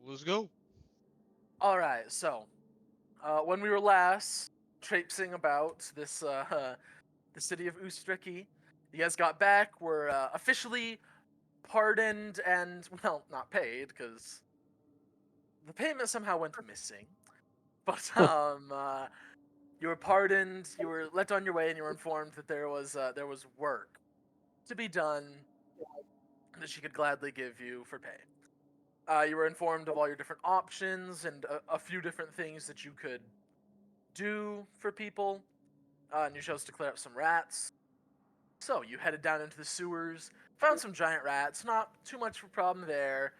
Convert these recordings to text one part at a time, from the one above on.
Let's go. All right, so when we were last traipsing about this the city of Ust Reki, you guys got back. Were officially pardoned and well, not paid because the payment somehow went missing. But you were pardoned. You were let on your way, and you were informed that there was work to be done that she could gladly give you for pay. You were informed of all your different options and a few different things that you could do for people, and you chose to clear up some rats. So you headed down into the sewers, found some giant rats. Not too much of a problem there.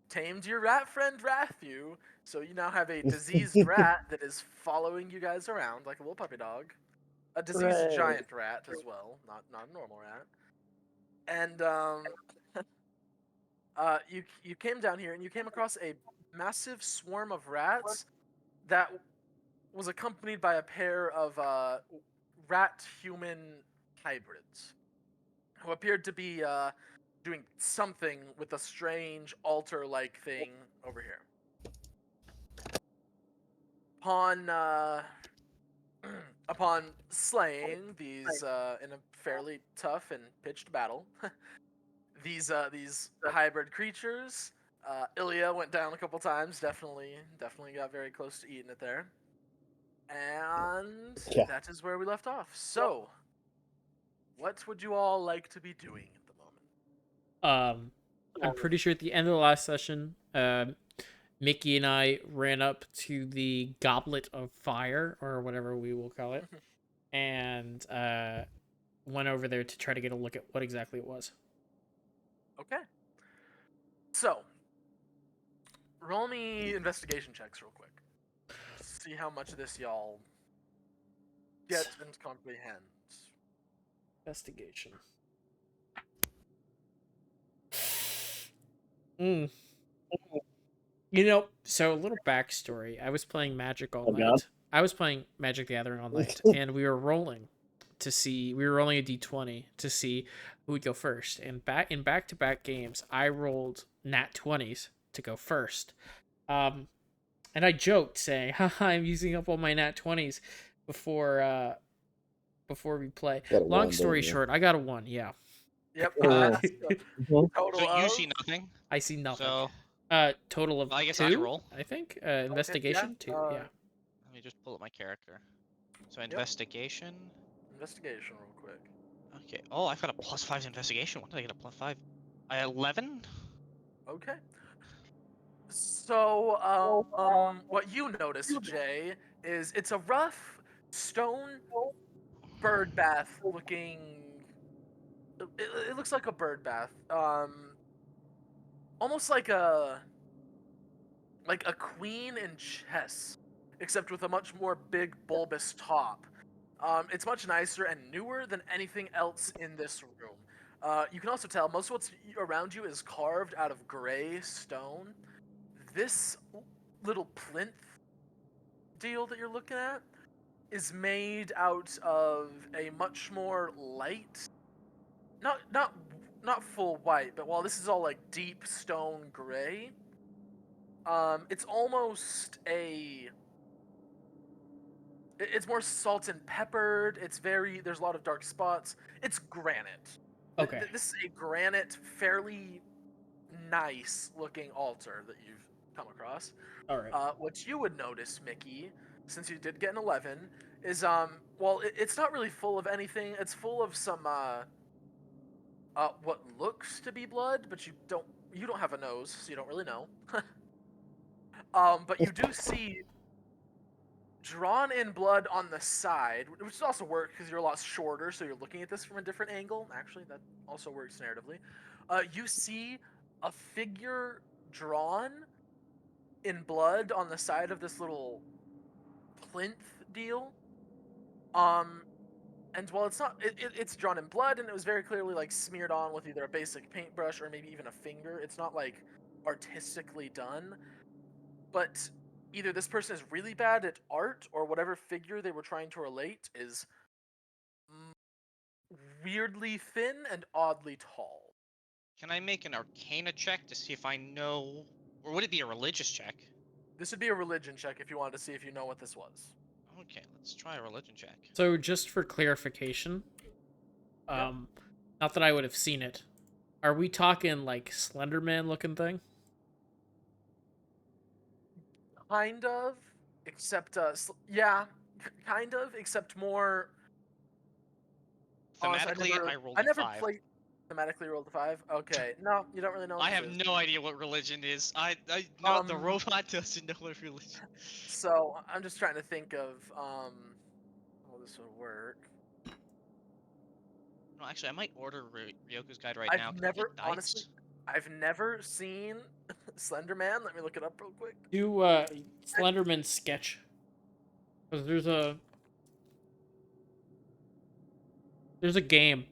Tamed your rat friend Rathu, so you now have a diseased rat that is following you guys around like a little puppy dog. A diseased Hooray. giant rat as well, not a normal rat. And you came down here and you came across a massive swarm of rats that was accompanied by a pair of rat human hybrids who appeared to be doing something with a strange altar like thing over here. Upon upon slaying these in a fairly tough and pitched battle, these hybrid creatures, Ilya went down a couple times. Definitely got very close to eating it there. And Yeah. that is where we left off. So, what would you all like to be doing at the moment? I'm pretty sure at the end of the last session, Mickey and I ran up to the Goblet of Fire, or whatever we will call it, and went over there to try to get a look at what exactly it was. Okay. So, roll me investigation checks real quick. See how much of this y'all get and comprehend. Investigation. Mm. So a little backstory. I was playing Magic all Oh, night. God. I was playing Magic the Gathering all night, and we were rolling we were rolling a d20 to see who would go first. And back-to-back games, I rolled nat 20s to go first. And I joked saying, haha, I'm using up all my nat 20s before we play. Got a Long one, story don't you? short, I got a 1, yeah. Yep. Mhm. Total So you of. see nothing. I see nothing. So Total of I guess I 2, roll. I think. Okay, Investigation, 2, yeah. Let me just pull up my character. So Yep. investigation. Investigation, real quick. Okay. Oh, I've got a +5 to investigation. What did I get a +5? I 11. Okay. So, what you notice, Jay, is it's a rough stone bird bath looking. It looks like a bird bath. Almost like a queen in chess, except with a much more big bulbous top. It's much nicer and newer than anything else in this room. You can also tell most of what's around you is carved out of gray stone. This little plinth deal that you're looking at is made out of a much more light, not full white, but while this is all like deep stone gray, it's almost it's more salt and peppered. There's a lot of dark spots. It's granite. Okay. This is a granite, fairly nice looking altar that you've come across. All right. What you would notice, Mickey, since you did get an 11, is it's not really full of anything. It's full of some what looks to be blood, but you don't have a nose, so you don't really know. But you do see drawn in blood on the side, which also works because you're a lot shorter, so you're looking at this from a different angle. Actually, that also works narratively. You see a figure drawn in blood on the side of this little plinth deal. And while it's drawn in blood, and it was very clearly like smeared on with either a basic paintbrush or maybe even a finger. It's not like artistically done, but either this person is really bad at art, or whatever figure they were trying to relate is weirdly thin and oddly tall. Can I make an Arcana check to see if I know Or would it be a religious check? This would be a religion check if you wanted to see if you know what this was. Okay, let's try a religion check. So just for clarification, Yep. not that I would have seen it. Are we talking like Slenderman looking thing? Kind of, except yeah, kind of, except more. Honestly, Thematically, I rolled I a never 5. played. Thematically rolled a 5. Okay, no, you don't really know what I this have is. no idea what religion is. I no, the Um, robot doesn't know what religion. So I'm just trying to think of how this would work. No, actually, I might order Ryoku's guide right I've now. Can we never, get dice? honestly, I've never seen Slender Man. Let me look it up real quick. Do Slenderman sketch. Because there's a game.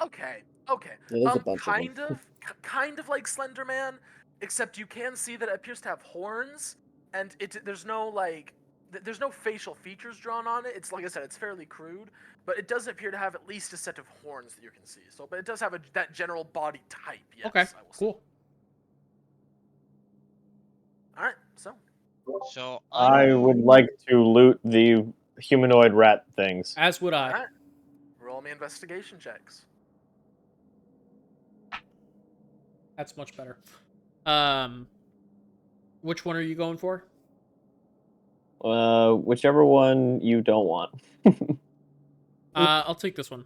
Okay, okay. Yeah, there's a bunch of them. Kind of like Slender Man, except you can see that it appears to have horns, and there's no like, there's no facial features drawn on it. It's like I said, it's fairly crude, but it does appear to have at least a set of horns that you can see. So, but it does have that general body type. Yes, Okay, I will say. cool. All right, so So I would like to loot the humanoid rat things. As would all I. right, roll me investigation checks. That's much better. Which one are you going for? Whichever one you don't want. I'll take this one.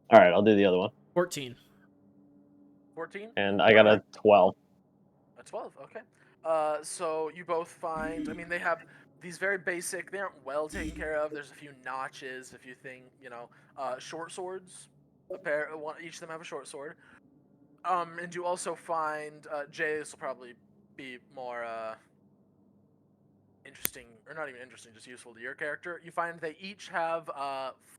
All right, I'll do the other one. 14. 14. And I got a 12. A 12, okay. So you both find, I mean, they have these very basic, they aren't well taken care of. There's a few notches, a few things, short swords. Each of them have a short sword. And you also find, Jay, this will probably be more, interesting, or not even interesting, just useful to your character. You find they each have,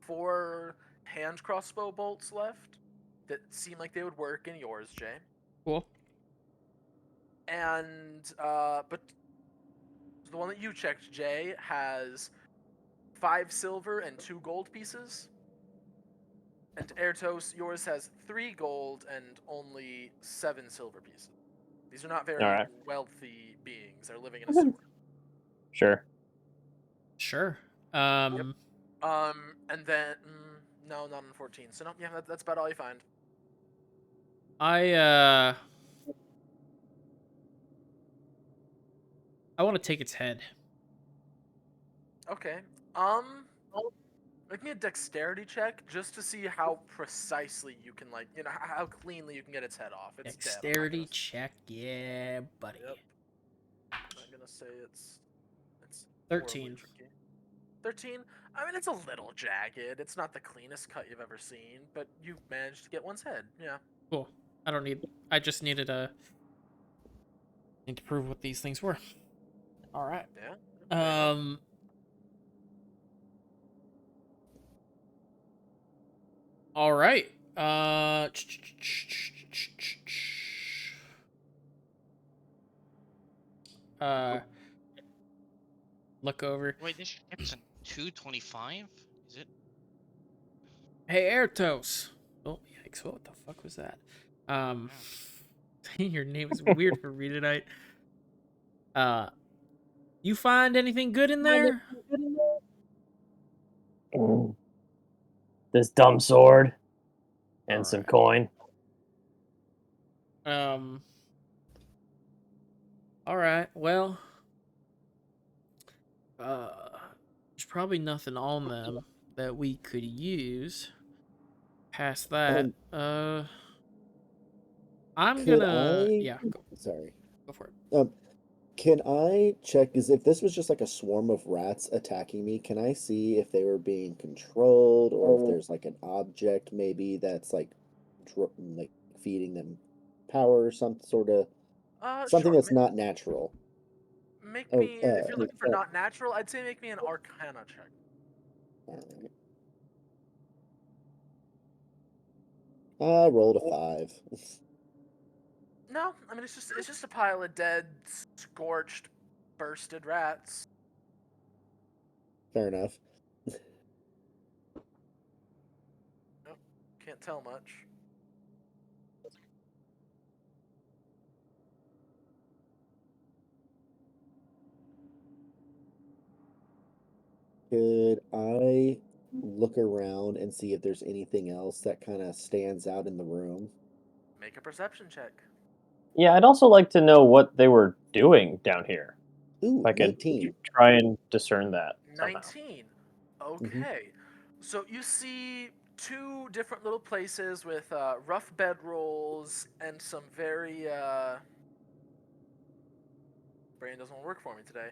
4 hand crossbow bolts left that seem like they would work in yours, Jay. Cool. And but the one that you checked, Jay, has 5 silver and 2 gold pieces. And Airtos, yours has 3 gold and only 7 silver pieces. These are not very Alright. wealthy beings. They're living in a sewer. Sure. Sure. And then no, not on 14. So no, yeah, that's about all you find. I want to take its head. Okay. Make me a dexterity check just to see how precisely you can, like, how cleanly you can get its head off. It's Dexterity dead. check, yeah, buddy. Yep. I'm not gonna say it's 13. horribly tricky. 13. I mean, it's a little jagged. It's not the cleanest cut you've ever seen, but you managed to get one's head. Yeah. Cool. I just needed need to prove what these things were. All right. Yeah. All right. Look over. wait, this ship is a 225. Is it? Hey, Airtos. Oh, yikes! What the fuck was that? Your name is weird for me tonight. You find anything good in there? This dumb sword and some Alright. coin. All right. Well, there's probably nothing on them that we could use. Past that, I'm gonna Sorry. Go for it. Can I check? Is if this was just like a swarm of rats attacking me, can I see if they were being controlled or if there's like an object maybe that's like feeding them power or some sort of something Sure. that's not natural? Make me, if you're looking for not natural, I'd say make me an Arcana check. I rolled a 5. No, I mean it's just a pile of dead, scorched, bursted rats. Fair enough. Nope, can't tell much. could I look around and see if there's anything else that kind of stands out in the room? Make a perception check. Yeah, I'd also like to know what they were doing down here. Ooh, If I could 19. try and discern that somehow. 19. Mm-hmm. Okay. So you see two different little places with rough bedrolls and some very brain doesn't want to work for me today.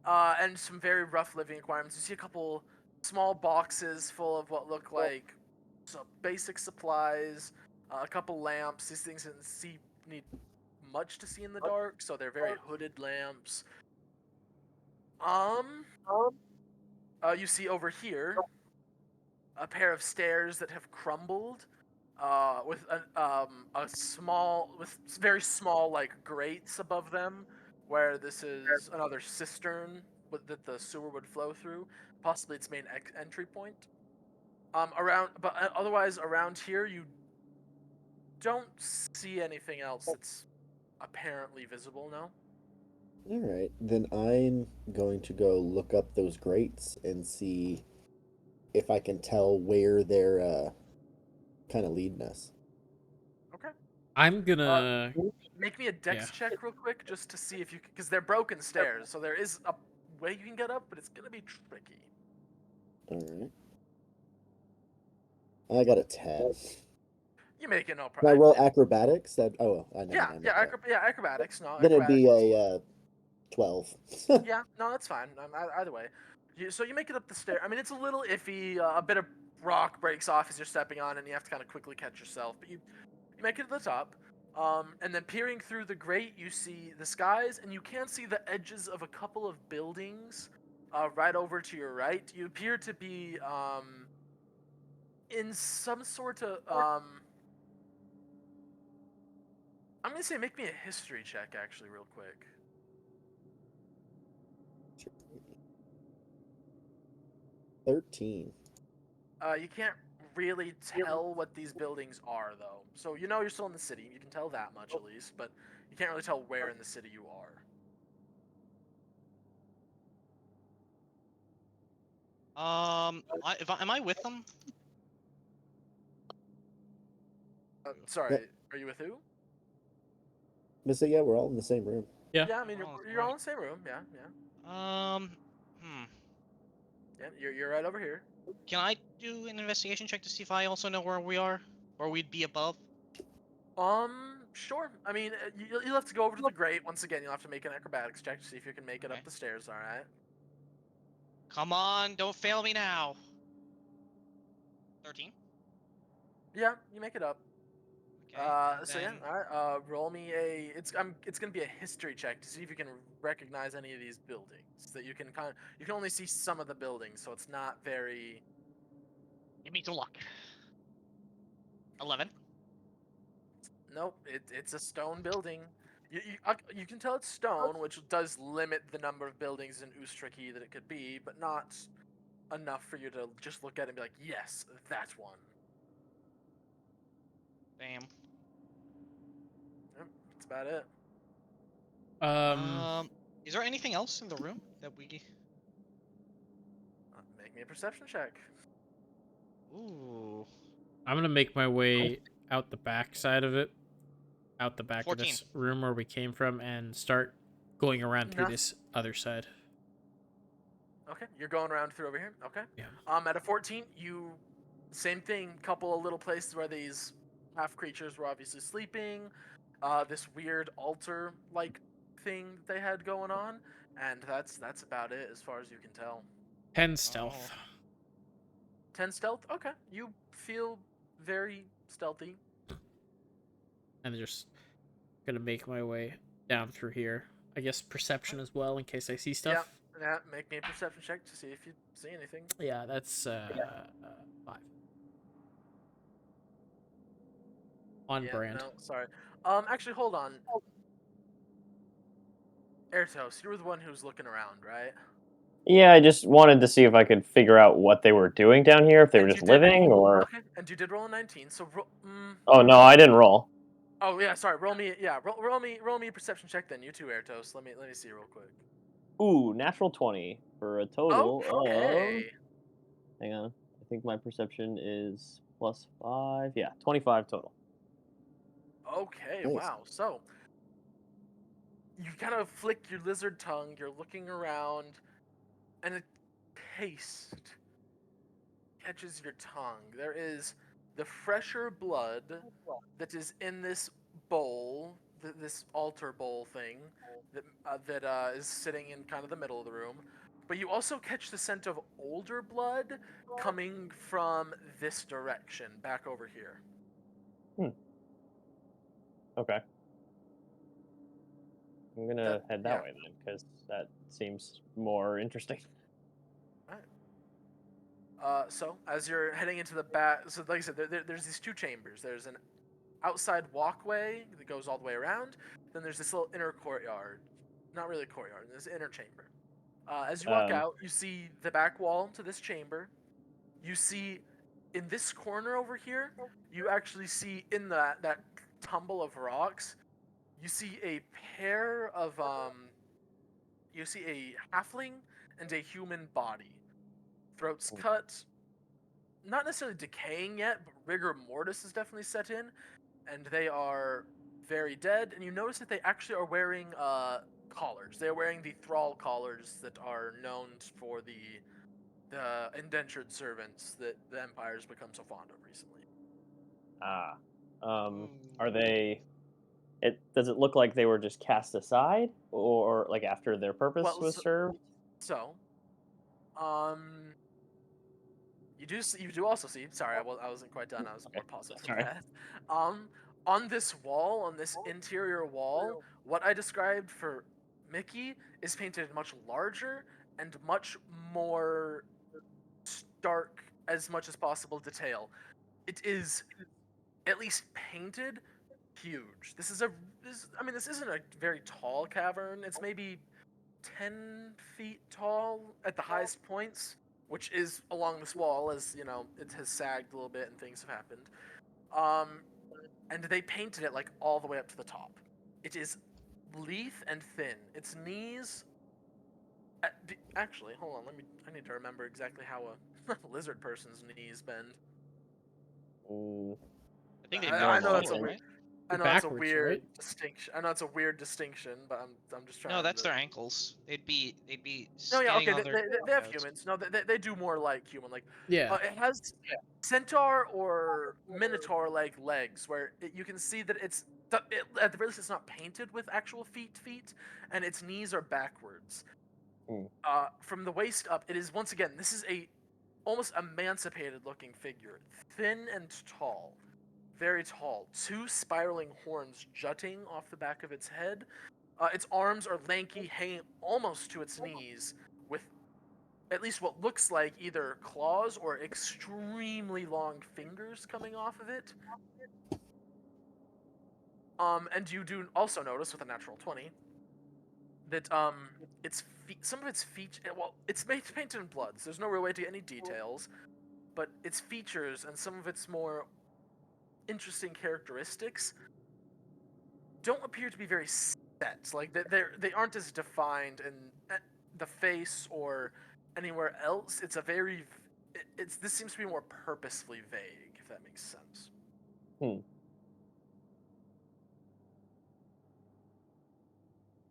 And some very rough living requirements. You see a couple small boxes full of what look like some basic supplies, a couple lamps. These things need much to see in the dark, so they're very hooded lamps. You see over here a pair of stairs that have crumbled, with a small, with very small like grates above them, where this is another cistern that the sewer would flow through, possibly its main entry point. Otherwise around here you don't see anything else that's apparently visible. No. All right, then I'm going to go look up those grates and see if I can tell where they're kind of leading us. Okay. I'm gonna. Make me a dex check real quick just to see if you, because they're broken stairs, so there is a way you can get up, but it's gonna be tricky. All right. I got a 10. You make it no Can I problem. roll acrobatics? I know. Acrobatics. No, Then it'd be acrobatics. a 12. Yeah, no, that's fine. Either way, so you make it up the stair. I mean, it's a little iffy. A bit of rock breaks off as you're stepping on, and you have to kind of quickly catch yourself. But you make it to the top. And then peering through the grate, you see the skies, and you can see the edges of a couple of buildings right over to your right. You appear to be in some sort of I'm gonna say make me a history check actually real quick. 13. You can't really tell what these buildings are though. So you know you're still in the city. You can tell that much at least, but you can't really tell where in the city you are. Am I with them? Sorry, are you with who? But so yeah, we're all in the same room. Yeah. Yeah, I mean Oh, you're all in right. the same room. Yeah. Hmm. Yeah, you're right over here. Can I do an investigation check to see if I also know where we are, or we'd be above? Sure. I mean, you'll have to go over to the grate once again. You'll have to make an acrobatics check to see if you can make it Okay. up the stairs. All right. Come on, don't fail me now. 13. Yeah, you make it up. Okay. So yeah, all right. Roll me a. It's gonna be a history check to see if you can recognize any of these buildings. That you can you can only see some of the buildings, so it's not very. Give me some luck. 11. Nope. It's a stone building. You can tell it's stone, which does limit the number of buildings in Ust Reki that it could be, but not enough for you to just look at it and be like, yes, that's one. Damn. Yep, that's about it. Is there anything else in the room that we? Make me a perception check. Ooh. I'm gonna make my way out the back side of it, out the back 14. of this room where we came from, and start going around through Noth- this other side. Okay, you're going around through over here. Okay. Yeah. At a 14, same thing. Couple of little places where these half creatures were obviously sleeping. This weird altar-like thing that they had going on, and that's about it as far as you can tell. 10 stealth. 10 stealth. Okay, you feel very stealthy. And just gonna make my way down through here. I guess perception as well in case I see stuff. Yeah. Make me a perception check to see if you see anything. Yeah, that's 5. On brand. No, sorry. Actually, hold on. Ertos, you were the one who was looking around, right? Yeah, I just wanted to see if I could figure out what they were doing down here, if they were just living, or... Okay, and you did roll a 19, so Oh, no, I didn't roll. Oh, yeah, sorry, roll me a perception check then, you too, Ertos. Let me see real quick. Ooh, natural 20 for a total of. Okay. Hang on. I think my perception is +5. Yeah, 25 total. Okay, Nice. wow. So, you kind of flick your lizard tongue, you're looking around, and a taste catches your tongue. There is the fresher blood that is in this bowl, this altar bowl thing, that is sitting in kind of the middle of the room. But you also catch the scent of older blood coming from this direction, back over here. Okay. I'm gonna That- head that yeah. way then, because that seems more interesting. So as you're heading into the back, so like I said, there's these two chambers. There's an outside walkway that goes all the way around. Then there's this little inner courtyard. Not really a courtyard. There's an inner chamber. As you walk Um, out, you see the back wall to this chamber. You see in this corner over here, you actually see in that tumble of rocks, you see a pair of you see a halfling and a human body. Throats cut, not necessarily decaying yet, but rigor mortis is definitely set in, and they are very dead. And you notice that they actually are wearing collars. They are wearing the thrall collars that are known for the indentured servants that the Empire has become so fond of recently. ah. Are they? Does it look like they were just cast aside, or like after their purpose Well, was served? so um, you do also see. Sorry, I wasn't quite done. I was Okay, more pausing for sorry. breath. On this wall, on this interior wall, what I described for Mickey is painted much larger and much more stark, as much as possible detail. It is at least painted huge. This isn't a very tall cavern. It's maybe 10 feet tall at the highest points, which is along this wall, as you know, it has sagged a little bit and things have happened. And they painted it like all the way up to the top. It is lithe and thin. Its knees. Actually, hold on. I need to remember exactly how a lizard person's knees bend. Mm, I think they I more know that's a forward, weird. right? I know that's a Backwards, weird right? distinction. I know it's a weird distinction, but I'm just trying No, that's to. their ankles. They'd be No, yeah, standing okay. on their They have toes. humans. No, they do more like human. Like, Yeah. it has centaur or minotaur like legs, where you can see that at the very least it's not painted with actual feet, and its knees are backwards. mm. From the waist up, it is once again. This is a almost emancipated looking figure, thin and tall, very tall. Two spiraling horns jutting off the back of its head. Its arms are lanky, hanging almost to its knees, with at least what looks like either claws or extremely long fingers coming off of it. And you do also notice with a natural 20 that some of its feet, well, it's painted in blood, so there's no real way to get any details, but its features and some of its more interesting characteristics don't appear to be very set. Like they aren't as defined in the face or anywhere else. It's a very this seems to be more purposefully vague, if that makes sense.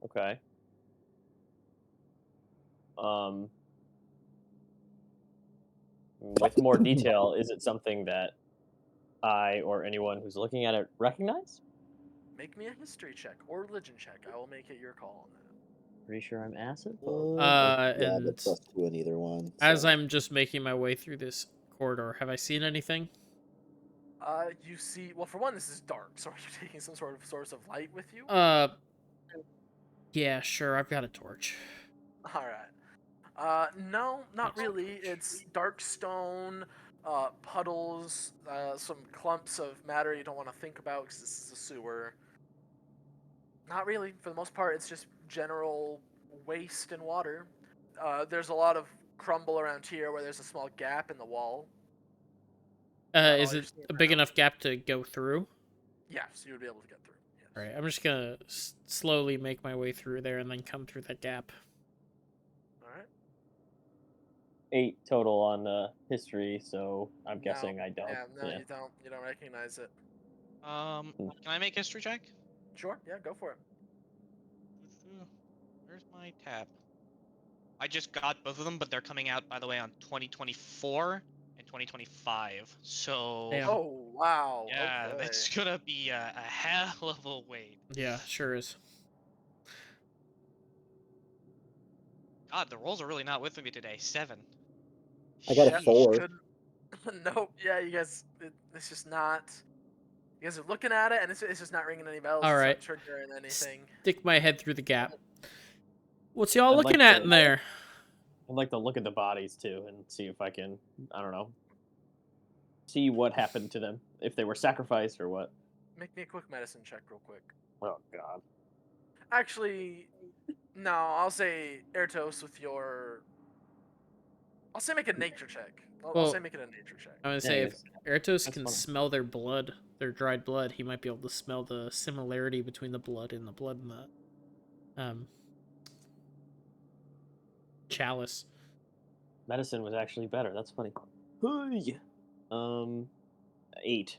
Okay. With more detail, is it something that I or anyone who's looking at it recognize? Make me a history check or religion check. I will make it your call on that. Pretty sure I'm acid. Yeah, And but +2 in either one. as so. I'm just making my way through this corridor, have I seen anything? You see, well, for one, this is dark, so are you taking some sort of source of light with you? Yeah, sure. I've got a torch. All right. No, not Nice. really. It's dark stone, puddles, some clumps of matter you don't want to think about because this is a sewer. Not really. For the most part, it's just general waste and water. There's a lot of crumble around here where there's a small gap in the wall. Is it a big enough gap to go through? Yes, you would be able to get through. Yes. All right, I'm just gonna slowly make my way through there and then come through that gap. 8 total on history, so I'm guessing No. I don't. Yeah, no, you don't. You don't recognize it. Can I make history check? Sure. Yeah, go for it. Where's my tab? I just got both of them, but they're coming out, by the way, on 2024 and 2025. So Damn. Oh wow. yeah, Okay. it's gonna be a hell of a wait. Yeah, sure is. God, the rolls are really not with me today. 7. I got a Yeah, Sheesh. 4. Nope. Yeah, you guys. It's just not. You guys are looking at it, and it's just not ringing any bells. All It's right. not triggering anything. Stick my head through the gap. What's y'all I'd looking like at to- in there? I'd like to look at the bodies too and see if I can, I don't know, see what happened to them, if they were sacrificed or what. Make me a quick medicine check, real quick. Oh God. Actually, no. I'll say Ertos with your. I'll say make a nature check. I'll Well, say make it a nature check. I'm gonna Yeah, say if yes. Ertos That's can fine. smell their blood, their dried blood, he might be able to smell the similarity between the blood and the chalice. Medicine was actually better. That's funny. Hey. 8.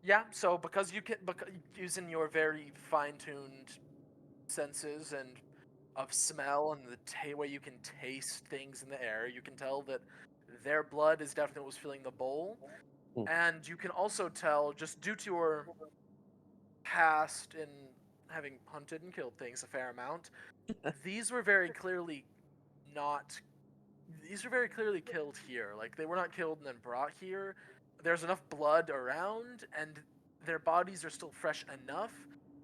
Yeah. So because you can, because using your very fine-tuned senses and of smell and the way you can taste things in the air, you can tell that their blood is definitely what was filling the bowl. Hmm. And you can also tell, just due to your past in having hunted and killed things a fair amount, these were very clearly not. These were very clearly killed here. Like, they were not killed and then brought here. There's enough blood around, and their bodies are still fresh enough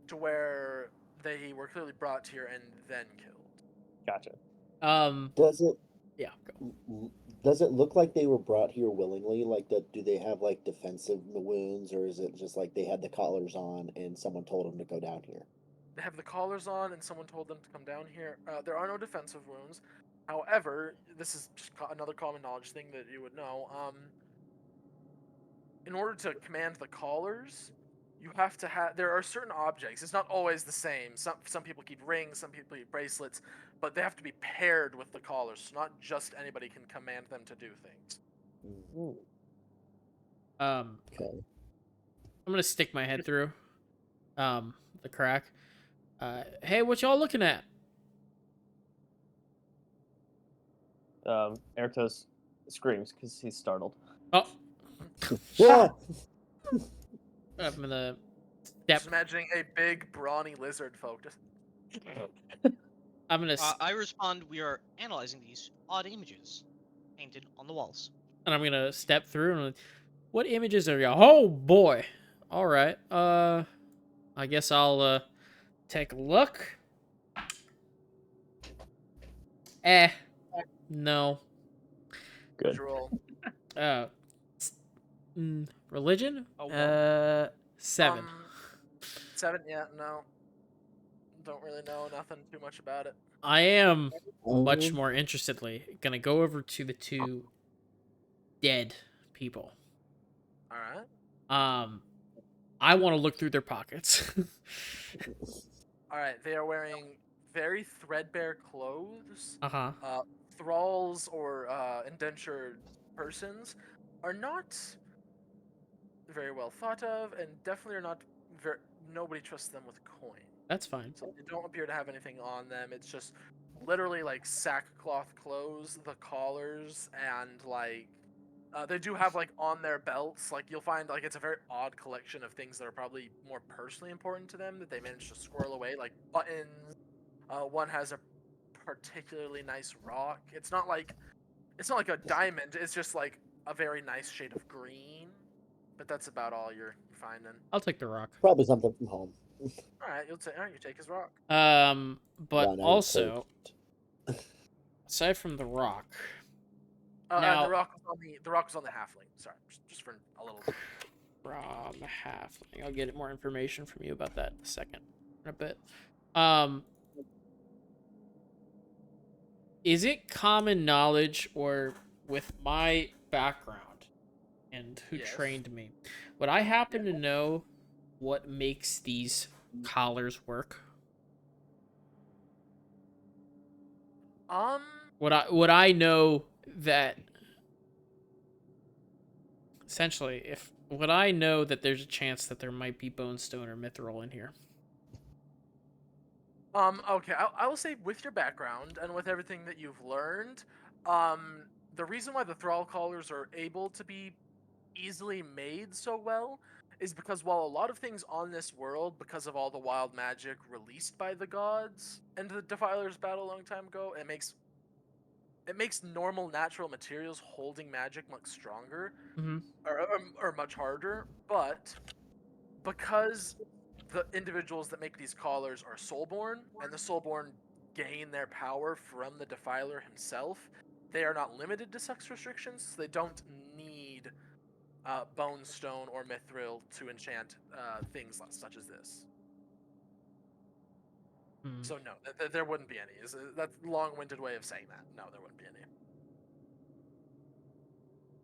to where they were clearly brought here and then killed. Gotcha. Does it Yeah. Go. does it look like they were brought here willingly? Like, do they have like defensive wounds, or is it just like they had the collars on and someone told them to go down here? They have the collars on, and someone told them to come down here. There are no defensive wounds. However, this is just another common knowledge thing that you would know. In order to command the collars, you have to have. There are certain objects. It's not always the same. Some people keep rings, some people keep bracelets, but they have to be paired with the collars. So not just anybody can command them to do things. Ooh. Okay. I'm gonna stick my head through the crack. Hey, what y'all looking at? Ertos screams because he's startled. Oh, Yeah. I'm gonna step. Just imagining a big brawny lizard folk. Just I'm gonna I respond, we are analyzing these odd images painted on the walls. and I'm gonna step through and what images are y'all? Oh boy. All right. I guess I'll take a look. No. Good. roll. Uh, religion? Oh, 7. 7. Yeah. No. Don't really know nothing too much about it. I am much Um, more interestedly gonna go over to the 2 dead people. All right. I want to look through their pockets. All right. They are wearing very threadbare clothes. Uh-huh. Thralls or indentured persons are not very well thought of, and definitely are not very. Nobody trusts them with coin. That's fine. So they don't appear to have anything on them. It's just literally like sackcloth clothes, the collars, and like they do have like on their belts. Like you'll find like it's a very odd collection of things that are probably more personally important to them that they managed to squirrel away, like buttons. One has a particularly nice rock. It's not like a diamond. It's just like a very nice shade of green. But that's about all you're finding. I'll take the rock. Probably something from home. All right, you take his rock. But One-eyed also, toast. aside from the rock, And Now- the rock was on the halfling. Sorry, just for a little. from halfling, I'll get more information from you about that in a second, in a bit. Is it common knowledge, or with my background and who Yes. trained me, would I happen to know what makes these collars work? Um, Would I know that essentially, if would I know that there's a chance that there might be bone stone or mithril in here? Okay, I will say with your background and with everything that you've learned, the reason why the thrall collars are able to be easily made so well is because while a lot of things on this world, because of all the wild magic released by the gods and the Defilers battle a long time ago, it makes normal natural materials holding magic much stronger Mm-hmm. or much harder. But because the individuals that make these collars are soulborn, and the soulborn gain their power from the Defiler himself, they are not limited to sex restrictions. So they don't need bone stone or mithril to enchant things such as this. So no, there wouldn't be any. That's a long-winded way of saying that. No, there wouldn't be any.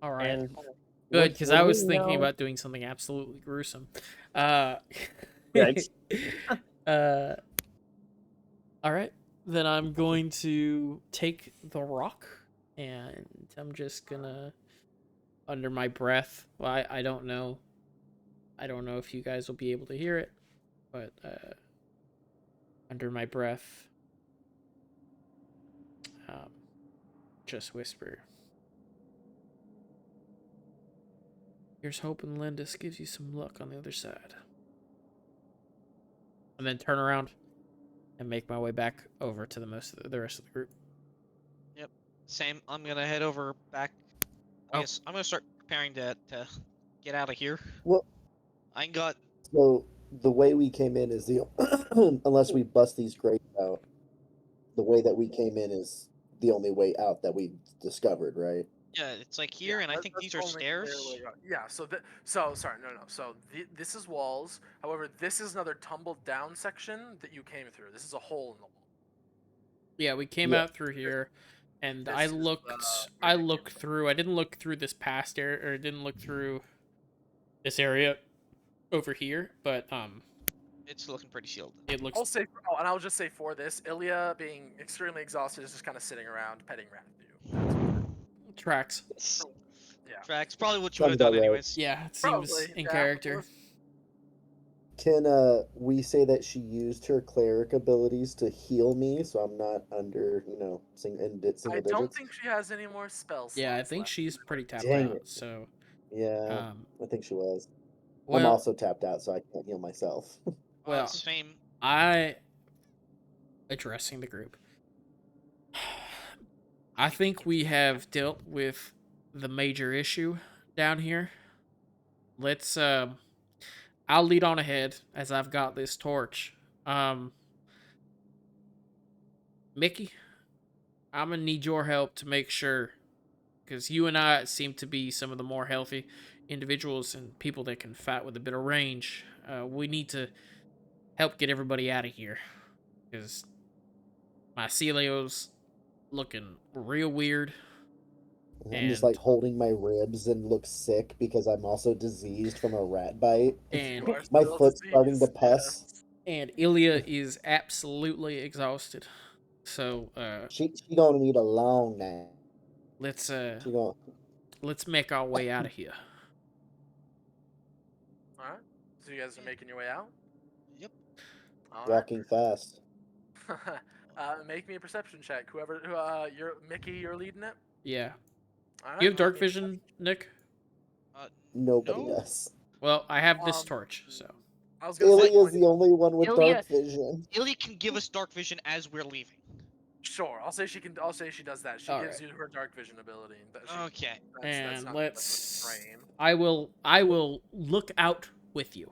All right. And Good, because would I we was thinking know- about doing something absolutely gruesome. Uh, Yikes. uh, all right. Then I'm going to take the rock, and I'm just gonna, under my breath. Well, I don't know. I don't know if you guys will be able to hear it, but under my breath, just whisper. Here's hoping Lindis gives you some luck on the other side. And then turn around and make my way back over to the rest of the group. Yep. Same. I'm gonna head over back. I Oh. guess I'm gonna start preparing to get out of here. Well, I got. so the way we came in is the unless we bust these grates out, the way that we came in is the only way out that we discovered, right? Yeah, it's like here, and I think That's these are only clear stairs. way out. Yeah. So sorry, no. So this is walls. However, this is another tumbled down section that you came through. This is a hole in the wall. Yeah, we came Yeah. out through here, and This I is, looked. where I they came looked from. through. I didn't look through this past area, or didn't look through this area over here. But It's looking pretty sealed. it looks. I'll say, and I'll just say for this, Ilya being extremely exhausted is just kind of sitting around petting Rat with you. Tracks. Yeah. Tracks. Probably what you would have Sounds done about right. anyways. Yeah, it seems Probably, in yeah, character. Can we say that she used her cleric abilities to heal me, so I'm not under single I digits? don't think she has any more spells. Yeah, I think she's pretty tapped Dang out. it. So, Yeah, I think she was. I'm well, also tapped out, so I can't heal myself. well, Same. addressing the group. I think we have dealt with the major issue down here. Let's I'll lead on ahead as I've got this torch. Mickey, I'm gonna need your help to make sure, because you and I seem to be some of the more healthy individuals and people that can fight with a bit of range. We need to help get everybody out of here, because my Celio's looking real weird. I'm just like holding my ribs and look sick because I'm also diseased from a rat bite. And My foot's starting to pus. And Ilya is absolutely exhausted. So She gonna need a long nap. let's She let's make our way out of here. All right. So you guys are making your way out. Yep. All right. walking fast. Make me a perception check. Whoever, you're Mickey, you're leading it. Yeah. All right. You have dark make me a vision, Nick? Nobody No. does. Well, I have this Um, torch, so I was gonna say, Ilya's the only one with Ilya- dark vision. Ilya can give us dark vision as we're leaving. sure. I'll say she can. I'll say she does that. She All gives right. you her dark vision ability. Okay. and not let's brain. I will look out with you.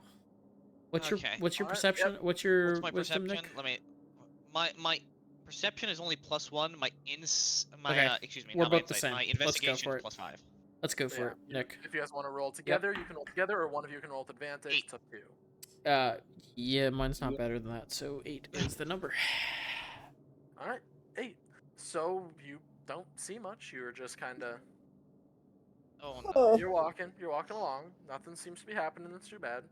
What's your Okay. what's your Alright, perception? What's your What's my wisdom, perception? Nick? Let me. My perception is only +1. My Okay, excuse me. we're not my both the insight, same. My Let's go investigation for is it. +5. Let's go So, for yeah, it, Nick. If you guys want to roll together, you can roll together, or one of you can roll with advantage. 8. It's up to you. Yeah, mine's not better than that, so 8 is the number. All right, 8. So you don't see much. You're just kind of Oh no. Oh. you're walking along. Nothing seems to be happening that's too bad.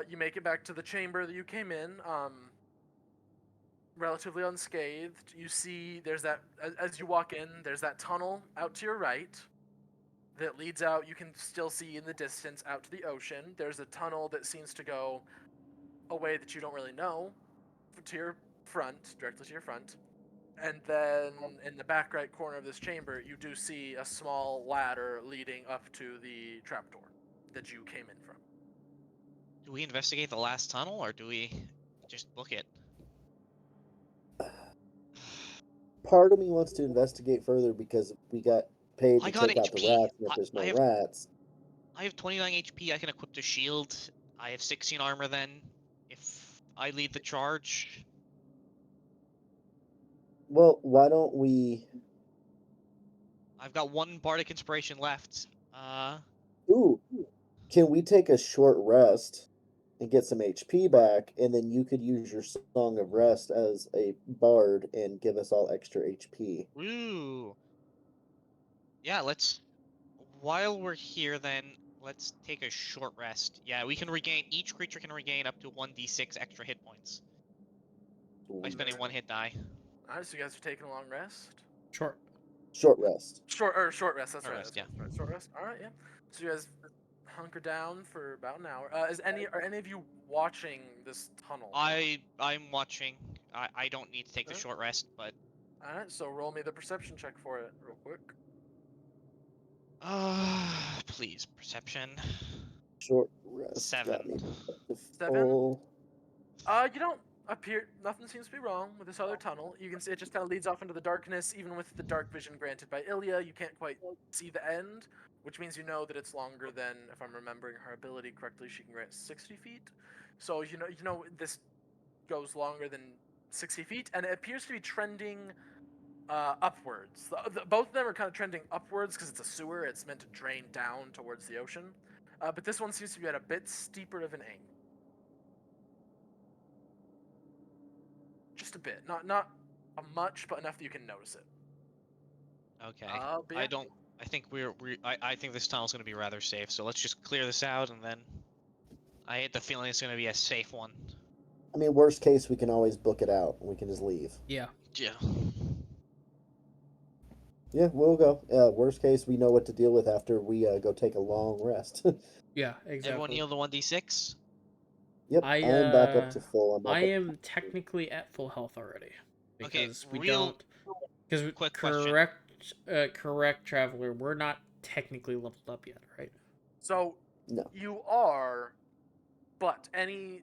You make it back to the chamber that you came in. relatively unscathed. You see, there's that as you walk in, there's that tunnel out to your right that leads out. You can still see in the distance out to the ocean. There's a tunnel that seems to go a way that you don't really know to your front, directly to your front. And then in the back right corner of this chamber, you do see a small ladder leading up to the trapdoor that you came in from. Do we investigate the last tunnel, or do we just book it? Part of me wants to investigate further because we got paid I to got take out the HP. rats, and if there's I more have rats, I have 29 HP. I can equip the shield. I have 16 armor. Then, if I lead the charge, well, why don't we? I've got one bardic inspiration left. Ooh, can we take a short rest and get some HP back, and then you could use your Song of Rest as a bard and give us all extra HP? Woo. Yeah, let's. While we're here, then let's take a short rest. Yeah, we can regain. Each creature can regain up to 1d6 extra hit points by spending one hit die. Alright, so you guys are taking a long rest. Short. Short rest. Short rest. That's Short right. rest, That's right. Short rest. All right, yeah. So you guys hunker down for about an hour. Are any of you watching this tunnel? I'm watching. I don't need to take the Okay. short rest, but All right, so roll me the perception check for it, real quick. please, perception. Short rest. 7. Got me to 7? full. You don't appear. Nothing seems to be wrong with this other tunnel. You can see it just kind of leads off into the darkness. Even with the dark vision granted by Ilya, you can't quite see the end, which means you know that it's longer than, if I'm remembering her ability correctly, she can grant 60 feet. So you know this goes longer than 60 feet, and it appears to be trending upwards. Both of them are kind of trending upwards because it's a sewer. It's meant to drain down towards the ocean, but this one seems to be at a bit steeper of an angle. Just a bit, not a much, but enough that you can notice it. Okay. But yeah. I think I think this tunnel's gonna be rather safe. So let's just clear this out, and then I hate the feeling it's gonna be a safe one. I mean, worst case, we can always book it out. We can just leave. Yeah. Yeah. Yeah, we'll go. Worst case, we know what to deal with after we go take a long rest. Yeah, exactly. Everyone heal the 1d6. Yep, I I'm back up to full. I'm back I up. am technically at full health already because we real don't. Because quick question. correct, Traveler. We're not technically leveled up yet, right? So No. you are, but any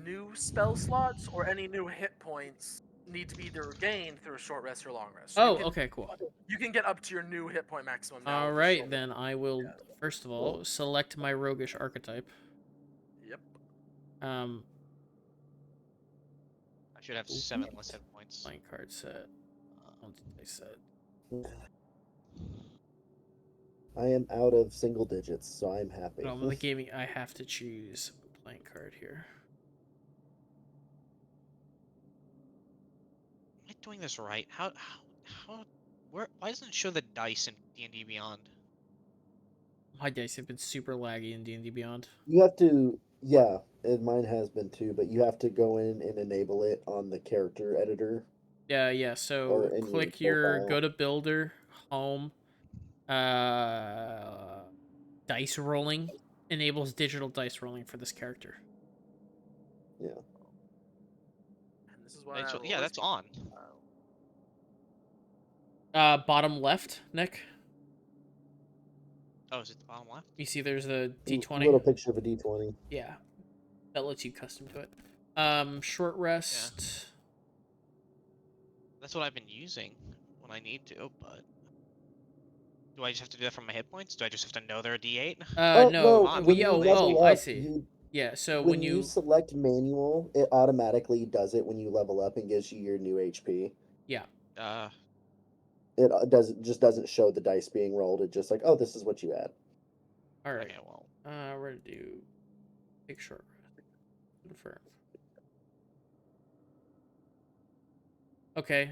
new spell slots or any new hit points need to be either gained through a short rest or long rest. So Oh, you can, okay, cool. You can get up to your new hit point maximum now. All with a right, short then I will first of all select my roguish archetype. Yep. Um, I should have 7 less hit points. playing card set. I said. I am out of single digits, so I'm happy. No, the gaming. I have to choose a playing card here. Am I doing this right? Why doesn't it show the dice in D&D Beyond? My dice have been super laggy in D&D Beyond. You have to, yeah, and mine has been too, but you have to go in and enable it on the character editor. Yeah. So in click your your profile. go to builder, home, dice rolling enables digital dice rolling for this character. Yeah. And this is why Right, so, I yeah, that's on. Bottom left, Nick. Oh, is it the bottom left? You see, there's a A D20. little picture of a D20. Yeah, that lets you custom to it. Short rest. That's what I've been using when I need to, but do I just have to do that from my hit points? Do I just have to know they're a D8? No. on, when you level I up, see. Yeah, so when you select manual, it automatically does it when you level up and gives you your new HP. Yeah. It just doesn't show the dice being rolled. It just like, oh, this is what you add. All right. Okay, well. We're gonna do take short rest. Confirm. Okay,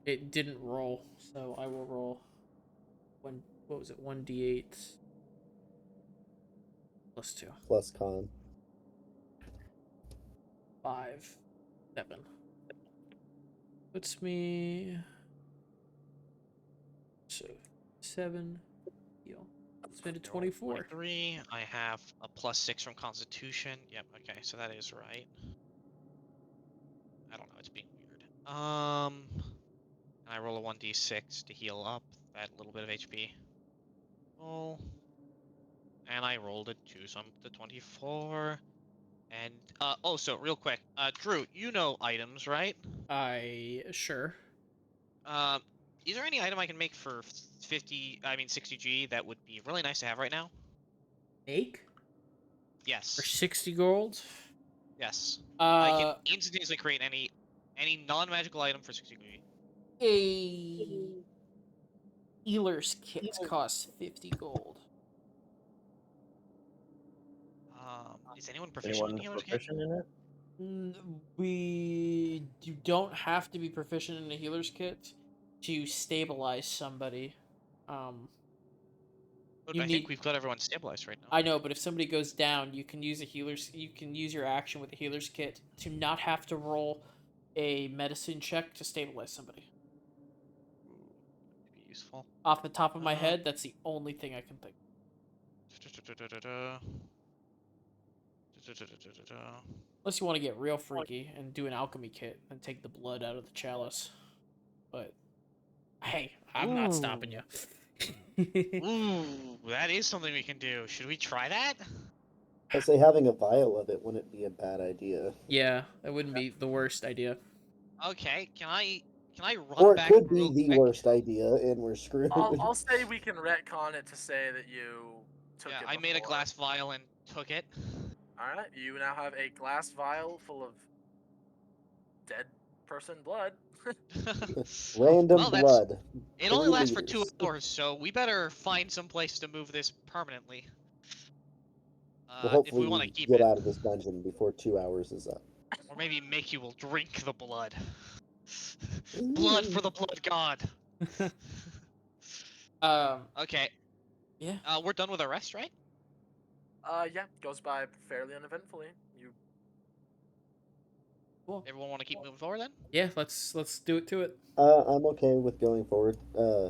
it didn't roll, so I will roll one. What was it? 1d8 plus 2. Plus con. 5, 7. Puts me. So 7 heal. Spend a I rolled 24. 23. I have a +6 from Constitution. Yep. Okay, so that is right. I don't know. It's being weird. And I roll a 1d6 to heal up that little bit of HP. Roll. And I rolled a 2, so I'm up to 24. And oh, so real quick, Drew, you know items, right? Sure. Um, is there any item I can make for 60G that would be really nice to have right now? Make for Yes. 60 gold. Yes. I can Uh, instantaneously create any non-magical item for 60G. a healer's kit costs 50 gold. Is anyone proficient in Anyone healer's kit? proficient in it? You don't have to be proficient in a healer's kit to stabilize somebody. But You I think need. we've got everyone stabilized right now. I know, but if somebody goes down, you can use a healer's. You can use your action with a healer's kit to not have to roll a medicine check to stabilize somebody. Ooh, that'd be useful. Off the top of my Uh, head, that's the only thing I can think. Unless you want to get real freaky and do an alchemy kit and take the blood out of the chalice. But hey, I'm not stopping you. Ooh, that is something we can do. Should we try that? I say having a vial of it wouldn't be a bad idea. Yeah, that wouldn't be the worst idea. Okay, can I run Or it back could be real the quick? worst idea, and we're screwed. I'll say we can retcon it to say that you took Yeah, it I made a before. glass vial and took it. Alright, you now have a glass vial full of dead person blood. Random Well, blood. it only 3 lasts for 2 liters. hours, so we better find some place to move this permanently. Well, If we hopefully want to we keep get it. out of this dungeon before 2 hours is up. Or maybe Mickey will drink the blood. Blood for the blood god. Okay, Yeah. we're done with our rest, right? Yeah, goes by fairly uneventfully. You Cool. Everyone want to keep moving forward then? Yeah, let's do it to it. I'm okay with going forward. Yeah,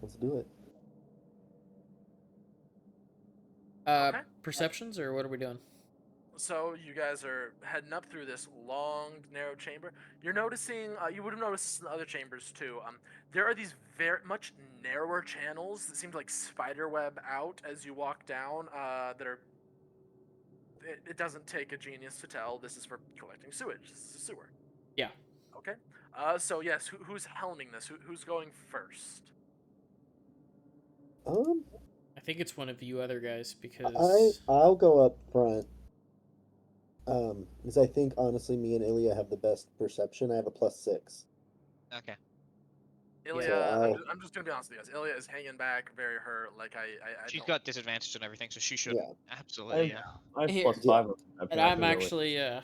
let's do it. Okay. Perceptions or what are we doing? So you guys are heading up through this long, narrow chamber. You're noticing, you would have noticed in other chambers too. There are these very much narrower channels that seem to like spiderweb out as you walk down. That are. It doesn't take a genius to tell this is for collecting sewage. This is a sewer. Yeah. Okay. So yes, who's helming this? Who's going first? I think it's one of you other guys because I'll go up front. Because I think honestly, me and Ilya have the best perception. I have a +6. Okay. Ilya, So I'm just gonna be honest with you guys. Ilya is hanging back, very hurt. Like I She's don't. got disadvantage and everything, so she should Yeah. absolutely. Yeah. I have Here. +5. and I'm actually I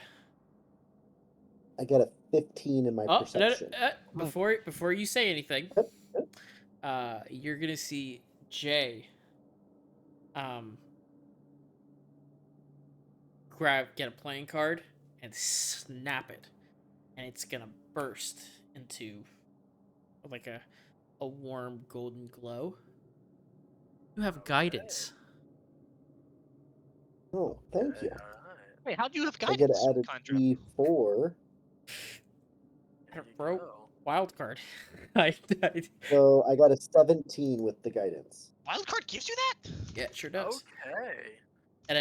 got a 15 in my Oh, perception. before you say anything, you're gonna see Jay get a playing card and snap it, and it's gonna burst into like a warm golden glow. You have guidance. Oh, thank you. All right. Wait, how do you have I get guidance? to add a Conjure? D4. There you Bro, go. wild card. So I got a 17 with the guidance. Wildcard gives you that? Yeah, it sure does. Okay. And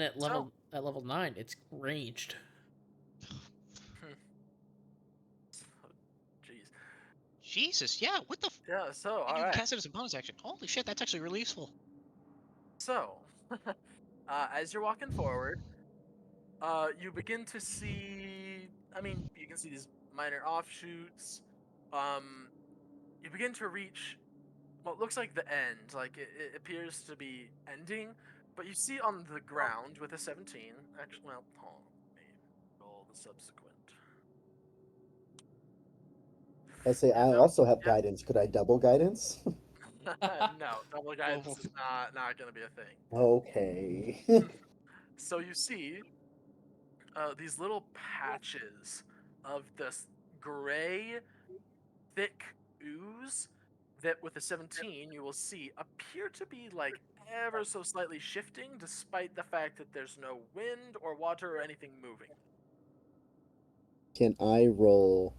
at So- level 9, it's ranged. Jeez. Jesus, yeah. What the? Yeah. So And all you can right. cast it as a bonus action. Holy shit, that's actually really useful. So, as you're walking forward, you begin to see. I mean, you can see these minor offshoots. You begin to reach what looks like the end. Like it appears to be ending, but you see on the ground with a 17. Actually, well, hold on. Let me roll the subsequent. I say Yeah, I no, also have yeah. guidance. Could I double guidance? No, double guidance is not going to be a thing. Okay. So you see these little patches of this gray, thick ooze that with a 17 you will see appear to be like ever so slightly shifting despite the fact that there's no wind or water or anything moving. Can I roll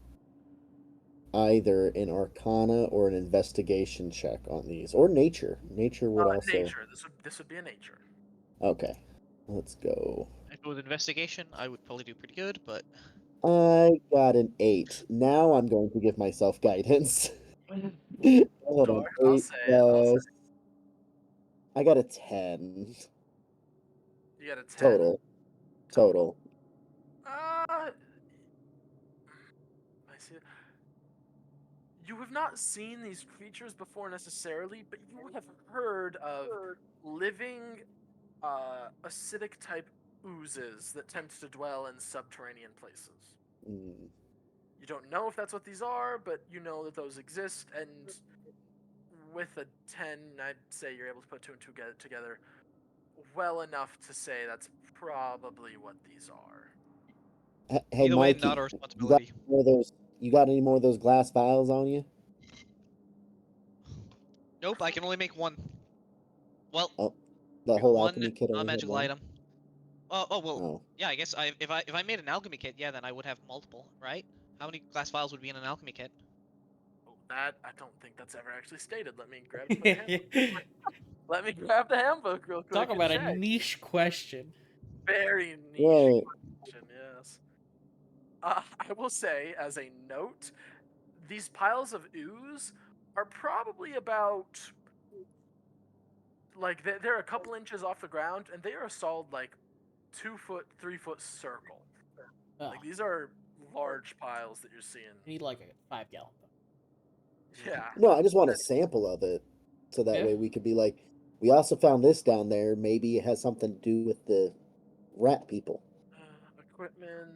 either an Arcana or an Investigation check on these, or Nature? Nature would also. Nature. This would be a nature. Okay, let's go. If it was investigation, I would probably do pretty good, but I got an 8. Now I'm going to give myself guidance. Hold on, Sure, I'll 8 say it. plus. I got a 10 You got a 10 total. Total. I see. You have not seen these creatures before necessarily, but you have heard of living acidic type oozes that tend to dwell in subterranean places. Mm. You don't know if that's what these are, but you know that those exist, and with a 10, I'd say you're able to put two and two together well enough to say that's probably what these are. Hey, either way, Mikey, not our you got responsibility. more of those? You got any more of those glass vials on you? Nope, I can only make one. Well, Oh, the make whole one alchemy kit only had non-magical one. item. Oh well, Oh, yeah. I guess if I made an alchemy kit, yeah, then I would have multiple, right? How many glass vials would be in an alchemy kit? Oh, that I don't think that's ever actually stated. Let me grab the handbook. Let me grab the handbook real quick. Talk and about a check. niche question. Very niche right. question, yes. I will say, as a note, these piles of ooze are probably about like they're a couple inches off the ground, and they are a solid like 2 foot, 3 foot circle. Oh, Like these are large piles that you're seeing. you need like a 5-gallon. Yeah. No, I just want a sample of it, so that Yeah. way we could be like, we also found this down there. Maybe it has something to do with the rat people. Equipment.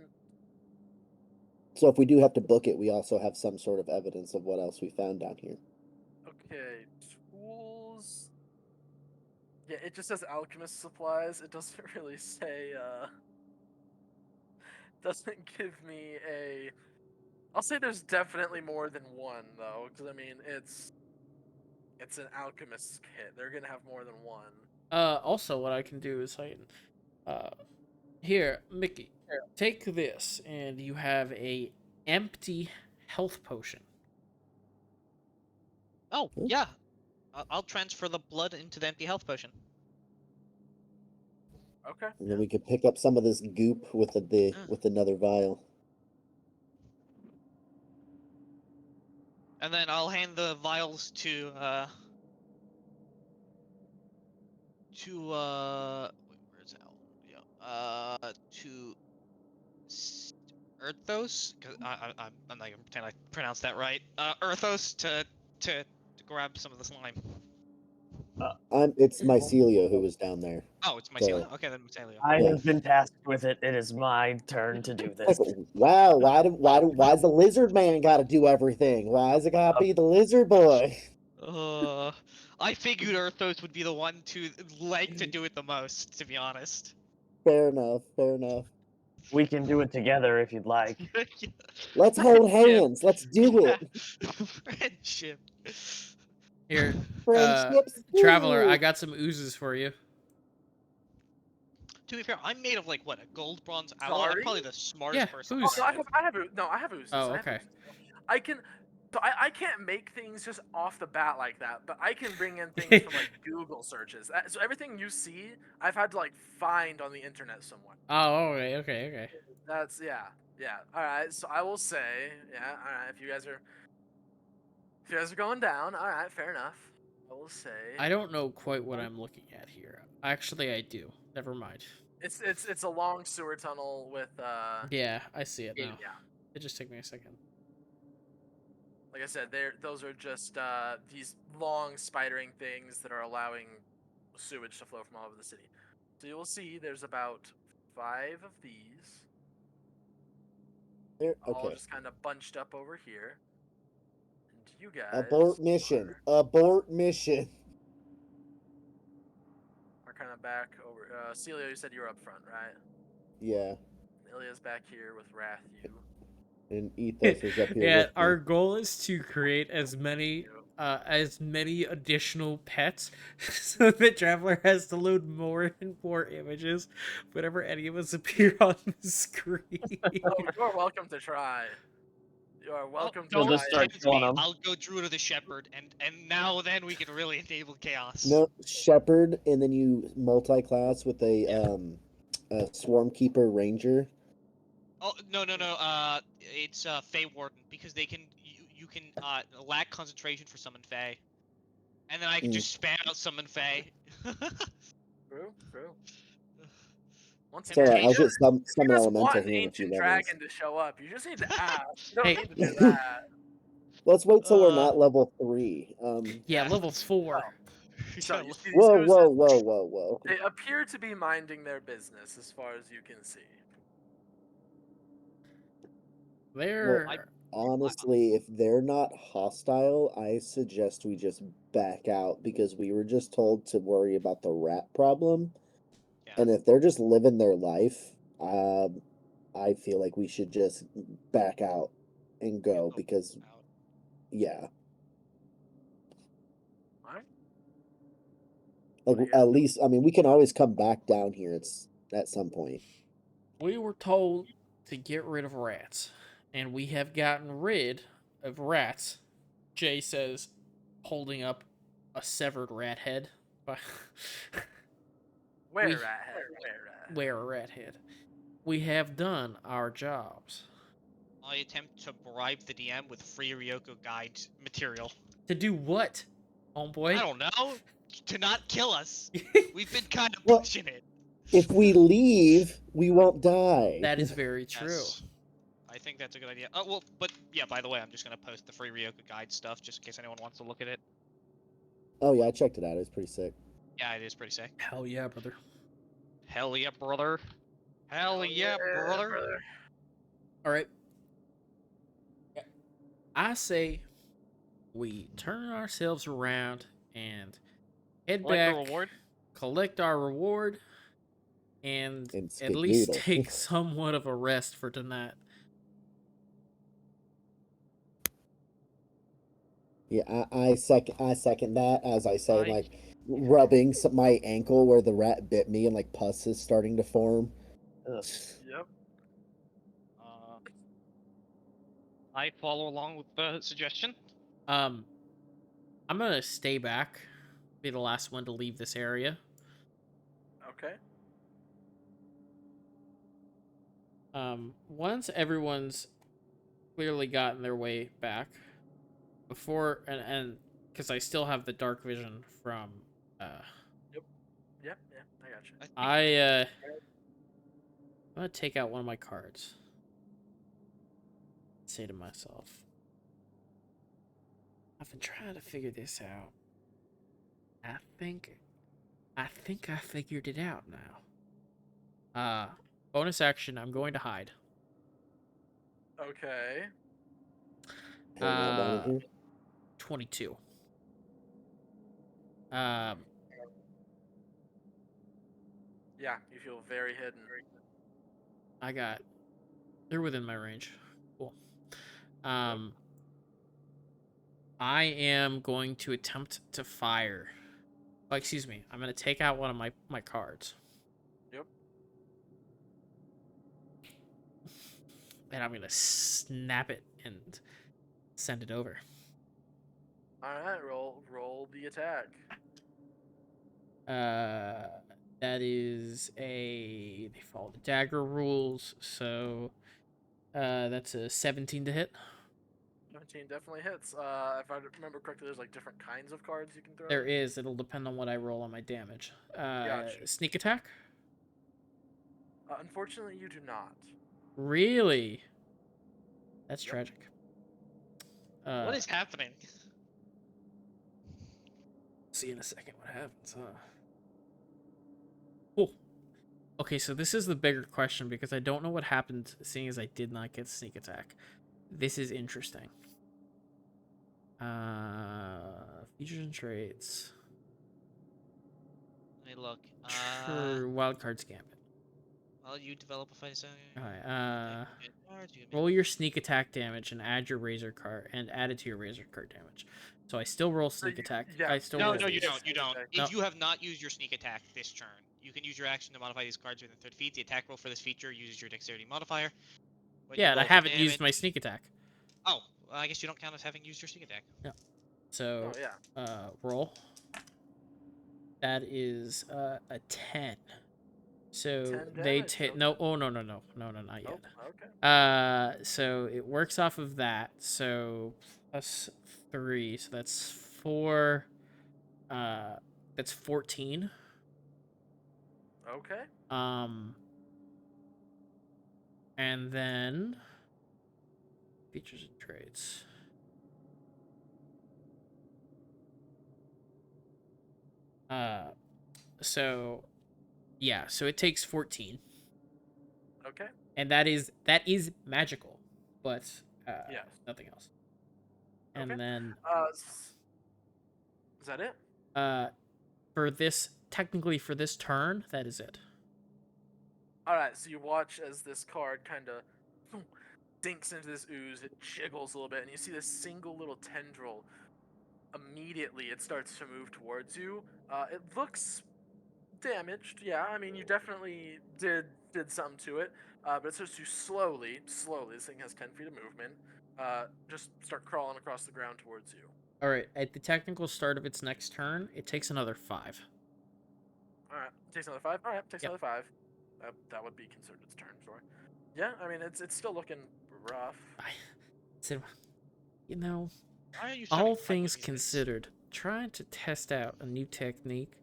So if we do have to book it, we also have some sort of evidence of what else we found down here. Okay. Tools. Yeah, it just says alchemist supplies. It doesn't really say. Doesn't give me a. I'll say there's definitely more than one though, because I mean it's an alchemist's kit. They're gonna have more than one. Also, what I can do is here, Mickey, take this, and you have a empty health potion. Oh yeah, I'll transfer the blood into the empty health potion. Okay. And then we could pick up some of this goop with with another vial. And then I'll hand the vials to wait, where's Al? Yeah. To Earthos, because I'm not gonna pretend I pronounced that right. Earthos to grab some of the slime. It's Mycelia who was down there. Oh, it's So, Mycelia. Okay, then Mycelia. I Yeah. have been tasked with it. It is my turn to do like, this. wow, why's the lizard man got to do everything? Why's it got to be the lizard boy? I figured Earthos would be the one to like to do it the most, to be honest. Fair enough. Fair enough. We can do it together if you'd like. Let's hold hands. Let's do it. Friendship. Here, Friendships. Traveler, I Woo! got some oozes for you. To be fair, I'm made of like what, a gold bronze alloy? I'm Sorry? probably the smartest Yeah, person. ooze. Oh, I have no, I have oozes. Oh, I have okay. oozes. I can. So I can't make things just off the bat like that, but I can bring in things from like Google searches. So everything you see, I've had to like find on the internet somewhere. Oh, okay. That's yeah. All right. So I will say, yeah. All right. If you guys are going down, all right. Fair enough. I will say. I don't know quite what I'm looking at here. Actually, I do. Never mind. It's a long sewer tunnel with Yeah, I see it now. yeah. It just took me a second. Like I said, those are just these long spidering things that are allowing sewage to flow from all over the city. So you will see there's about 5 of these, There, all okay. just kind of bunched up over here. And you guys Abort mission. Abort mission. are kind of back over. Celio, you said you were up front, right? Yeah. Ilya's back here with Wrath. You. And Ethos is up here Yeah, with our me. goal is to create as many additional pets so that Traveler has to load more and more images whenever any of us appear on the screen. Oh, you're welcome to try. You are Oh, welcome to You'll don't just try. start tempt killing me. 'em. I'll go Druid or the Shepherd, and now then we can really enable chaos. No, Shepherd, and then you multi-class with Yeah. a Swarmkeeper Ranger. Oh no. It's Fey Warden because you can lack concentration for summon Fey, and then I can just spam out summon Fey. True. Once It's alright, I'll Temptation. get Summon you just Elemental want an here in a few ancient levels. dragon to show up, you just need to ask. You don't Hey. need to do that. Let's wait till we're Uh, not level 3. Yeah, Yeah. level 4. So Yeah, you see these Whoa, oozes? whoa. They appear to be minding their business as far as you can see. They're Honestly, if they're not hostile, I suggest we just back out because we were just told to worry about the rat problem. Yeah. And if they're just living their life, I feel like we should just back out and go go because, out. yeah, Alright. like What do you at guys least, I mean, we can always come back down here. It's at some point. we were told to get rid of rats, and we have gotten rid of rats. Jay says, holding up a severed rat head. Where we- at? Where at? Where a rat head. We have done our jobs. I attempt to bribe the DM with free Ryoko guide material. To do what, homeboy? I don't know. To not kill us. We've been kind of Well, pushing it. If we leave, we won't die. That is very true. Yes. I think that's a good idea. Oh well, but yeah. By the way, I'm just gonna post the free Ryoko guide stuff just in case anyone wants to look at it. Oh yeah, I checked it out. It was pretty sick. Yeah, it is pretty sick. Hell yeah, brother. Hell yeah, brother. Hell yeah, brother. All right. I say we turn ourselves around and head Collect the back, reward. collect our reward, and And at least skedaddle. take somewhat of a rest for tonight. Yeah, I second that as I say, I- like rubbing my ankle where the rat bit me and like pus is starting to form. Ugh. Yep. I follow along with the suggestion. I'm gonna stay back, be the last one to leave this area. Okay. Once everyone's clearly gotten their way back, before and because I still have the dark vision from Yep. I got you. I'm gonna take out one of my cards. Say to myself, I've been trying to figure this out. I think I figured it out now. Bonus action, I'm going to hide. Okay. Hang on down here. 22. Yeah, you feel very hidden. They're within my range. Cool. I am going to attempt to fire. Oh, excuse me. I'm going to take out one of my cards. Yep. And I'm going to snap it and send it over. Alright, roll the attack. That is they follow the dagger rules, so that's a 17 to hit. 17 definitely hits. If I remember correctly, there's like different kinds of cards you can throw. There is. It'll depend on what I roll on my damage. Gotcha. Sneak attack? Unfortunately, you do not. Really? That's Yep. tragic. What is happening? See in a second what happens, huh? Cool. Okay, so this is the bigger question because I don't know what happened seeing as I did not get sneak attack. This is interesting. Features and traits. Let me look. True. Wildcard's Gambit. Well, you develop a fight. Alright, cards. You can roll your sneak attack damage and add your razor card and add it to your razor card damage. So I still roll sneak attack. yeah, I still No, roll no, you these. don't. You don't. No. If you have not used your sneak attack this turn, you can use your action to modify these cards within 30 feet. The attack roll for this feature uses your dexterity modifier. When you Yeah, and I roll for haven't used my damage- sneak attack. Oh, well, I guess you don't count as having used your sneak attack. Yeah. So Oh yeah. roll. That is a 10. So 10 they damage, take okay. no. Oh no, not yet. Oh, okay. So it works off of that. So plus 3, so that's 4. That's 14. Okay. And then features and traits. So yeah, so it takes 14. Okay. And that is magical, but Yes. nothing else. And Okay. then Is that it? for this turn, that is it. All right. So you watch as this card kind of dinks into this ooze. It jiggles a little bit, and you see this single little tendril. Immediately, it starts to move towards you. It looks damaged. Yeah, I mean, you definitely did something to it. But it starts to slowly. This thing has 10 feet of movement. Just start crawling across the ground towards you. All right. At the technical start of its next turn, it takes another 5. All right, takes another 5. All right, takes Yep. another 5. That would be considered its turn. Sorry. Yeah, I mean, it's still looking rough. So, you know, Why are you all starting fight things with these considered, trying to test out a new technique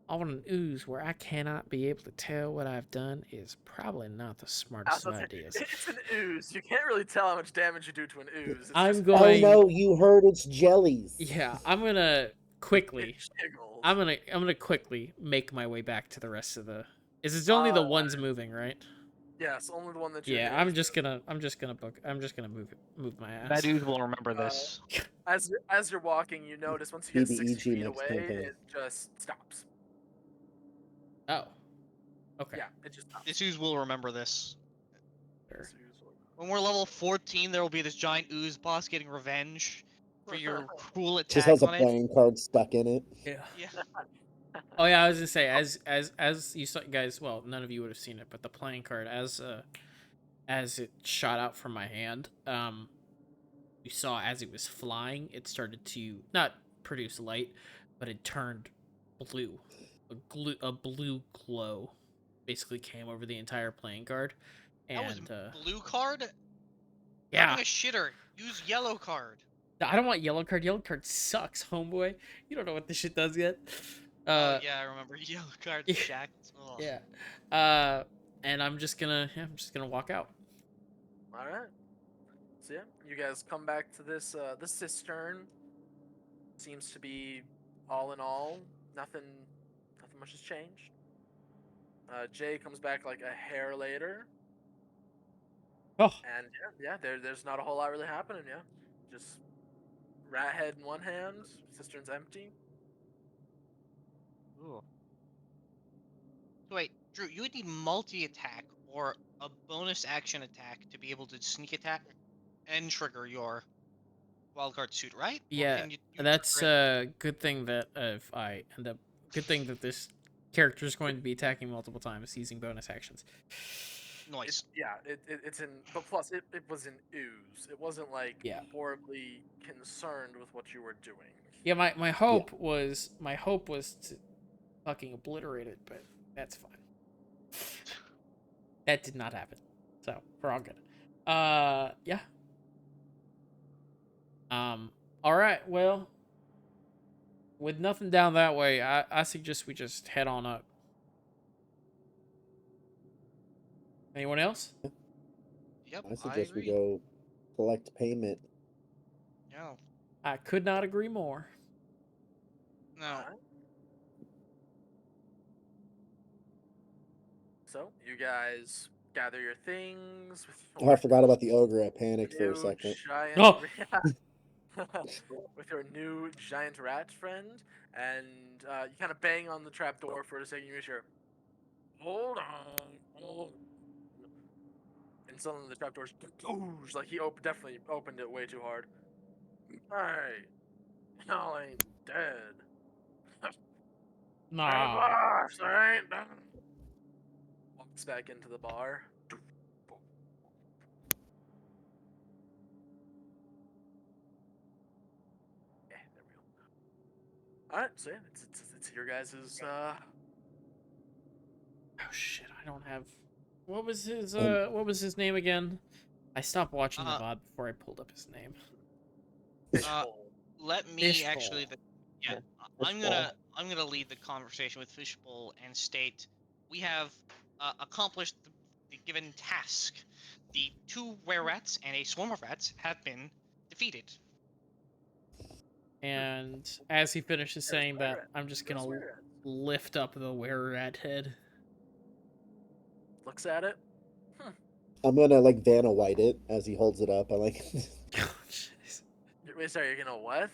on an ooze where I cannot be able to tell what I've done is probably not the smartest of ideas. It's an ooze. You can't really tell how much damage you do to an ooze. It's I'm just going. Oh no, you heard it's jellies. Yeah, I'm gonna quickly. it jiggles. I'm gonna quickly make my way back to the rest of the. Is it's only the ones moving, right? Yes, only the one that you're Yeah, near I'm is just gonna move my ass. That dude will remember this. As you're walking, you notice once you get 6 BBEG feet next away, campaign. it just stops. Oh. Okay. Yeah, it just stops. This ooze will remember this. Sure. This ooze will- When we're level 14, there will be this giant ooze boss getting revenge for your cruel Just has attacks a on it. playing card stuck in it. Yeah. Yeah. Oh yeah, I was gonna say as you saw, guys. Well, none of you would have seen it, but the playing card as it shot out from my hand, you saw as it was flying, it started to not produce light, but it turned blue. A blue glow basically came over the entire playing card, That was and blue card? yeah, Having a shitter. Use yellow card. I don't want yellow card. Yellow card sucks, homeboy. You don't know what this shit does yet. Oh yeah, I remember yellow card yeah. jacked. Ugh. Yeah. And I'm just gonna walk out. All right. So yeah, you guys come back to this this cistern. Seems to be all in all nothing much has changed. Jay comes back like a hair later, Oh, and yeah, there's not a whole lot really happening. Yeah, just rat head in one hand, cistern's empty. Ooh. So wait, Drew, you would need multi-attack or a bonus action attack to be able to sneak attack and trigger your wildcard suit, right? Or yeah. can you That's trigger it- a good thing that if I end up, good thing that this character is going to be attacking multiple times using bonus actions. Noise. It's in, but plus it was an ooze. It wasn't like Yeah. horribly concerned with what you were doing. Yeah, my hope was to fucking obliterate it, but that's fine. That did not happen. So we're all good. Yeah. All right. Well, with nothing down that way, I suggest we just head on up. Anyone else? Yep, I I suggest we agree. go collect payment. No. I could not agree more. No. Alright. So you guys gather your things. Oh, I forgot about the ogre. I panicked for a new second. giant Oh! with your new giant rat friend, and you kind of bang on the trap door for a second. You hear, hold on. And and suddenly the trapdoor's like he definitely opened it way too hard. Hey, y'all ain't dead. Hey, Nah. boss, I ain't done. Walks back into the bar. Yeah, there we go. All right, so yeah, it's your guys's. Oh shit! I don't have. What was his And- What was his name again? I stopped watching the Uh, VOD before I pulled up his name. Fishbowl. Let me Fishbowl. actually. Yeah, Fishbowl. I'm gonna lead the conversation with Fishbowl and state we have accomplished the given task. The 2 were-rats and a swarm of rats have been defeated. And as he finishes saying that, were-rat. I'm just There's gonna were-rats. lift up the were-rat head. Looks at it. I'm gonna like Vanna White it as he holds it up. I like Jeez. Wait, sorry, you're gonna what?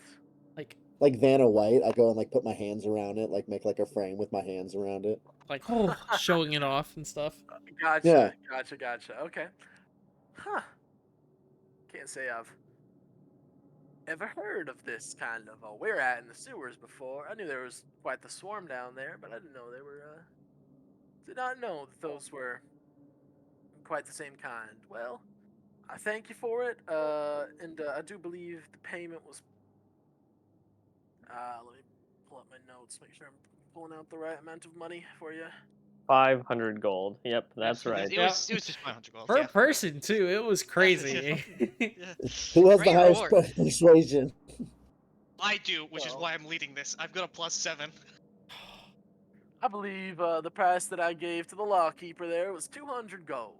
Like, like Vanna White. I go and like put my hands around it, like make like a frame with my hands around it. oh, showing it off and stuff. Gotcha, Yeah. gotcha. Okay. Huh. Can't say I've ever heard of this kind of a were-rat in the sewers before. I knew there was quite the swarm down there, but I didn't know they were, did not know that those were quite the same kind. Well, I thank you for it, and I do believe the payment was. Let me pull up my notes, make sure I'm pulling out the right amount of money for you. 500 gold. Yep, that's It right. was just 500 gold. Per Yeah. person too, it was crazy. Yeah. Who has the Great highest reward. persuasion? I do, which is Well. why I'm leading this. I've got a +7. I believe the price that I gave to the lawkeeper there was 200 gold.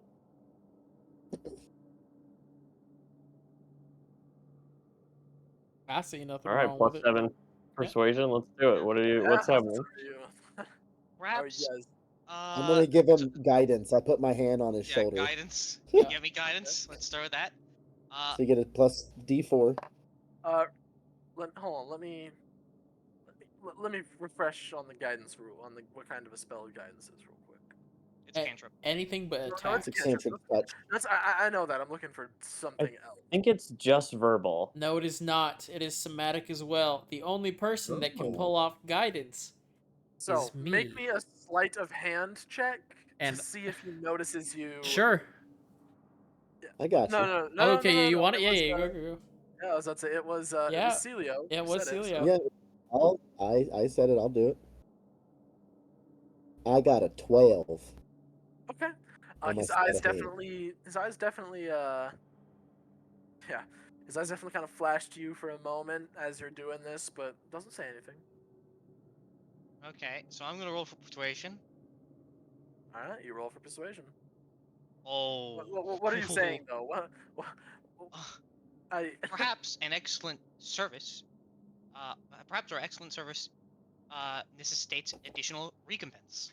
I see nothing All right, wrong plus with it. 7 persuasion. Let's do it. What are you? What's Yeah, happening? so you- How are you Perhaps. guys? I'm gonna give him guidance. I put my hand on his Yeah, shoulder. guidance. Yeah. Give me guidance. Let's start with that. So you get a plus D4. Hold on. Let me refresh on the guidance rule on the what kind of a spell guidance is real quick. It's cantrip. Anything but No, attack. it's Eccentric touch. I know that. I'm looking for something else. I think it's just verbal. No, it is not. It is somatic as well. The only person that can Oh. pull off guidance So is me. make me a sleight of hand check And- to see if he notices you. Sure. I got you. No. Okay, yeah, you want it? It was, Yeah, go. Yeah, I was about to say it was Yeah. Celio. Yeah, it who was said Celio. Yeah, I said it. I'll do it. I got a 12. Okay. On my His sleight eyes of hand. definitely. His eyes definitely. Yeah. His eyes definitely kind of flash to you for a moment as you're doing this, but doesn't say anything. Okay, so I'm gonna roll for persuasion. All right, you roll for persuasion. Oh. What are you saying though? What Perhaps an excellent service. Perhaps our excellent service necessitates additional recompense.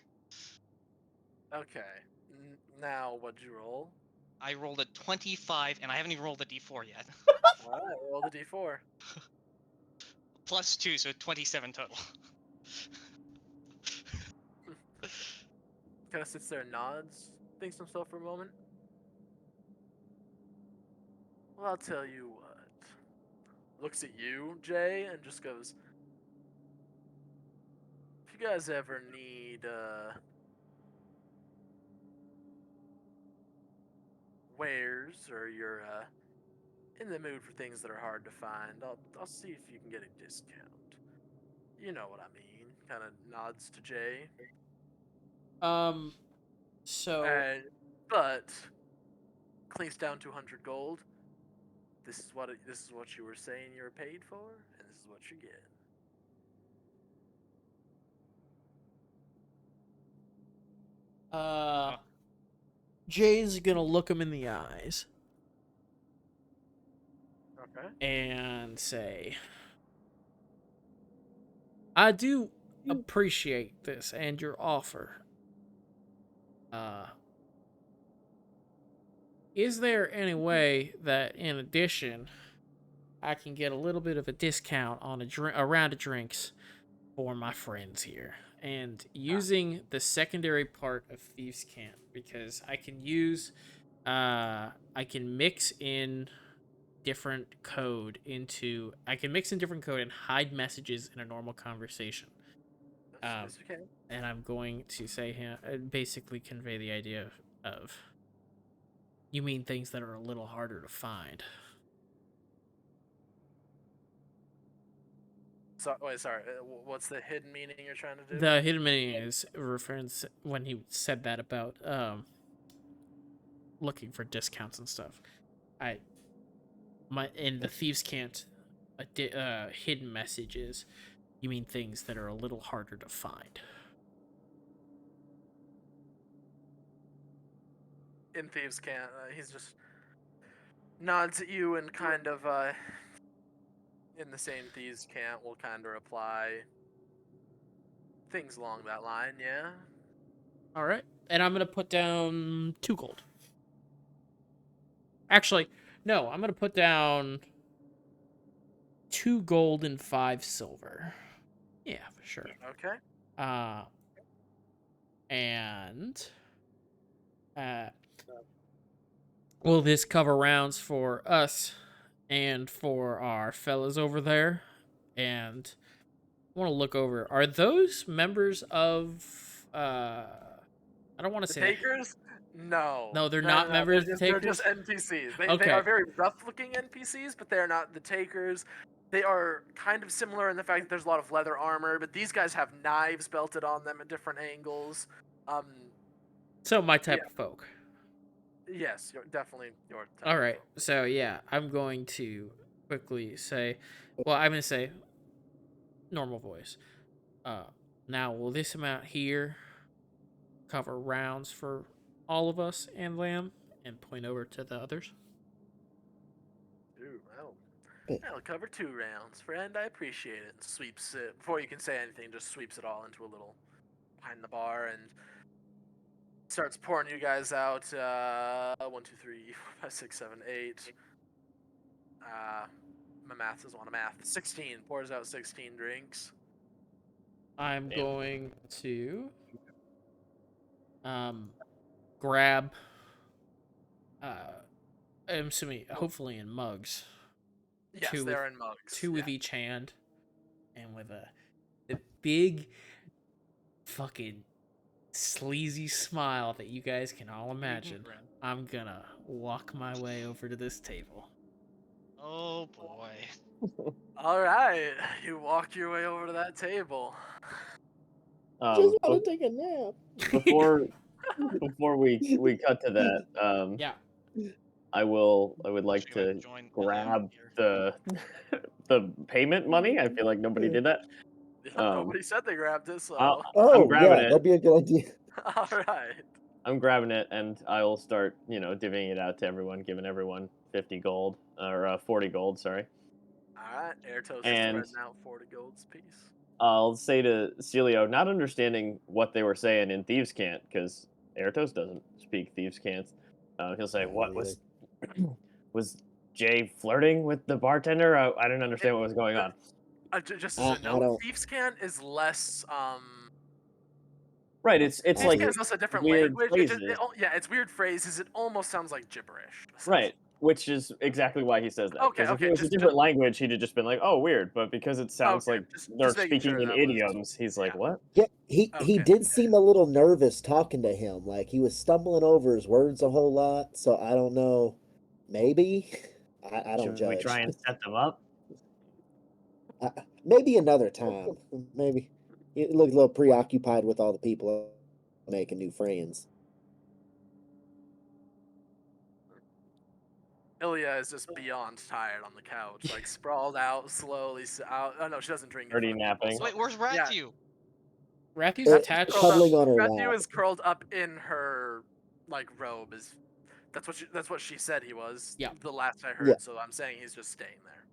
Okay. Now what'd you roll? I rolled a 25, and I haven't even rolled a d4 yet. All right, roll the d4. +2, so 27 total. Kind of sits there and nods, thinks to himself for a moment. Well, I'll tell you what. Looks at you, Jay, and just goes, if you guys ever need, wares, or you're, in the mood for things that are hard to find, I'll see if you can get a discount. You know what I mean. Kind of nods to Jay. So But clinks down 200 gold. This is what you were saying you were paid for, and this is what you get. Jay's gonna look him in the eyes Okay. and say, I do appreciate this and your offer. Is there any way that, in addition, I can get a little bit of a discount on a round of drinks for my friends here? And using the secondary part of Thieves' Camp, because I can use I can mix in different code and hide messages in a normal conversation. Yes, you can. And I'm going to say basically convey the idea of you mean things that are a little harder to find. So, wait, sorry. What's the hidden meaning you're trying to do? The hidden meaning is a reference when he said that about looking for discounts and stuff. The thieves can't hidden messages. You mean things that are a little harder to find. In Thieves Can't, he's just nods at you and kind of, in the same Thieves Can't will kind of reply things along that line, yeah? All right, and I'm gonna put down 2 gold. Actually, no, I'm gonna put down 2 gold and 5 silver. Yeah, for sure. Okay. And will this cover rounds for us and for our fellas over there? And I want to look over. Are those members of I don't want to The say Takers? No. No, they're not members of the They're just Takers? NPCs. They Okay. are very rough-looking NPCs, but they're not the Takers. They are kind of similar in the fact that there's a lot of leather armor, but these guys have knives belted on them at different angles. So my type Yeah. of folk. Yes, definitely your type. All of right. folk. So yeah, I'm going to quickly say, well, I'm going to say normal voice. Now will this amount here cover rounds for all of us and Lamb, and point over to the others? Ooh, I'll cover 2 rounds, friend. I appreciate it. Sweeps it before you can say anything. Just sweeps it all into a little behind the bar and starts pouring you guys out. 1, 2, 3, 4, 5, 6, 7, 8. My math doesn't want to math. 16 pours out 16 drinks. I'm Damn. going to grab I'm assuming hopefully in mugs. Yes, 2 they're with in mugs. 2 with yeah. each hand, and with the big fucking sleazy smile that you guys can all imagine. I'm gonna walk my way over to this table. Oh boy. All right, you walk your way over to that table. Just Be- want to take a nap. before we cut to that, Yeah. I would like Wish you had to joined grab here. the the payment money. I feel like nobody did that. Nobody said they grabbed it, so. I'm Oh, grabbing yeah, it. that'd be a good idea. All right. I'm grabbing it, and I'll start, divvying it out to everyone, giving everyone 50 gold or 40 gold. Sorry. All right, Airtoes is And spreading out 40 golds piece. I'll say to Celio, not understanding what they were saying in Thieves' Cant, because Airtos doesn't speak Thieves' Cant. He'll say, "What was was Jay flirting with the bartender?" I didn't understand what was going on. Just as a I note, don't. Thieves' Cant is less Right? It's I Thieves' like Cant mean, is also a different weird language. phrases. It's weird phrases. It almost sounds like gibberish. Right, which is exactly why he says that. Okay, Because if okay, it was a different language, he'd have just been like, "Oh, weird." But because it sounds Okay, like they're just making speaking sure in that was. idioms, he's like, Yeah. "What?" yeah, he Okay. did seem a little nervous talking to him. Like he was stumbling over his words a whole lot. So I don't know. Maybe I don't Should we judge. try and set them up? Maybe another time. Maybe he looked a little preoccupied with all the people making new friends. Ilya is just beyond tired on the couch, like sprawled out, slowly. Out. Oh no, she doesn't drink in Already front of people, napping. so- Wait, where's Yeah, Ratu? Rathu's Uh, attached. cuddling on her Ratu lap. is curled up in her like robe. That's what she said he was. Yeah. The last I heard, Yeah. so I'm saying he's just staying there.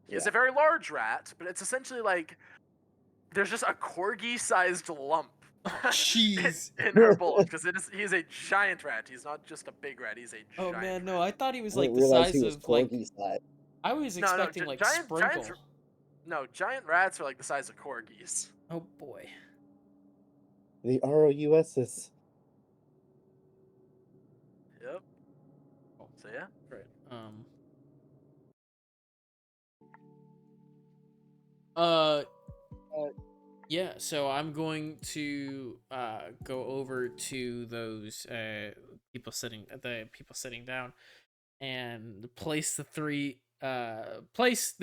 He is Yeah. a very large rat, but it's essentially like there's just a corgi-sized lump Jeez. in her bowl because he is a giant rat. He's not just a big rat. He's a Oh giant man, no! rat. I thought he was I like didn't the realize he size was of like. corgi size. I was No, expecting like giants Sprinkle. No, giant rats are like the size of corgis. Oh boy. The ROUSs. Yep. So yeah. Right. Yeah, so I'm going to go over to those the people sitting down and place the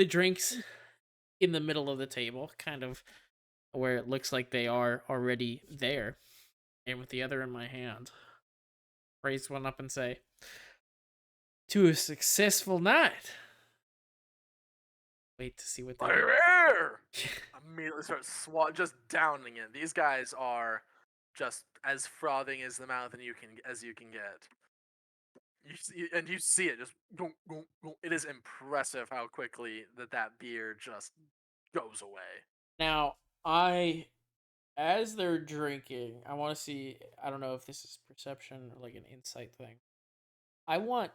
drinks in the middle of the table, kind of where it looks like they are already there, and with the other in my hand. Raise one up and say, "To a successful night." Wait to see what they do. Fire! Immediately start just downing it. These guys are just as frothing as the mouth and you can get. You see it just go, go, go. It is impressive how quickly that beer just goes away. Now, as they're drinking, I want to see. I don't know if this is perception or like an insight thing. I want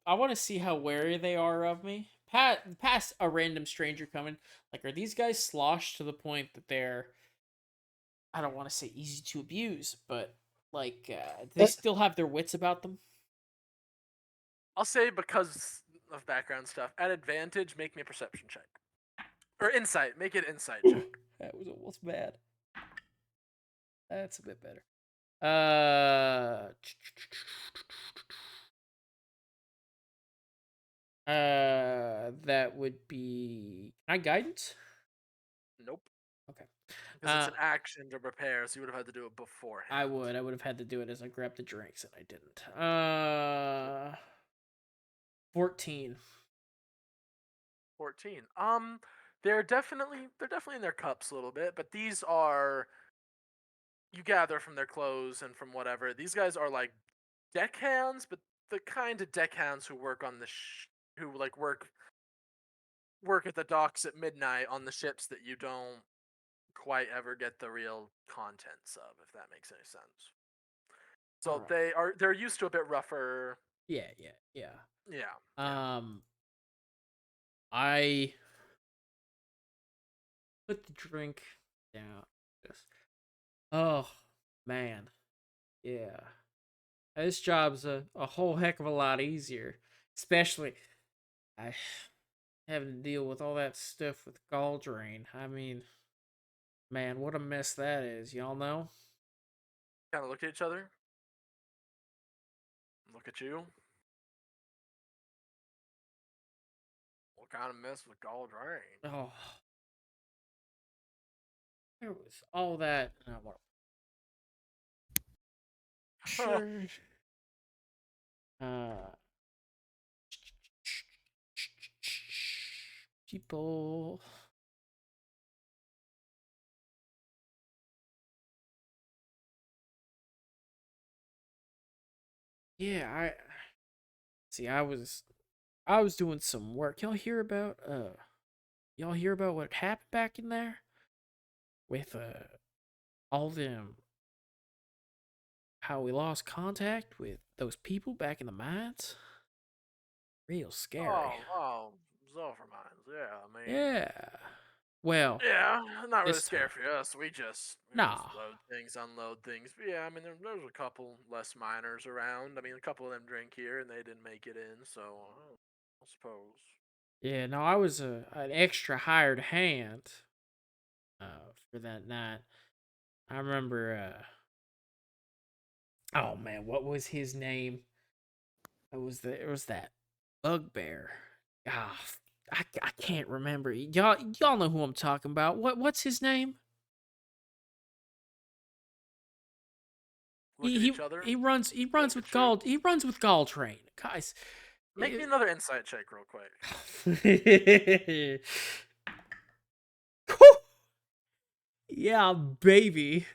I want to see how wary they are of me. Past a random stranger coming. Like, are these guys sloshed to the point that they're, I don't want to say easy to abuse, but like, they still have their wits about them? I'll say because of background stuff, at advantage, make me a perception check. Or insight, make it insight check. That was almost bad. That's a bit better. Uh, that would be. Can I guidance? Nope. Okay. Because it's an action to prepare, so you would have had to do it beforehand. I would have had to do it as I grabbed the drinks, and I didn't. 14. 14. They're definitely in their cups a little bit, but these are, you gather from their clothes and from whatever. These guys are like deckhands, but the kind of deckhands who work on the who like work at the docks at midnight on the ships that you don't quite ever get the real contents of, if that makes any sense. So Alright. they're used to a bit rougher. Yeah. Yeah. I put the drink down. Oh, man. Yeah. This job's a whole heck of a lot easier. Especially, I having to deal with all that stuff with gall drain. I mean, man, what a mess that is. Y'all know? Kind of look at each other. Look at you. What kind of mess with gall drain? Oh. There was all that. And I want sure. People. Yeah, I see. I was doing some work. Y'all hear about what happened back in there with all them, how we lost contact with those people back in the mines? Real scary. Oh, Zolfar mines. Yeah, I mean. Yeah. Well, Yeah, not really this scary time. for us. We just Nah. load things, unload things. But yeah, I mean, there's a couple less miners around. I mean, a couple of them drink here and they didn't make it in, so I suppose. Yeah, no, I was an extra hired hand for that night. I remember oh man, what was his name? It was that Bugbear. Ah, I can't remember. Y'all know who I'm talking about. What's his name? Look at each other. He runs Look with at you. He runs with Gall Train. Guys, Make me another insight check real quick. Yeah, baby.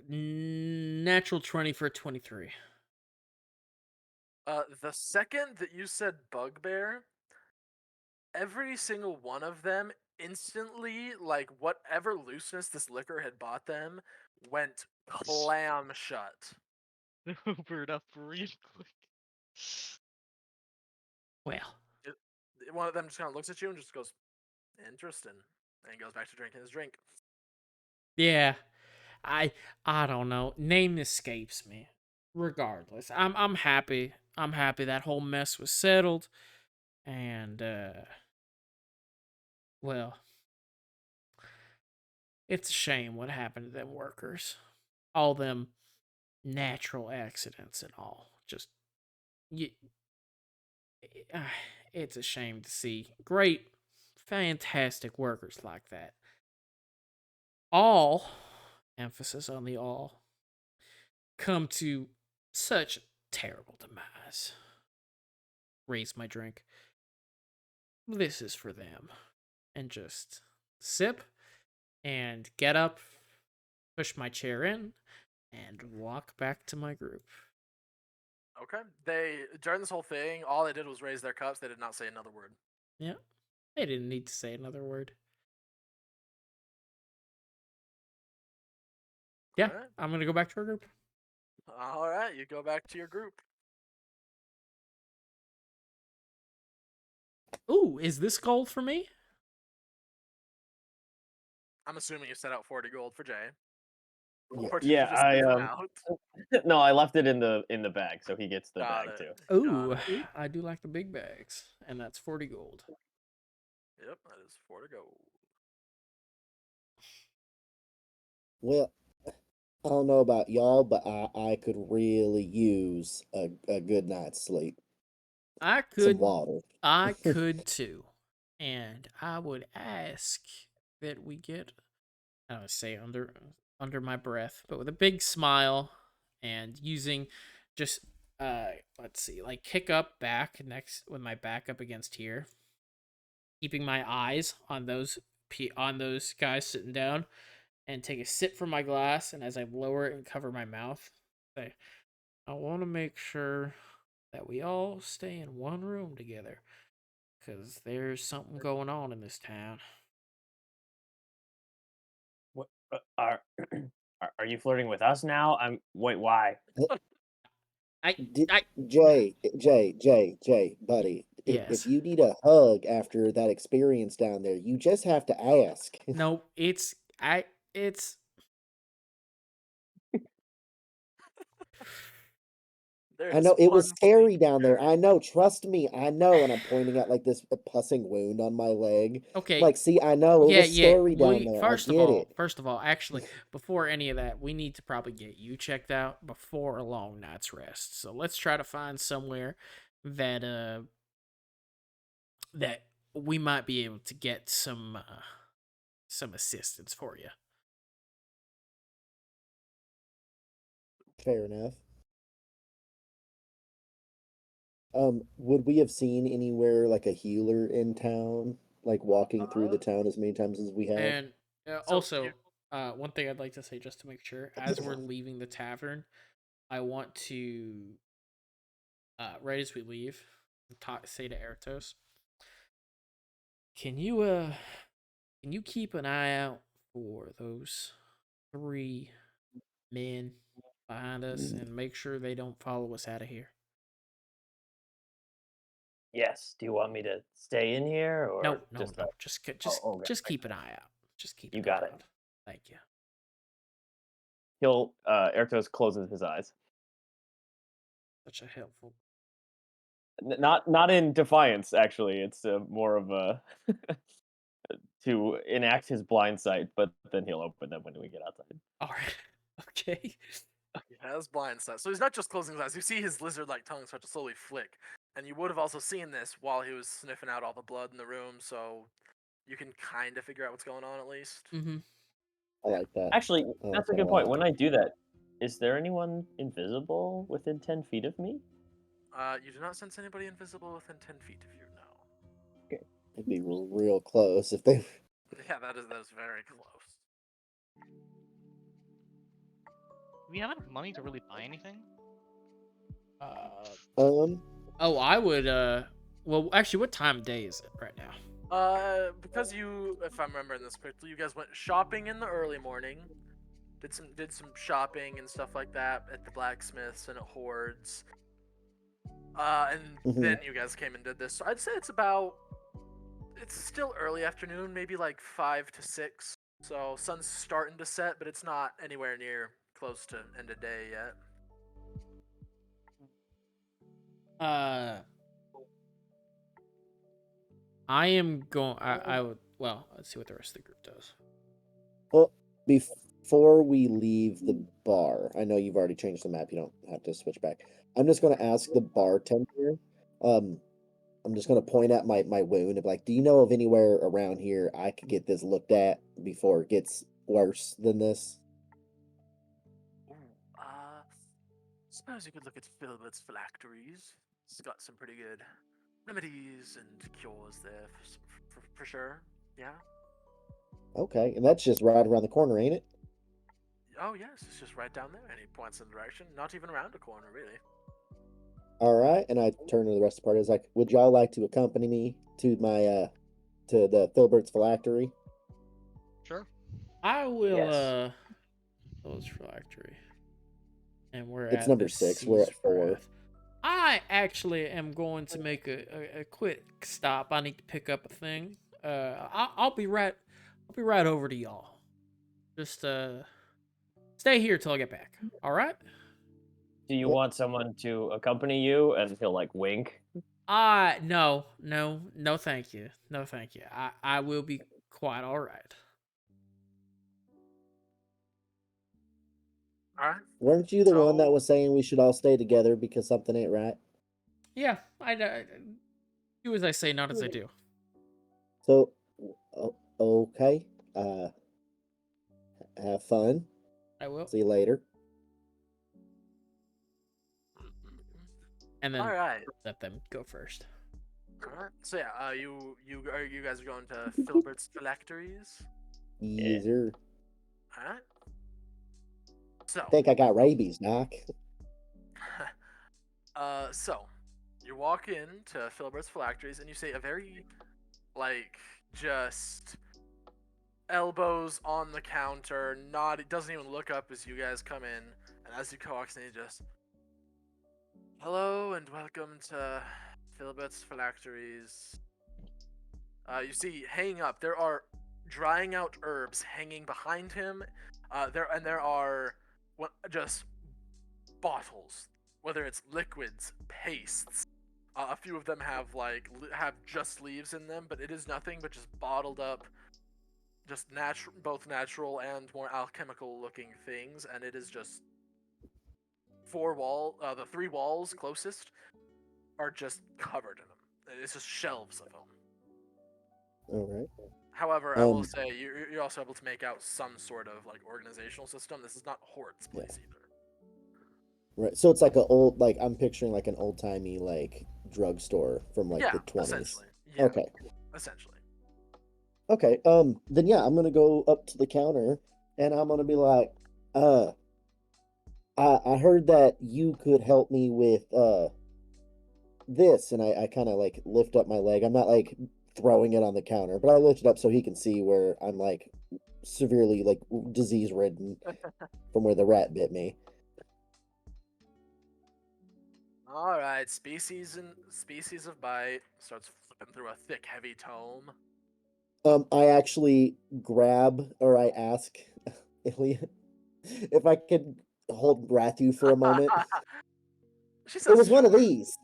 Natural 20 for 23. The second that you said Bugbear, every single one of them instantly, like whatever looseness this liquor had bought them, went clam shut. Hoovered up real quick. Well, One of them just kind of looks at you and just goes, "Interesting," and he goes back to drinking his drink. yeah. I don't know. Name escapes me. regardless, I'm happy. I'm happy that whole mess was settled, and well, it's a shame what happened to them workers. All them natural accidents and all. Just you, it's a shame to see great, fantastic workers like that. All, emphasis on the all, come to such terrible demise. Raise my drink. This is for them. And just sip and get up, push my chair in, and walk back to my group. Okay. They during this whole thing, all they did was raise their cups. They did not say another word. Yeah. They didn't need to say another word. Yeah, Alright. I'm gonna go back to our group. All right, you go back to your group. Ooh, is this gold for me? I'm assuming you set out 40 gold for Jay. Yeah. Or did Yeah, you just leave him out? no, I left it in the bag, so he gets the Got bag it. too. Ooh, Got it. I do like the big bags, and that's 40 gold. Yep, that is 4 to go. Well, I don't know about y'all, but I could really use a good night's sleep. I Some could water. I could too. And I would ask that we get, I don't say under my breath, but with a big smile and using just let's see, like kick up back next with my back up against here, keeping my eyes on those guys sitting down, and take a sip from my glass, and as I lower it and cover my mouth, say, I want to make sure that we all stay in one room together, because there's something going on in this town. What are you flirting with us now? Wait, why? I, Did, I, Jay, buddy, if yes. you need a hug after that experience down there, you just have to ask. No, it's There I is know it was one scary thing down there. very I know, trust me, I know. And I'm pointing at like this pussing wound on my leg. I'm okay. like, see, I know it Yeah, was yeah. scary down We there. I get it. first of all, actually, before any of that, we need to probably get you checked out before a long night's rest. So let's try to find somewhere that that we might be able to get some assistance for you. Fair enough. Would we have seen anywhere like a healer in town, like walking through the uh, town as many times as we have? And so also, one thing I'd like to say just to make sure, as we're leaving the tavern, I want to, right as we leave, say to Ertos, can you keep an eye out for those 3 men behind us and make sure they don't follow us out of here? Yes. Do you want me to stay in here No, or no, just no. Just Oh, okay. just keep an eye out. Just keep You an got eye it. out. Thank you. He'll Ertos closes his eyes. Such a helpful. Not in defiance, actually. It's more of a to enact his blind sight, but then he'll open them when we get outside. All right. Okay. he has blind sight. So he's not just closing his eyes. You see his lizard-like tongue start to slowly flick. And you would have also seen this while he was sniffing out all the blood in the room, so you can kind of figure out what's going on at least. Mm-hmm. I like that. Actually, I like that's a that a good point. lot. When I do that, is there anyone invisible within 10 feet of me? You do not sense anybody invisible within 10 feet of you, no. It'd be real close if they. Yeah, that is very close. Do we have enough money to really buy anything? Um, Oh, I would. Well, actually, what time of day is it right now? Because you, if I'm remembering this correctly, you guys went shopping in the early morning, did some shopping and stuff like that at the blacksmiths and at Hordes. And then you guys came and did this. So I'd say it's still early afternoon, maybe like 5 to 6. So sun's starting to set, but it's not anywhere near close to end of day yet. I am going. I would. Well, let's see what the rest of the group does. Well, before we leave the bar, I know you've already changed the map. You don't have to switch back. I'm just going to ask the bartender. I'm just going to point at my wound and be like, do you know of anywhere around here I could get this looked at before it gets worse than this? Ooh, suppose you could look at Filbert's phylacteries. It's got some pretty good remedies and cures there for sure. Yeah. Okay, and that's just right around the corner, ain't it? Oh yes, it's just right down there. And he points in the direction. Not even around a corner, really. All right, and I turn to the rest of the party. I was like, would y'all like to accompany me to my to the Filbert's phylactery? Sure. I will. Yes. Those phylactery, and we're It's at number the 6. We're at Sea's 4. Wrath. I actually am going to make a quick stop. I need to pick up a thing. I'll be right. I'll be right over to y'all. Just stay here till I get back. All right. Do you Yep. want someone to accompany you? And he'll like wink. No, thank you. No, thank you. I will be quite all right. All right. Weren't you the one that So- was saying we should all stay together because something ain't right? Yeah, I do as I say, not as I do. So, okay. Have fun. I will. See you later. And then All right. let them go first. Alright, so yeah, you guys are going to Filbert's phylacteries. Yes, sir. All right. So, I think I got rabies, Doc. so you walk in to Filbert's phylacteries and you see a very, like, just elbows on the counter. Not, it doesn't even look up as you guys come in, and as you walks in, he just, hello and welcome to Filbert's phylacteries. You see, hanging up, there are drying out herbs hanging behind him. There are just bottles, whether it's liquids, pastes. A few of them have have just leaves in them, but it is nothing but just bottled up, just both natural and more alchemical looking things, and it is just the 3 walls closest are just covered in them. It's just shelves of them. All right. However, I will say you're also able to make out some sort of like organizational system. This is not Hort's place either. Right. So it's like a old, like I'm picturing like an old timey like drugstore from like Yeah, the 20s. essentially. Yeah, Okay. essentially. Okay. Then yeah, I'm gonna go up to the counter and I'm gonna be like, I heard that you could help me with this, and I kind of like lift up my leg. I'm not like throwing it on the counter, but I lift it up so he can see where I'm like severely like disease ridden from where the rat bit me. All right, species of bite starts flipping through a thick, heavy tome. I actually grab or I ask Ilya if I could hold Rathu for a moment. She It says, was one of "Sure." these.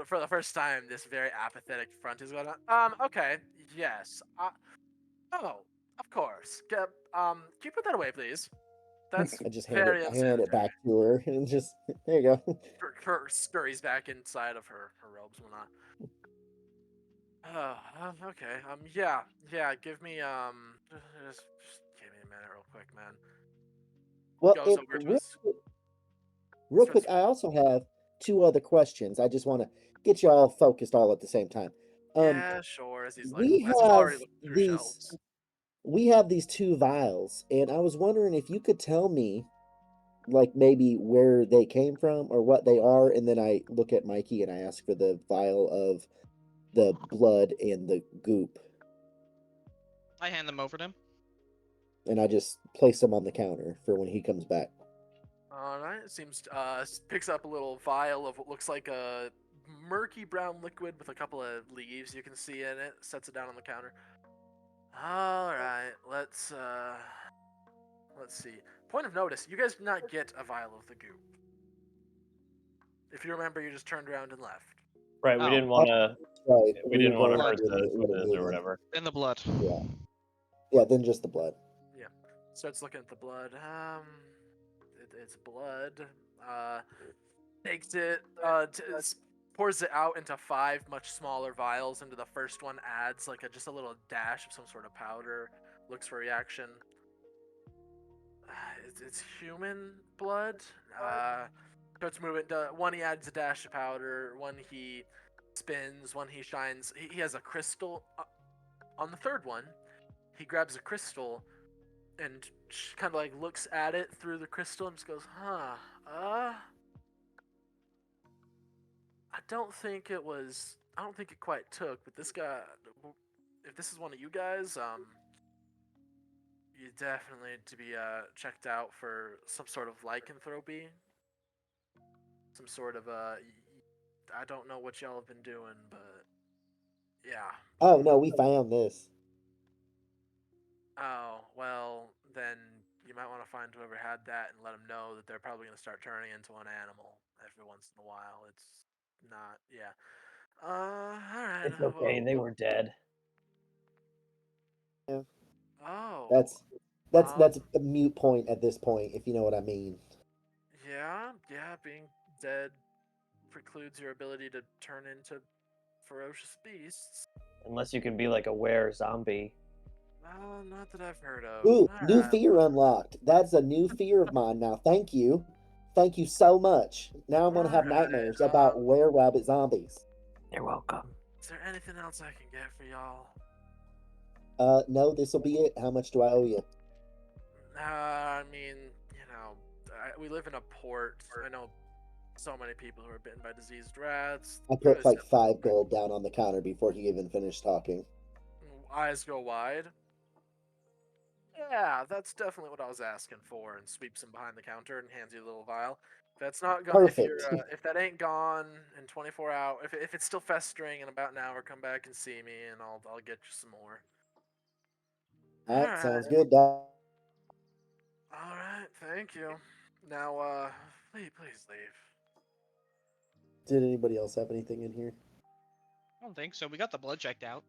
For the first time, this very apathetic front is going on. Okay, yes. Oh, of course. Can you put that away, please? That's I just very hand it back unsanitary. to her and just there you go. Her scurries back inside of her robes and whatnot. Okay. Yeah. Give me just give me a minute, real quick, man. Well, Goes over to his. real starts- quick, I also have 2 other questions. I just want to get you all focused all at the same time. Yeah, sure. As he's we as he's already have looking through these shelves. we have these 2 vials, and I was wondering if you could tell me like maybe where they came from or what they are, and then I look at Mikey and I ask for the vial of the blood and the goop, I hand them over to him. and I just place them on the counter for when he comes back. All right. It seems picks up a little vial of what looks like a murky brown liquid with a couple of leaves you can see in it. Sets it down on the counter. All right. Let's see. Point of notice: you guys did not get a vial of the goop. If you remember, you just turned around and left. Right, we Oh. didn't want to. Right. We didn't want to were hurt going the into Unas or whatever. In the blood. Yeah. Yeah, then just the blood. Starts looking at the blood. It's blood. Takes it. Pours it out into 5 much smaller vials. Into the first one, adds like just a little dash of some sort of powder. Looks for reaction. It's human blood. Starts moving. One he adds a dash of powder. One he spins. One he shines. He has a crystal. On the third one, he grabs a crystal and kind of like looks at it through the crystal and just goes, "Huh. I don't think it quite took, but this guy, if this is one of you guys, you definitely need to be checked out for some sort of lycanthropy. Some sort of I don't know what y'all have been doing, but yeah. Oh no, we found this. Oh, well, then you might want to find whoever had that and let them know that they're probably going to start turning into an animal every once in a while. It's not, yeah. Alright. It's okay. They were dead. Yeah. Oh. That's a mute point at this point, if you know what I mean. Yeah, being dead precludes your ability to turn into ferocious beasts. Unless you can be like a were zombie. Not that I've heard of. Ooh, new Alright. fear unlocked. That's a new fear of mine now. Thank you. Thank you so much. Now I'm gonna have Alright, nightmares about were-rabbit zombies. You're welcome. Is there anything else I can get for y'all? No, this'll be it. How much do I owe you? I mean, we live in a port. I know so many people who are bitten by diseased rats. I put like 5 gold down on the counter before he even finished talking. Eyes go wide. Yeah, that's definitely what I was asking for, and sweeps him behind the counter and hands you a little vial. If that's not gone, Perfect. if that ain't gone in 24 hours, if it's still festering in about an hour, come back and see me, and I'll get you some more. Alright, Alright. sounds good, Doc. Alright, thank you. Now, please leave. Did anybody else have anything in here? I don't think so. We got the blood checked out.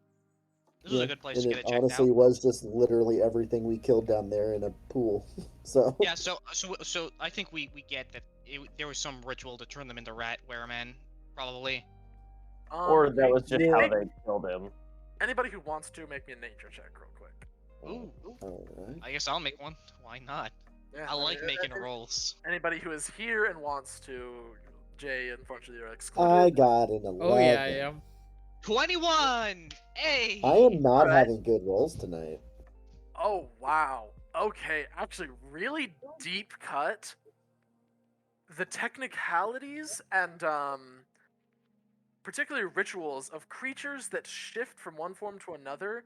This was a good place and to get it it checked honestly out. was just literally everything we killed down there in a pool. So Yeah, so I think we get that there was some ritual to turn them into rat weremen, probably. Or that was just yeah. how they killed him. Anybody who wants to, make me a nature check real quick. Ooh, Alright. I guess I'll make one. Why not? Yeah, I like mean, making rolls. Anybody who is here and wants to, Jay, unfortunately, you're excluded. I got an 11. Oh yeah, I am. 21! Hey! I am not Alright. having good rolls tonight. Oh, wow. Okay, actually, really deep cut. The technicalities and, particularly rituals of creatures that shift from one form to another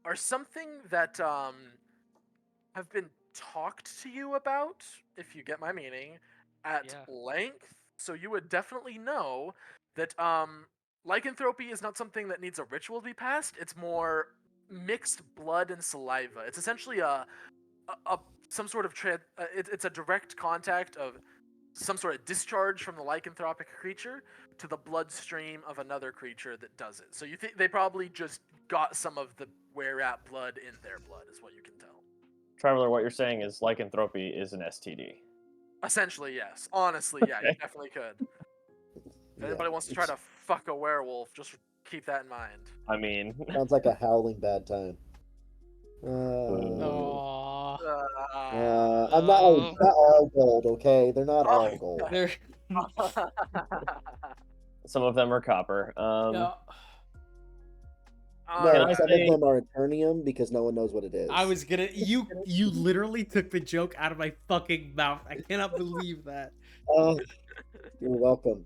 are something that, have been talked to you about, if you get my meaning, at Yeah. length. So you would definitely know that, lycanthropy is not something that needs a ritual to be passed. It's more mixed blood and saliva. It's essentially some sort of it's a direct contact of some sort of discharge from the lycanthropic creature to the bloodstream of another creature that does it. So you think they probably just got some of the were-rat blood in their blood, is what you can tell. Traveler, what you're saying is lycanthropy is an STD. Essentially, yes. Honestly, yeah, you Okay. definitely could. If Yeah, anybody wants to try to fuck a werewolf, just keep that in mind. I mean, sounds like a howling bad time. Aww. I'm not all gold, okay? They're not all gold. There. some of them are copper. No, No, Can I some say- of them are Eternium because no one knows what it is. I was gonna. You literally took the joke out of my fucking mouth. I cannot believe that. Oh, you're welcome.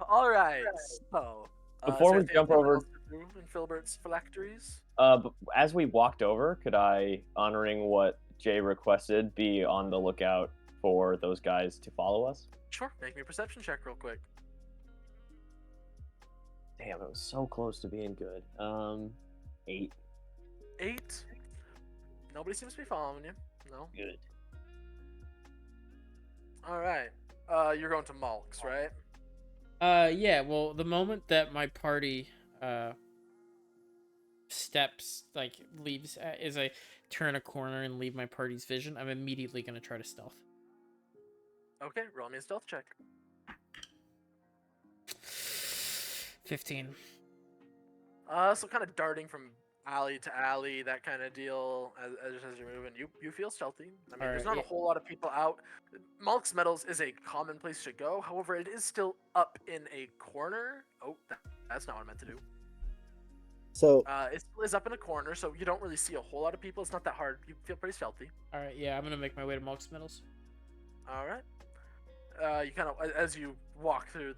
All right. So, Before is we there jump anything over- else to do in Filbert's phylacteries? but as we walked over, could I, honoring what Jay requested, be on the lookout for those guys to follow us? Sure. Make me a perception check real quick. Damn, it was so close to being good. 8. 8. Nobody seems to be following you. No. Good. All right. You're going to Malk's, right? Yeah, well, the moment that my party steps, like, leaves, as I turn a corner and leave my party's vision, I'm immediately gonna try to stealth. Okay, roll me a stealth check. 15. So kind of darting from alley to alley, that kind of deal as you're moving. You feel stealthy. I mean, there's Alright, not yeah. a whole lot of people out. Malk's Meadows is a common place to go. However, it is still up in a corner. Oh, that's not what I meant to do. So It still is up in a corner, so you don't really see a whole lot of people. It's not that hard. You feel pretty stealthy. Alright, yeah, I'm gonna make my way to Malk's Metals. All right. You kind of as you walk through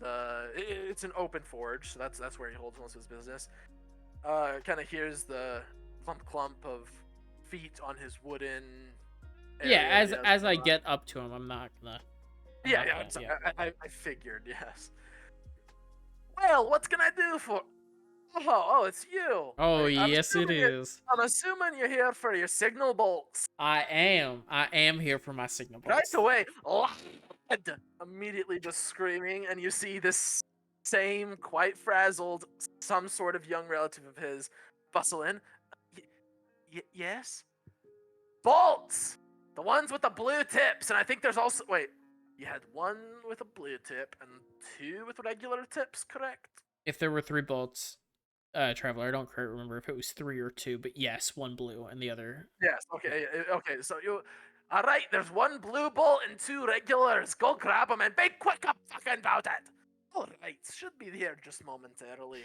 it's an open forge, so that's where he holds most of his business. Kind of hears the clump of feet on his wooden. Yeah, area as I get up to him, I'm not gonna. Yeah, I figured. Yes. Well, what can I do for? Oh, it's you. Oh, I'm yes, it assuming you're- is. I'm assuming you're here for your signal bolts. I am here for my signal Right bolts. away, lad, immediately just screaming, and you see this same quite frazzled, some sort of young relative of his bustle in. Yes? Bolts! The ones with the blue tips, and I think there's also. Wait, you had one with a blue tip and two with regular tips, correct? If there were 3 bolts, Traveler, I don't quite remember if it was 3 or 2, but yes, 1 blue and the other. Yes, okay, okay, so you. Alright, there's 1 blue bolt and 2 regulars. Go grab them and be quick up fucking about it! Alright, should be here just momentarily.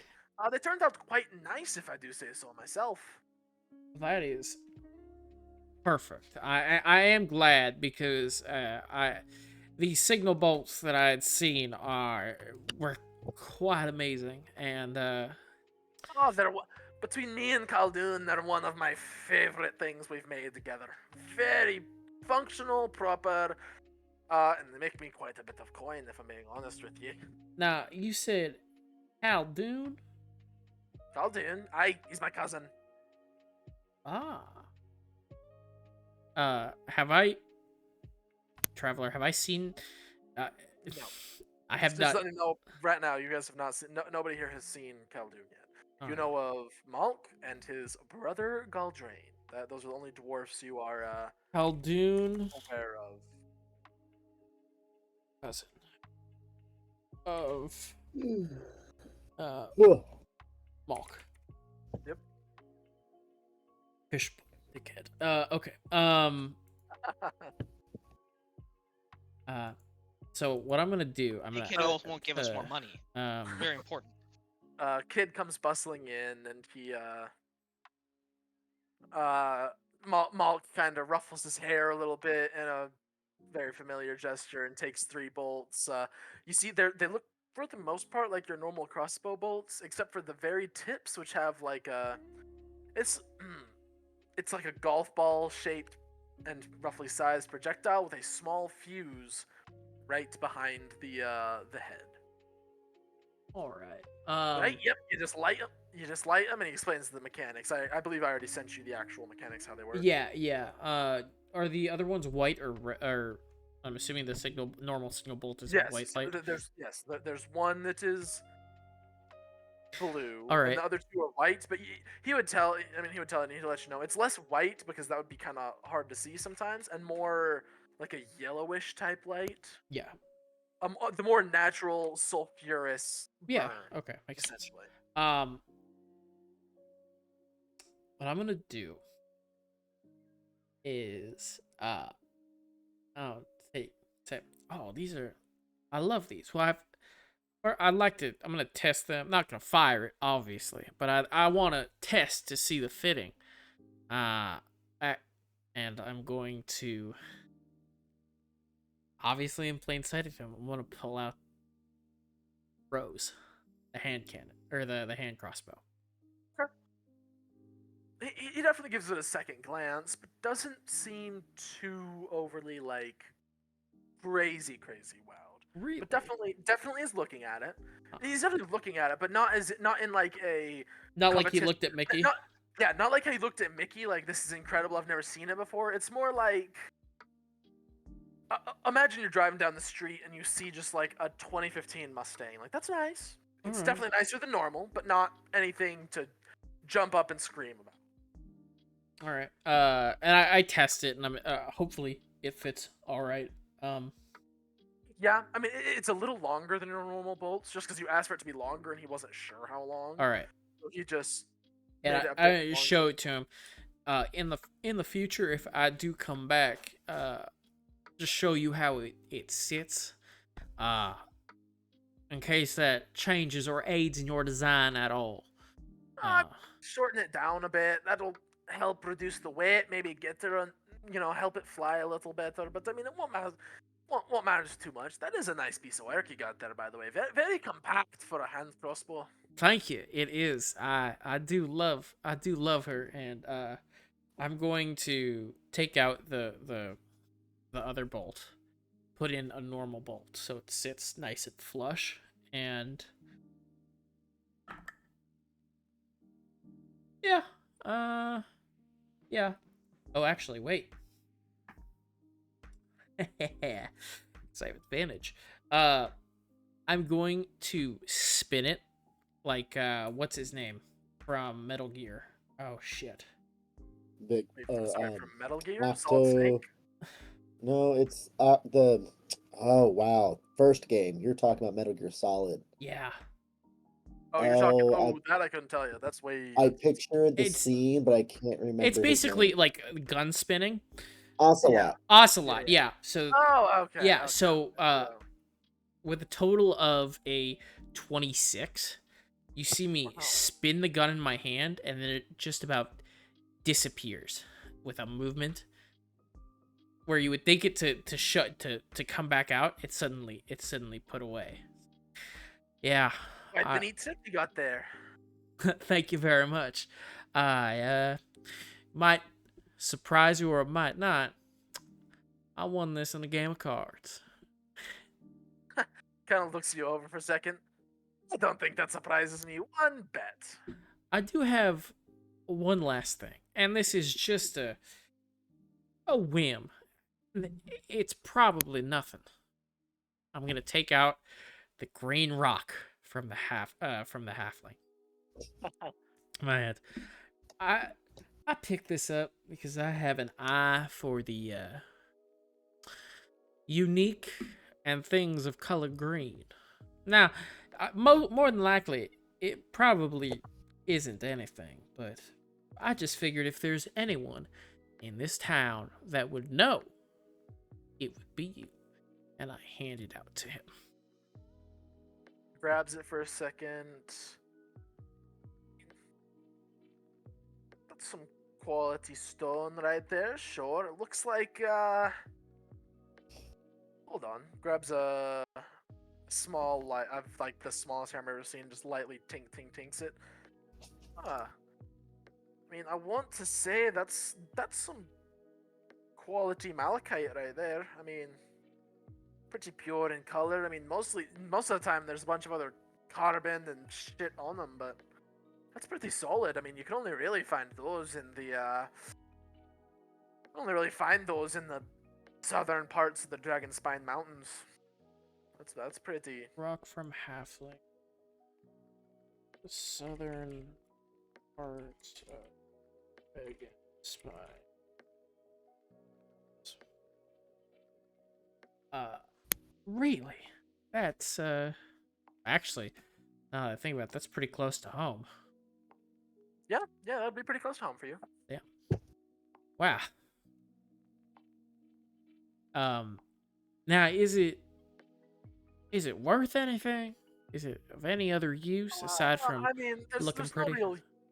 They turned out quite nice, if I do say so myself. That is perfect. I am glad because the signal bolts that I had seen were quite amazing, and Oh, between me and Khaldun, they're one of my favorite things we've made together. Very functional, proper, and they make me quite a bit of coin, if I'm being honest with you. now you said Khaldun? Khaldun, he's my cousin. Ah. Have I, Traveler? Have I seen? No. I have Just not. letting you know, right now, you guys have not seen. Nobody here has seen Khaldun yet. You know of Malk and his brother Galdrain. Those are the only dwarfs you are Khaldun, aware of. cousin of whoa. Malk. Yep. Fish dickhead. Okay. So what I'm gonna do? I'm gonna. Kid Oath won't give us more money. Um. Very important. Kid comes bustling in, and he Malk kind of ruffles his hair a little bit in a very familiar gesture and takes 3 bolts. You see, they look for the most part like your normal crossbow bolts, except for the very tips, which have like it's it's like a golf ball shaped and roughly sized projectile with a small fuse right behind the head. All right. Right? Yep. You just light them. And he explains the mechanics. I believe I already sent you the actual mechanics how they work. Yeah. Are the other ones white or I'm assuming the normal signal bolt is Yes. white light. There's one that is blue. All right. And the other 2 are white. But he would tell. I mean, he would tell it. And he'd let you know it's less white because that would be kind of hard to see sometimes, and more like a yellowish type light. Yeah. The more natural sulfurous. Yeah. Burn, Okay. Makes sense. essentially. What I'm gonna do is say oh, these are, I love these. Well, I'm gonna test them. I'm not gonna fire it, obviously, but I want to test to see the fitting. And I'm going to, obviously in plain sight of him, I'm gonna pull out Rose, the hand cannon or the hand crossbow. He definitely gives it a second glance, but doesn't seem too overly like crazy wowed. Really? But definitely is looking at it. He's definitely looking at it, but not in like a Not like he competition- looked at Mickey. Not like how he looked at Mickey. Like, this is incredible. I've never seen it before. It's more like Imagine you're driving down the street and you see just like a 2015 Mustang. Like, that's nice. It's Alright. definitely nicer than normal, but not anything to jump up and scream about. All right. And I test it, and I'm hopefully it fits all right. Yeah, I mean, it's a little longer than your normal bolts, just because you asked for it to be longer and he wasn't sure how long. All right. So he just And made it a bit I longer. show it to him. In the future, if I do come back, just show you how it sits. In case that changes or aids in your design at all. Shorten it down a bit. That'll help reduce the weight. Maybe get there and help it fly a little better. But I mean, it won't matter. Won't matter too much. That is a nice piece of work you got there, by the way. Very, very compact for a hand crossbow. Thank you. It is. I do love her, and I'm going to take out the other bolt, put in a normal bolt so it sits nice and flush, and yeah, yeah. Oh, actually, wait. Save advantage. I'm going to spin it like what's his name from Metal Gear? Oh shit. Big, Sorry, from Metal Gear? Solid Octo. Snake? No, it's the. Oh wow, first game. You're talking about Metal Gear Solid. Yeah. Oh, you're talking. Oh, Oh, that I couldn't tell you. That's way. I picture the It's- scene, but I can't remember. It's his basically name. like gun spinning. Ocelot. Ocelot, yeah. So Oh, okay. yeah, okay. so So, with a total of a 26, you see me Wow. spin the gun in my hand, and then it just about disappears with a movement where you would think it to come back out. It's suddenly put away. Yeah. quite the neat tip you got there. Thank you very much. I might surprise you or it might not. I won this in a game of cards. Kind of looks you over for a second. I don't think that surprises me one bit. I do have one last thing, and this is just a whim. It's probably nothing. I'm gonna take out the green rock from the halfling. My head. I picked this up because I have an eye for the unique and things of color green. Now, more than likely, it probably isn't anything, but I just figured if there's anyone in this town that would know, it would be you. And I hand it out to him. Grabs it for a second. That's some quality stone right there. Sure. It looks like, hold on. Grabs a small, I've like the smallest hammer I've ever seen, just lightly tinks it. I mean, I want to say that's some quality malachite right there. I mean, pretty pure in color. I mean, most of the time there's a bunch of other carbon and shit on them, but that's pretty solid. I mean, you can only really find those in the southern parts of the Dragonspine Mountains. That's pretty. Rock from Halfling. The southern parts of Dragonspine. Really? That's actually, now that I think about it, that's pretty close to home. Yeah, that'd be pretty close to home for you. Yeah. Wow. Now is it worth anything? Is it of any other use aside from I mean, looking there's pretty?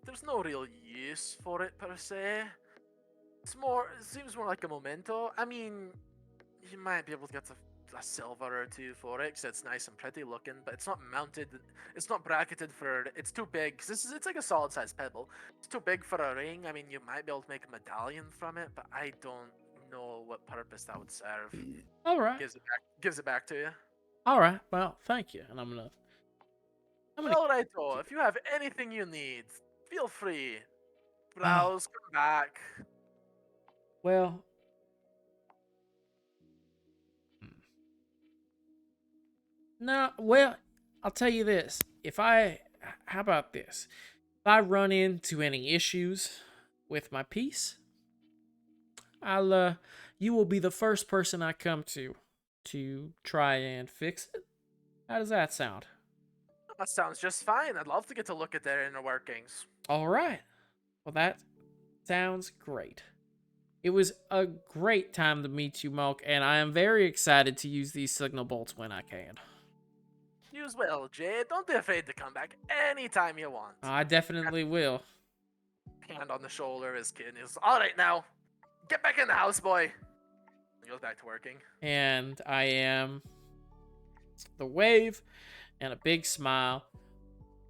there's no real use for it per se. It seems more like a memento. I mean, you might be able to get a silver or two for it because it's nice and pretty looking, but it's not mounted. It's not bracketed for. It's too big. Cause it's like a solid sized pebble. It's too big for a ring. I mean, you might be able to make a medallion from it, but I don't know what purpose that would serve. All right. Gives it back to you. All right. Well, thank you. And I'm gonna All right, though. If you have anything you need, feel free. Browse, come back. well, No, well, I'll tell you this. How about this? If I run into any issues with my piece, you will be the first person I come to try and fix it. How does that sound? That sounds just fine. I'd love to get to look at their inner workings. All right. Well, that sounds great. It was a great time to meet you, Mulk, and I am very excited to use these signal bolts when I can. Use well, Jade. Don't be afraid to come back anytime you want. I definitely will. Hand on the shoulder of his kid. And he's all right now. Get back in the house, boy. He goes back to working. And I am the wave and a big smile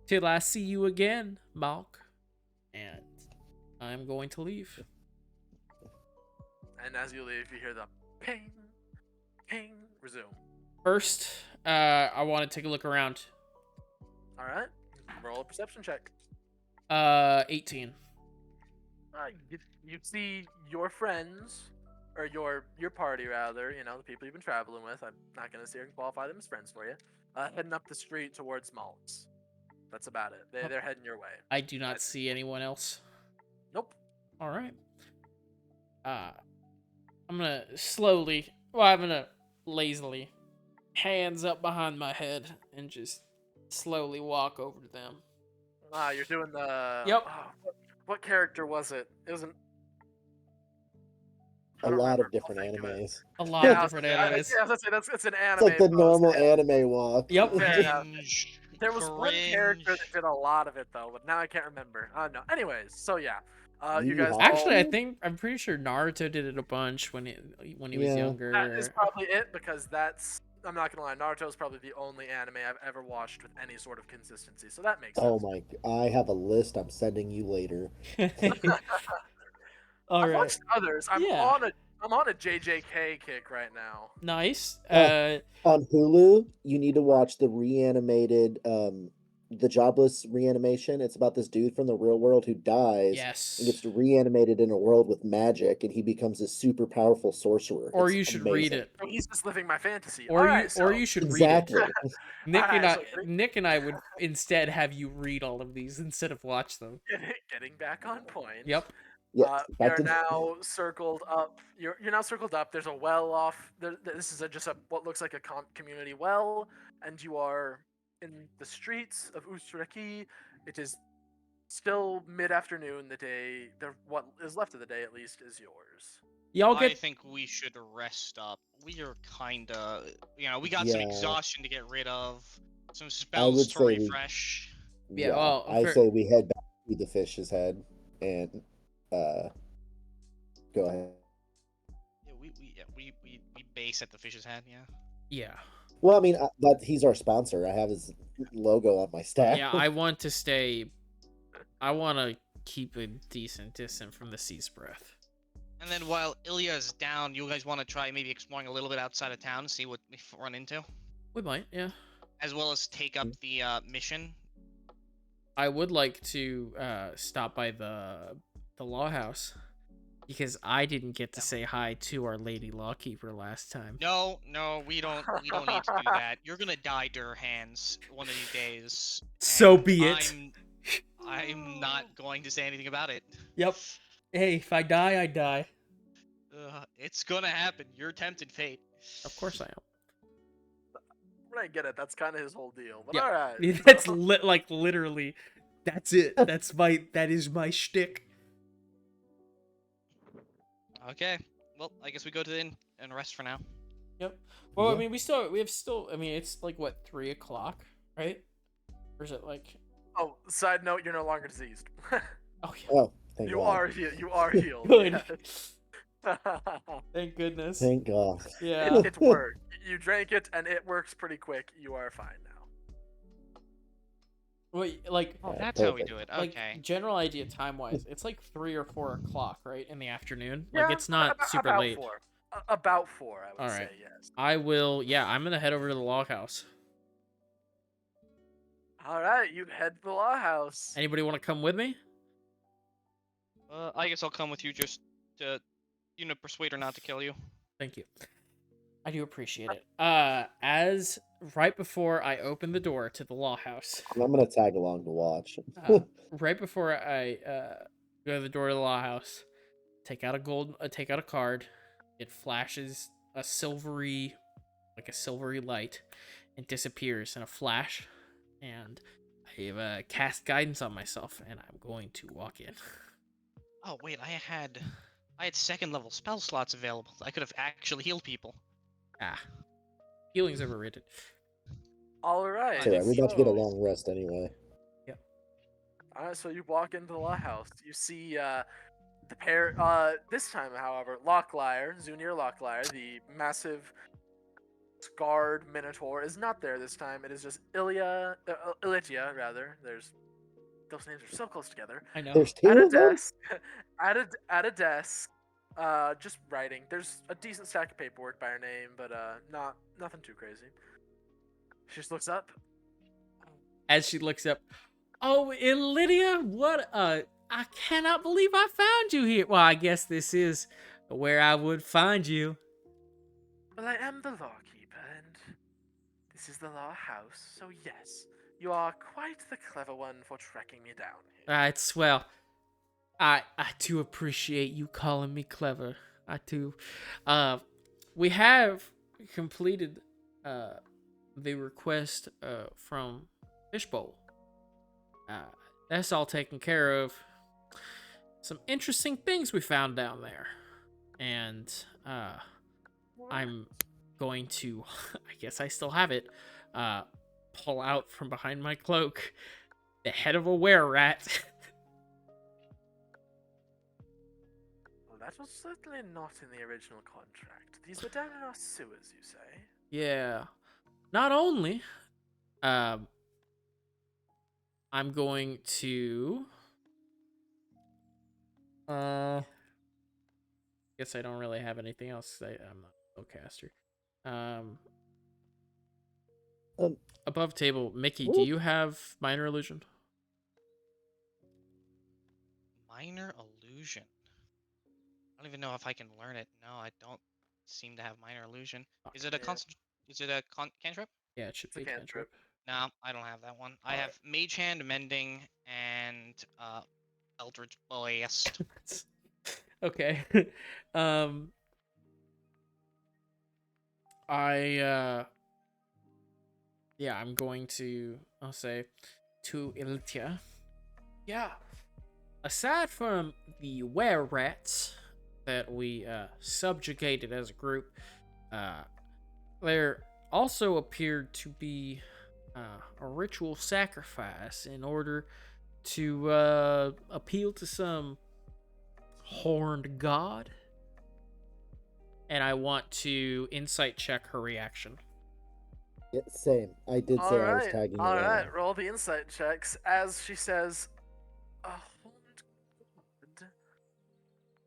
till I see you again, Malk. And I'm going to leave. And as you leave, you hear the ping, ping, resume. First, I want to take a look around. All right. Roll a perception check. 18. You see your friends, or your party rather. You know, the people you've been traveling with. I'm not gonna sit here and qualify them as friends for you. Heading up the street towards Maltz. That's about it. They're heading your way. I do not see anyone else. Nope. All right. I'm gonna slowly, well, I'm gonna lazily, hands up behind my head, and just slowly walk over to them. You're doing the. Yep. What character was it? It wasn't. I A don't lot remember. of different I'll think of it. animes. A lot of different Yeah, animes. it's an It's anime. like the pose, normal yeah. anime walk. Yep. Fair enough. Cringe, There was one character cringe. that did a lot of it though, but now I can't remember. No. Anyways, so yeah, you Yu guys. Yu all- Actually, I'm pretty sure Naruto did it a bunch when he was Yeah. younger. that is probably it because that's. I'm not gonna lie, Naruto is probably the only anime I've ever watched with any sort of consistency, so that makes sense. Oh my! I have a list. I'm sending you later. All I've right. watched others. I'm Yeah. on a JJK kick right now. Nice. On Hulu, you need to watch the reanimated, the Jobless reanimation. It's about this dude from the real world who dies Yes. and gets reanimated in a world with magic, and he becomes a super powerful sorcerer. Or It's you should read amazing. it. So he's just living my fantasy. Or Alright, you so, should Exactly. read it. Alright, so Nick and I would instead have you read all of these instead of watch them. getting back on point. Yep. Yes. We back are to now circled up. You're now circled up. There's a well off. This is just what looks like a community well, and you are in the streets of Ust Reki. It is still mid-afternoon. What is left of the day, at least, is yours. Y'all I get think we should rest up. We are kinda, we got some Yeah. exhaustion to get rid of, some would spells to say we- refresh. Yeah, well, I say we head back to the fish's head and go ahead. Yeah, we base at the fish's head. Yeah. yeah. Well, I mean, but he's our sponsor. I have his logo on my staff. Yeah, I want to keep a decent distance from the sea's breath. And then while Ilya's down, you guys want to try maybe exploring a little bit outside of town, see what we run into, We might, yeah. as well as take up the mission. I would like to stop by the law house because I didn't get to say hi to our lady lawkeeper last time. No, we don't need to do that. You're gonna die to her hands one of these days. So and be it. I'm not going to say anything about it. Yep. Hey, if I die, I die. It's gonna happen. You're tempted fate. Of course I am. I get it. That's kind of his whole deal. But Yeah. all right. That's like literally. That's it. That is my shtick. Okay. Well, I guess we go to the inn and rest for now. Yep. Well, I Yeah. mean, I mean, it's like what, 3:00, right? Or is it like? Oh, side note: you're no longer diseased. Oh yeah. Oh, thank You God. are healed. You are healed. Good. Yeah. Thank goodness. Thank God. Yeah. It worked. You drank it, and it works pretty quick. You are fine now. Wait, like, Oh, Yeah, that's how we perfect. do it. like Okay. general idea time wise, it's like 3 or 4 o'clock, right, in the afternoon. Yeah, Like it's not super about late. 4. About 4, I would All say. right. Yes. I will. Yeah, I'm gonna head over to the log house. All right, you head to the law house. Anybody want to come with me? I guess I'll come with you just to, persuade her not to kill you. Thank you. I do appreciate it. As right before I open the door to the law house, I'm gonna tag along to watch. right before I go to the door of the law house, take out a card. It flashes a silvery light and disappears in a flash. And I've cast guidance on myself, and I'm going to walk in. Oh wait, I had second level spell slots available. I could have actually healed people. Healing's overrated. All right. It's alright, we're about to get a so- long rest anyway. All right, so you walk into the law house. You see the pair. This time, however, Zunir Lockliar, the massive scarred minotaur, is not there this time. It is just Ilitia, rather. Those names are so close together. I know. There's two At a of them? desk, at a desk, just writing. There's a decent stack of paperwork by her name, but nothing too crazy. She just looks up. As she looks up, oh, Lydia, what I cannot believe I found you here. Well, I guess this is where I would find you. Well, I am the lawkeeper, and this is the law house, so yes, you are quite the clever one for tracking me down here. It's well, I do appreciate you calling me clever. I do. We have completed the request from Fishbowl. That's all taken care of. Some interesting things we found down there, and I'm going to, I guess I still have it, pull out from behind my cloak the head of a were-rat. Well, that was certainly not in the original contract. These were down in our sewers, you say? Yeah. Not only, I'm going to, guess I don't really have anything else. I'm not a spellcaster. Above table, Mickey, do you have minor illusion? Minor illusion. I don't even know if I can learn it. No, I don't seem to have minor illusion. Is it a Yeah. Is it a cantrip? Yeah, it should It's a be a cantrip. cantrip. No, I don't have that one. I Alright. have Mage Hand, Mending, and Eldritch Blast. Okay. I'm going to, I'll say, to Ilitia. Yeah. Aside from the were-rats that we subjugated as a group, there also appeared to be a ritual sacrifice in order to appeal to some horned god. And I want to insight check her reaction. Yeah, same. I did say I was Alright, tagging alright, along. roll the insight checks as she says, a horned god.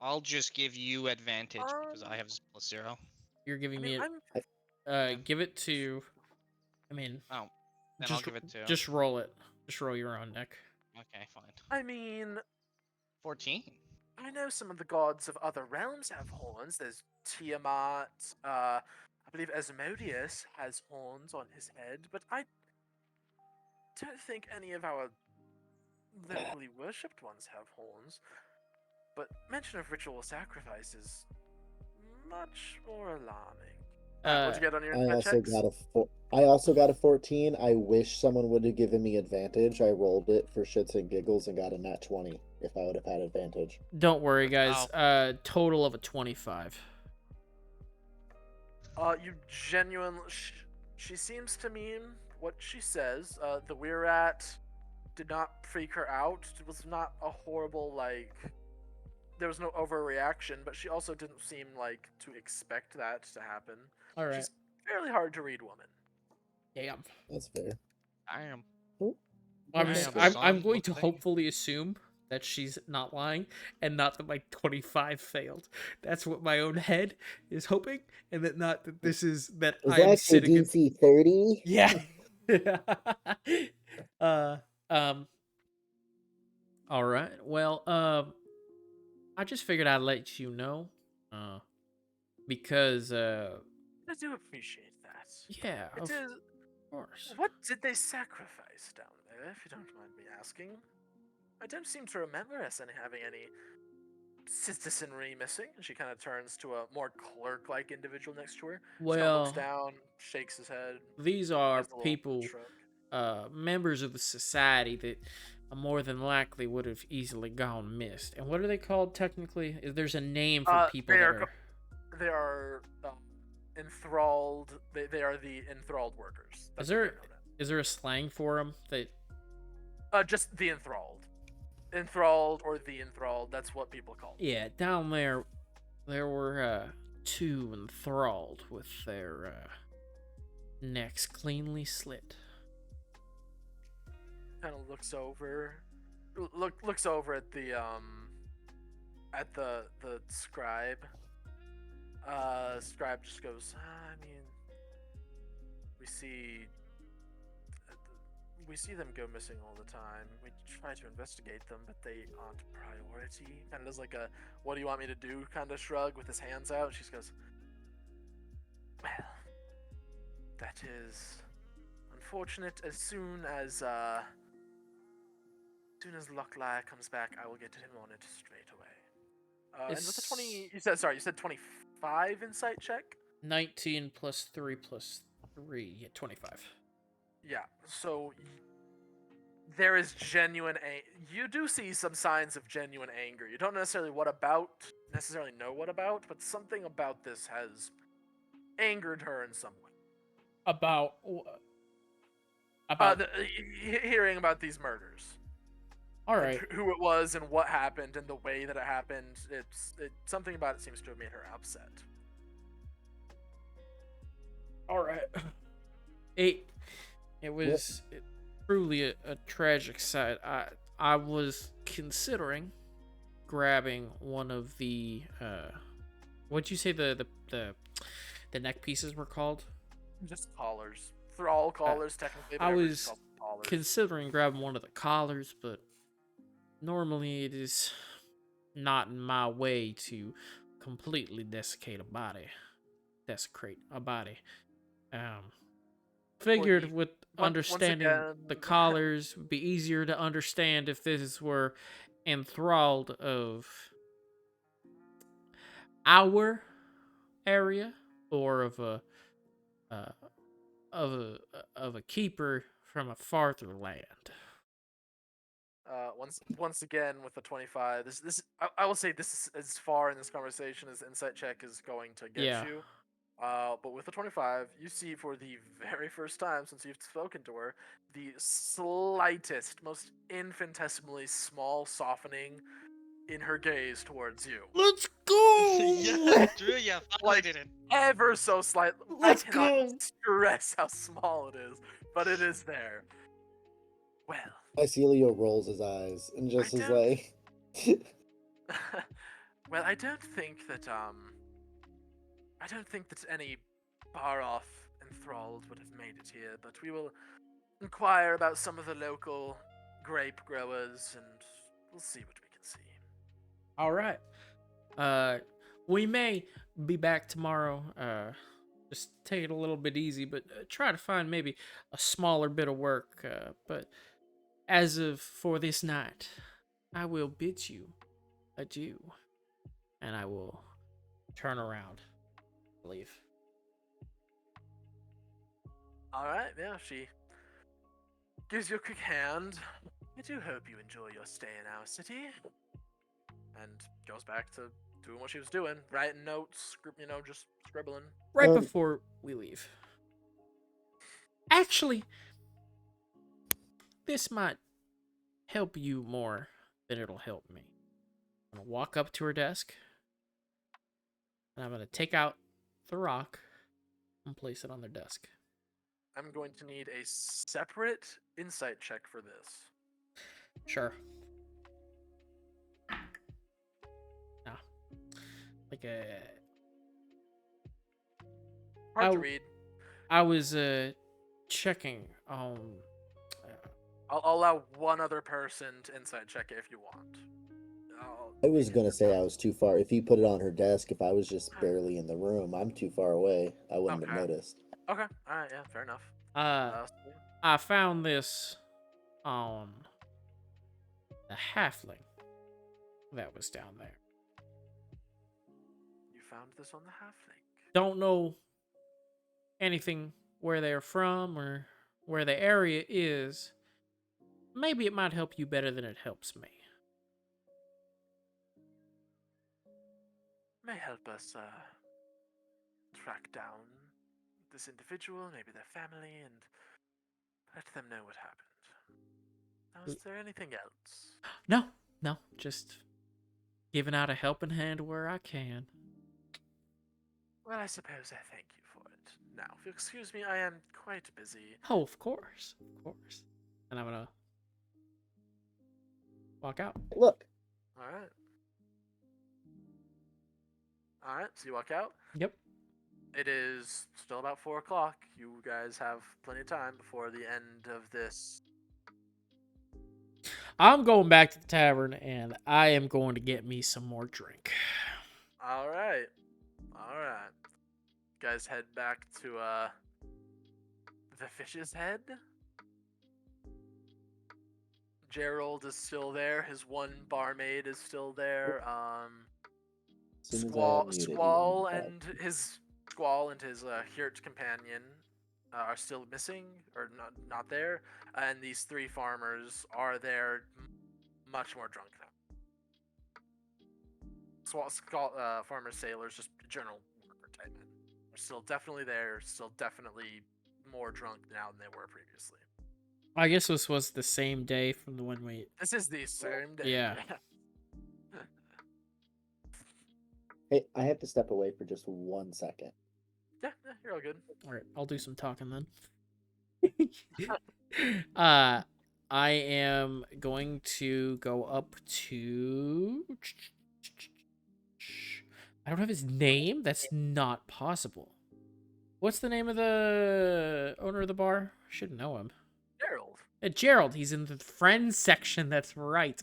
I'll just give you advantage because I have +0. You're I giving mean, me I'm it. Give it to. I mean, Oh, then just, I'll give it to. just roll it. Just roll your own, Nick. Okay, fine. I mean, 14. I know some of the gods of other realms have horns. There's Tiamat. I believe Asmodeus has horns on his head, but I don't think any of our locally worshipped ones have horns. But mention of ritual sacrifice is much more alarming. What'd you get on your I insight also checks? got I also got a 14. I wish someone would have given me advantage. I rolled it for shits and giggles and got a nat 20 if I would have had advantage. Don't worry, guys. Total of a 25. You genuinely. She seems to mean what she says. The Weirrat did not freak her out. It was not a horrible, like. There was no overreaction, but she also didn't seem like to expect that to happen. All right. She's fairly hard to read woman. Damn. That's fair. I am. I'm going to hopefully assume that she's not lying and not that my 25 failed. That's what my own head is hoping, and that not that this is that Was I'm that your sitting in. DC 30? Yeah. All right. Well, I just figured I'd let you know, because I do appreciate that. Yeah, It of is. course. What did they sacrifice down there, if you don't mind me asking? I don't seem to remember us having any citizenry missing. And she kind of turns to a more clerk-like individual next to her. Just kind of looks Well, down, shakes his head, these are gives a little people, shrug. members of the society that more than likely would have easily gone missed. And what are they called technically? There's a name for people They that are are. they are enthralled. They are the enthralled workers. That's Is what there they're known is there a slang for them that? as. Just the enthralled or the enthralled. That's what people call them. Yeah, down there were two enthralled with their necks cleanly slit. Kind of looks over at the scribe. Scribe just goes, I mean, we see them go missing all the time. We try to investigate them, but they aren't priority. Kind of does like a, what do you want me to do kind of shrug with his hands out. She just goes, well, that is unfortunate. As soon as Lockleye comes back, I will get him on it straight away. And with the 20, you said 25 insight check? 19 plus 3 plus 3, yeah, 25. Yeah, so there is genuine you do see some signs of genuine anger. You don't necessarily know what about, but something about this has angered her in some way. About Hearing about these murders. all And right. who it was and what happened and the way that it happened. Something about it seems to have made her upset. All right. It was truly a tragic sight. I was considering grabbing one of the what'd you say the neck pieces were called? Just collars. Thrall collars, technically. But I everyone was just calls them collars. considering grabbing one of the collars, but normally it is not in my way to completely desecrate a body. Figured with understanding again, the collars would be easier to understand if this were enthralled of our area or of a keeper from a farther land. Once again with the 25, I will say this is as far in this conversation as insight check is going to get you. But with the 25, you see for the very first time since you've spoken to her, the slightest, most infinitesimally small softening in her gaze towards you. Let's go! Yeah, Drew, yeah, Like, violated it. Ever so slight. Let's I cannot go! stress how small it is, but it is there. Well. Icilio rolls his eyes and just is like... Well, I don't think that any far-off enthralled would have made it here, but we will inquire about some of the local grape growers, and we'll see what we can see. All right. We may be back tomorrow. Just take it a little bit easy, but try to find maybe a smaller bit of work. But as of for this night, I will bid you adieu, and I will turn around, leave. All right, yeah, she gives you a quick hand. I do hope you enjoy your stay in our city. And goes back to doing what she was doing, writing notes, just scribbling. Right before we leave. Actually, this might help you more than it'll help me. I'm gonna walk up to her desk, and I'm gonna take out the rock and place it on their desk. I'm going to need a separate insight check for this. Sure. No. Like a... Hard to read. I was checking on... I'll allow one other person to insight check it if you want. I was gonna say I was too far. If he put it on her desk, if I was just barely in the room, I'm too far away. I wouldn't have Okay. noticed. Okay. All right. Yeah. Fair enough. So I found this on the halfling that was down there. you found this on the halfling. Don't know anything where they're from or where the area is. Maybe it might help you better than it helps me. May help us track down this individual, maybe their family, and let them know what happened. Now, is there anything else? No, just giving out a helping hand where I can. Well, I suppose I thank you for it. Now, if you excuse me, I am quite busy. Oh, of course. And I'm gonna walk out. Look, Alright. Alright, so you walk out. Yep. It is still about 4 o'clock. You guys have plenty of time before the end of this. I'm going back to the tavern and I am going to get me some more drink. Alright. Alright. Guys head back to the Fish's Head. Gerald is still there. His one barmaid is still there. as soon as I Squall, unmuted, he Squall went back. and his Hirt companion are still missing or not there, and these 3 farmers are there, much more drunk now. Farmers, sailors, just general worker type men are still definitely there, still definitely more drunk now than they were previously. I guess this was the same day from the one we. This is the same day. Yeah. Hey, I have to step away for just 1 second. Yeah, you're all good. All right, I'll do some talking then. I am going to go up to. I don't have his name. That's not possible. What's the name of the owner of the bar? I should know him. Gerald. Gerald. He's in the friends section. That's right.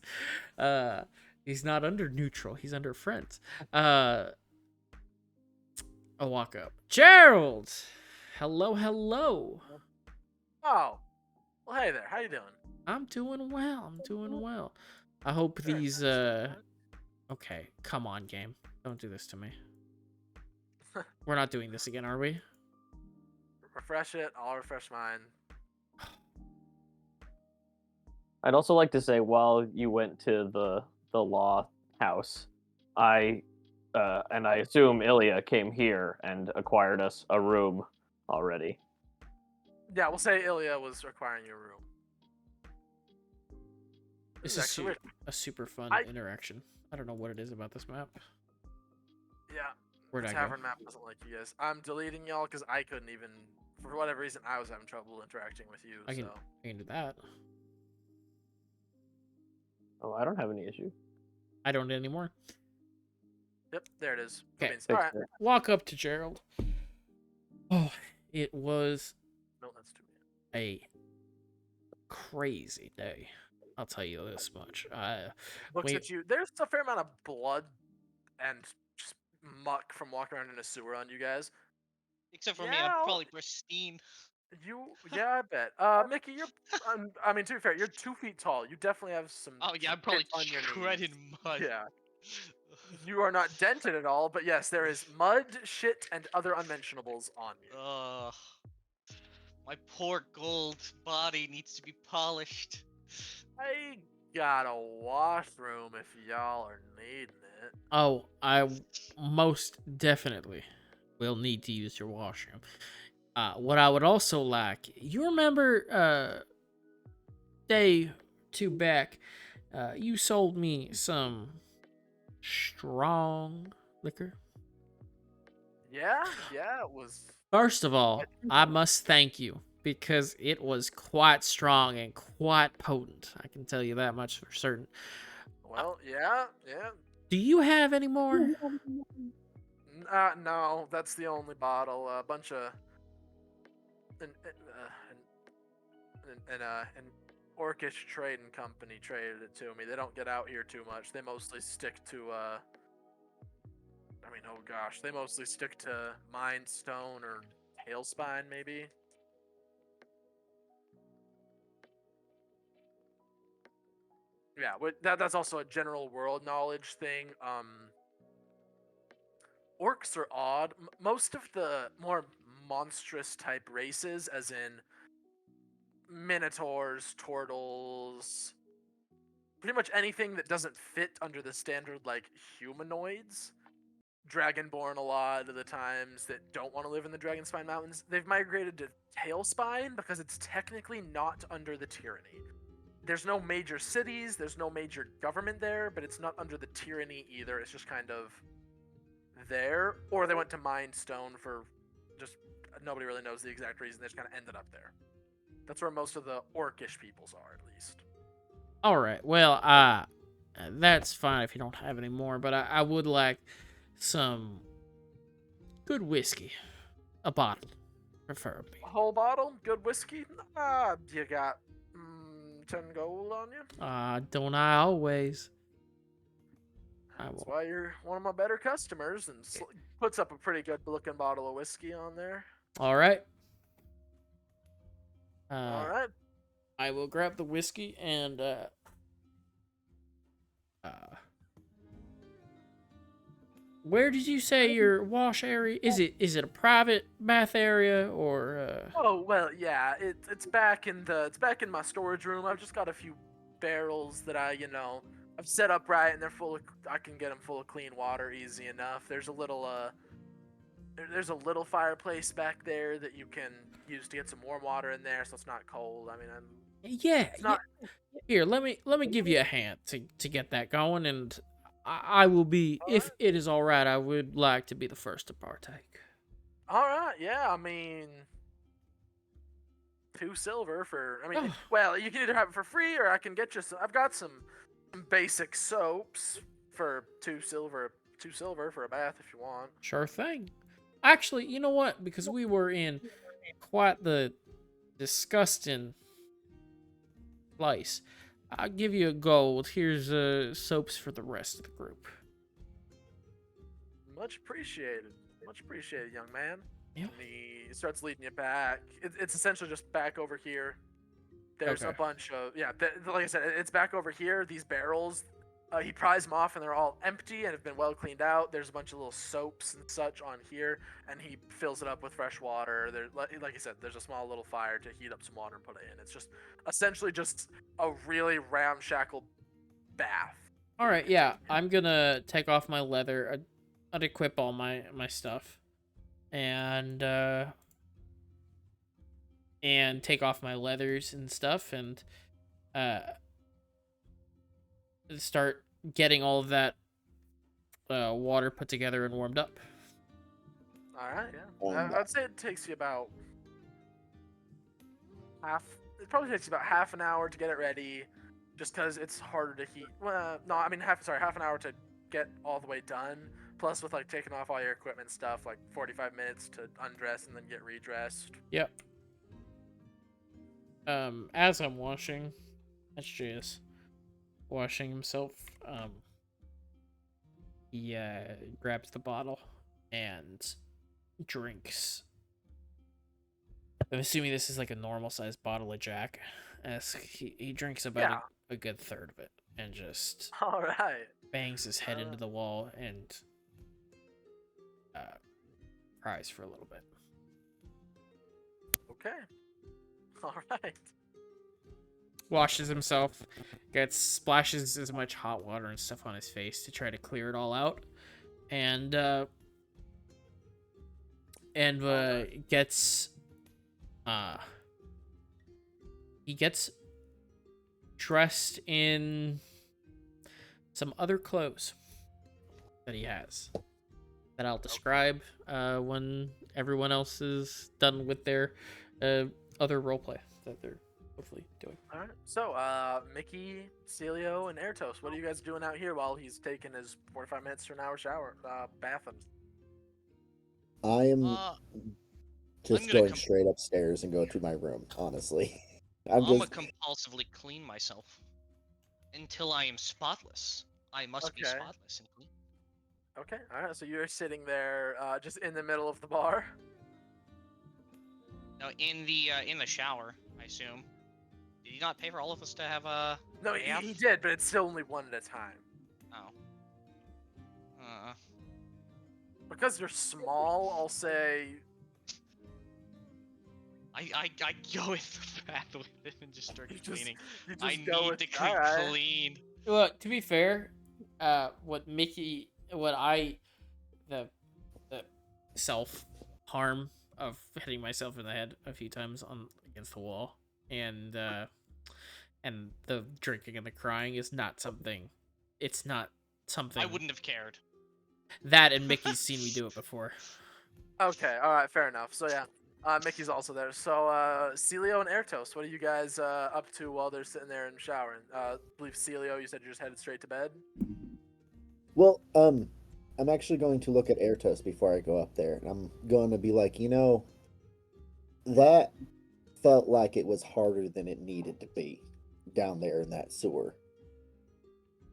He's not under neutral. He's under friends. I'll walk up. Gerald. Hello. Oh, well, hey there. How you doing? I'm doing well. I hope Very these. nice. Okay, come on, game. Don't do this to me. We're not doing this again, are we? Refresh it. I'll refresh mine. I'd also like to say, while you went to the law house, and I assume Ilya came here and acquired us a room already. Yeah, we'll say Ilya was requiring your room. This is is a super fun interaction. I don't know what it is about this map. Yeah. Where'd the I go? tavern map doesn't like you guys. I'm deleting y'all because I couldn't even, for whatever reason, I was having trouble interacting with you. I can do that. Oh, I don't have any issue. I don't anymore. Yep, there it is. Okay. All right. Walk up to Gerald. Oh, it was No, that's too bad. a crazy day. I'll tell you this much. Looks at you. There's a fair amount of blood and just muck from walking around in a sewer on you guys. Except for me, I'm probably pristine. Yeah, I bet. Mickey, you're. I mean, to be fair, you're 2 feet tall. You definitely have some. Oh yeah, I'm probably on your shredded knees. mud. Yeah. You are not dented at all, but yes, there is mud, shit, and other unmentionables on you. My poor gold body needs to be polished. I got a washroom if y'all are needing it. Oh, I most definitely will need to use your washroom. What I would also like, you remember day 2 back, you sold me some strong liquor. Yeah, it was. First of all, I must thank you because it was quite strong and quite potent. I can tell you that much for certain. Well, yeah. Do you have any more? No, that's the only bottle. A bunch of and Orcish Trading Company traded it to me. They don't get out here too much. They mostly stick to oh gosh, they mostly stick to Mind Stone or Hailspine, maybe. Yeah, that's also a general world knowledge thing. Orcs are odd. Most of the more monstrous type races, as in minotaurs, turtles, pretty much anything that doesn't fit under the standard like humanoids, Dragonborn a lot of the times that don't want to live in the Dragonspine Mountains, they've migrated to Tailspine because it's technically not under the tyranny. There's no major cities, there's no major government there, but it's not under the tyranny either. It's just kind of there. Or they went to Mind Stone for just nobody really knows the exact reason. They just kind of ended up there. That's where most of the Orcish peoples are, at least. All right. Well, that's fine if you don't have any more, but I would like some good whiskey, a bottle, preferably. A whole bottle, good whiskey. You got 10 gold on you? Don't I always? That's why you're one of my better customers, and puts up a pretty good looking bottle of whiskey on there. All right. All right. I will grab the whiskey and where did you say your wash area? Is it a private bath area or Oh well, yeah. It's back in my storage room. I've just got a few barrels that I've set up right, and they're full of. I can get them full of clean water easy enough. There's a little there's a little fireplace back there that you can use to get some warm water in there, so it's not cold. I mean, yeah. Here, let me give you a hand to get that going, and I will be, if it is all right, I would like to be the first to partake. All right, yeah. I mean, 2 silver for. Oh. Well, you can either have it for free, or I can get you some. I've got some basic soaps for 2 silver. 2 silver for a bath if you want. Sure thing. Actually, you know what? Because we were in quite the disgusting place, I'll give you a gold. Here's soaps for the rest of the group. Much appreciated. Much appreciated, young man. Yeah. And he starts leading you back. It's essentially just back over here. There's a bunch of like I said, it's back over here. These barrels, he pries them off, and they're all empty and have been well cleaned out. There's a bunch of little soaps and such on here, and he fills it up with fresh water. There, like I said, there's a small little fire to heat up some water and put it in. It's just essentially just a really ramshackle bath. All right, yeah, I'm gonna take off my leather, unequip all my stuff, and take off my leathers and stuff, and start getting all of that water put together and warmed up. All right, yeah. I'd say it takes you about half. It probably takes you about half an hour to get it ready, just because it's harder to heat. Well, no, I mean half an hour to get all the way done. Plus, with like taking off all your equipment stuff, like 45 minutes to undress and then get redressed. Yep. As I'm washing, that's just washing himself. He grabs the bottle and drinks. I'm assuming this is like a normal sized bottle of Jack. As he drinks about a good third of it and just all right bangs his head into the wall and cries for a little bit. Okay. All right. Washes himself, splashes as much hot water and stuff on his face to try to clear it all out, and gets he gets dressed in some other clothes that he has that I'll describe when everyone else is done with their other roleplay that they're hopefully doing. All right. So, Mickey, Celio, and Airtos, what are you guys doing out here while he's taking his 45 minutes to an hour shower, bathing? I am just gonna going straight upstairs and go to my room, honestly. I'm I'ma just compulsively clean myself until I am spotless. I must be Okay. spotless and clean. Okay, alright, so you're sitting there just in the middle of the bar. Now, in the shower, I assume. Did he not pay for all of us to have a No, bath? he did, but it's still only one at a time. Oh. Because you're small, I'll say I go in the bath with him and just start you just cleaning. you just I go need with to get alright. clean. Well, to be fair, the self harm of hitting myself in the head a few times on against the wall, and the drinking and the crying is not something. It's not something. I wouldn't have cared. That and Mickey's seen me do it before. Okay, alright, fair enough. So yeah. Mickey's also there. So Celio and Airtos, what are you guys up to while they're sitting there and showering? I believe Celio, you said you're just headed straight to bed? well, I'm actually going to look at Airtos before I go up there, and I'm going to be like, that felt like it was harder than it needed to be down there in that sewer.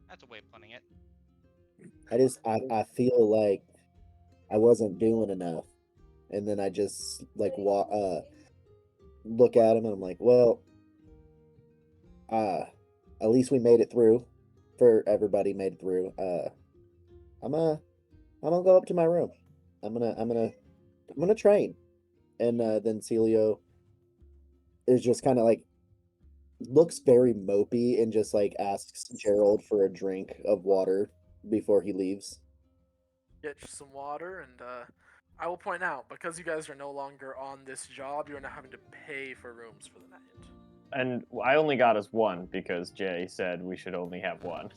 That's a way of putting it. I feel like I wasn't doing enough, and then I just like look at him and I'm like, well, at least we made it through. For everybody made it through. I'm gonna go up to my room. I'm gonna train, and then Celio is just kind of like looks very mopey and just like asks Gerald for a drink of water before he leaves. Get you some water, and I will point out, because you guys are no longer on this job, you're now having to pay for rooms for the night. And I only got us one because Jay said we should only have one.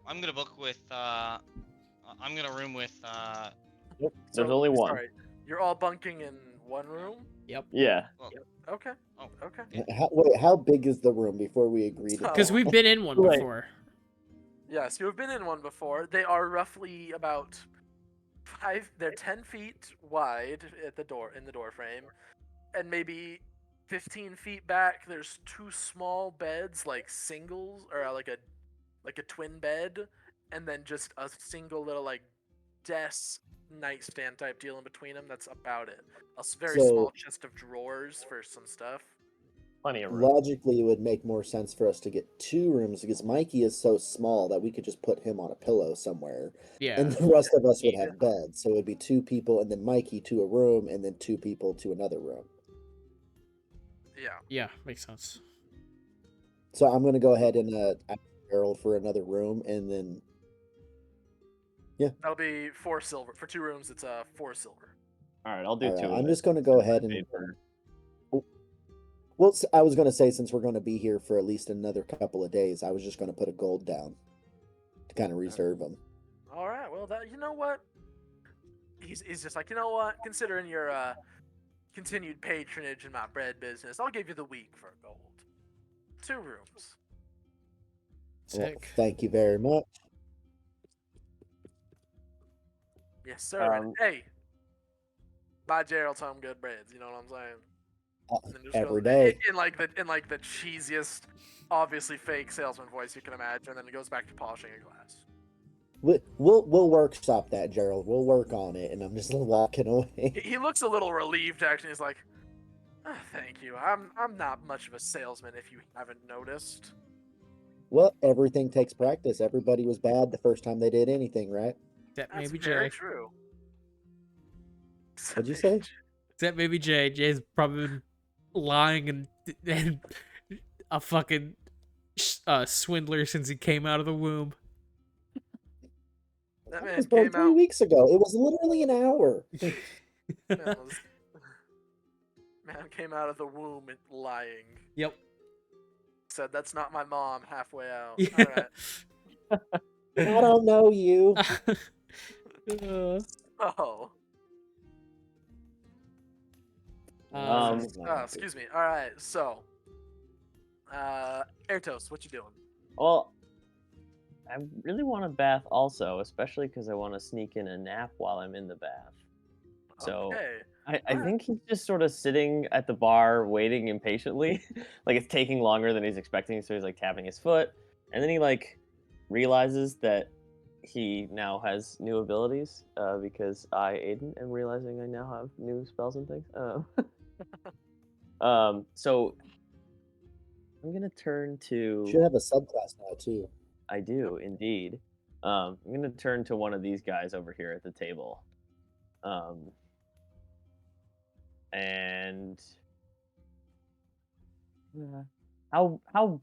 I'm gonna book with I'm gonna room with Yep. There's only one. Sorry, you're all bunking in one room? Yeah. well, Okay. oh, Okay. How big is the room before we agree to? Because we've been in one Wait. before. Yes, you have been in one before. They are roughly about they're 10 feet wide at the door, in the door frame, and maybe 15 feet back there's two small beds, like singles, or like a twin bed, and then just a single little like desk nightstand type deal in between them. That's about it. A very So- small chest of drawers for some stuff. Plenty of room. Logically, it would make more sense for us to get two rooms because Mikey is so small that we could just put him on a pillow somewhere, Yeah. and the rest of us would have beds. So it would be two people, and then Mikey to a room, and then two people to another room. Yeah. Yeah, makes sense. So I'm gonna go ahead and ask Harold for another room, and then That'll be 4 silver. For 2 rooms, it's 4 silver. All right, I'll do all two. right, of I'm it just gonna go since I ahead and. paid for- Well, I was gonna say since we're gonna be here for at least another couple of days, I was just gonna put a gold down to kind of reserve them. All right. Well, that you know what? He's just like, you know what? Considering your continued patronage in my bread business, I'll give you the week for gold. 2 rooms. Well, Sick. thank you very much. Yes, sir. And hey, buy Gerald some good breads. You know what I'm saying? And then just Every goes- day. in like the cheesiest, obviously fake salesman voice you can imagine. And then it goes back to polishing a glass. We'll workshop that, Gerald. We'll work on it, and I'm just walking away. He looks a little relieved actually. He's like, "Ah, thank you. I'm not much of a salesman if you haven't noticed." Well, everything takes practice. Everybody was bad the first time they did anything, right? That That's maybe very Jay. true. What'd you say? That maybe Jay. Jay's probably been lying and a fucking swindler since he came out of the womb. That That man was born came 3 out. weeks ago. It was literally an hour. Man came out of the womb lying. Yep. Said that's not my mom halfway out. Yeah. All right. I don't know you. Oh. Excuse me. All right. So, Airtos, what you doing? Well, I really want a bath also, especially because I want to sneak in a nap while I'm in the bath. So Okay. I think he's just sort of sitting at the bar waiting impatiently. Like it's taking longer than he's expecting, so he's like tapping his foot. And then he like realizes that he now has new abilities because I, Aiden, am realizing I now have new spells and things. So I'm gonna turn You to. should have a subclass now too. I do indeed. I'm gonna turn to one of these guys over here at the table. And how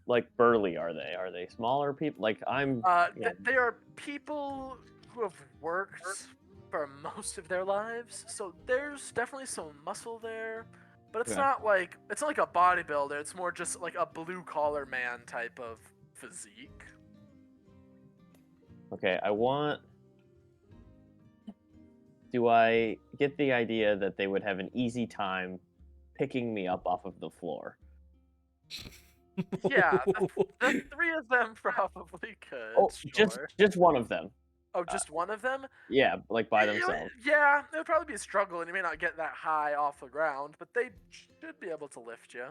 like burly are they? Are they smaller people? Like I'm. Yeah. They are people who have worked for most of their lives, so there's definitely some muscle there, but it's Okay. not like a bodybuilder. It's more just like a blue collar man type of physique. Okay. Do I get the idea that they would have an easy time picking me up off of the floor? Yeah, the three of them probably could. Oh, sure. just one of them. Oh, just one of them? Yeah, like by You know, themselves. Yeah, it would probably be a struggle, and you may not get that high off the ground, but they should be able to lift you.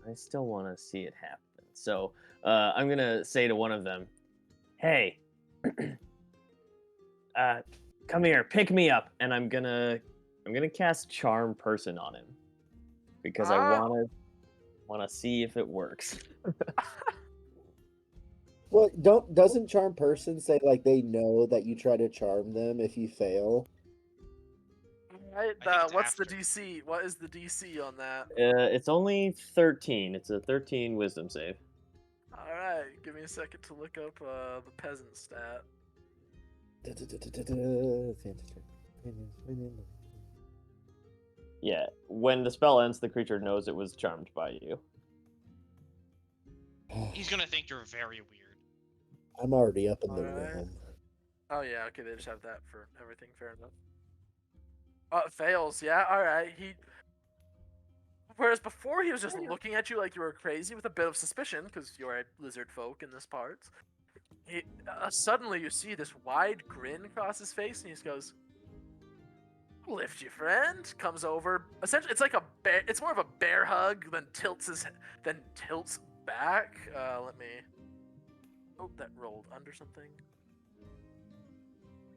I still want to see it happen. So I'm gonna say to one of them, "Hey, come here, pick me up," and I'm gonna cast Charm Person on him because I Ah. wanna see if it works. Well, doesn't charm person say like they know that you try to charm them if you fail? Right, I think it's what's the after. DC? What is the DC on that? It's only 13. It's a 13 Wisdom save. Alright, give me a second to look up the peasant stat. Yeah, when the spell ends, the creature knows it was charmed by you. He's gonna think you're very weird. I'm already up in the Alright. realm. Oh yeah, okay, they just have that for everything, fair enough. It fails, yeah, alright. Whereas before he was just looking at you like you were crazy with a bit of suspicion, because you're a lizard folk in this part. Suddenly you see this wide grin across his face, and he just goes, "I'll lift you, friend." Comes over. Essentially, it's like a bear. It's more of a bear hug than tilts back. Let me. Oh, that rolled under something.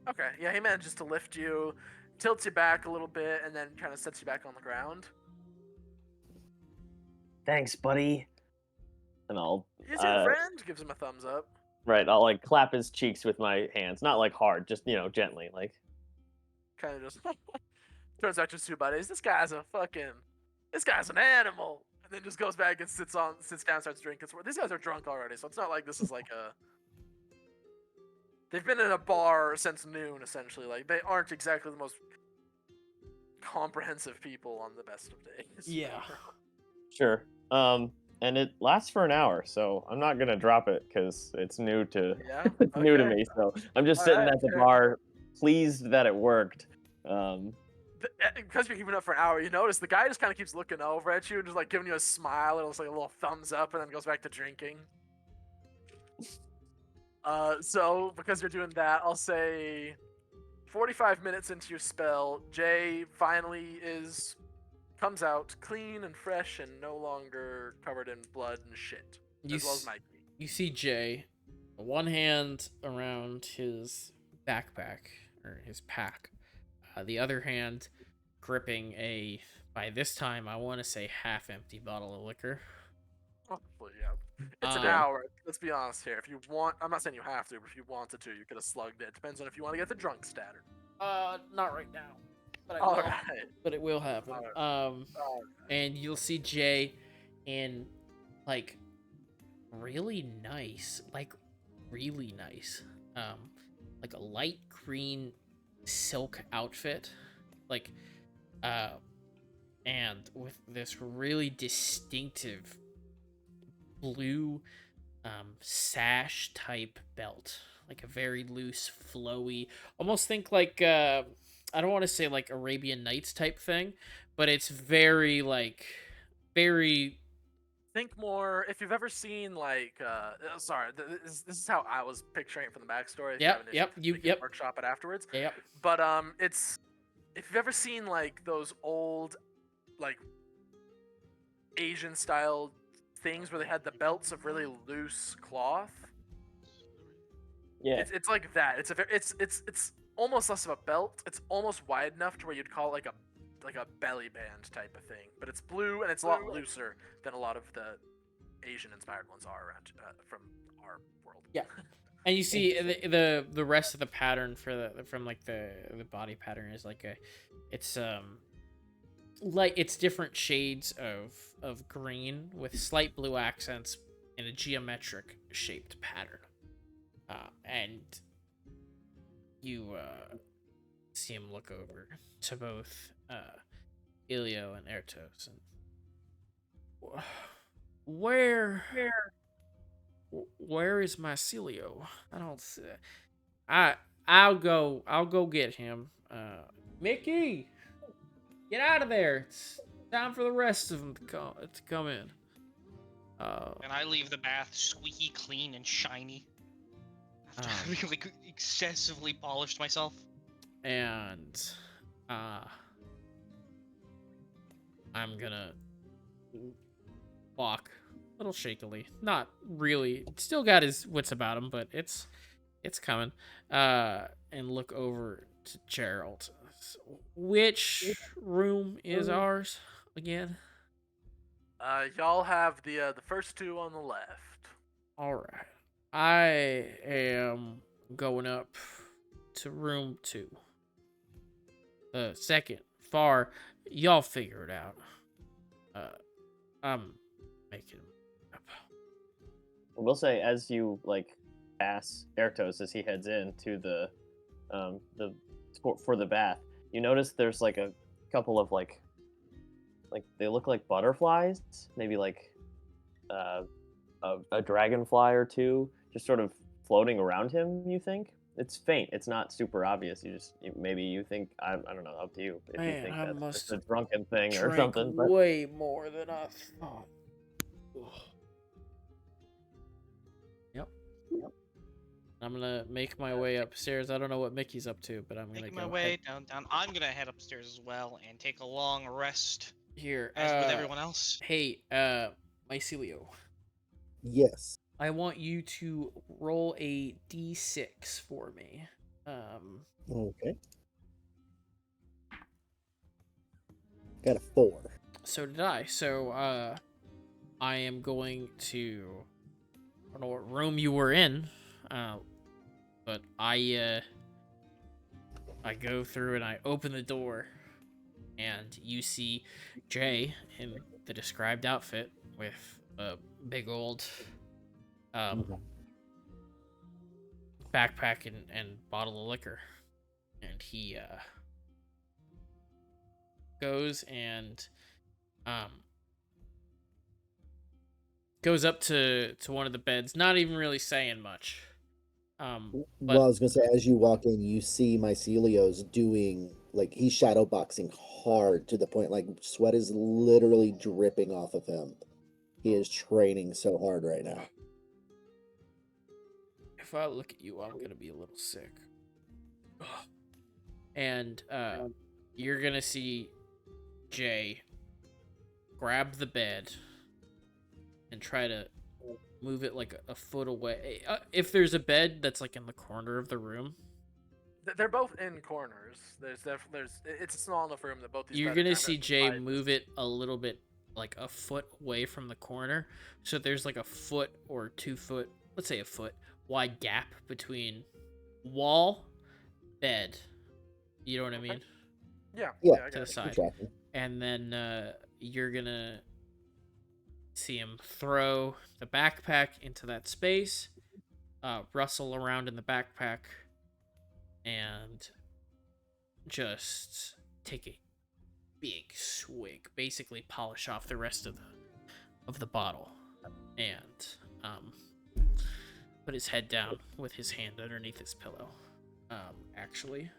Okay, yeah, he manages to lift you, tilts you back a little bit, and then kind of sets you back on the ground. Thanks, buddy. And I'll He's your friend. Gives him a thumbs up. right, I'll like clap his cheeks with my hands, not like hard, just gently, like. Kind of just turns out just two buddies. This guy's an animal. And then just goes back and sits down, starts drinking. These guys are drunk already, so it's not like this is like a. They've been in a bar since noon, essentially. Like they aren't exactly the most comprehensive people on the best of days. Yeah. Sure. And it lasts for an hour, so I'm not gonna drop it because it's new to Yeah. it's new to okay. me. So I'm just sitting Alright, at the fair bar, pleased that it worked. Because you're keeping up for an hour, you notice the guy just kind of keeps looking over at you and just like giving you a smile and it's like a little thumbs up and then goes back to drinking. So because you're doing that, I'll say 45 minutes into your spell, Jay finally comes out clean and fresh and no longer covered in blood and shit. As well as Mikey. You see Jay, one hand around his backpack or his pack, the other hand gripping a, by this time I want to say half-empty bottle of liquor. Hopefully, yeah. It's an Um, hour. Let's be honest here. If you want, I'm not saying you have to, but if you wanted to, you could have slugged it. Depends on if you want to get the drunk stat. Not right now, but All right. But it will happen. Alright. And you'll see Jay in like really nice, like a light green silk outfit, like and with this really distinctive blue sash type belt, like a very loose, flowy, almost think like I don't want to say like Arabian Nights type thing, but it's very very. Think more if you've ever seen like sorry, this is how I was picturing it from the backstory. If you have an issue, we can workshop it afterwards. Yep. But it's if you've ever seen like those old, like Asian style things where they had the belts of really loose cloth, Yeah. it's like that. It's almost less of a belt. It's almost wide enough to where you'd call it like a belly band type of thing. But it's blue and it's a lot looser than a lot of the Asian inspired ones are around from our world. Yeah. And you see the rest of the pattern from like the body pattern is like it's different shades of green with slight blue accents in a geometric shaped pattern. And you see him look over to both Ilio and Ertos and where is Mycelio? I don't see. I'll go get him. Mickey, get out of there. It's time for the rest of them to come in. And I leave the bath squeaky clean and shiny. After having like excessively polished myself. And I'm gonna walk a little shakily. Not really. Still got his wits about him, but it's coming. And look over to Gerald. Which room is ours again? Y'all have the first two on the left. All right. I am going up to room 2. The second far. Y'all figure it out. I'm making up. We'll say as you like pass Ertos as he heads in to the for the bath, you notice there's like a couple of like they look like butterflies, maybe like a dragonfly or two, just sort of floating around him. You think it's faint? It's not super obvious. Maybe you think I don't know. Up to you if you think that's just a drunken thing or something. But way more than I thought. Yep. I'm gonna make my way upstairs. I don't know what Mickey's up to, but I'm gonna Making go my way down. I'm gonna head upstairs as well and take a long rest. Here, as with everyone else. Hey, Mycelio. Yes. I want you to roll a d6 for me. Okay. Got a 4. So did I. So, I am going to... I don't know what room you were in, but I go through and I open the door, and you see Jay in the described outfit with a big old backpack and bottle of liquor, and he goes and goes up to one of the beds, not even really saying much. Well, I was gonna say, as you walk in, you see Mycelio's doing like he's shadowboxing hard to the point like sweat is literally dripping off of him. He is training so hard right now. If I look at you, I'm gonna be a little sick. And you're gonna see Jay grab the bed and try to move it like a foot away. If there's a bed that's like in the corner of the room, They're both in corners. It's a small enough room that both these. You're beds are gonna kind see of Jay divided. move it a little bit, like a foot away from the corner. So there's like a foot or 2 foot, let's say a foot wide gap between wall, bed. You know what I mean? Yeah. Yeah. I To the got side. Tracking. And then you're gonna see him throw the backpack into that space, rustle around in the backpack, and just take a big swig, basically polish off the rest of the bottle, and put his head down with his hand underneath his pillow. Actually,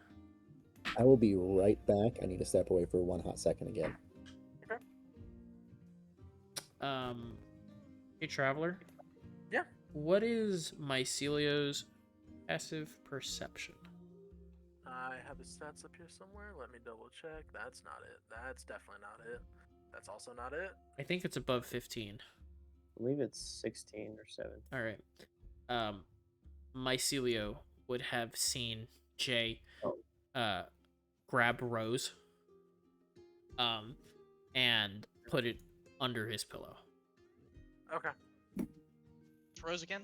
I will be right back. I need to step away for 1 hot second again. hey Traveler. Yeah. What is Mycelio's passive perception? I have his stats up here somewhere. Let me double check. That's not it. That's definitely not it. That's also not it. I think it's above 15. I believe it's 16 or 7. All right. Mycelio would have seen Jay Oh. grab Rose and put it under his pillow. Okay. Throws again?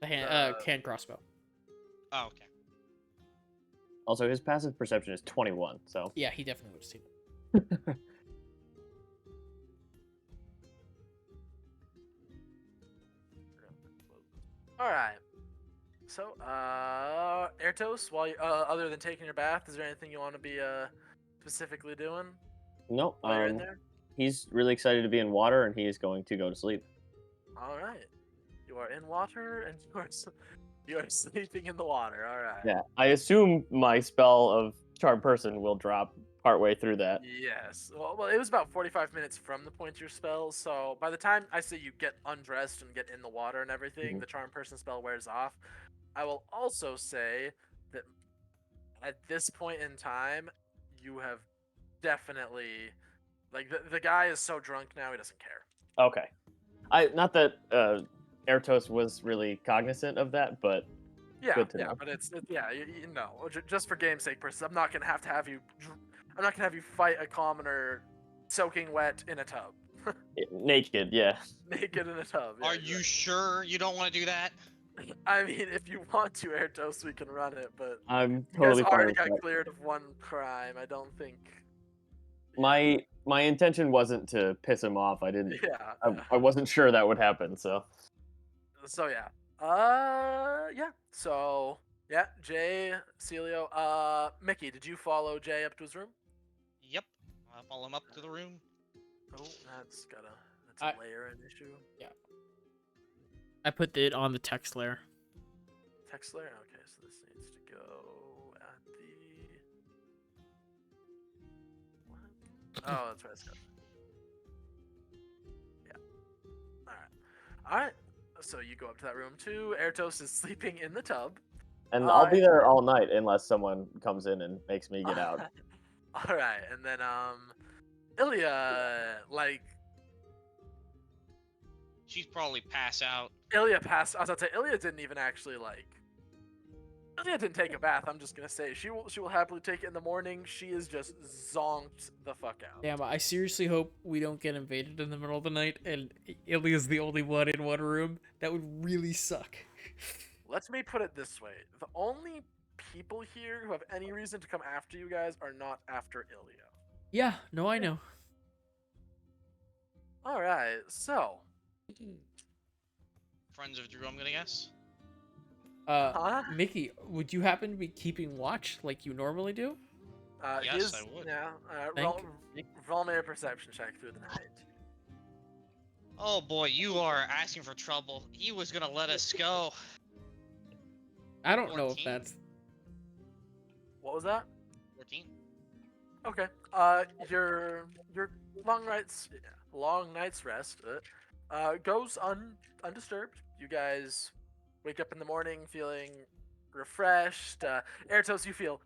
The hand crossbow. Oh, okay. Also, his passive perception is 21, so Yeah, he definitely would have seen it. All right. So, Ertos, while you, other than taking your bath, is there anything you want to be specifically doing no. while you're in there? He's really excited to be in water, and he is going to go to sleep. All right. You are in water, and you are sleeping in the water. All right. Yeah, I assume my spell of Charm Person will drop partway through that. Yes. Well, it was about 45 minutes from the point of your spell, so by the time I say you get undressed and get in the water and everything, Mhm. the Charm Person spell wears off. I will also say that at this point in time, you have definitely, like, the guy is so drunk now he doesn't care. Okay. Not that Ertos was really cognizant of that, but Yeah, good to yeah, know. but you know, just for game's sake, I'm not gonna have you, I'm not gonna have you fight a commoner soaking wet in a tub, Naked, yeah. naked in a tub. Yeah, Are you sure you don't want to do that? I mean, if you want to, Erdos, we can run it, but I'm you guys totally fine already with got that. cleared of one crime. I don't think. My intention wasn't to piss him off. I didn't. Yeah. I wasn't sure that would happen. So So yeah. Yeah. So yeah, Jay, Celio, Mickey, did you follow Jay up to his room? Yep. I'll follow him up to the room. Oh, that's I- a layer an issue. I put it on the text layer. Text layer. Okay, so this needs to go at the. What? Oh, that's right. It's got... Yeah. All right. So you go up to that room too. Ertos is sleeping in the tub. and I'll be there all night unless someone comes in and makes me get out. All right, and then Ilya, like She's probably pass out. Ilya passed. I was about to say Ilya didn't even actually like. Ilya didn't take a bath. I'm just gonna say she will happily take it in the morning. She is just zonked the fuck out. Damn, I seriously hope we don't get invaded in the middle of the night and Ilya's the only one in one room. That would really suck. Let me put it this way: the only people here who have any reason to come after you guys are not after Ilya. Yeah, no, I know. All right, so Friends of Drew, I'm gonna guess. Huh? Mickey, would you happen to be keeping watch like you normally do? Yes, I would. Yeah. Thank- Roll me a perception check through the night. Oh boy, you are asking for trouble. He was gonna let us go. I don't know if 14? that's. What was that? 14. Okay. Your long night's rest goes undisturbed. You guys wake up in the morning feeling refreshed. Ertos, you feel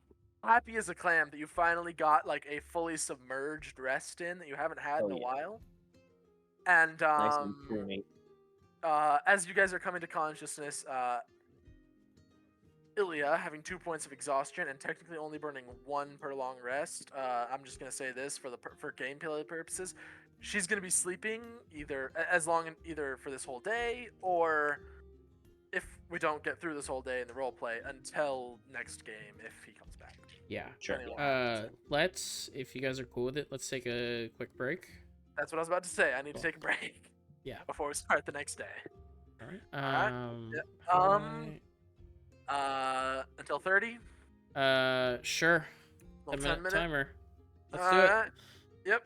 happy as a clam that you finally got like a fully submerged rest in that you haven't had in a while. And Nice and creamy. as you guys are coming to consciousness, Ilya, having 2 points of exhaustion and technically only burning 1 per long rest, I'm just gonna say this for gameplay purposes, she's gonna be sleeping either for this whole day, or if we don't get through this whole day in the roleplay until next game if he comes back. Yeah. Sure. Depending on what happens. Let's, if you guys are cool with it, let's take a quick break. That's what I was about to say. I need to take a break. Yeah. Before we start the next day. All right. Alright. Until 30. Sure. Well, 10 10 minute minute timer. Let's do it. Alright. Yep.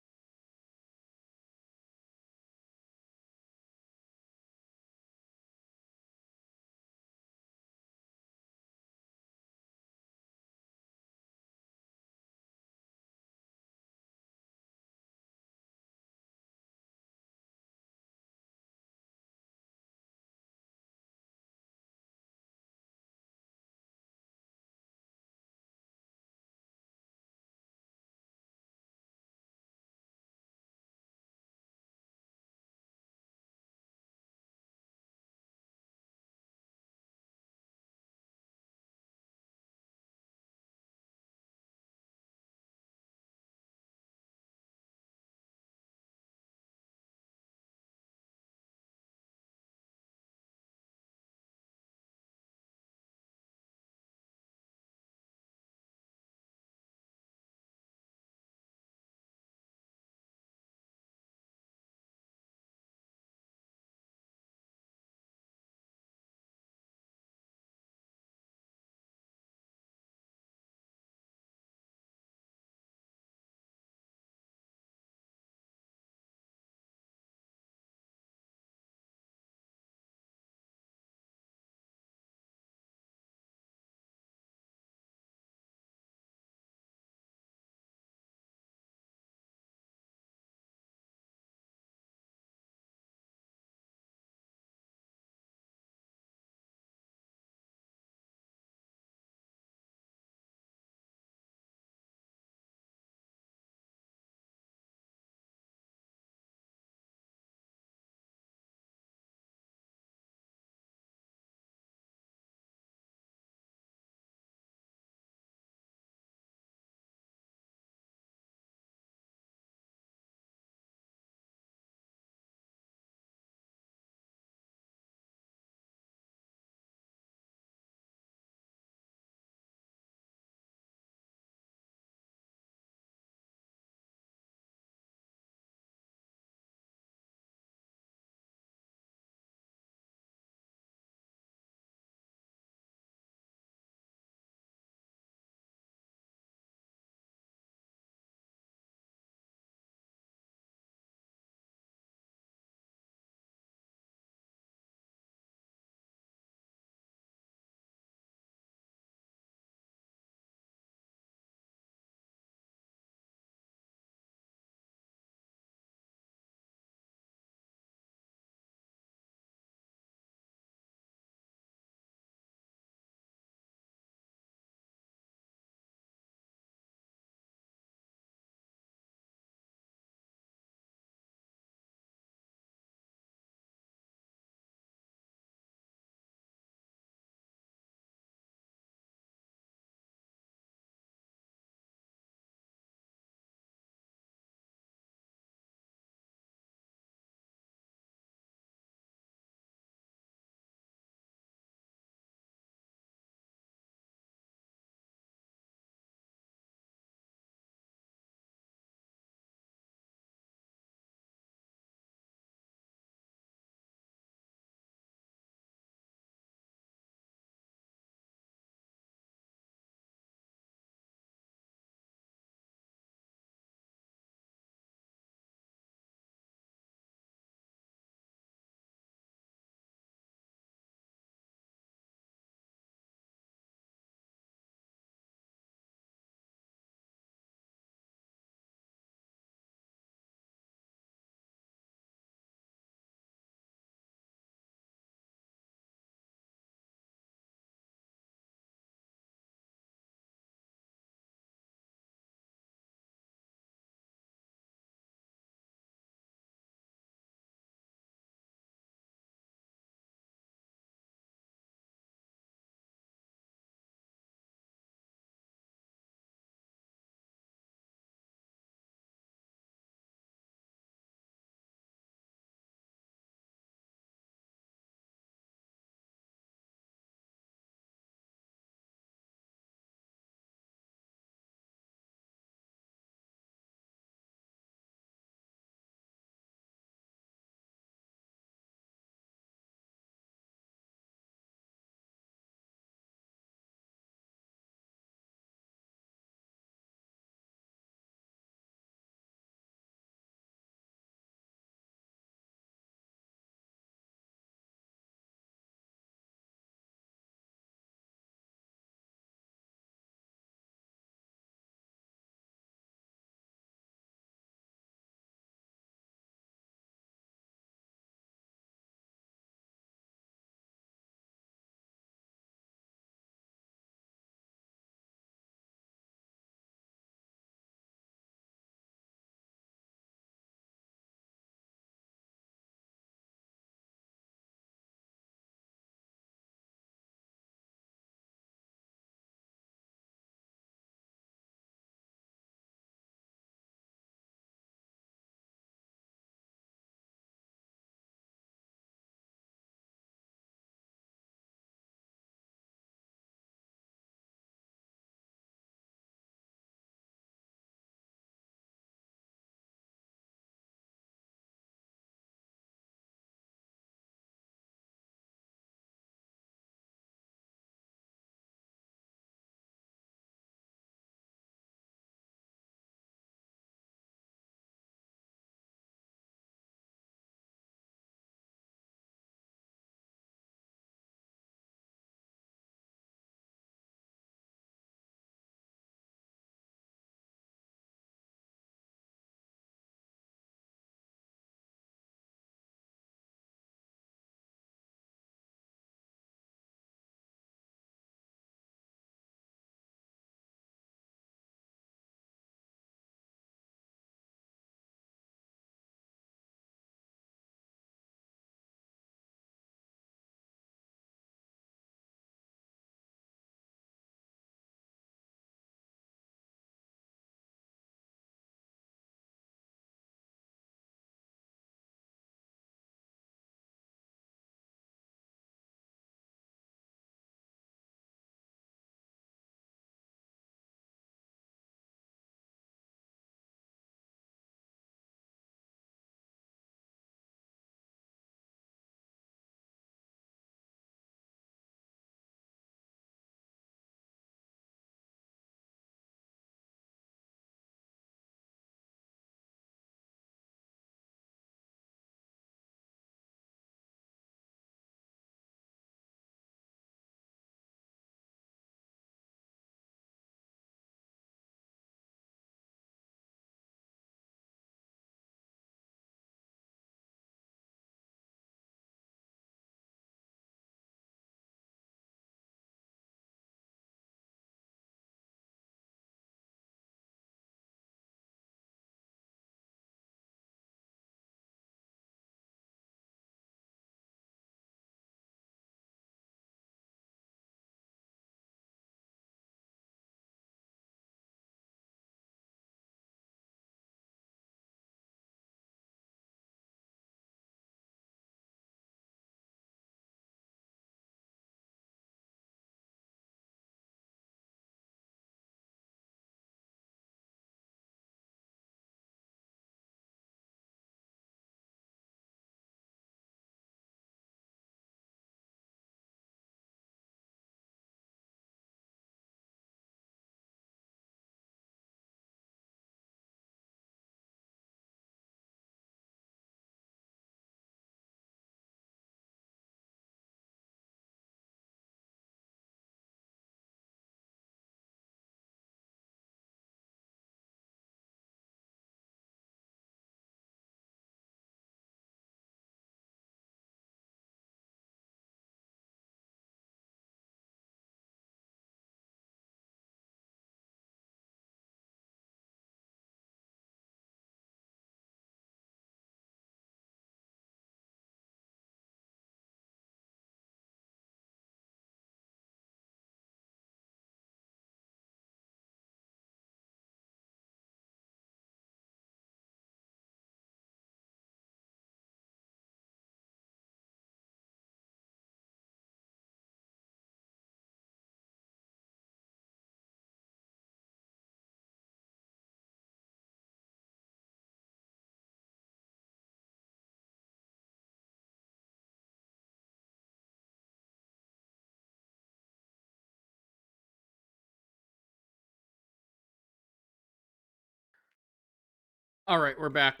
All right, we're back.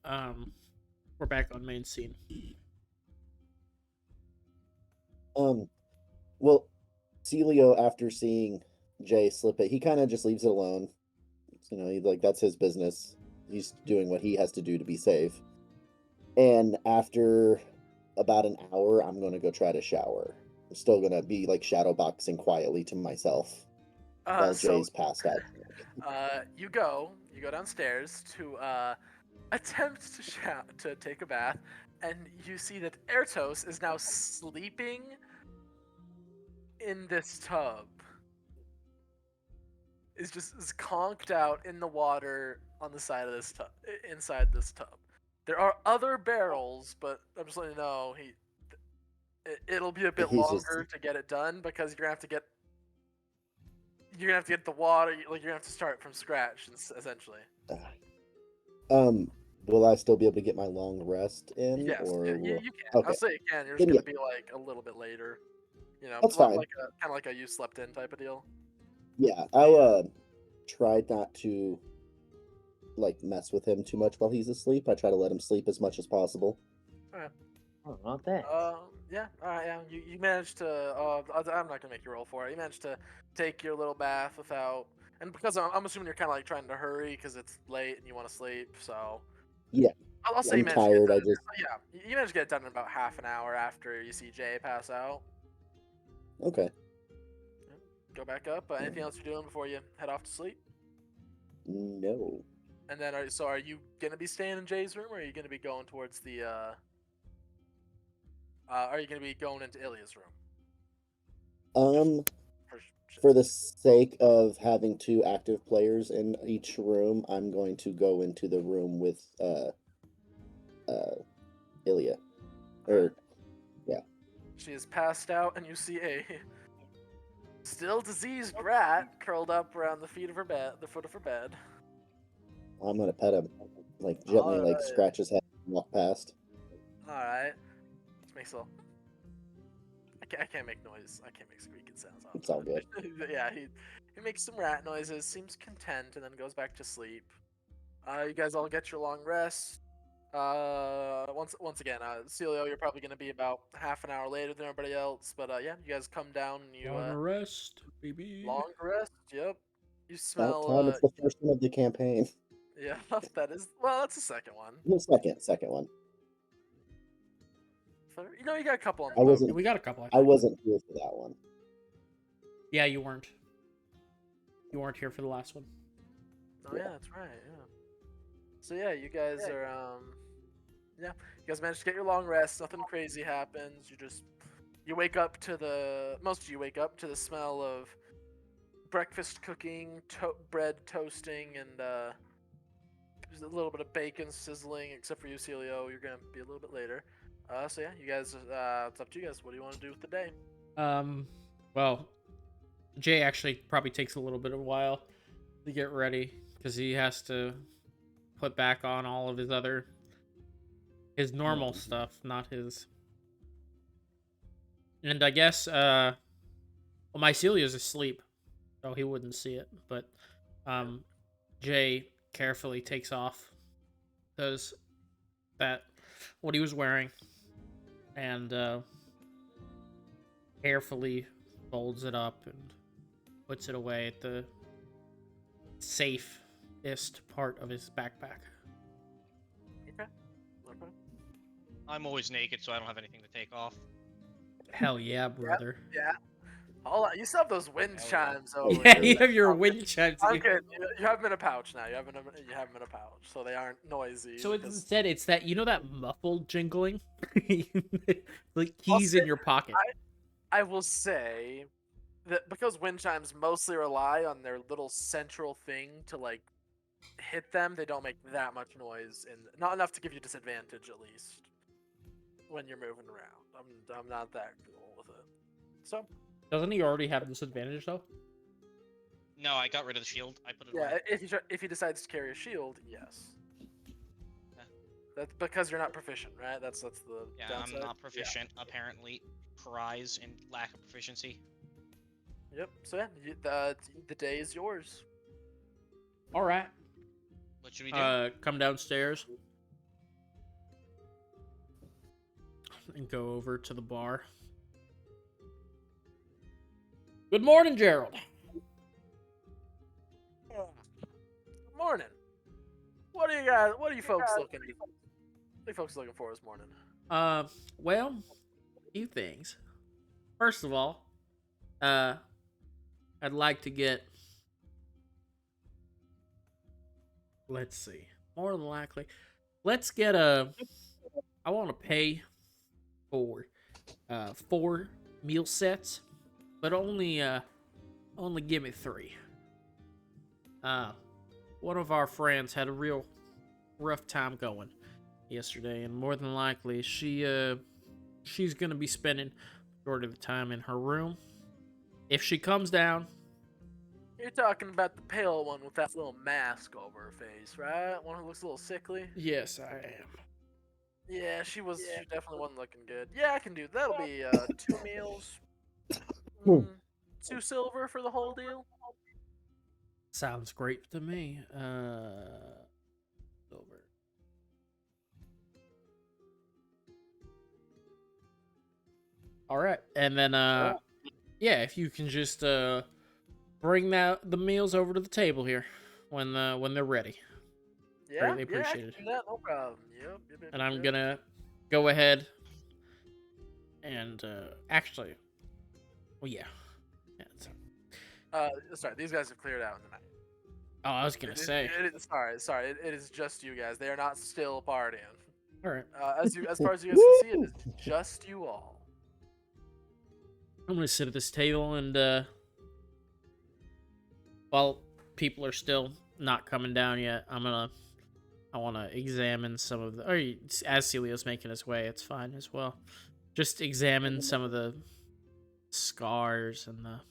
We're back on main scene. Well, Celio, after seeing Jay slip it, he kind of just leaves it alone. You know, that's his business. He's doing what he has to do to be safe. And after about an hour, I'm going to go try to shower. I'm still going to be like shadow boxing quietly to myself while So Jay's passed out. you go downstairs to attempt to take a bath, and you see that Ertos is now sleeping in this tub. Is conked out in the water on the side of this tub, inside this tub. There are other barrels, but I'm just letting you know it'll be a bit He's just- longer to get it done because you're gonna have to get the water. Like you're gonna have to start from scratch, essentially. Will I still be able to get my long rest in? Yes, Or you will... can. Okay. I'll say you can. You're just Then gonna yeah. be like a little bit later. You know, That's fine. like kind of like a you slept in type of deal. Yeah, I'll try not to like mess with him too much while he's asleep. I try to let him sleep as much as possible. Oh, not that. Yeah, all right, yeah. You managed to. I'm not gonna make you roll for it. You managed to take your little bath without, and because I'm assuming you're kind of like trying to hurry because it's late and you want to sleep. So Yeah, I'll say you I'm managed to get tired. done I in- just yeah, you managed to get it done in about half an hour after you see Jay pass out. okay. Go back up. Anything else you're doing before you head off to sleep? No. And then, are you gonna be staying in Jay's room, or are you gonna be going towards the? Are you gonna be going into Ilya's room? For the sake of having 2 active players in each room, I'm going to go into the room with Ilya. Or She is passed out, and you see a still diseased rat curled up around the foot of her bed. I'm gonna pet him, like gently, like Alright. scratch his head and walk past. All right. Just makes a little. I can't make noise. I can't make squeaking sounds. It's all good. Yeah, he makes some rat noises, seems content, and then goes back to sleep. You guys all get your long rest. Once again, Celio, you're probably gonna be about half an hour later than everybody else, but yeah, you guys come down and you Long rest, baby. long rest. Yep. You About smell. time. It's the first one of the campaign. Yeah, that is. Well, that's the second one. The second one. Third, you got a couple on the I boat. wasn't. We got a couple. I wasn't here for that one. Yeah, you weren't. You weren't here for the last one. Oh yeah, that's right. Yeah. So yeah, you guys are yeah, you guys managed to get your long rest. Nothing crazy happens. You wake up to most of you wake up to the smell of breakfast cooking, bread toasting, and there's a little bit of bacon sizzling. Except for you, Celio, you're gonna be a little bit later. So yeah, you guys, it's up to you guys. What do you want to do with the day? Well, Jay actually probably takes a little bit of a while to get ready because he has to put back on all of his normal stuff, not his. And I guess, well, Mycelia's asleep, so he wouldn't see it. But Jay carefully takes off what he was wearing, and carefully folds it up and puts it away at the safest part of his backpack. Okay. I'm always naked, so I don't have anything to take off. Hell yeah, brother. Yeah. Hold on, you still have those wind Hell yeah. chimes over Yeah, there. you have your wind chimes. Okay, you have them in a pouch now. You have them in a pouch, so they aren't noisy. So because- instead, it's that that muffled jingling, like keys in your pocket. I will say that because wind chimes mostly rely on their little central thing to like hit them, they don't make that much noise, and not enough to give you disadvantage at least when you're moving around. I'm not that cool with it. So Doesn't he already have disadvantage though? No, I got rid of the shield. I put it yeah, away. if he decides to carry a shield, yes. Yeah. That's because you're not proficient, right? That's the Yeah, downside. I'm not proficient, apparently. Prize in lack of proficiency. Yep. So yeah, the day is yours. All right. What should we do? Come downstairs and go over to the bar. Good morning, Gerald. Good morning. What are you guys? What are you folks looking? What are you folks looking for this morning? Well, a few things. First of all, I'd like to get. Let's see. More than likely, let's get a. I want to pay for 4 meal sets, but only give me 3. One of our friends had a real rough time going yesterday, and more than likely she's gonna be spending the majority of the time in her room. If she comes down, You're talking about the pale one with that little mask over her face, right? One who looks a little sickly. yes, I am. Yeah, she definitely wasn't looking good. Yeah, I can do that'll be 2 meals. Hmm. 2 silver for the whole deal. Sounds great to me. Silver. All right, and then yeah, if you can just bring the meals over to the table here when they're ready. Yeah, Greatly yeah, I can appreciated. do that, no problem. Yep. And I'm gonna go ahead and actually, well, yeah. Sorry, these guys have cleared out in the night. Oh, I was gonna say. Sorry. It is just you guys. They are not still partying. All right, As far as you guys can see, it is just you all. I'm gonna sit at this table and while people are still not coming down yet, I want to examine some of the. Or as Celio's making his way, it's fine as well. Just examine some of the scars and the.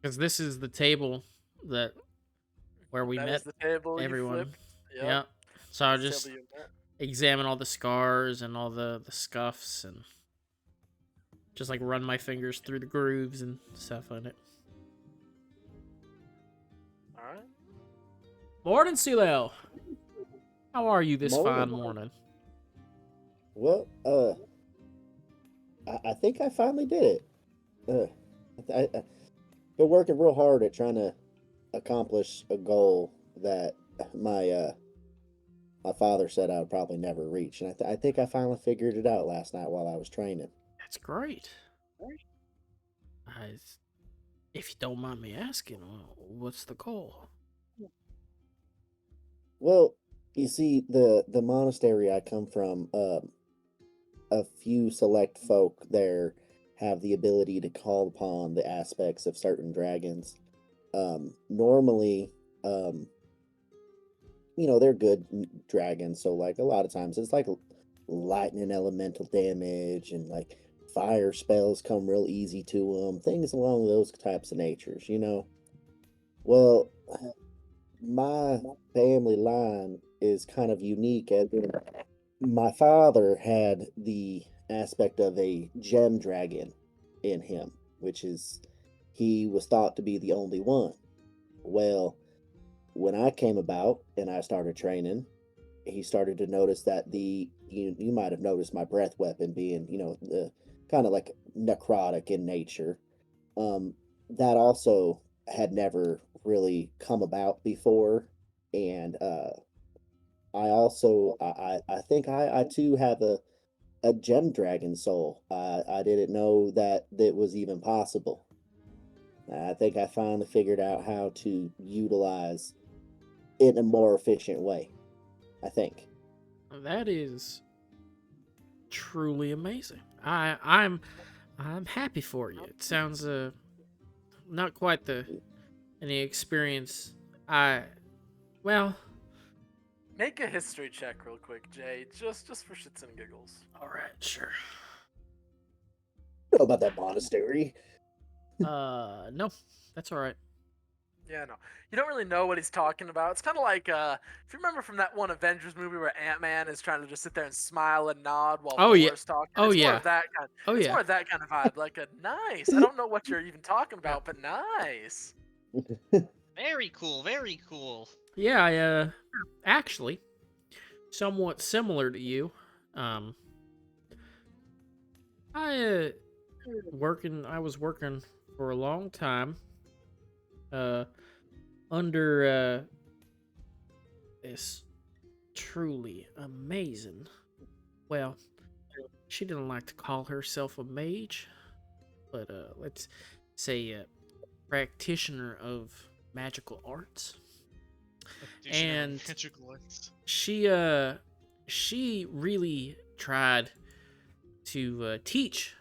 Because this is the table where we That met is the table everyone. you flipped. Yep. Yeah. So I'll That's just the table you met. examine all the scars and all the scuffs and just like run my fingers through the grooves and stuff on it. All right. Morning, Celio. How are you this Morning. fine morning? Well, I think I finally did it. I've been working real hard at trying to accomplish a goal that my father said I would probably never reach, and I think I finally figured it out last night while I was training. That's great. If you don't mind me asking, what's the goal? Well, you see, the monastery I come from, a few select folk there have the ability to call upon the aspects of certain dragons. Normally, they're good dragons, so like a lot of times it's like lightning elemental damage and like fire spells come real easy to them, things along those types of natures, Well, my family line is kind of unique as my father had the aspect of a gem dragon in him, which is he was thought to be the only one. Well, when I came about and I started training, he started to notice that you might have noticed my breath weapon being, the kind of like necrotic in nature. That also had never really come about before, and I think I too have a gem dragon soul. I didn't know that was even possible. I think I finally figured out how to utilize it in a more efficient way. I think. That is truly amazing. I'm happy for you. It sounds not quite any experience. Well. Make a history check real quick, Jay, just for shits and giggles. All right, sure. Know about that monastery? No, that's all right. Yeah, no. You don't really know what he's talking about. It's kind of like, if you remember from that one Avengers movie where Ant-Man is trying to just sit there and smile and nod while Thor's talking. Oh, it's yeah. More of that kind. Oh, it's yeah. more of that kind of vibe. Like a nice. I don't know what you're even talking about, but nice. Very cool. Very cool. Yeah, I actually somewhat similar to you. I was working for a long time under this truly amazing, well, she didn't like to call herself a mage, but let's say a practitioner of magical arts. And she really tried to teach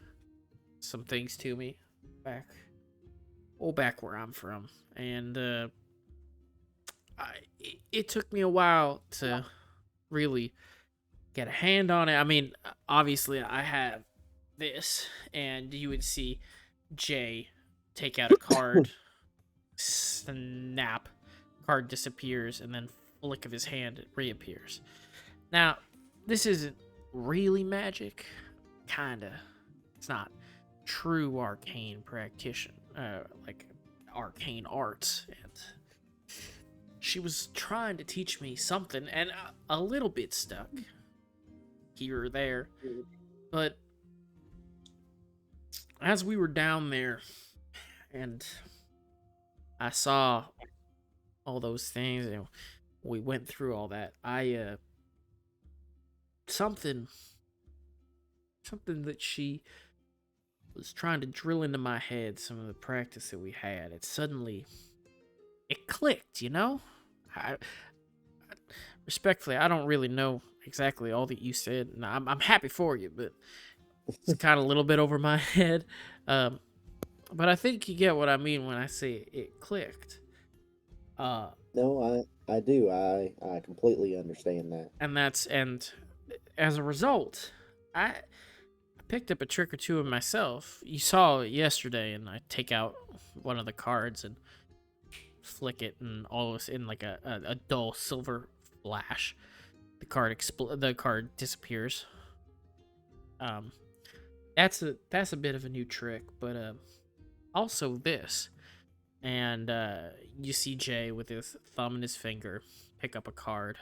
some things to me back where I'm from, and it took me a while to really get a hand on it. I mean, obviously I have this, and you would see Jay take out a card, snap, card disappears, and then flick of his hand it reappears. Now, this isn't really magic, kinda. It's not true arcane practitioner, like arcane arts, and she was trying to teach me something, and a little bit stuck here or there, but as we were down there and I saw all those things and we went through all that, I something that she was trying to drill into my head, some of the practice that we had, it clicked, you know? I respectfully, I don't really know exactly all that you said, and I'm happy for you, but it's kind of a little bit over my head. But I think you get what I mean when I say it clicked. No, I do. I completely understand that. And as a result, I picked up a trick or two of myself. You saw it yesterday, and I take out one of the cards and flick it, and all of us in like a dull silver flash, the card disappears. That's a bit of a new trick, but also this, and you see Jay with his thumb and his finger pick up a card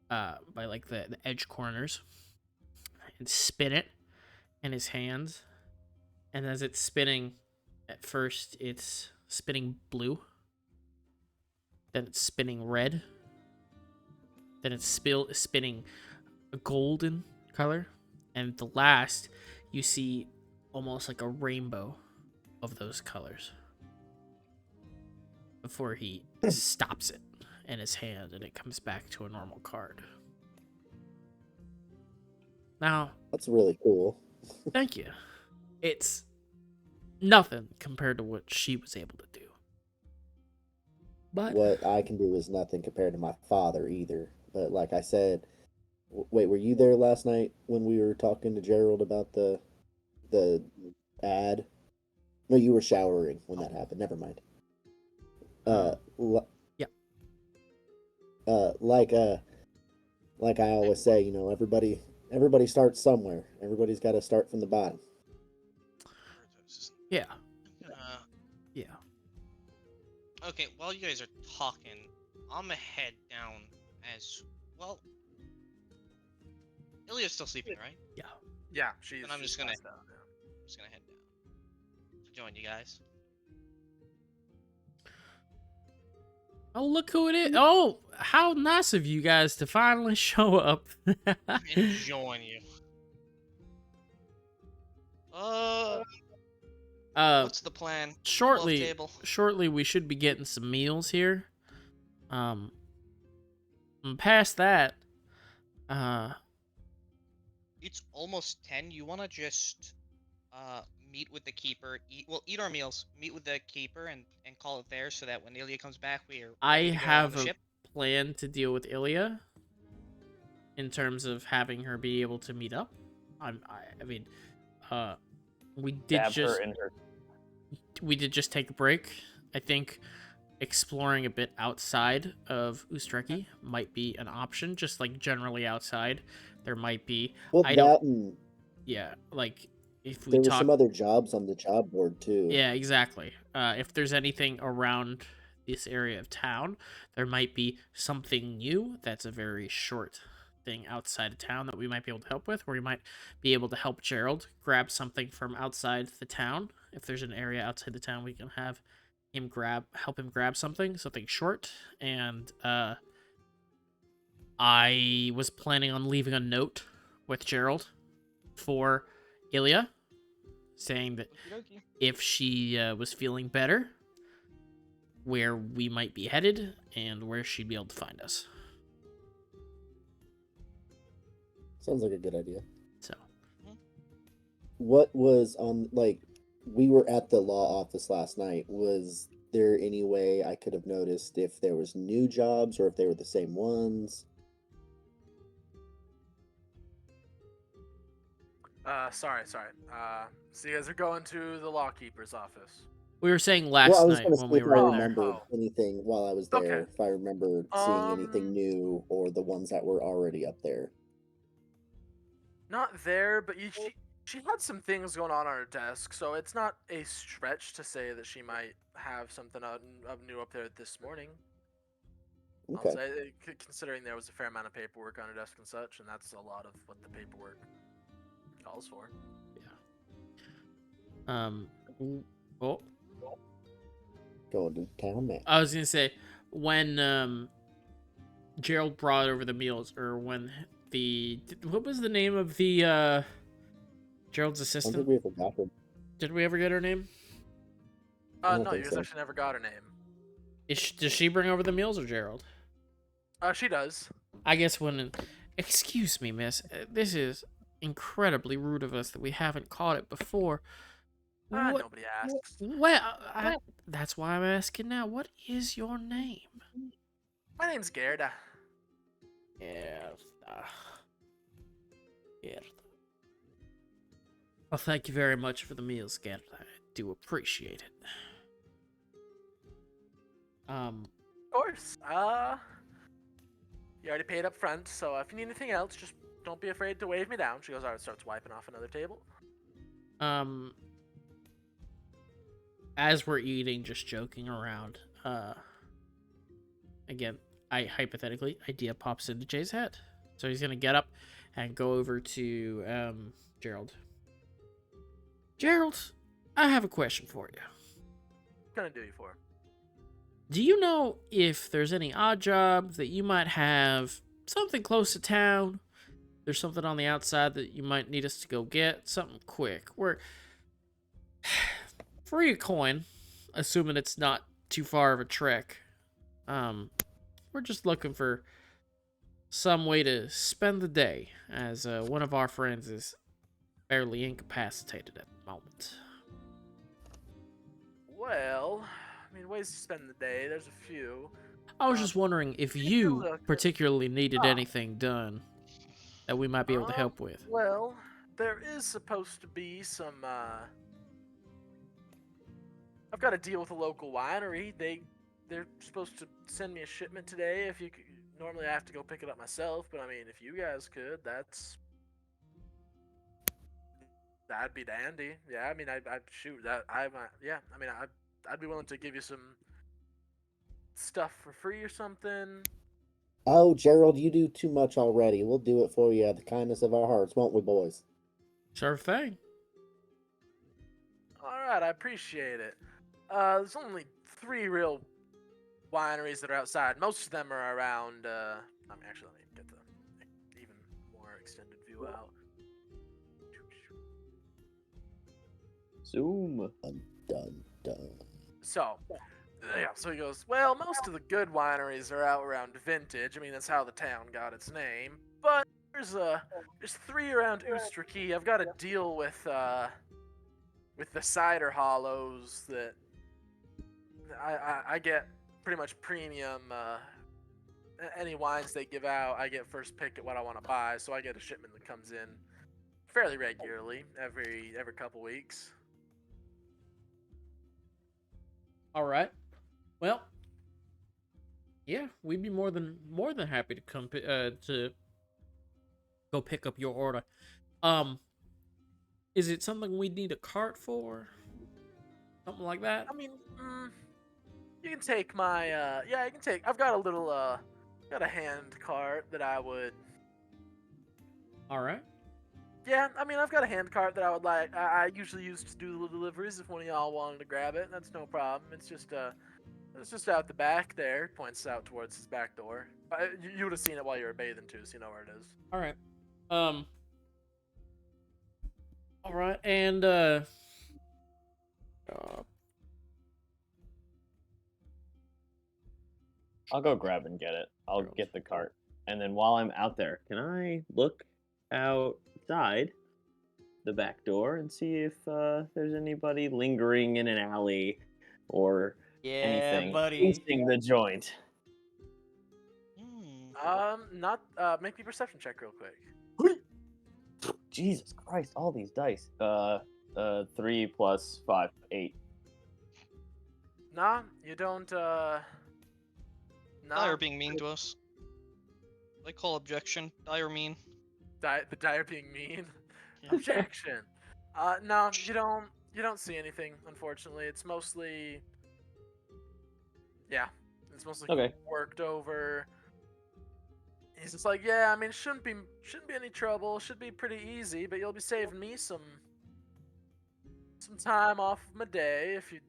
by like the edge corners and spin it in his hands, and as it's spinning, at first it's spinning blue, then it's spinning red, then it's spinning a golden color, and the last you see almost like a rainbow of those colors before he stops it in his hand and it comes back to a normal card. Now, That's really cool. thank you. It's nothing compared to what she was able to do. But What I can do is nothing compared to my father either. But like I said, wait, were you there last night when we were talking to Gerald about the ad? No, you were showering when that happened. Never mind. Yeah. Like I always say, you know, everybody starts somewhere. Everybody's got to start from the bottom. yeah. Yeah. Okay, while you guys are talking, I'm gonna head down as well. Ilya's still sleeping, right? Yeah, she's. And I'm she's just gonna- passed out, yeah. I'm just gonna head down to join you guys. Oh, look who it is. Oh, how nice of you guys to finally show up. And join you. What's the plan? Love table. Shortly we should be getting some meals here. And past that, It's almost 10. You wanna just meet with the keeper, eat our meals, meet with the keeper and call it there so that when Ilya comes back we're I ready to go on have the a ship. plan to deal with Ilya in terms of having her be able to meet up. I mean, we did Stab just her in her. we did just take a break. I think exploring a bit outside of Ust Reki might be an option. Just like generally outside, there might be. Well, I that don't. and Yeah, like if we there were talk. some other jobs on the job board too. Yeah, exactly. If there's anything around this area of town. There might be something new that's a very short thing outside of town that we might be able to help with, or we might be able to help Gerald grab something from outside the town. If there's an area outside the town, we can have him help him grab something short. And I was planning on leaving a note with Gerald for Ilya, saying that Okey-dokey. if she was feeling better, where we might be headed and where she'd be able to find us. Sounds like a good idea. So, What was on, like, we were at the law office last night. Was there any way I could have noticed if there was new jobs or if they were the same ones? Sorry. So you guys are going to the lawkeeper's office. we were saying Well, I last was night going to when see we if were I in there. remembered Oh. anything while I was Okay. there. If I remembered seeing anything Um, new or the ones that were already up there. Not there, but she had some things going on her desk, so it's not a stretch to say that she might have something of new up there this morning. Okay. I'll say, considering there was a fair amount of paperwork on her desk and such, and that's a lot of what the paperwork calls for. Oh, Going to town, man. I was gonna say when Gerald brought over the meals, or when what was the name of the Gerald's I don't assistant? think we ever got her. Did we ever get her name? don't No, think you guys so. actually never got her name. Does she bring over the meals or Gerald? She does. I guess excuse me, miss. This is incredibly rude of us that we haven't caught it before. What? Nobody asks. Well, that's why I'm asking now. What is your name? My name's Gerda. Gerda. Well, thank you very much for the meals, Gerda. I do appreciate it. Of course. You already paid up front, so if you need anything else, just don't be afraid to wave me down. She goes, alright, starts wiping off another table. As we're eating, just joking around, again, idea pops into Jay's head. So he's gonna get up and go over to, Gerald. Gerald, I have a question for you. What can I do you for? Do you know if there's any odd jobs that you might have, something close to town? There's something on the outside that you might need us to go get? Something quick. We're free a coin, assuming it's not too far of a trek. We're just looking for some way to spend the day, as one of our friends is fairly incapacitated at the moment. Well, I mean, ways to spend the day, there's a few. I was just wondering if take a you look. particularly needed anything done that we might be able to help with. Well, there is supposed to be some, I've got a deal with a local winery. They're supposed to send me a shipment today. If you could, normally I have to go pick it up myself, but I mean, if you guys could, that'd be dandy. Yeah, I mean, I'd shoot that. Yeah, I mean, I'd be willing to give you some stuff for free or something. Oh, Gerald, you do too much already. We'll do it for you out of the kindness of our hearts, won't we, boys? Sure thing. All right, I appreciate it. There's only 3 real wineries that are outside. Most of them are around. Actually, let me get the even more extended view out. Zoom. Dun. So, yeah. So he goes, well, most of the good wineries are out around Vintage. I mean, that's how the town got its name. But there's 3 around Ust Reki. I've got a deal with the cider hollows that I get pretty much premium. Any wines they give out, I get first pick at what I want to buy. So I get a shipment that comes in fairly regularly, every couple weeks. All right. Well, yeah, we'd be more than happy to come to go pick up your order. Is it something we'd need a cart for? Something like that? I mean, You can take my yeah, you can take. I've got a little got a hand cart that I would. All right. Yeah, I mean, I've got a hand cart that I would like. I usually use to do the deliveries if one of y'all wanted to grab it. That's no problem. It's just out the back there. Points out towards his back door. You would have seen it while you were bathing too, so you know where it is. All right. All right, and I'll go grab and get it. I'll get the cart. And then while I'm out there, can I look outside the back door and see if there's anybody lingering in an alley or anything tasting the joint? Not make me a perception check real quick. Jesus Christ, all these dice. 3 plus 5, 8. Nah, you don't. Nah. Dire being mean to us. They call objection. Dire mean. The dire being mean. Yeah. Objection. No, you don't see anything. Unfortunately, it's mostly. Yeah, it's mostly Okay. worked over. He's just like, yeah, I mean, shouldn't be any trouble. Should be pretty easy, but you'll be saving me some time off of my day if you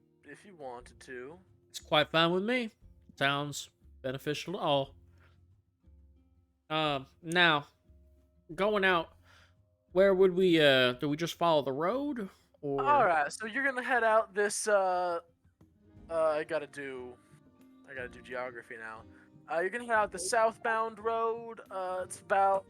wanted to. it's quite fine with me. Sounds beneficial to all. Now, going out, where would we? Do we just follow the road, or? All right, so you're gonna head out this. I gotta do geography now. You're gonna head out the southbound road. It's about,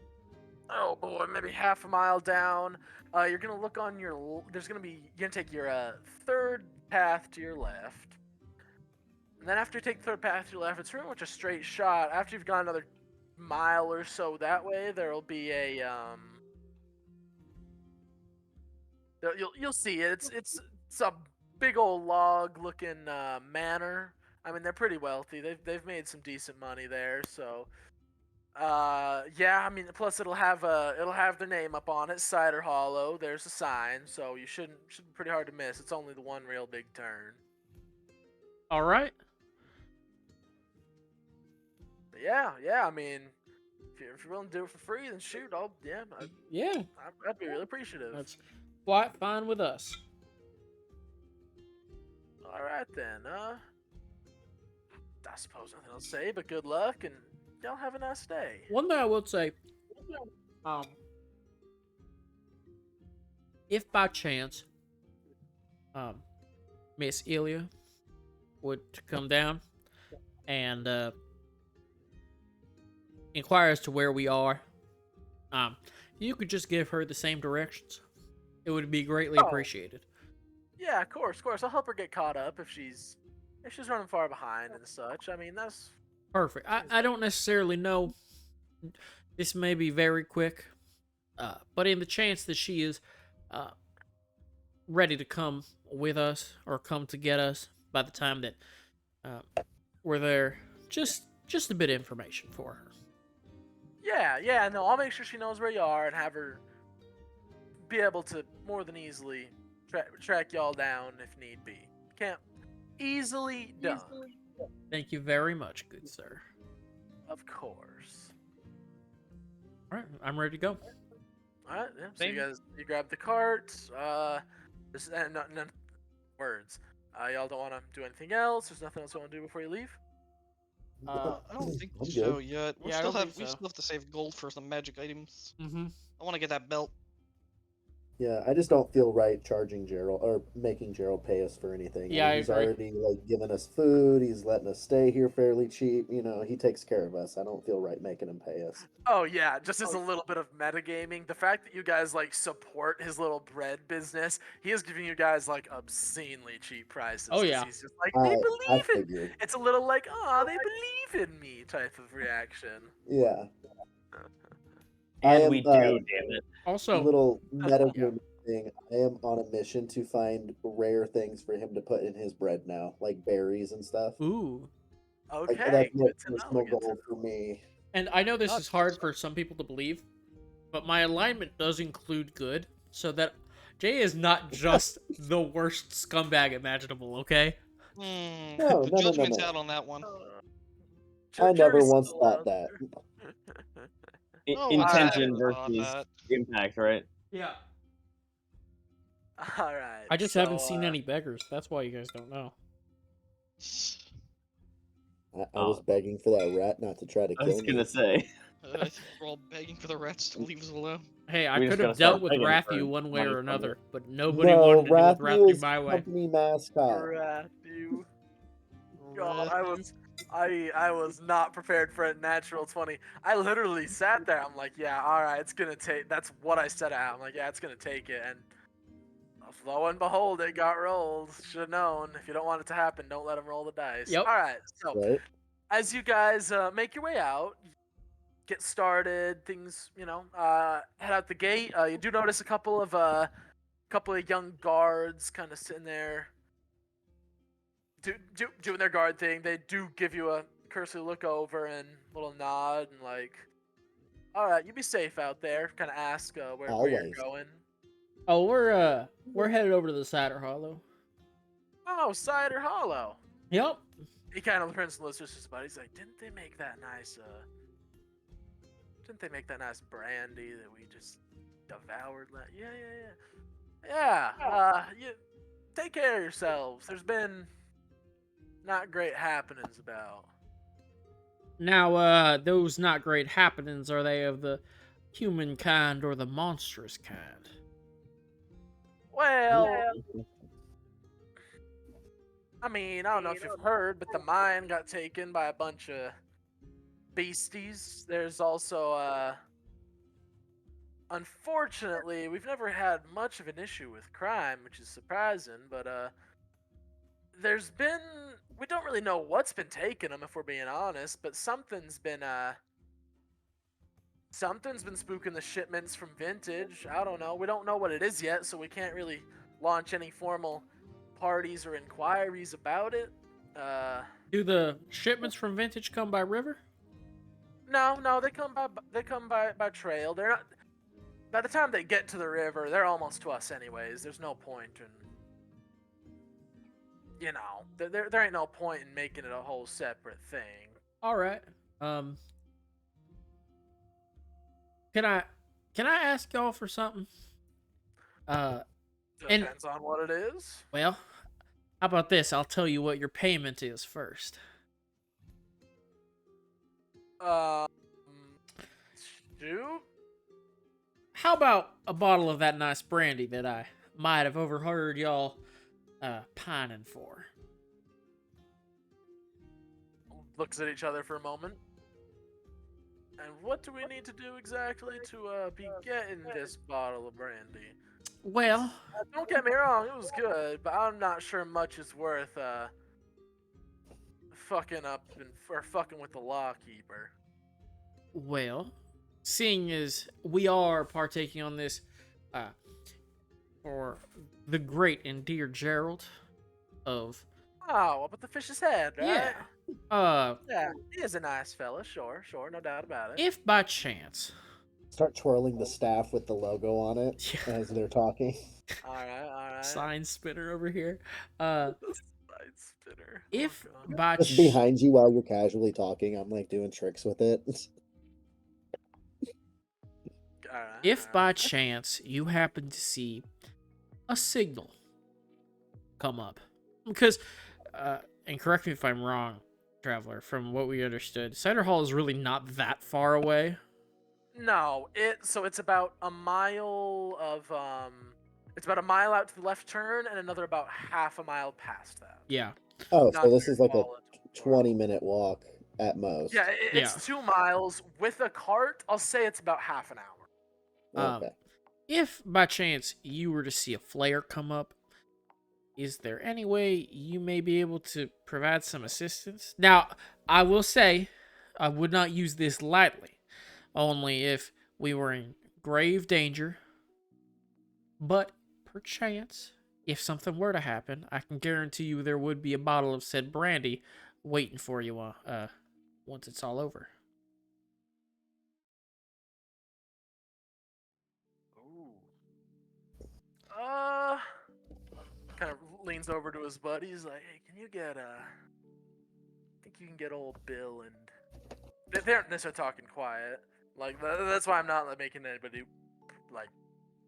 oh boy, maybe half a mile down. You're gonna look on your. You're gonna take your third path to your left. And then after you take the third path to your left, it's pretty much a straight shot. After you've gone another mile or so that way, there'll be a you'll see it. It's a big old log looking manor. I mean, they're pretty wealthy. They've made some decent money there, so yeah, I mean, plus it'll have their name up on it, Cider Hollow. There's a sign, so should be pretty hard to miss. It's only the one real big turn. All right. But yeah, I mean, if you're willing to do it for free, then shoot, I'd be really appreciative. That's quite fine with us. All right then, I suppose nothing else to say, but good luck, and y'all have a nice day. One thing I will say, if by chance, Miss Ilya would come down and inquire as to where we are, you could just give her the same directions. It would be greatly appreciated. Yeah, of course. I'll help her get caught up if she's running far behind and such. I mean, that's Perfect. I don't necessarily know. This may be very quick, but in the chance that she is ready to come with us or come to get us by the time that we're there, just a bit of information for her. Yeah. No, I'll make sure she knows where you are and have her be able to more than easily track y'all down if need be. Can't easily done. Thank you very much, good sir. Of course. All right, I'm ready to go. All right. Yeah. So Same. you grab the cart. There's no words. Y'all don't want to do anything else. There's nothing else you want to do before you leave. I don't think I'm so good. yet. We Yeah, I still don't have think so. to save gold for some magic items. Mm-hmm. I want to get that belt. Yeah, I just don't feel right charging Gerald or making Gerald pay us for anything. Yeah, I he's agree. already given us food. He's letting us stay here fairly cheap. He takes care of us. I don't feel right making him pay us. Oh yeah, just as a little bit of metagaming, the fact that you guys support his little bread business, he is giving you guys obscenely cheap prices. Oh, 'cause yeah. he's just like, I they believe in. figured. It's a little like, oh, they believe in me type of reaction. Yeah. And am, we do, uh, damn it. Also, Little meta Yeah. thing. I am on a mission to find rare things for him to put in his bread now, like berries and stuff. ooh. Okay, That's my good to know. personal Good to goal know. for me. And I know this Oh, is hard for some people to believe, but my alignment does include good, so that Jay is not just the worst scumbag imaginable, okay? No, The no, no, no, judgment's no. out on that one. I never Jury's once still thought out that. there. No one said Intention ever thought versus that. impact, right? Yeah. All right. I just so, haven't seen any beggars. That's why you guys don't know. I was begging for that rat not to try to I kill was me. gonna say. I think we're all begging for the rats to leave us alone. Hey, I We just could have gotta start dealt with begging for Rathu one way money or from another, you. but nobody No, wanted to deal with Rathu Rathu is my way. company mascot. Rathu. God, Rathu. I was not prepared for a natural 20. I literally sat there. I'm like, yeah, all right, it's gonna take. That's what I said out. I'm like, yeah, it's gonna take it. And lo and behold, it got rolled. Should have known. If you don't want it to happen, don't let them roll the dice. Yep. All right. So Right? as you guys make your way out, get started, things, head out the gate. You do notice a couple of young guards kind of sitting there, doing their guard thing. They do give you a cursory look over and little nod and like, all right, you be safe out there. Kind of ask where you're Always. going. Oh, we're headed over to the Cider Hollow. Oh, Cider Hollow. Yep. He kind of turns to Lister's his buddy. He's like, didn't they make that nice brandy that we just devoured? Yeah. You take care of yourselves. There's been not great happenings about. Now, those not great happenings, are they of the human kind or the monstrous kind? Well, I mean, I don't know if you've heard, but the mine got taken by a bunch of beasties. There's also, unfortunately, we've never had much of an issue with crime, which is surprising, but, we don't really know what's been taking them, if we're being honest, but something's been spooking the shipments from Vintage. I don't know. We don't know what it is yet, so we can't really launch any formal parties or inquiries about it. Do the shipments from Vintage come by river? No, they come by trail. They're not. By the time they get to the river, they're almost to us anyways. There's no point in, there ain't no point in making it a whole separate thing. All right. Can I ask y'all for something? Depends on what it is. Well, how about this? I'll tell you what your payment is first. Shoot. How about a bottle of that nice brandy that I might have overheard y'all pining for? Looks at each other for a moment. And what do we need to do exactly to be getting this bottle of brandy? Well, Don't get me wrong, it was good, but I'm not sure much is worth fucking with the lawkeeper. well, seeing as we are partaking on this for the great and dear Gerald of Oh, up at the fish's head, right? Yeah, he is a nice fella, sure, no doubt about it. if by chance Start twirling the staff with the logo on it as they're talking. All right. sign spinner over here, The side spinner. if Oh, God. by Just behind you while you're casually talking, I'm like doing tricks with it. All right, if all by right. chance you happen to see a signal come up, because and correct me if I'm wrong, Traveler, from what we understood, Cider Hall is really not that far away. No, it's about a mile out to the left turn and another about half a mile past that. Yeah. Oh, Not so this very is like a volatile. 20-minute walk at most. Yeah, it's 2 miles with a cart. I'll say it's about half an hour. Okay. If by chance you were to see a flare come up, is there any way you may be able to provide some assistance? Now, I will say, I would not use this lightly, only if we were in grave danger. But perchance, if something were to happen, I can guarantee you there would be a bottle of said brandy waiting for you once it's all over. Ooh. kind of leans over to his buddy. He's like, "Hey, can you get think you can get old Bill and they aren't necessarily talking quiet. Like that's why I'm not like, making anybody like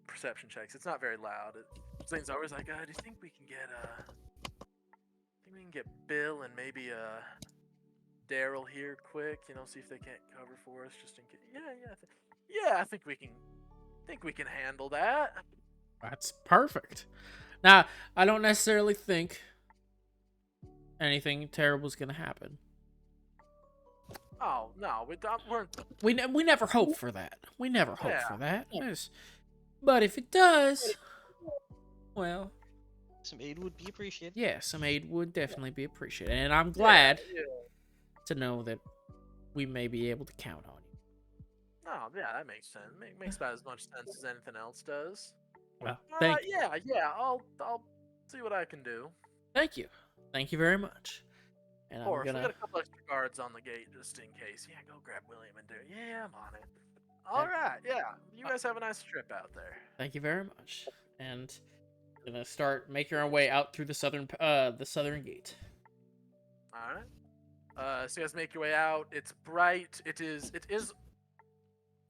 perception checks. It's not very loud. It leans over. He's like, "Do you think we can get Bill and maybe Daryl here quick? You know, see if they can't cover for us just in case." I think we can handle that. That's perfect. Now, I don't necessarily think anything terrible is gonna happen. Oh no, we're We never hope for that. We never hope Yeah. for that. But if it does, well, Some aid would be appreciated. yeah, some aid would definitely be appreciated, and I'm glad Yeah. to know that we may be able to count on you. Oh yeah, that makes sense. Makes about as much sense as anything else does. Well, thank you. Yeah. I'll see what I can do. Thank you very much. And Of I'm course, we gonna. got a couple extra guards on the gate just in case. Yeah, go grab William and do. Yeah, I'm on it. All right. Yeah, you guys have a nice trip out there. Thank you very much. And gonna start making our way out through the southern gate. All right. So you guys make your way out. It's bright. It is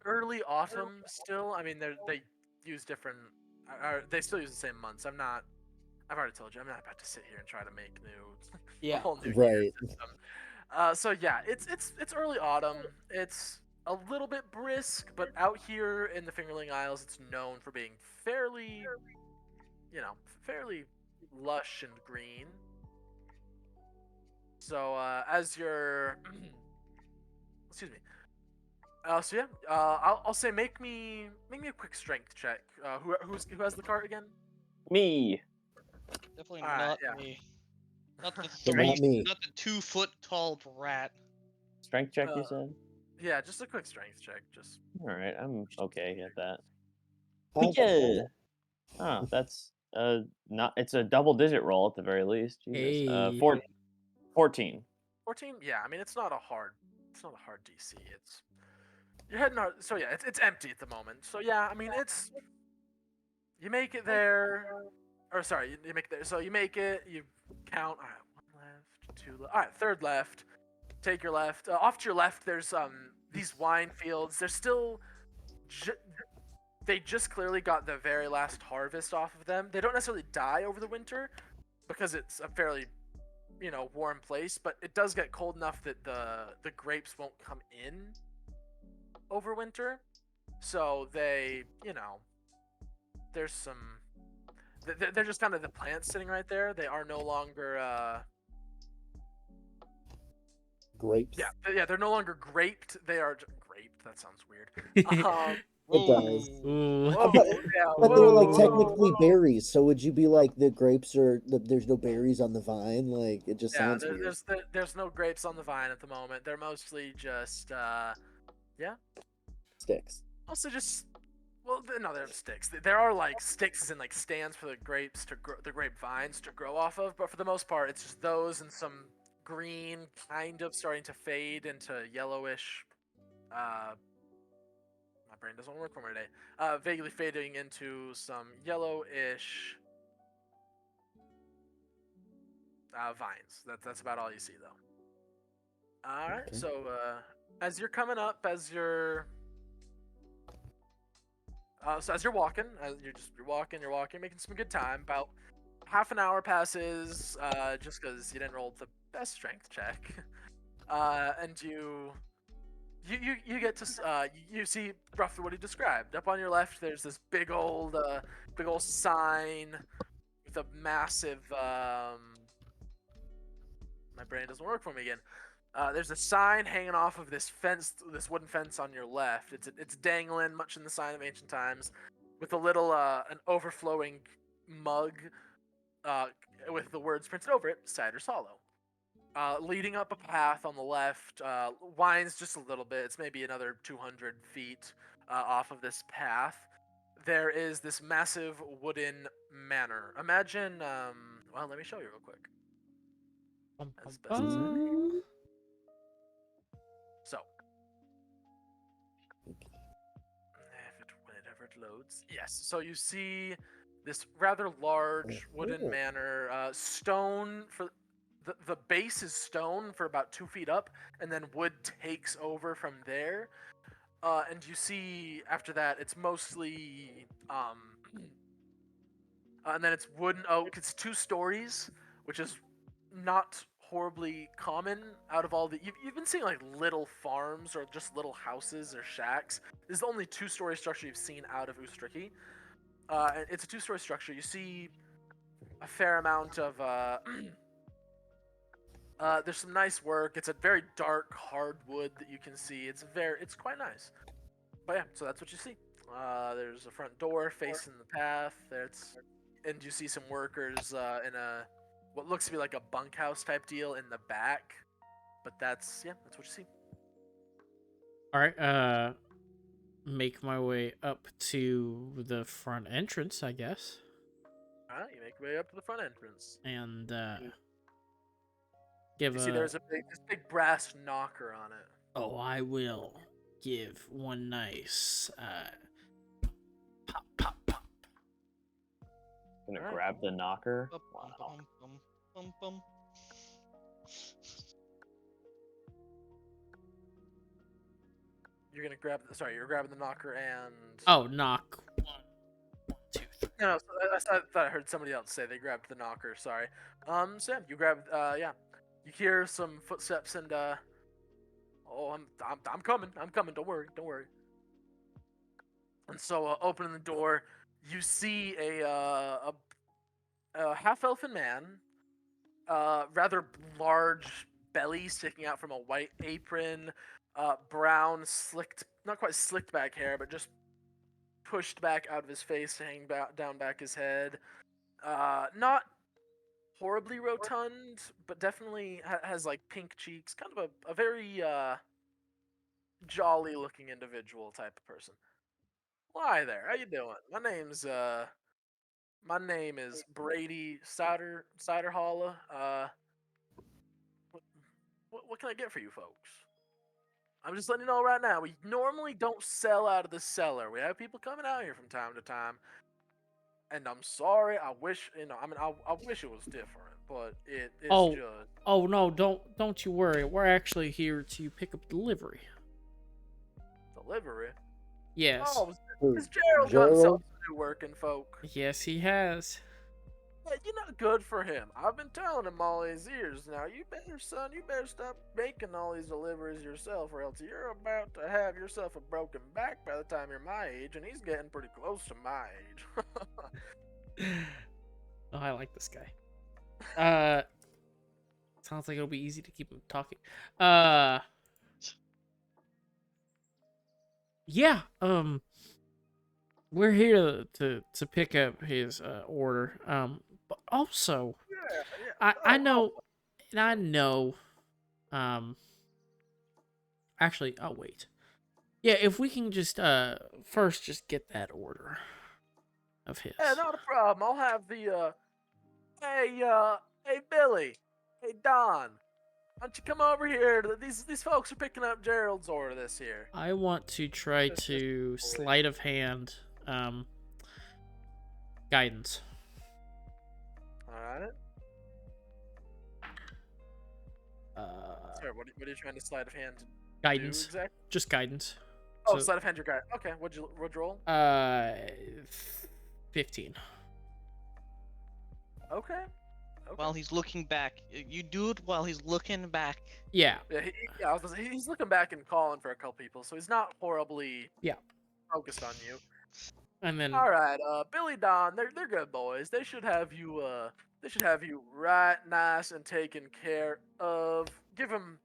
early autumn still. I mean, they use different. They still use the same months. I've already told you. I'm not about to sit here and try to make a whole new year Right. system. So yeah, it's early autumn. It's a little bit brisk, but out here in the Fingerling Isles, it's known for being fairly lush and green. So as you're, excuse me. So yeah, I'll say make me a quick strength check. Who has the cart again? Me. Definitely Alright, not yeah. me. Not the So not me. not the 2 foot tall rat. Strength check, you Uh, said? Yeah, just a quick strength check. Just All right, I'm okay at that. I've- Yeah. Oh, that's not. It's a double-digit roll at the very least. Jesus. Hey. 14. 14. Yeah, I mean it's not a hard DC. You're heading out. So yeah, it's empty at the moment. So yeah, I mean you make it there. Or sorry, you make it there. So you make it. You count. All right, 1 left, 2 left. All right, third left. Take your left. Off to your left, there's these wine fields. They're still. They just clearly got the very last harvest off of them. They don't necessarily die over the winter because it's a fairly, warm place. But it does get cold enough that the grapes won't come in over winter. So they, there's some. They're just kind of the plants sitting right there. They are no longer. Grapes. Yeah, they're no longer graped. They are graped. That sounds weird. It does. Ooh. Whoa, But- yeah, But they're like whoa. technically berries, so would you be like the grapes are there's no berries on the vine? Like it just Yeah, sounds weird. there's no grapes on the vine at the moment. They're mostly just Sticks. also just no, they're sticks. There are like sticks and like stands for the grapes to grow, the grapevines to grow off of, but for the most part, it's just those and some green, kind of starting to fade into yellowish. My brain doesn't work for me today. Vaguely fading into some yellowish vines. That's about all you see though. All right. Okay. So as you're coming up, as you're walking, you're walking, making some good time. About half an hour passes, just because you didn't roll the best strength check, and you get to you see roughly what he described. Up on your left, there's this big old sign with a massive. My brain doesn't work for me again. There's a sign hanging off of this fence, this wooden fence on your left. It's dangling, much in the sign of ancient times, with a little an overflowing mug, with the words printed over it, "Cider's Hollow." Leading up a path on the left, winds just a little bit. It's maybe another 200 feet off of this path. There is this massive wooden manor. Imagine, well, let me show you real quick. As best as I can. So, whenever it loads, yes. So you see this rather large wooden Oh. manor, stone for the base is stone for about 2 feet up, and then wood takes over from there. And you see after that, it's mostly and then it's wooden oak. It's 2 stories, which is not horribly common out of all the. You've been seeing like little farms or just little houses or shacks. This is the only 2-story structure you've seen out of Ust Reki. And it's a 2-story structure. You see a fair amount of. There's some nice work. It's a very dark hardwood that you can see. It's quite nice. But yeah, so that's what you see. There's a front door facing the path. And you see some workers in a what looks to be like a bunkhouse type deal in the back. But that's what you see. All right. Make my way up to the front entrance, I guess, All right, you make your way up to the front entrance. and give You a. see, there's this big brass knocker on it. Oh, I will give one nice pop, pop, pop. Gonna Alright. grab the knocker. Bum, Wow. bum, bum, bum, bum. You're gonna grab. Sorry, you're grabbing the knocker and. Oh, knock. 1, 2, 3. No, I thought I heard somebody else say they grabbed the knocker. Sorry. So yeah, you grab. Yeah, you hear some footsteps and. Oh, I'm coming. I'm coming. Don't worry. Don't worry. And so, opening the door, you see a half elfin man, rather large belly sticking out from a white apron, brown slicked, not quite slicked back hair, but just pushed back out of his face to hang down back his head. Not horribly rotund, but definitely has like pink cheeks. Kind of a very jolly looking individual type of person. Why there? How you doing? My name is Brady Ciderhalla. What can I get for you folks? I'm just letting you know right now. We normally don't sell out of the cellar. We have people coming out here from time to time, and I'm sorry. I wish I wish it was different, but it's Oh. just Oh no, don't you worry. We're actually here to pick up delivery. delivery. Yes. Oh, Who, is Gerald got Gerald? himself some new working folk? Yes, he has. Yeah, you're not good for him. I've been telling him all these years now. You better stop making all these deliveries yourself, or else you're about to have yourself a broken back by the time you're my age, and he's getting pretty close to my age. Oh, I like this guy. Sounds like it'll be easy to keep him talking. Yeah. We're here to pick up his order. But also, yeah. I know, and I know. Actually, I'll wait. Yeah, if we can just first just get that order of his. Yeah, not a problem. I'll have the hey Billy, hey Don, why don't you come over here? These folks are picking up Gerald's order this here. I want to try to sleight of hand guidance. All right. Sorry, what are you trying to sleight of hand? Guidance. Do exactly? Just guidance. Oh, So- sleight of hand your guy. Okay, what'd you roll? 15. Okay. While he's looking back, you do it while he's looking back. Yeah. Yeah, I was gonna say, he's looking back and calling for a couple people, so he's not horribly focused on you. And then All right, Billy Don, they're good boys. They should have you right nice and taken care of. Give him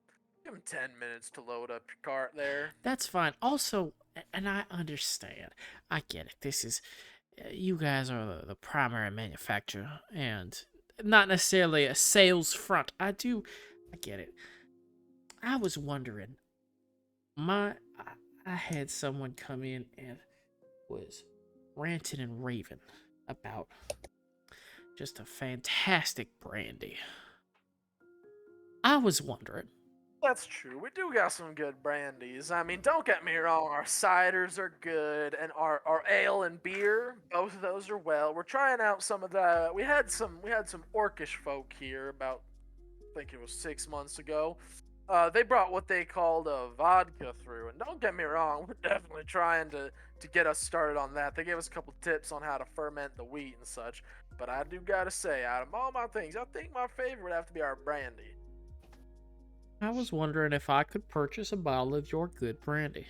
10 minutes to load up your cart there. that's fine. Also, and I understand. I get it. This is you guys are the primary manufacturer and not necessarily a sales front. I get it. I was wondering, I had someone come in and was ranting and raving about just a fantastic brandy. I was wondering, That's true. We do got some good brandies. I mean, don't get me wrong, our ciders are good, and our ale and beer, both of those are well. We're trying out some of the. We had some orcish folk here about, I think it was 6 months ago. They brought what they called a vodka through, and don't get me wrong, we're definitely trying to get us started on that. They gave us a couple tips on how to ferment the wheat and such. But I do gotta say, out of all my things, I think my favorite would have to be our brandy. I was wondering if I could purchase a bottle of your good brandy.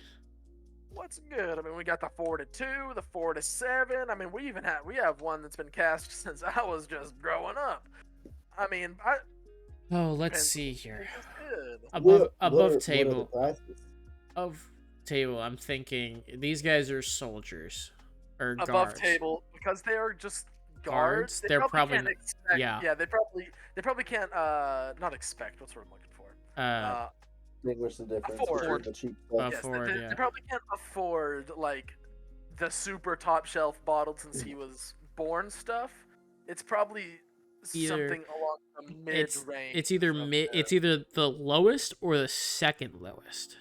What's good? I mean, we got the 4 to 2, the 4 to 7. I mean, we have one that's been cast since I was just growing up. I mean, Oh, let's depends see on here. who's good. Above What are the table. prices? Of table, I'm thinking these guys are soldiers or Above guards. table, because they are just Guards? They They're probably probably can't n- expect. yeah. Yeah, they probably can't. Not expect. What's the word I'm looking for? Distinguish the difference Afford. between the cheap stuff. Yes, Afford, they yeah. probably can't afford like the super top shelf bottled since he was born stuff. It's probably Either- something along the mid range. It's either it's either the lowest or the second lowest.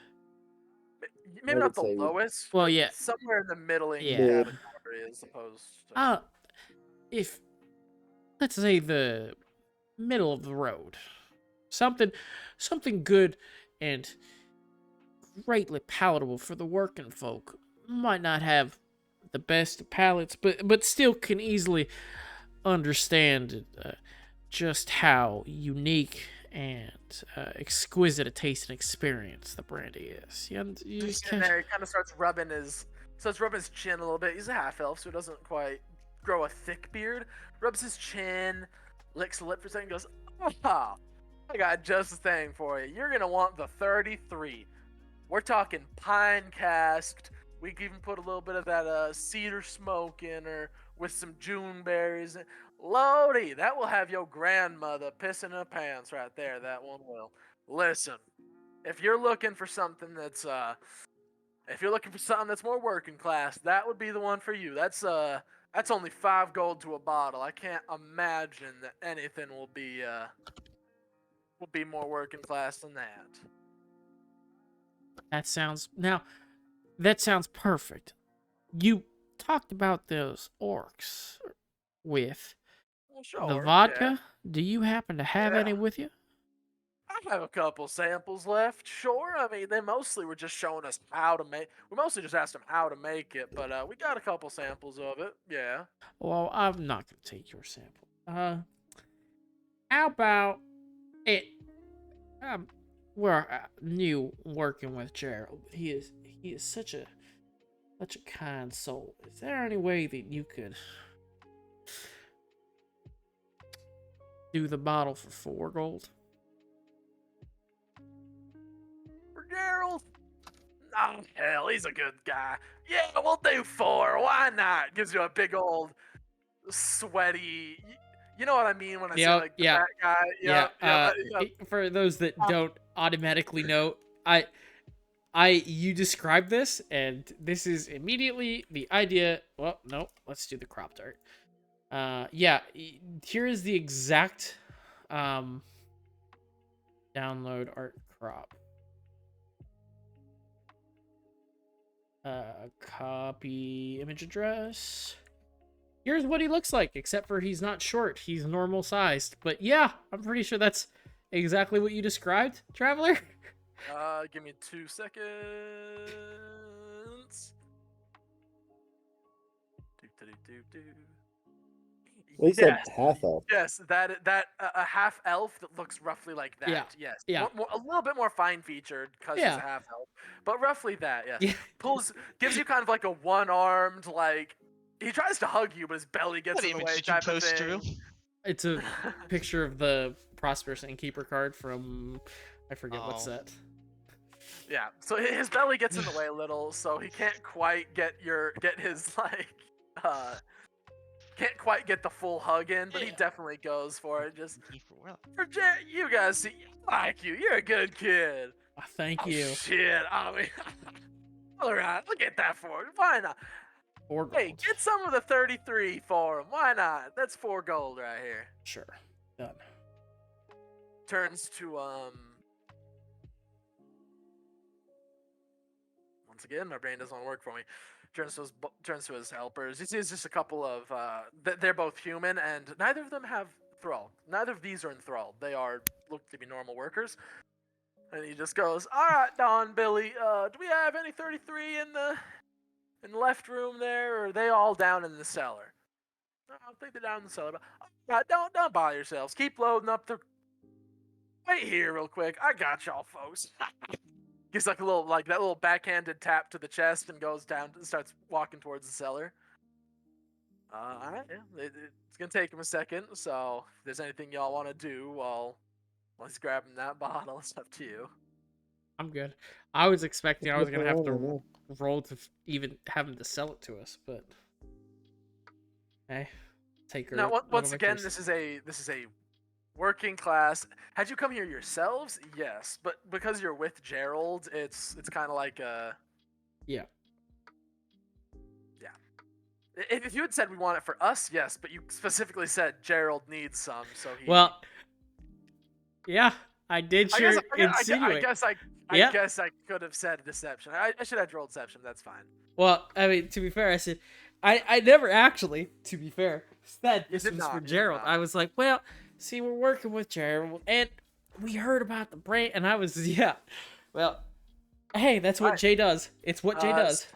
maybe I not would the say lowest. Well, but yeah. somewhere in the middling Yeah. category as opposed to. If let's say the middle of the road, something good and greatly palatable for the working folk, might not have the best palates, but still can easily understand just how unique and exquisite a taste and experience the brandy is. You He's just sitting can't. there, he kind of starts rubbing his chin a little bit. He's a half elf, so he doesn't quite grow a thick beard. Rubs his chin, licks a lip for a second, goes, "Ah, I got just the thing for you. You're gonna want the 33. We're talking pine casked. We can even put a little bit of that cedar smoke in, or with some June berries. Lodi, that will have your grandmother pissing her pants right there. That one will. Listen, if you're looking for something that's more working class, that would be the one for you. That's only 5 gold to a bottle. I can't imagine that anything will be more working class than that. That sounds perfect. You talked about those orcs with Well, sure. the Yeah. vodka. Do you happen to have Yeah. any with you? I have a couple samples left. Sure. I mean, they mostly were just showing us how to make. We mostly just asked them how to make it, but we got a couple samples of it. Yeah. Well, I'm not gonna take your sample. How about it? We're new working with Gerald. He is such a kind soul. Is there any way that you could do the bottle for 4 gold? For Gerald? Oh, hell, he's a good guy. Yeah, we'll do 4. Why not? Gives you a big old sweaty. You know what I mean when I say Yep, like the yeah. fat guy. Yep. For those that don't automatically know, you described this, and this is immediately the idea. Well, no, let's do the cropped art. Here is the exact download art crop. Copy image address. Here's what he looks like, except for he's not short. He's normal sized. But yeah, I'm pretty sure that's exactly what you described, Traveler. Give me 2 seconds. Do. Well, he said Yes. half elf. Yes, that a half elf that looks roughly like that. Yeah, Yes. yeah. A little bit more fine featured because he's Yeah. a half elf, but roughly that. Yes. Yeah. Gives you kind of like a one-armed, like he tries to hug you, but his belly gets What in the image way did you type of post, thing. Drew? It's a picture of the Prosperous Innkeeper card from, I forget what Oh. set. Yeah, so his belly gets in the way a little, so he can't quite get his like can't quite get the full hug in, but he Yeah. definitely goes for it. Just Well, for you guys, see, I like you. You're a good kid. Thank Oh, you. shit, I mean, all right, look at that for it. Why not? 4 gold. Hey, get some of the 33 for him. Why not? That's 4 gold right here. Sure. Done. Turns to once again, my brain doesn't want to work for me. Turns to his helpers. He sees just a couple of. They're both human, and neither of them have thrall. Neither of these are enthralled. They look to be normal workers. And he just goes, "All right, Don, Billy. Do we have any 33 in the left room there, or are they all down in the cellar?" "No, I think they're down in the cellar. But all right, don't bother yourselves. Keep loading up the. Wait here, real quick. I got y'all, folks." Gives like that little backhanded tap to the chest and goes down and starts walking towards the cellar. All right, yeah. It's gonna take him a second. So if there's anything y'all want to do while he's grabbing that bottle, it's up to you. I'm good. I was expecting I was Look gonna have around, I to know. roll to even have him to sell it to us, but hey, take her. Now, little once again, victories. this is a working class. Had you come here yourselves? Yes, but because you're with Gerald, it's kind of like a. Yeah. If you had said we want it for us, yes, but you specifically said Gerald needs some, so he. Well, yeah, I did I sure guess insinuate. I Yeah. guess I could have said deception. I should have rolled deception. That's fine. Well, I mean, to be fair, I said I never actually, to be fair, said You this did was not, for you did Gerald. not. I was like, well, see, we're working with Gerald, and we heard about the brain, and I was yeah. Well, hey, that's what Alright. Jay does. It's what Jay does.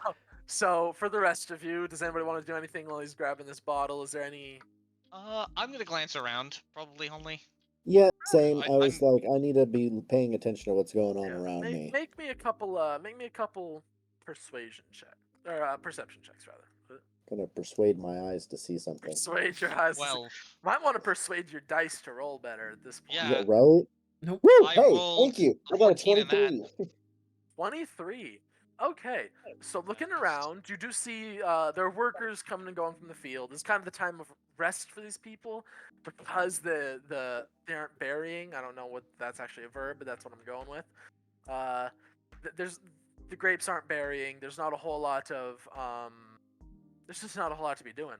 So for the rest of you, does anybody want to do anything while he's grabbing this bottle? Is there any? I'm gonna glance around, probably only. Yeah, same. I was I'm- like, I need to be paying attention to what's going on Yeah, around me. make me a couple persuasion checks or perception checks rather. Gonna persuade my eyes to see something. Persuade your eyes. 12. Might want to persuade your dice to roll better at this point. Yeah. Right? Nope. Woo! I Hey, rolled thank you. a I got a 14 in that. 23. 23. Okay, so looking around, you do see there are workers coming and going from the field. It's kind of the time of rest for these people because they aren't burying. I don't know what that's actually a verb, but that's what I'm going with. There's the grapes aren't burying. There's not a whole lot of there's just not a whole lot to be doing.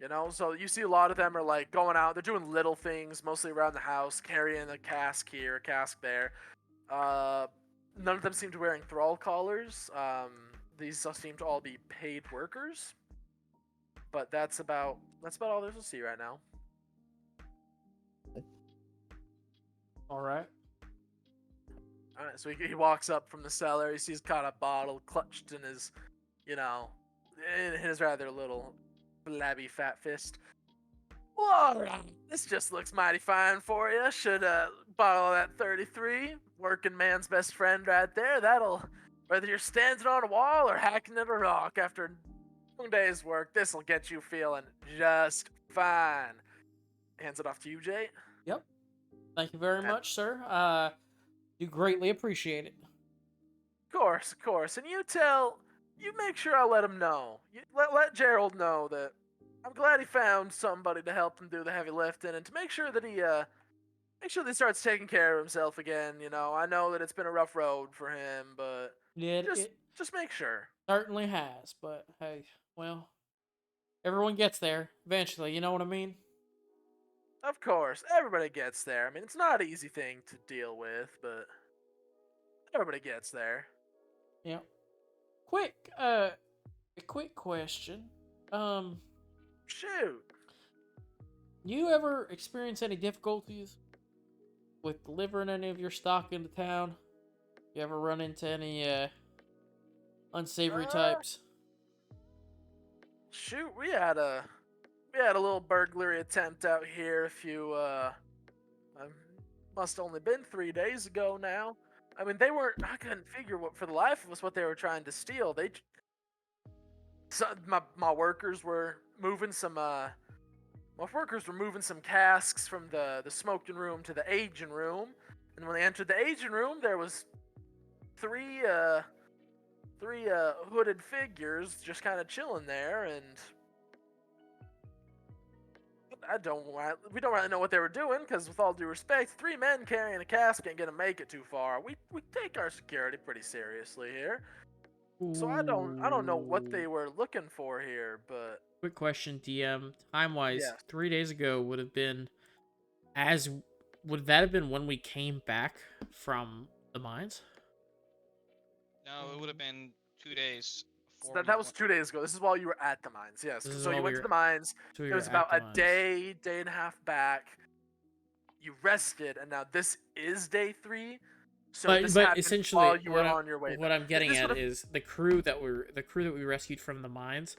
You know, so you see a lot of them are like going out. They're doing little things, mostly around the house, carrying a cask here, a cask there. None of them seem to be wearing thrall collars. These seem to all be paid workers. But that's about all there's to see right now. All right. All right, so he walks up from the cellar. He sees got a bottle clutched in his, in his rather little flabby fat fist. Well, this just looks mighty fine for you. Should bottle of that 33. Working man's best friend right there. That'll, whether you're standing on a wall or hacking at a rock after a long day's work, this'll get you feeling just fine. Hands it off to you, Jay. Yep. Thank you very Okay. much, sir. You greatly appreciate it. Of course. And you make sure I let him know. Let Gerald know that I'm glad he found somebody to help him do the heavy lifting and to make sure that he starts taking care of himself again. You know, I know that it's been a rough road for him, but Yeah, just make sure. certainly has, but hey, well, everyone gets there eventually. You know what I mean? Of course, everybody gets there. I mean, it's not an easy thing to deal with, but everybody gets there. Yeah. A quick question. Shoot. You ever experience any difficulties with delivering any of your stock into town? You ever run into any unsavory types? Shoot, we had a little burglary attempt out here a few must only been 3 days ago now. I mean, I couldn't figure for the life of us what they were trying to steal. My workers were moving some casks from the smoking room to the aging room, and when they entered the aging room, there was three hooded figures just kind of chilling there, and we don't really know what they were doing, because with all due respect, 3 men carrying a cask ain't gonna make it too far. We take our security pretty seriously here. So I don't know what they were looking for here, but Quick question, DM. Time-wise, Yes. 3 days ago would that have been when we came back from the mines? No, it would have been 2 days. So that was 2 days ago. This is while you were at the mines. Yes. This is So you while went we to were- the mines. So we It were was at about the a mines. day and a half back. You rested, and now this is day 3. So this But happened essentially, while you were on your way. what back. I'm getting This at would've- is the crew that we rescued from the mines.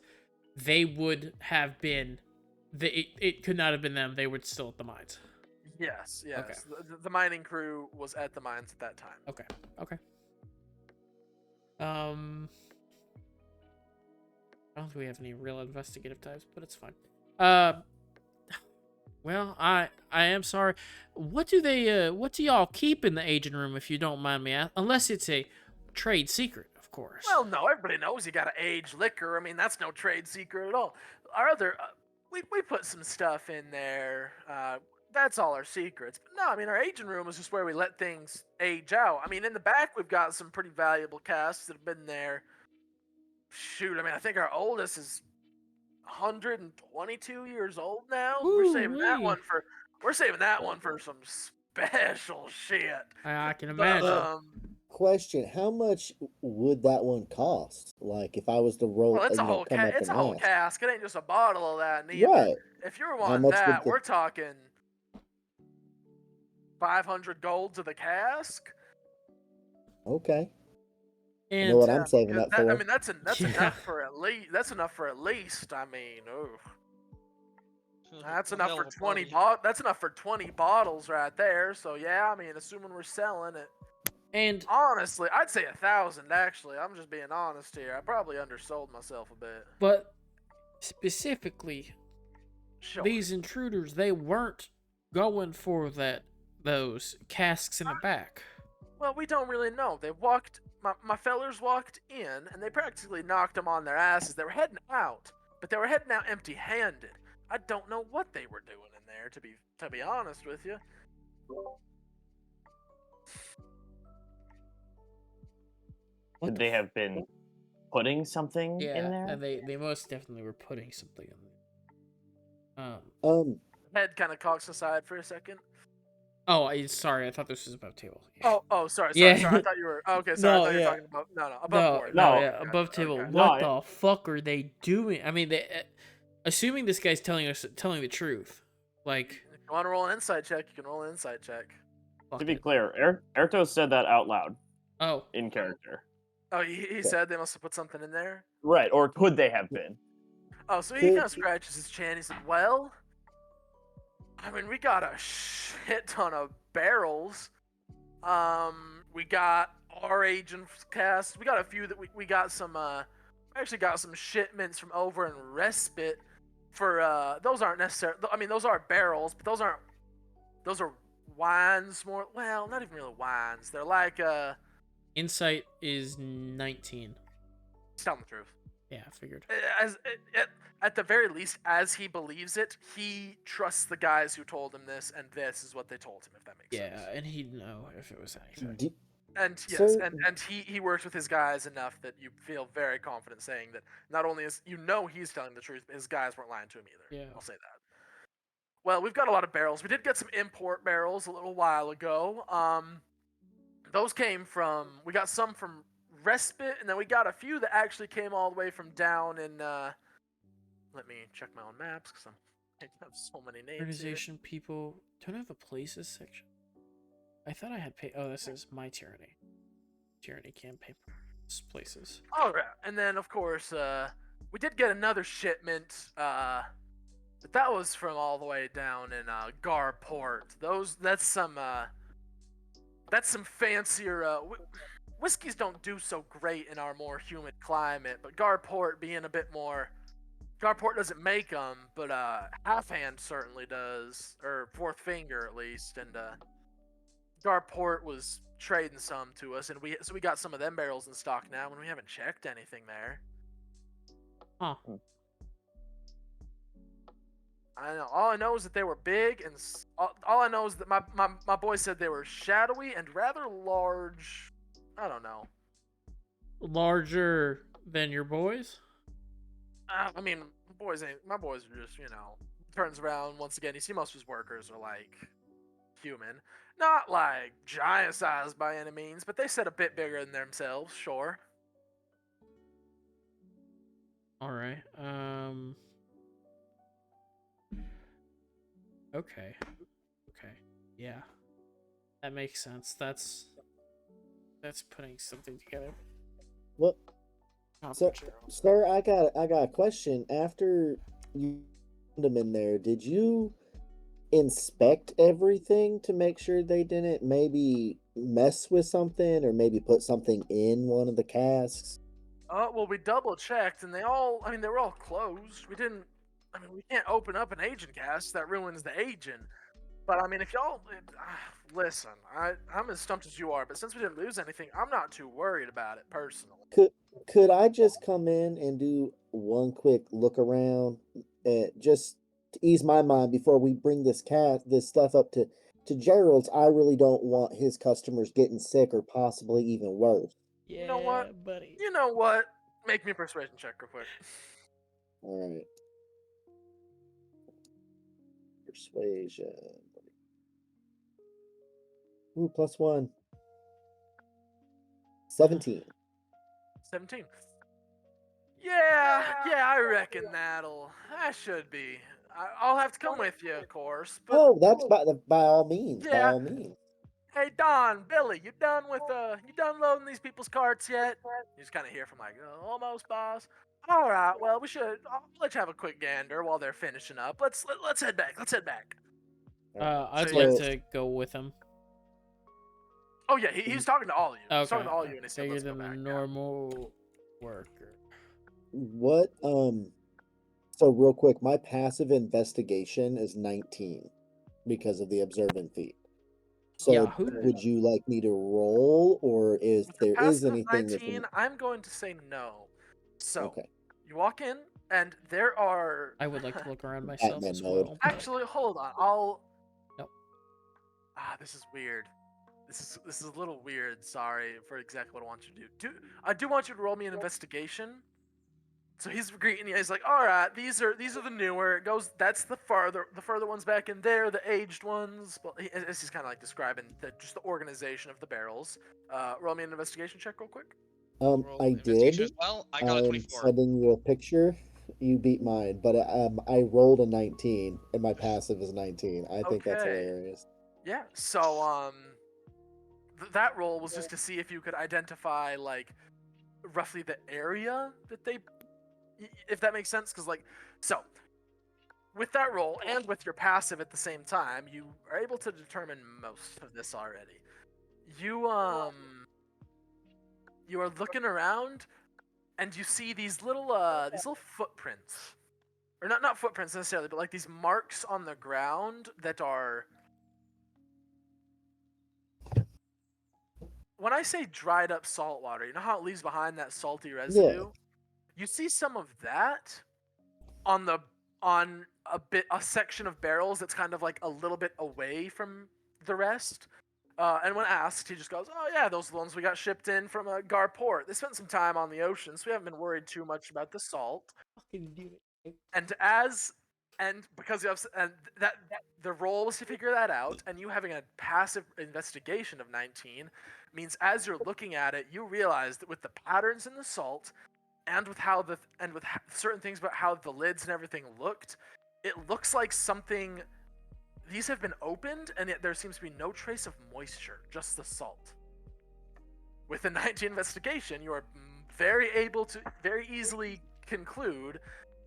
They would have been, it could not have been them. They were still at the mines. Yes. Okay. The mining crew was at the mines at that time. Okay. I don't think we have any real investigative types, but it's fine. Well, I am sorry. What do y'all keep in the agent room, if you don't mind me asking? Unless it's a trade secret, of course. Well, no, everybody knows you gotta age liquor. I mean, that's no trade secret at all. Our other, we put some stuff in there. That's all our secrets. But no, I mean, our agent room is just where we let things age out. I mean, in the back, we've got some pretty valuable casks that have been there. Shoot, I mean, I think our oldest is 122 years old now. We're saving that Woo-wee. one for some special shit. I can But, imagine. Question: how much would that one cost? Like, if I was to roll, well, it's a whole come up it's a and whole ask. cask. It ain't just a bottle of that neither. Right. If you're How wanting much would that, the- we're talking 500 gold to the cask. Okay. You And know what I'm saving Yeah, up for? I mean, that's Yeah. enough for at least. That's enough for at least. I mean, that's enough for 20 That's enough for 20 bottles right there. So yeah, I mean, assuming we're selling it. and Honestly, I'd say 1,000. Actually, I'm just being honest here. I probably undersold myself a bit. but specifically, Sure. these intruders, they weren't going for those casks in the back. Well, we don't really know. They walked. My fellers walked in, and they practically knocked them on their asses. They were heading out, but they were heading out empty-handed. I don't know what they were doing in there, to be honest with you. What Could the they have been putting something Yeah, in there? and they most definitely were putting something in there. Head kind of cocks aside for a second. Sorry, I thought this was about table. Sorry. Yeah. I thought you were. Okay, sorry. No, I thought you were yeah. talking about. No, above No, board. no, No. yeah, above table. Okay. What No, the fuck are they doing? I mean, assuming this guy's telling the truth, like. If you want to roll an insight check, you can roll an insight check. Fuck To be it. clear, Ertos said that out loud Oh, in character. Oh, he said they must have put something in there. Right, or could they have been? Oh, so he kind of scratches his chin. He said, "Well, I mean, we got a shit ton of barrels. We got our agent cast. We got a few that we got some. Actually, got some shipments from over in Respite. For those aren't necessarily. I mean, those are barrels, but those aren't. Those are wines more. Well, not even really wines. They're like insight is 19. Tell the truth. Yeah, I figured. At the very least, as he believes it, he trusts the guys who told him this, and this is what they told him. If that makes sense. Yeah, and he'd know if it was anything. And yes, So- and he works with his guys enough that you feel very confident saying that not only is he's telling the truth, but his guys weren't lying to him either. Yeah. I'll say that. Well, we've got a lot of barrels. We did get some import barrels a little while ago. Those came from we got some from Respite, and then we got a few that actually came all the way from down in. Let me check my own maps because I have so many names. Organization people don't have a places section. I thought I had this is my tyranny. Tyranny campaign places. All right, and then of course we did get another shipment, but that was from all the way down in Garport. That's some fancier. Whiskeys don't do so great in our more humid climate, but Garport being a bit more. Garport doesn't make them, but Half Hand certainly does, or Fourth Finger at least, and Garport was trading some to us, and we got some of them barrels in stock now, and we haven't checked anything there. Huh. I know. All I know is that they were big, and all I know is that my boy said they were shadowy and rather large. I don't know. Larger than your boys? I mean, my boys are just, turns around once again. You see most of his workers are like human. Not like giant size by any means, but they said a bit bigger than themselves, sure. All right. Okay. Okay. Yeah. That makes sense. That's putting something together. What? Not So, for Gerald. sir, I got a question. After you found them in there, did you inspect everything to make sure they didn't maybe mess with something or maybe put something in one of the casks? Well, we double checked, and they were all closed. We didn't. I mean, we can't open up an agent cast. That ruins the agent. But I mean, if y'all listen, I'm as stumped as you are. But since we didn't lose anything, I'm not too worried about it personally. Could I just come in and do one quick look around, just to ease my mind before we bring this stuff up to Gerald's? I really don't want his customers getting sick or possibly even worse. Yeah, You know what? buddy. You know what? Make me a persuasion check real quick. All right. Persuasion. Ooh, +1. 17. 17. Yeah, I reckon that should be. I'll have to come with you, of course. But Oh, that's by all means. By yeah. all means. Hey Don, Billy, you done loading these people's carts yet? You just kind of hear from like, almost, boss. All right, well, I'll let you have a quick gander while they're finishing up. Let's head back. Let's head back. I'd So like you- to go with him. Oh yeah, he was talking to all of you. He was Okay. talking to all of you, and he said, Bigger "Let's go than back." a Yeah. normal worker. What so real quick, my passive investigation is 19 because of the observant feat. So Yahoo. would you like me to roll, or if With the there is passive of anything 19, I'm going to say no. So okay. you walk in, and there are. I would like to look around myself Batman as mode. well. Actually, hold on. I'll. Nope. This is weird. This is a little weird. Sorry for exactly what I want you to do. I do want you to roll me an investigation. So he's greeting you. He's like, "All right, these are the newer. It goes. That's the further ones back in there, the aged ones." Well, he's kind of like describing just the organization of the barrels. Roll me an investigation check real quick. Roll I investigation did. as well. I got a I'm 24. sending you a picture. You beat mine, but I rolled a 19 and my passive is 19. I think that's Okay. hilarious. Yeah. So that roll was just to see if you could identify like roughly the area that they, if that makes sense. Because so with that roll and with your passive at the same time, you are able to determine most of this already. You are looking around and you see these little footprints, or not footprints necessarily, but like these marks on the ground that are. When I say dried up salt water, you know how it leaves behind that salty residue? You see some of that on a section of barrels that's kind of like a little bit away from the rest. And when asked, he just goes, "Oh yeah, those are the ones we got shipped in from Garport. They spent some time on the ocean, so we haven't been worried too much about the salt." Fucking do it. And because you have, and that the role was to figure that out, and you having a passive investigation of 19 means as you're looking at it, you realize that with the patterns in the salt, and with certain things about how the lids and everything looked, it looks like something. These have been opened, and yet there seems to be no trace of moisture, just the salt. With a 19 investigation, you are very easily conclude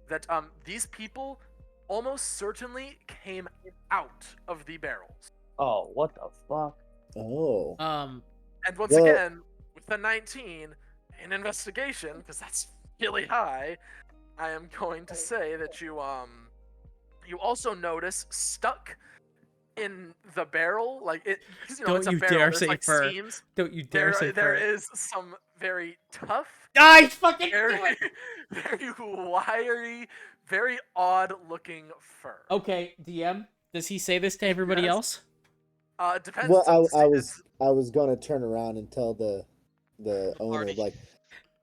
that these people almost certainly came out of the barrels. Oh, what the fuck? Oh. And once Well- again, with the 19 in investigation, because that's really high, I am going to say that you also notice stuck in the barrel, like it, because Don't it's a you barrel, dare there's say like fur. seams. Don't you dare say There fur. is some very tough, I fucking do very it. very wiry, very odd looking fur. Okay, DM. Does he say this to everybody Yes. else? It depends. Well, It's up to I was gonna turn around and tell the owner, party. like,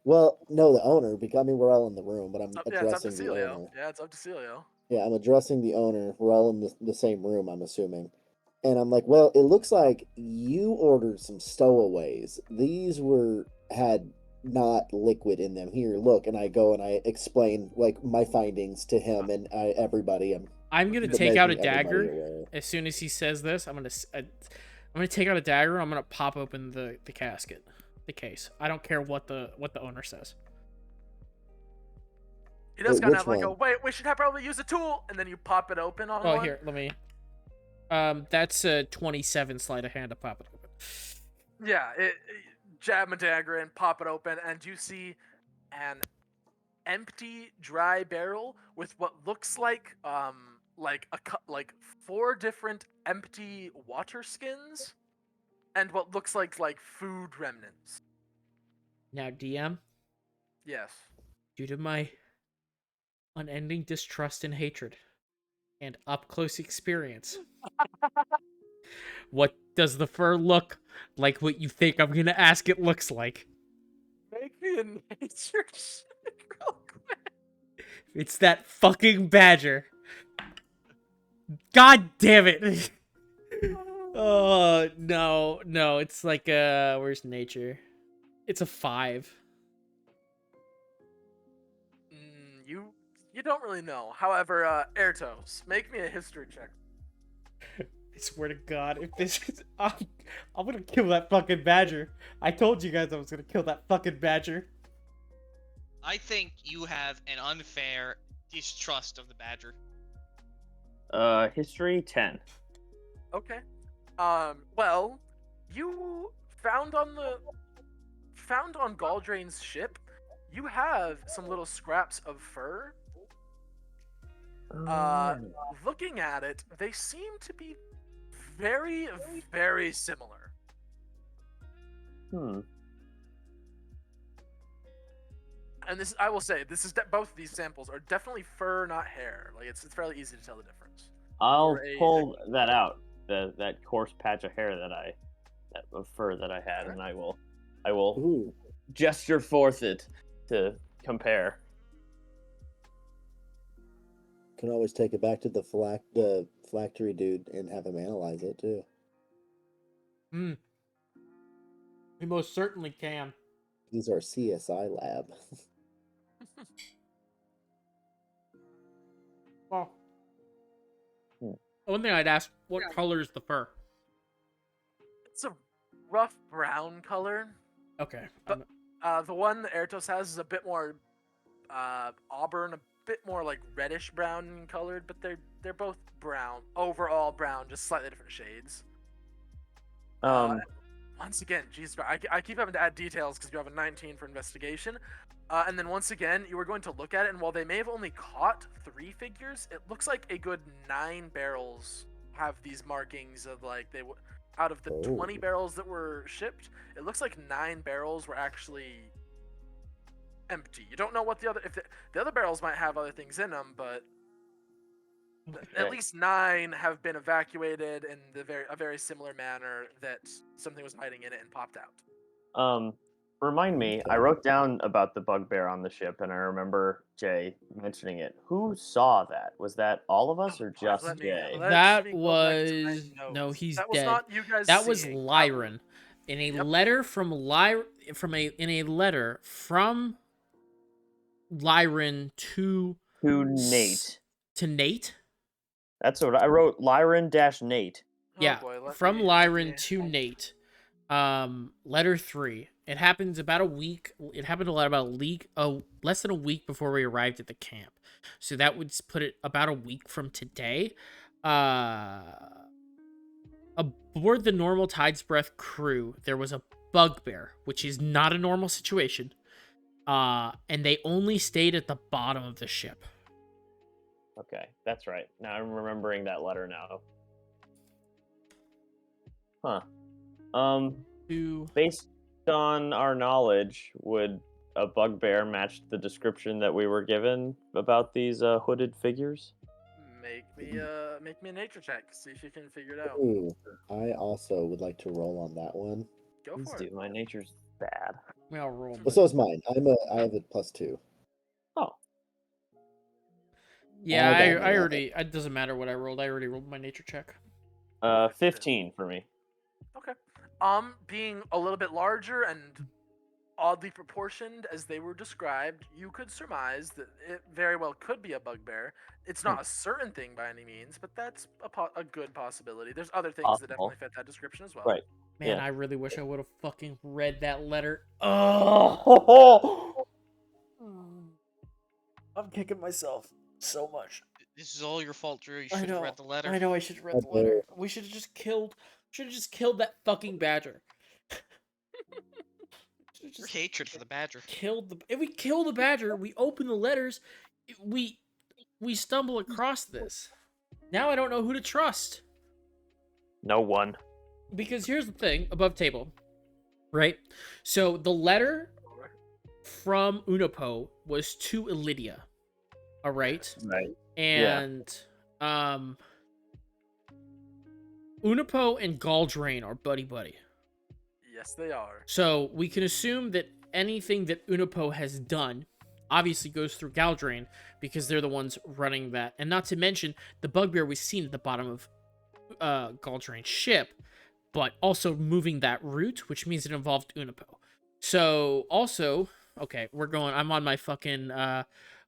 well, no, the owner, because I mean we're all in the room, but I'm it's up to addressing the Celio. owner. Yeah, it's up to Celio. Yeah, I'm addressing the owner. We're all in the same room, I'm assuming. And I'm like, well, it looks like you ordered some stowaways. These had not liquid in them. Here, look, and I go and I explain like my findings to him and everybody. I'm gonna But take out a making everybody dagger aware. as soon as he says this. I'm gonna take out a dagger. I'm gonna pop open the casket, the case. I don't care what the owner says. He does Wait, kind of which have like a one? wait. We should have probably use a tool, and then you pop it open on Oh, one. here, let me. That's a 27 sleight of hand to pop it open. Yeah, jab a dagger in, pop it open, and you see an empty, dry barrel with what looks like like 4 different empty water skins, and what looks like food remnants. Now, DM, Yes. due to my unending distrust and hatred and up close experience, what does the fur look like? What you think I'm gonna ask it looks like? Make me a nature check real quick. It's that fucking badger. God damn it. Oh, no, it's like where's nature? It's a 5. You don't really know. However, Ertos, make me a history check. I swear to God, if this is, I'm gonna kill that fucking badger. I told you guys I was gonna kill that fucking badger. I think you have an unfair distrust of the badger. History 10. Okay. Well, you found on Galdrain's ship, you have some little scraps of fur. Looking at it, they seem to be very, very similar. Hmm. And this, I will say, this is both of these samples are definitely fur, not hair. Like it's fairly easy to tell the difference. I'll For a- pull that out, that coarse patch of hair of fur that I had, Okay. and I will Ooh, gesture forth it to compare. can always take it back to the phylactery dude and have him analyze it too. We most certainly can. He's our CSI lab. Well, Hmm. one thing I'd ask, what color is the fur? It's a rough brown color. Okay. But- The one that Ertos has is a bit more auburn, a bit more like reddish brown colored, but they're both brown, overall brown, just slightly different shades. Once again, geez, I keep having to add details because you have a 19 for investigation. And then once again, you were going to look at it, and while they may have only caught 3 figures, it looks like a good 9 barrels have these markings of like out of the 20 Oh. barrels that were shipped, it looks like 9 barrels were actually empty. You don't know what the other barrels might have other things in them, but at Okay. least 9 have been evacuated in a very similar manner that something was hiding in it and popped out. Remind me, I Okay. wrote down about the bugbear on the ship, and I remember Jay mentioning it. Who saw that? Was that all of us or just Let me- Jay? let- That me go back to my was no, notes. he's That was dead. not you guys. That was seeing. Lyran. In a Yep. letter from Lyran to Nate. Nate. That's what I wrote. Lyran-Nate. Oh Yeah, boy, from Lyran to Nate. Letter 3. It happens about a week. It happened about less than a week before we arrived at the camp. So that would put it about a week from today. Aboard the normal Tide's Breath crew, there was a bugbear, which is not a normal situation. And they only stayed at the bottom of the ship. Okay, that's right. Now I'm remembering that letter now. Huh. Based on our knowledge, would a bugbear match the description that we were given about these hooded figures? Make me a nature check. See if you can figure it out. Ooh, I also would like to roll on that one. Go Please for do. it. My nature's bad. We all roll. Well, so is mine. I have a +2. Oh, Yeah, I got I an 11. already. It doesn't matter what I rolled. I already rolled my nature check. 15 for me. Okay. Being a little bit larger and oddly proportioned as they were described, you could surmise that it very well could be a bugbear. It's not a certain thing by any means, but that's a good possibility. There's other things that Possible. definitely fit that description as well. Right. Man, Yeah. I really wish I would have fucking read that letter. Oh, I'm kicking myself so much. This is all your fault, Drew. You I should have know. read the letter. I know. I should have read the Okay. letter. We should have just killed. Should have just killed that fucking badger. Should've Your just hatred for the badger. killed the. If we kill the badger, we open the letters. We stumble across this. Now I don't know who to trust. No one. Because here's the thing above table, right? So the letter from Unipo was to Elydia, all right? Right. And Unipo and Galdrain are buddy. Yes, they are. So we can assume that anything that Unipo has done obviously goes through Galdrain because they're the ones running that. And not to mention the bugbear was seen at the bottom of Galdrain's ship, but also moving that route, which means it involved Unipo. So also, okay, I'm on my fucking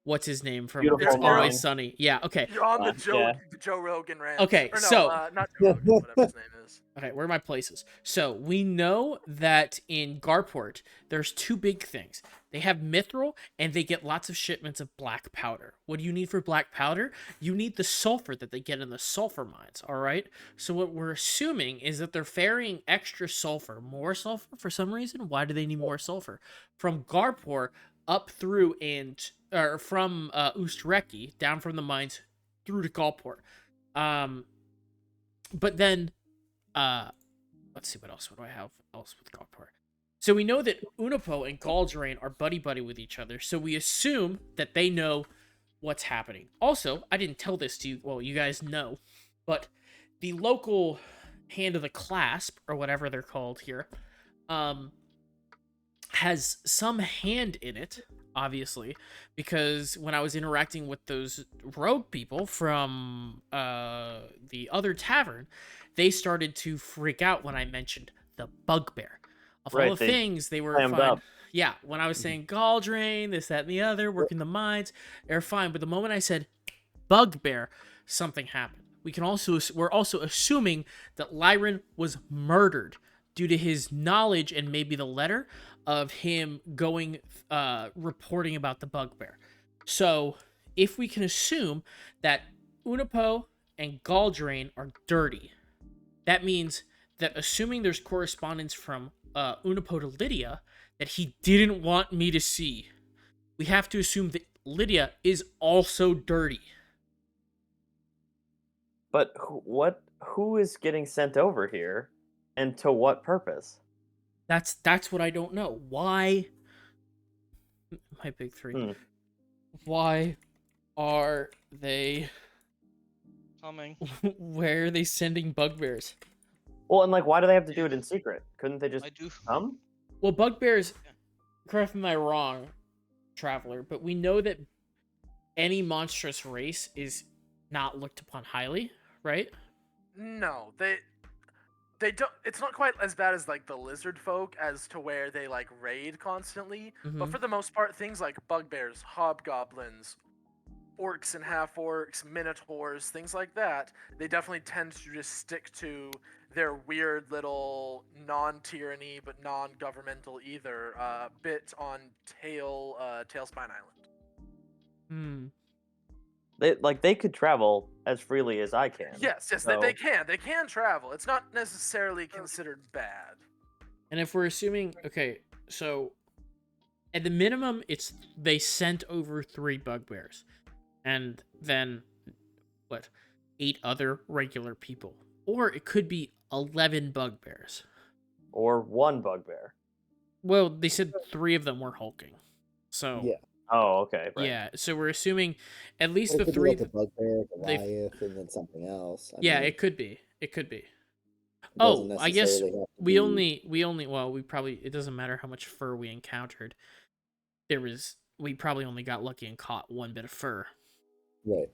what's his name from Beautiful It's Mind. Always Sunny. Yeah, okay. You're on the Yeah. Joe Rogan rant. Okay, Or no, so- not Joe Rogan, whatever his name is. Okay, where are my places? So we know that in Garport, there's two big things. They have mithril, and they get lots of shipments of black powder. What do you need for black powder? You need the sulfur that they get in the sulfur mines, all right? So what we're assuming is that they're ferrying extra sulfur, more sulfur for some reason. Why do they need more sulfur? From Garport up through from Ust Reki, down from the mines through to Galport. But then, let's see what else. What do I have else with Galport? So we know that Unipo and Galdrain are buddy with each other. So we assume that they know what's happening. Also, I didn't tell this to you. Well, you guys know, but the local hand of the clasp or whatever they're called here, has some hand in it. Obviously, because when I was interacting with those rogue people from the other tavern, they started to freak out when I mentioned the bugbear. Of all Right, the they things, they were clammed fine. up. Yeah, when I was saying Galdrain, this, that, and the other, working the mines, they're fine. But the moment I said bugbear, something happened. We're also assuming that Lyran was murdered due to his knowledge and maybe the letter of him going reporting about the bugbear. So if we can assume that Unipo and Galdrain are dirty, that means that assuming there's correspondence from Unipo to Lydia that he didn't want me to see, we have to assume that Lydia is also dirty. But who is getting sent over here, and to what purpose? That's what I don't know. Why? My big three. Why are they? Coming. Where are they sending bugbears? Well, and why do they have to do it in secret? Couldn't they just I do. come? Well, bugbears. Correct me if I'm wrong, Traveler, but we know that any monstrous race is not looked upon highly, right? No, they don't. It's not quite as bad as the lizard folk as to where they raid constantly. But Mhm. for the most part, things like bugbears, hobgoblins, orcs and half orcs, minotaurs, things like that, they definitely tend to just stick to their weird little non-tyranny but non-governmental either bit on Tailspine Island. Hmm. They could travel as freely as I can. Yes, so- they can travel. It's not necessarily considered bad. And if we're assuming, okay, so at the minimum, it's they sent over 3 bugbears, and then 8 other regular people, or it could be 11 bugbears. Or one bugbear. Well, they said 3 of them were hulking, so Yeah. Oh, okay. Right. yeah. So we're assuming at least It the could be 3. like a bugbear, they- Goliath, and then something else. I Yeah, mean, it could be. It could be. it doesn't Oh, I guess necessarily have to we be- only well, we probably, it doesn't matter how much fur we encountered. We probably only got lucky and caught 1 bit of fur. Right.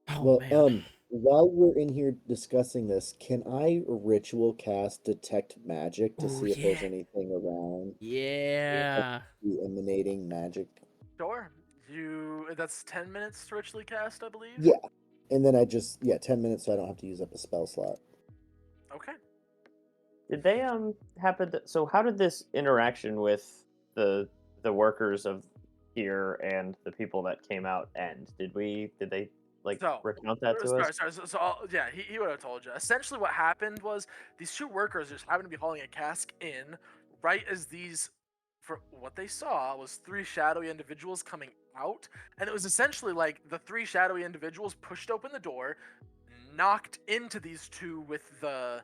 Oh Well, man. while we're in here discussing this, can I ritual cast detect magic to Ooh, see if there's yeah. anything around Yeah. the emanating magic? Sure. That's 10 minutes to ritually cast, I believe. Yeah. And then 10 minutes so I don't have to use up a spell slot. Okay. Did they happen to, so how did this interaction with the workers of here and the people that came out end? Did they like So, recount that to us? sorry. Yeah, he would have told you. Essentially, what happened was these two workers just happened to be hauling a cask in right as these, for what they saw was three shadowy individuals coming out, and it was essentially like the three shadowy individuals pushed open the door, knocked into these two with the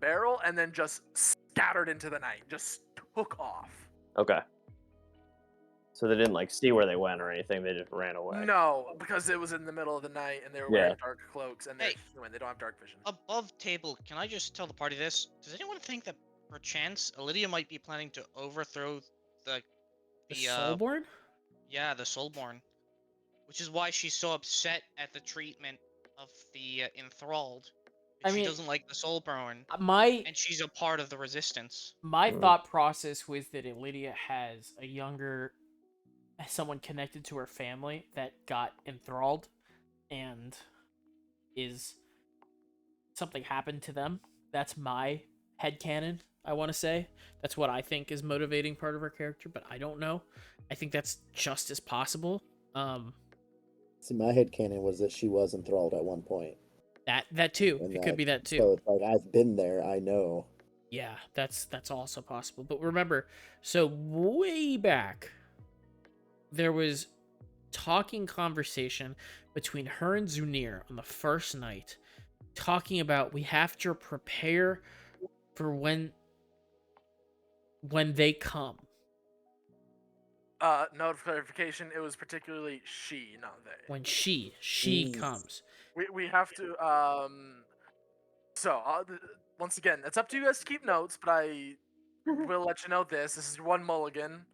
barrel, and then just scattered into the night, just took off. Okay. So they didn't like see where they went or anything. They just ran away. No, because it was in the middle of the night and they were Yeah. wearing dark cloaks, and they're Hey. human. They don't have dark vision. Above table, can I just tell the party this? Does anyone think that perchance Lydia might be planning to overthrow The the Soulborn? the Soulborn, which is why she's so upset at the treatment of the enthralled. I She mean, doesn't like the Soulborn, my and she's a part of the resistance. thought process was that Lydia has a younger someone connected to her family that got enthralled and is something happened to them. That's my headcanon, I want to say. That's what I think is motivating part of her character, but I don't know. I think that's just as possible. See, my headcanon was that she was enthralled at one point. That too. And It could be that too. So it's like, I've been there, I know. Yeah, that's also possible. But remember, so way back, there was talking conversation between her and Zunir on the first night, talking about we have to prepare for when they come. Note of clarification, it was particularly she, not they. When she Jeez. comes. We have to so once again, it's up to you guys to keep notes, but I will let you know this. This is your one mulligan.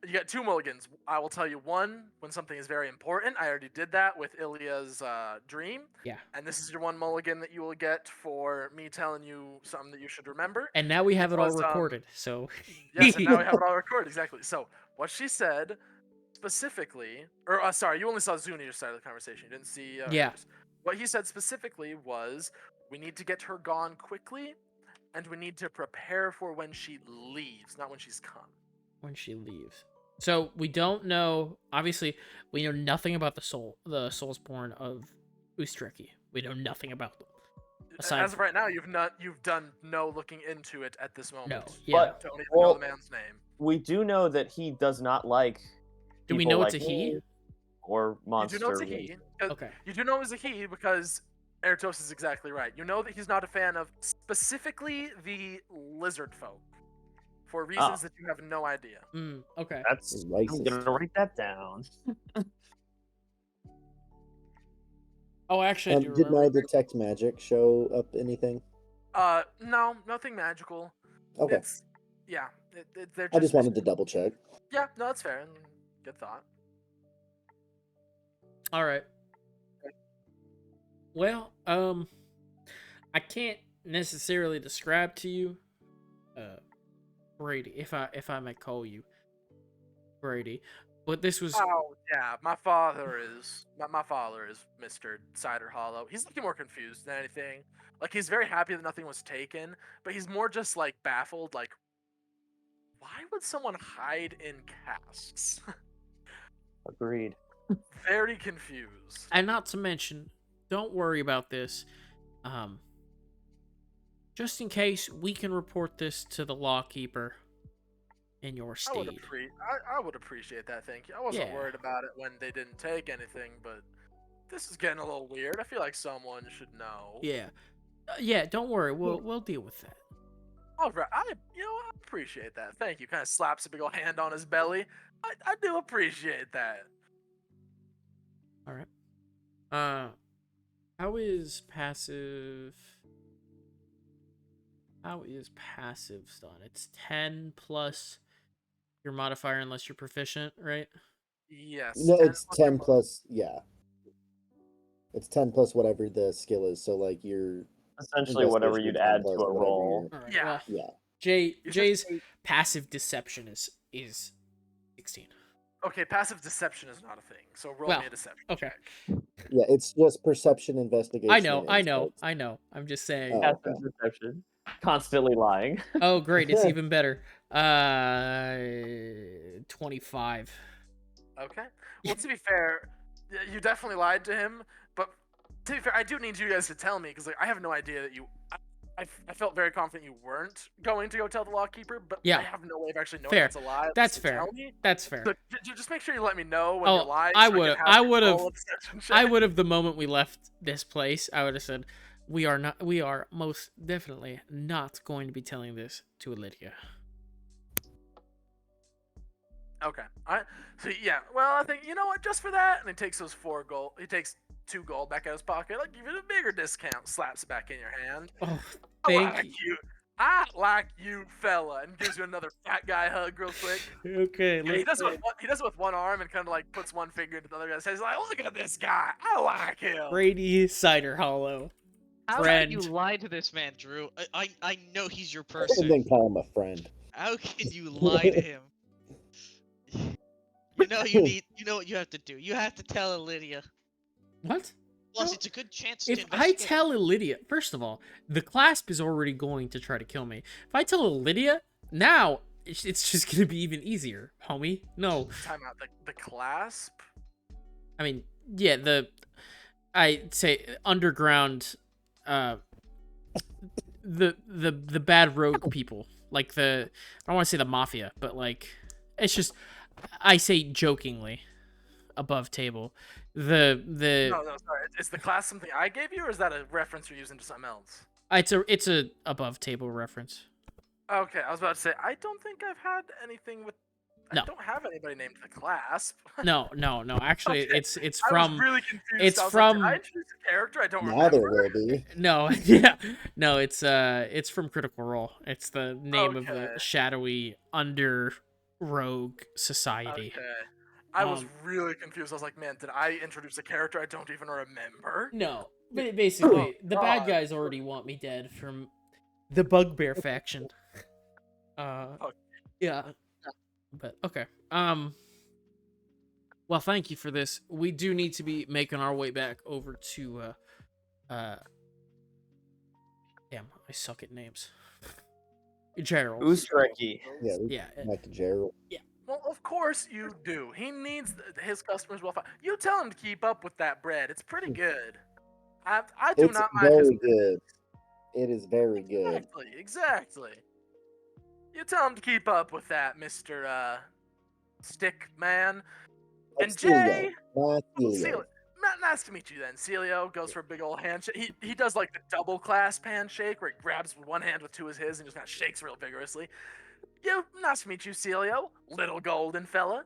You got two mulligans. I will tell you one when something is very important. I already did that with Ilya's dream. Yeah. And this is your one mulligan that you will get for me telling you something that you should remember. And now we have it all Because, recorded. So Yes, and now we have it all recorded, exactly. So what she said specifically, or sorry, you only saw Zuni's side of the conversation. You didn't see Yeah. hers. What he said specifically was, we need to get her gone quickly, and we need to prepare for when she leaves, not when she's come. when she leaves. So we don't know. Obviously, we know nothing about the Soulsborn of Ust Reki. We know nothing about them. As of right now, you've done no looking into it at this moment. No. You Yeah. don't even know the man's name. We do know that he does not like. Do we people know it's like a he? me or monster. You do know it's a he. Okay. You do know it's a he because Eratos is exactly right. You know that he's not a fan of specifically the lizard folk for reasons that you have no idea. Okay. That's I'm Racist. gonna write that down. Oh, actually, I do Did my remember. detect magic show up anything? No, nothing magical. Okay. It's they're I just wanted to double check. Yeah, no, that's fair. Good thought. All right. Well, I can't necessarily describe to you, Brady, if I may call you Brady, but this was Oh yeah, my father is Mr. Cider Hollow. He's looking more confused than anything. Like, he's very happy that nothing was taken, but he's more just like baffled. Like, why would someone hide in casks? Agreed. Very confused. and not to mention, don't worry about this. Just in case, we can report this to the lawkeeper in your I would, steed. I would appreciate that, thank you. I wasn't Yeah. worried about it when they didn't take anything, but this is getting a little weird. I feel like someone should know. Yeah. Yeah, don't worry. We'll deal with that. All right, I appreciate that. Thank you. Kind of slaps a big old hand on his belly. I do appreciate that. All right. How is passive? How is passive done? It's 10 plus your modifier unless you're proficient, right? Yes. No, 10 it's plus your 10 plus, yeah. It's 10 plus whatever the skill is. So like your Essentially, whatever investigation you'd is 10 add to plus a whatever roll. All right. Yeah. Well, Yeah. Jay's just say- passive deception is 16. Okay, passive deception is not a thing. So roll Well, me a deception okay. check. Yeah, it's just perception, investigation. I know. and insight. I'm just saying. Oh. Passive okay. deception. Constantly lying. Oh, great! It's even better. 25. Okay. Well, to be fair, you definitely lied to him. But to be fair, I do need you guys to tell me because like I have no idea that you. I felt very confident you weren't going to go tell the lawkeeper, but Yeah. I have no way of actually knowing Fair. it's a lie. That's so fair. Tell me. That's fair. So just make sure you let me know when Oh, you're lying. I so would've- can I have you would've- roll a deception check. I would have the moment we left this place. I would have said, "We are most definitely not going to be telling this to Lydia." Okay. All right. So yeah. Well, I think you know what. Just for that, and he takes those 4 gold. He takes 2 gold back out of his pocket. Like give it a bigger discount. Slaps it back in your hand. Oh, I thank like you. you. I like you, fella, and gives you another fat guy hug real quick. Okay, Yeah, he does it with one arm and kind of like puts one finger into the other guy's head. He's like, "Look at this guy. I like him." Brady Cider Hollow. How Friend. can you lie to this man, Drew? I know he's your And person. then call him a friend. How can you lie to him? You know what you have to do. You have to tell Lydia. What? Plus, No. it's a good chance to If I investigate. tell Lydia, first of all, the clasp is already going to try to kill me. If I tell Lydia, now it's just gonna be even easier, homie. No, Time out. The clasp. I mean, yeah, I'd say underground, the bad rogue people, like I don't want to say the mafia, but like, it's just, I say jokingly, above table, No, sorry. Is the class something I gave you, or is that a reference you're using to something else? it's a above table reference. Okay, I was about to say I don't think I've had anything with. No. I don't have anybody named the clasp. No. Actually, Okay. it's I was from really confused. it's I was like, from- did I introduce a character I don't Now there remember? will be. no, yeah, no, it's from Critical Role. It's the name of the Okay. shadowy under rogue society. Okay. I was Um, really confused. I was like, man, did I introduce a character I don't even remember? No, basically, the bad God. guys already want me dead from the Bugbear faction. Yeah, but okay. Well, thank you for this. We do need to be making our way back over to damn, I suck at names. Gerald. Ust Reki. Yeah, we Yeah. back to Gerald. Well, of course you do. He needs his customers well. You tell him to keep up with that bread. It's pretty good. I do It's not mind his very good. It is very good. Exactly. You tell him to keep up with that, Mr. Stick Man. And Jay, Not Celio. Celio. Nice to meet you then. Celio goes for a big old handshake. He does like the double clasp handshake where he grabs one hand with 2 of his and just kind of shakes real vigorously. Nice to meet you, Celio. Little golden fella.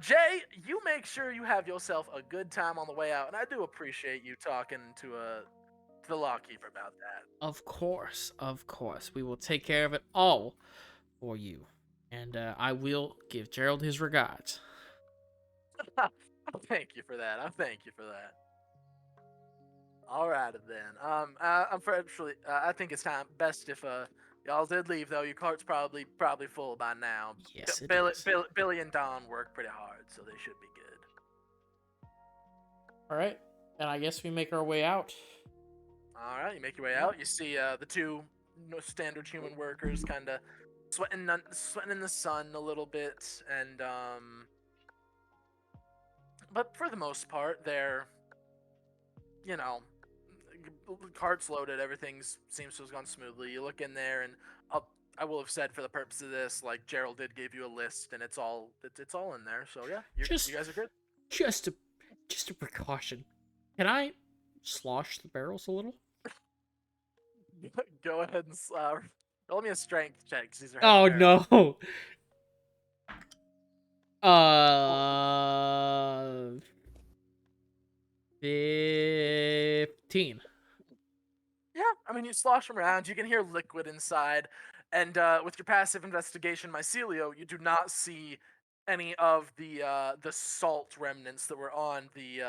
Jay, you make sure you have yourself a good time on the way out, and I do appreciate you talking to the lawkeeper about that. Of course. We will take care of it all for you. And I will give Gerald his regards. Thank you for that. All right then. Unfortunately, I think it's time best if y'all did leave though. Your cart's probably full by now. Yes, it Billy, is. Billy and Don work pretty hard, so they should be good. All right. And I guess we make our way out. All right, you make your way out. You see the 2 standard human workers kind of sweating in the sun a little bit, and but for the most part, they're, carts loaded. Everything seems to have gone smoothly. You look in there, and I will have said for the purpose of this, like Gerald did give you a list, and it's all in there. So yeah, you guys are good. Just a precaution. Can I slosh the barrels a little? Go ahead and roll me a strength check. 'Cause these are Oh heavy barrels. no. 15. Yeah, I mean, you slosh them around. You can hear liquid inside, and with your passive investigation, Mycelio, you do not see any of the salt remnants that were on the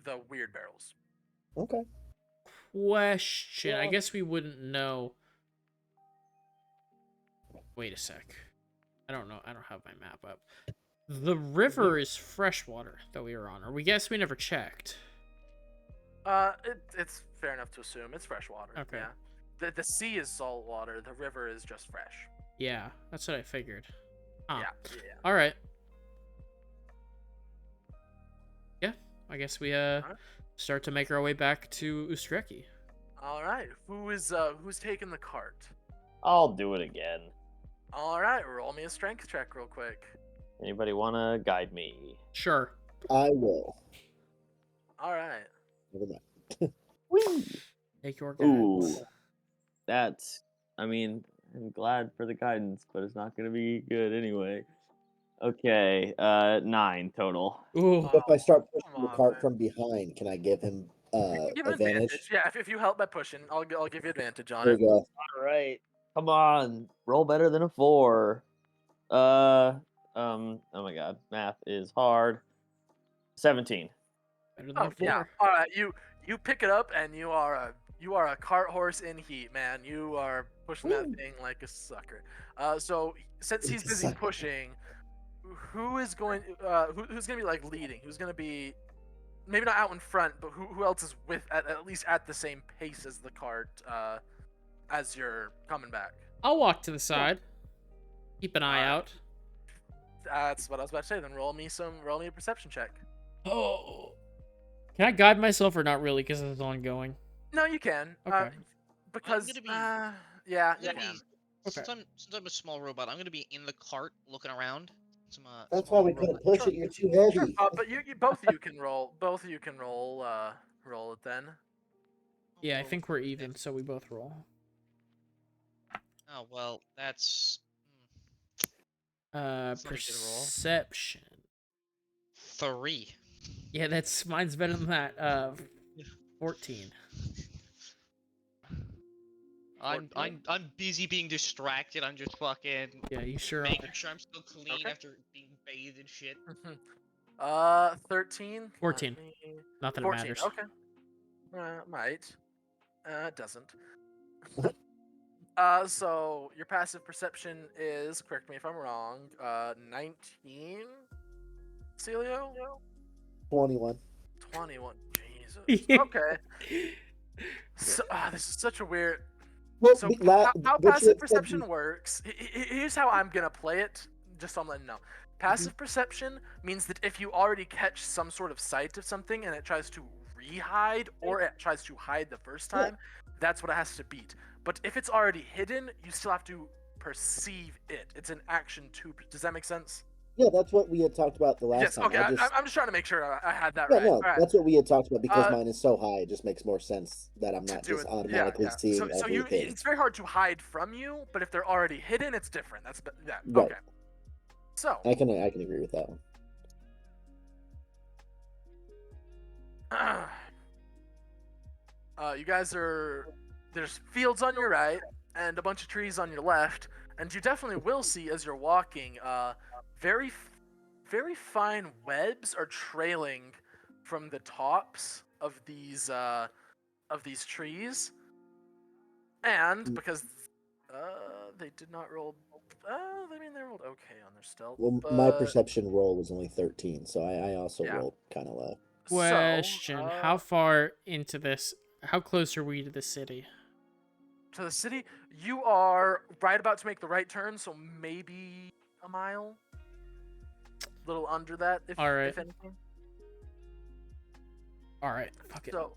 the weird barrels. Okay. Question. I Yeah. guess we wouldn't know. Wait a sec. I don't know. I don't have my map up. The river is freshwater that we were on, or we guess we never checked. It's fair enough to assume it's fresh water. Okay. Yeah. The sea is salt water. The river is just fresh. Yeah, that's what I figured. Huh. Yeah. All right. Yeah, I guess we start to make our way back to Ust Reki. All right. Who's taking the cart? I'll do it again. All right. Roll me a strength check real quick. Anybody want to guide me? Sure. I will. All right. Never mind. Whee! Take your Ooh, guidance. that's. I mean, I'm glad for the guidance, but it's not gonna be good anyway. Okay, 9 total. Ooh. So if I start pushing Come the on, cart man. from behind, can I give him Give him advantage? Yeah, if you help by pushing, I'll give you advantage on There it. you go. All right, come on, roll better than a 4. Oh my god, math is hard. 17. Better than a 4. Yeah. All right. You pick it up, and you are a cart horse in heat, man. You are pushing that thing like a sucker. So since he's busy Sucker. pushing, who's gonna be like leading? Who's gonna be maybe not out in front, but who else is with at least at the same pace as the cart as you're coming back? I'll walk to the side. Keep an eye out. That's what I was about to say. Then roll me a perception check. Oh. Can I guide myself or not really? Because it's ongoing. No, you can. Okay. Because gonna be- yeah, I'm you gonna can. be, Okay. since I'm a small robot, I'm gonna be in the cart looking around. That's why we couldn't push it. You're too heavy. Sure, but you both of you can roll. Both of you can roll. Roll it then. Yeah, I think we're even, so we both roll. Oh well, that's not a good roll. Perception. 3. Yeah, mine's better than that. 14. I'm busy being distracted. I'm just fucking Yeah, you sure are. making sure I'm still clean Okay. after being bathed and shit. 13. 14. Not that it 14. matters. Okay. Might. It doesn't. So your passive perception is, correct me if I'm wrong, 19. Celio? 21. 21. Jesus. Okay. So, this is such a weird. Well, So but how you passive had said perception works? Here's how I'm gonna play it. Just so I'm letting you know. Passive perception means that if you already catch some sort of sight of something and it tries to re-hide or it tries to hide the first Yeah. time, that's what it has to beat. But if it's already hidden, you still have to perceive it. It's an action to. Does that make sense? Yeah, that's what we had talked about the last Yes. time. Okay. I'm just trying to make sure I had that Yeah, right. no, All right. that's what we had talked about because Uh, mine is so high. It just makes more sense that I'm to not do just it. automatically seeing So everything. it's very hard to hide from you, but if they're already hidden, it's different. That's that. Right. Okay. So I can agree with that one. you guys there's fields on your right and a bunch of trees on your left, and you definitely will see as you're walking very fine webs are trailing from the tops of these trees, and because they did not roll. I mean, they rolled okay on their stealth. Well, but, my perception roll was only 13, so I also Yeah. rolled kind of low. Question. So, How far into this? How close are we to the city? to the city, you are right about to make the right turn, so maybe a mile. A little under that, if Alright. if anything. All right. Fuck it. So,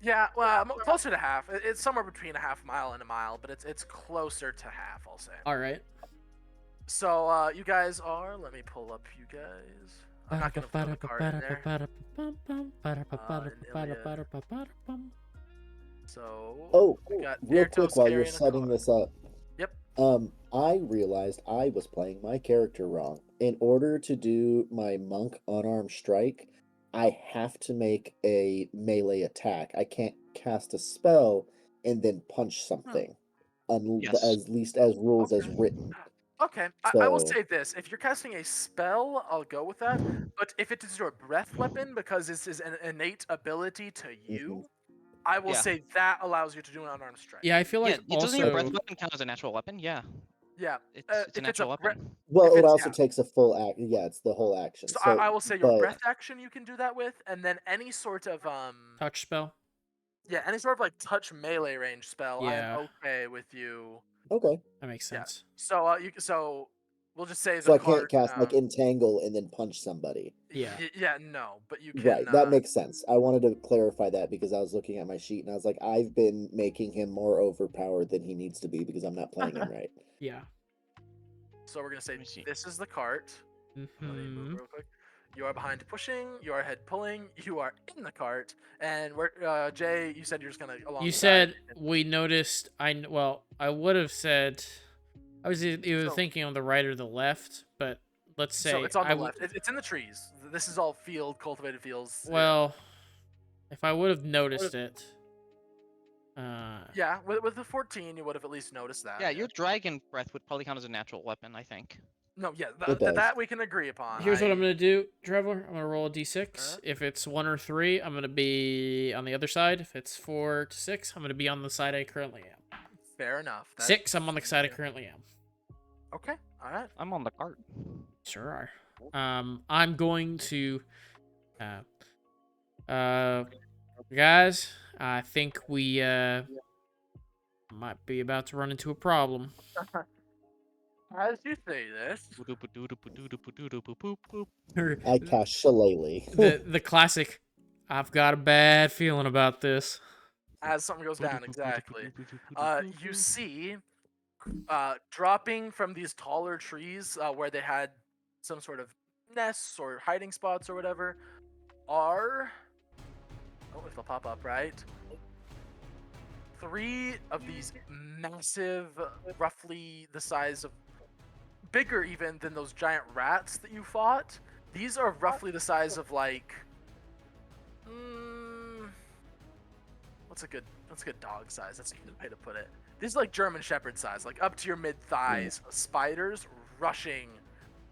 yeah, well, closer to half. It's somewhere between a half mile and a mile, but it's closer to half, I'll say. All right. So, you guys are. Let me pull up you guys. I'm not gonna put the card in there. So. Oh, we got real quick Airtos while you're carrying a setting card. this up. Yep. I realized I was playing my character wrong. In order to do my monk unarmed strike, I have to make a melee attack. I can't cast a spell and then punch something, Yes. as least as rules as Okay. written. Okay, I will So- say this: if you're casting a spell, I'll go with that. But if it is your breath weapon, because this is an innate ability to you, I will Yeah. say that allows you to do an unarmed strike. Yeah, I feel Yeah, like it doesn't your breath also weapon count as a natural weapon? Yeah, Yeah. it's a If it's natural a breath, weapon. Well, if it it's- also yeah. takes a full act. Yeah, it's the whole action. so So, I will say your but breath action you can do that with, and then any sort of touch spell. any sort of like touch melee range spell, I Yeah. am okay with you. okay. That makes Yeah. sense. So we'll just say the So I card. can't cast like entangle and then punch somebody. Yeah. No, but you can. Right, that makes sense. I wanted to clarify that because I was looking at my sheet and I was like, I've been making him more overpowered than he needs to be because I'm not playing him right. Yeah. So we're gonna say Let me see. this is the cart. Let me move Hmm. real quick. You are behind pushing. You are ahead pulling. You are in the cart. And we're Jay. You said you're just gonna along. You said we noticed. I would have said. I was either So- thinking on the right or the left, but let's say So it's on I the left. It's in the trees. This is all field, cultivated fields. Well, if I would have noticed it. Yeah, with the 14, you would have at least noticed that. Yeah, your dragon breath would probably count as a natural weapon, I think. No, yeah, It does. that we can agree upon. Here's what I'm gonna do, Traveler. I'm gonna roll a d6. Uh-huh. If it's 1 or 3, I'm gonna be on the other side. If it's 4 to 6, I'm gonna be on the side I currently am. Fair enough. 6, I'm on the side I currently am. Okay, all right. I'm on the cart. Sure are. I'm going to, guys, I think we might be about to run into a problem. As you say this, I cast Shillelagh. the classic. I've got a bad feeling about this. as something goes down, exactly. You see, dropping from these taller trees where they had some sort of nests or hiding spots or whatever, are if they'll pop up right. 3 of these massive, roughly the size of, bigger even than those giant rats that you fought. These are roughly the size of like, what's a good dog size? That's a good way to put it. These are like German Shepherd size, like up to your mid thighs. Spiders rushing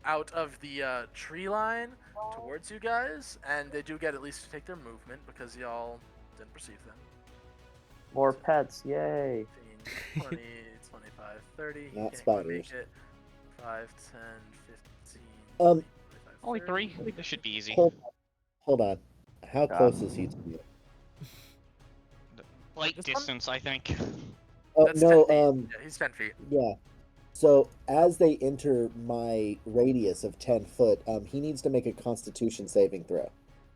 out of the tree line towards you guys, and they do get at least to take their movement because y'all didn't perceive them. More pets, yay! 15, 20, 25, 30. You Not can't quite spiders. make it. 5, 10, 15. 20, 25, Only 30. 3. This should be easy. Hold on. How close is he to you? Light This one? distance, I think. Oh That's no, 10 feet. Yeah, he's 10 feet. yeah. So as they enter my radius of 10 foot, he needs to make a Constitution saving throw.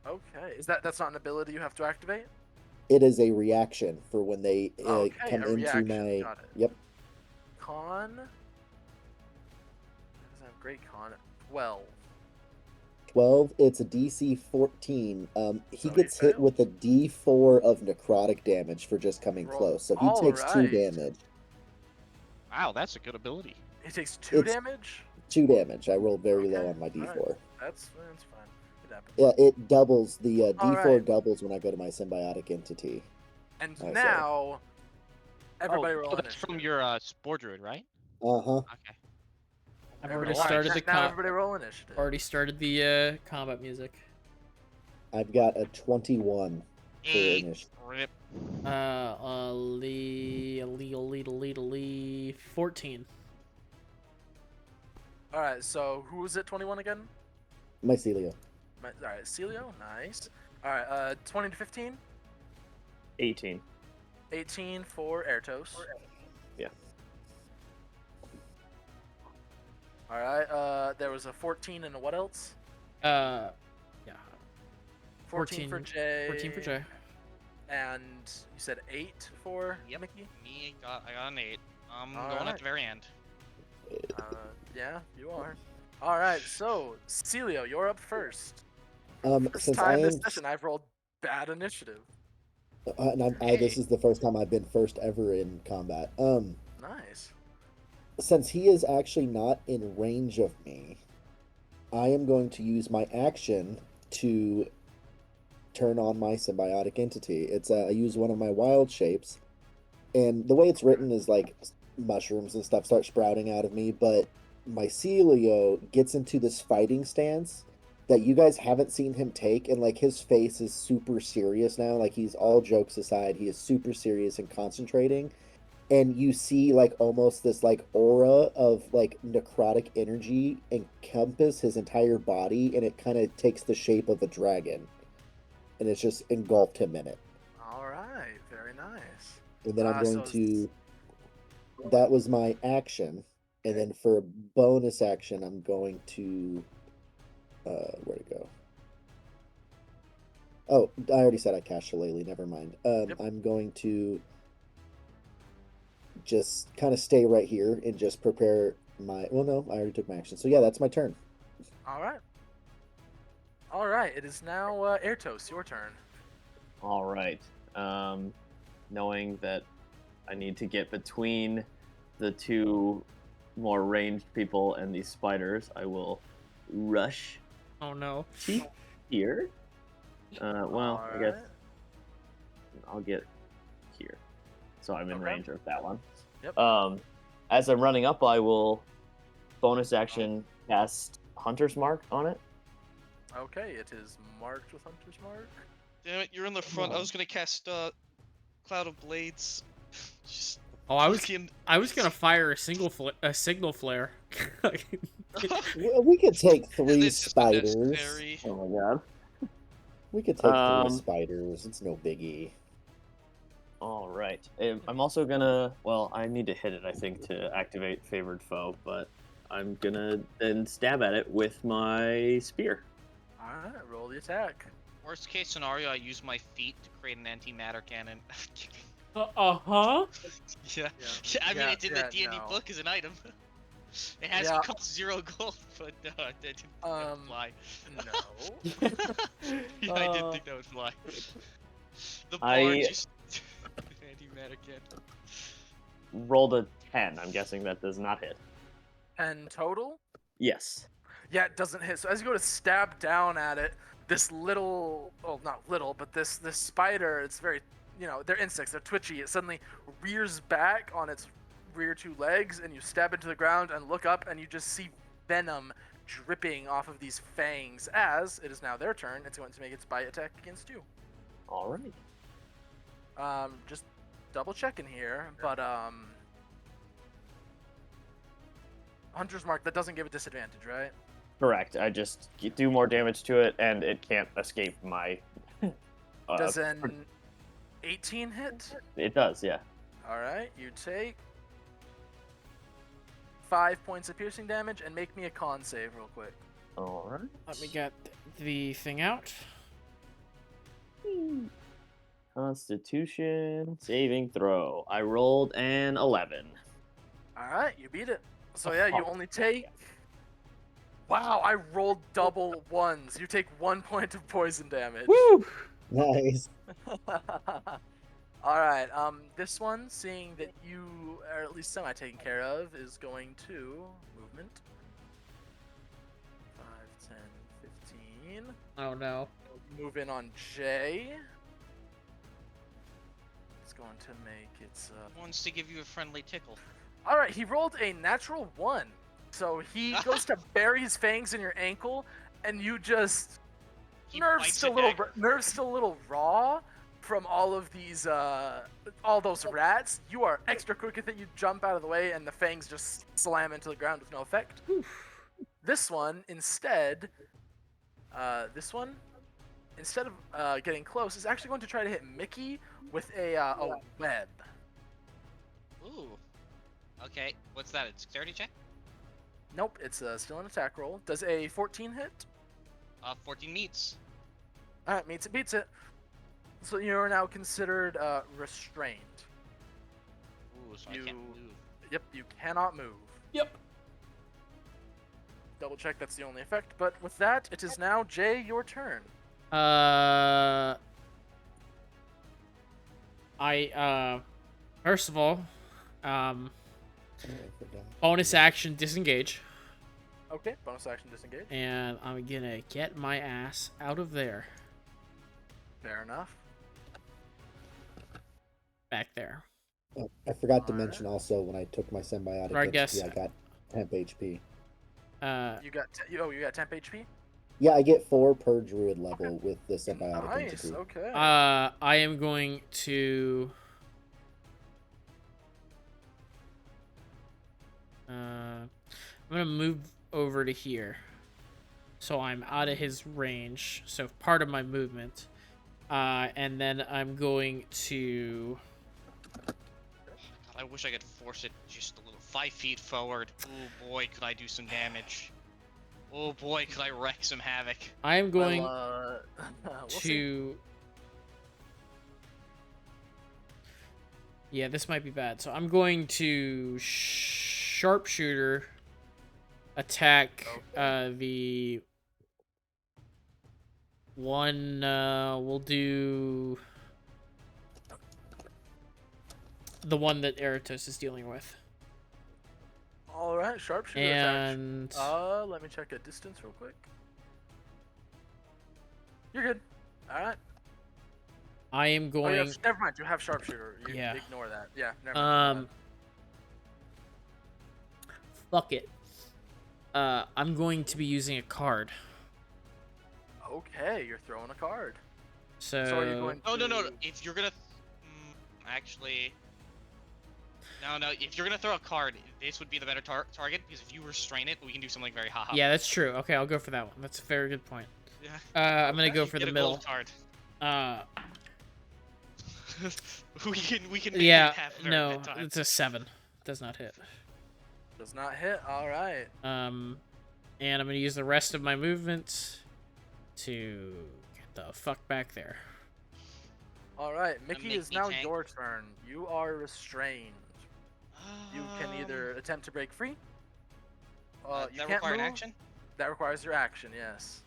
Okay. That's not an ability you have to activate? It is a reaction for when they Okay, come a into reaction. my. Got it. Yep. Con. Does have great con at 12. 12. It's a DC 14. He So he gets hit failed. with a D4 of necrotic damage for just coming Roll. close. So he All takes 2 right. damage. Wow, that's a good ability. He takes 2 It's- damage? 2 damage. I rolled very low Okay, on my D4. alright. That's fine. It happens. Yeah, it doubles. The D4 Alright. doubles when I go to my symbiotic entity. And sorry. now, everybody oh, roll that's initiative. from your Spore Druid, right? Uh-huh. Okay. I've Everybody- already alright, started the now everybody roll initiative. already started the combat music. I've got a 21 for 8. initiative. Rip. 14. Alright, so who was it? 21 again? Mycelia. Alright, Celio, nice. Alright, 20 to 15? 18. 18 for Airtos. Yeah. Alright, there was a 14 and a what else? Yeah. 14 for 14 Jay. 14 for Jay. And you said 8 for Yep. Mickey? I got an 8. I'm going Alright. at the very end. Yeah, you are. Alright, so, Celio, you're up first. First Since I time am, this session, I've rolled bad initiative. and this is the first time I've been first ever in combat. Nice. Since he is actually not in range of me, I am going to use my action to turn on my symbiotic entity. It's I use one of my wild shapes, and the way it's written is like mushrooms and stuff start sprouting out of me, but Mycelio gets into this fighting stance that you guys haven't seen him take, and like his face is super serious now. Like he's all jokes aside, he is super serious and concentrating. And you see like almost this like aura of like necrotic energy encompass his entire body, and it kind of takes the shape of a dragon, and it's just engulfed him in it. All right, very nice. And then I'm going So to. That was my action, and then for a bonus action, I'm going to. Where'd it go? Oh, I already said I cast Shillelagh. Never mind. Yep. I'm going to just kind of stay right here and just prepare my. Well, no, I already took my action. So yeah, that's my turn. all right. All right, it is now Airtos, your turn. All right. Knowing that I need to get between the two more ranged people and these spiders, I will rush Oh no. here. Well, I guess Alright. I'll get here. So I'm in Okay. range of that one. Yep. As I'm running up, I will bonus action cast Hunter's Mark on it. Okay, it is marked with Hunter's Mark. Damn it, you're in the front. I was gonna cast Cloud of Blades. Just Oh, I was fucking- gonna fire a signal flare. Well, we could take 3 This is spiders. unnecessary. Oh my god. We could take 3 Um, spiders. It's no biggie. All right. I'm also gonna. Well, I need to hit it, I think, to activate Favored Foe, but I'm gonna then stab at it with my spear. Alright, roll the attack. Worst case scenario, I use my feet to create an antimatter cannon. Uh-huh. Yeah. Yeah. I mean, Yeah, it's in yeah, the D&D no. book as an item. It has Yeah. to cost 0 gold, but no, I didn't think that would fly. No. Yeah, I didn't think that would fly. The I- bar just antimatter cannon. Rolled a 10. I'm guessing that does not hit. 10 total? Yes. Yeah, it doesn't hit. So as you go to stab down at it, this little, well, not little, but this spider, it's very, they're insects, they're twitchy. It suddenly rears back on its rear 2 legs, and you stab into the ground and look up, and you just see venom dripping off of these fangs. As it is now their turn, it's going to make its bite attack against you. All right. Just double checking here, but Hunter's Mark, that doesn't give a disadvantage, right? Correct. I just do more damage to it, and it can't escape my. Does an 18 hit? It does, yeah. All right, you take 5 points of piercing damage, and make me a con save real quick. All right. Let me get the thing out. Constitution saving throw. I rolled an 11. All right, you beat it. So yeah, you only take. Wow, I rolled double ones. You take 1 point of poison damage. Woo! Nice. All right. This one, seeing that you are at least semi taken care of, is going to movement. 5, 10, 15. Oh no. Move in on Jay. It's going to make its. Wants to give you a friendly tickle. All right, he rolled a natural 1, so he goes to bury his fangs in your ankle, and you just He nerves bites still it a little back. nerves still a little raw from all of these all those rats. You are extra quick with it. You jump out of the way, and the fangs just slam into the ground with no effect. This one instead, instead of getting close, is actually going to try to hit Mickey with a web. Ooh. Okay, what's that? A dexterity check? Nope, it's still an attack roll. Does a 14 hit? 14 meets. Alright, meets it, beats it. So you are now considered restrained. Ooh, so I can't move. Yep, you cannot move. Yep. Double check that's the only effect, but with that, it is now Jay, your turn. First of all, Oh, I forgot. bonus action disengage, Okay, bonus action disengage. and I'm gonna get my ass out of there, Fair enough. back there. Oh, I forgot to Alright. mention also when I took my symbiotic Or I HP, guess- I got temp HP. You got you got temp HP. Yeah, I get 4 per druid level with the symbiotic Nice. entity. Okay. I am going to. I'm gonna move over to here, so I'm out of his range. So part of my movement, and then I'm going to. God, I wish I could force it just a little 5 feet forward. Oh boy, could I do some damage. Oh boy, could I wreak some havoc. I am going Well, we'll see. to. Yeah, this might be bad. So I'm going to sharpshooter attack the one. We'll do the one that Eratos is dealing with. All right, sharpshooter And attack. Let me check a distance real quick. You're good. All right. I am Oh, going. yeah, never mind. You have sharpshooter. You Yeah. Ignore that. Yeah. Never mind. Fuck it. I'm going to be using a card. Okay, you're throwing a card. So, So are you going? Oh no, to- if you're gonna actually no, if you're gonna throw a card, this would be the better target, because if you restrain it, we can do something very haha. yeah, that's true. Okay, I'll go for that one. That's a very good point. Yeah. I'm gonna go You for get the a middle. gold card. we can make Yeah, it half no, that time. it's a 7. Does not hit. Does not hit. All right. And I'm gonna use the rest of my movement to get the fuck back there. All right. Mickey, make is me now tank. your turn. You are restrained. You can either attempt to break free. You that can't require an move. action. That requires your action. Yes.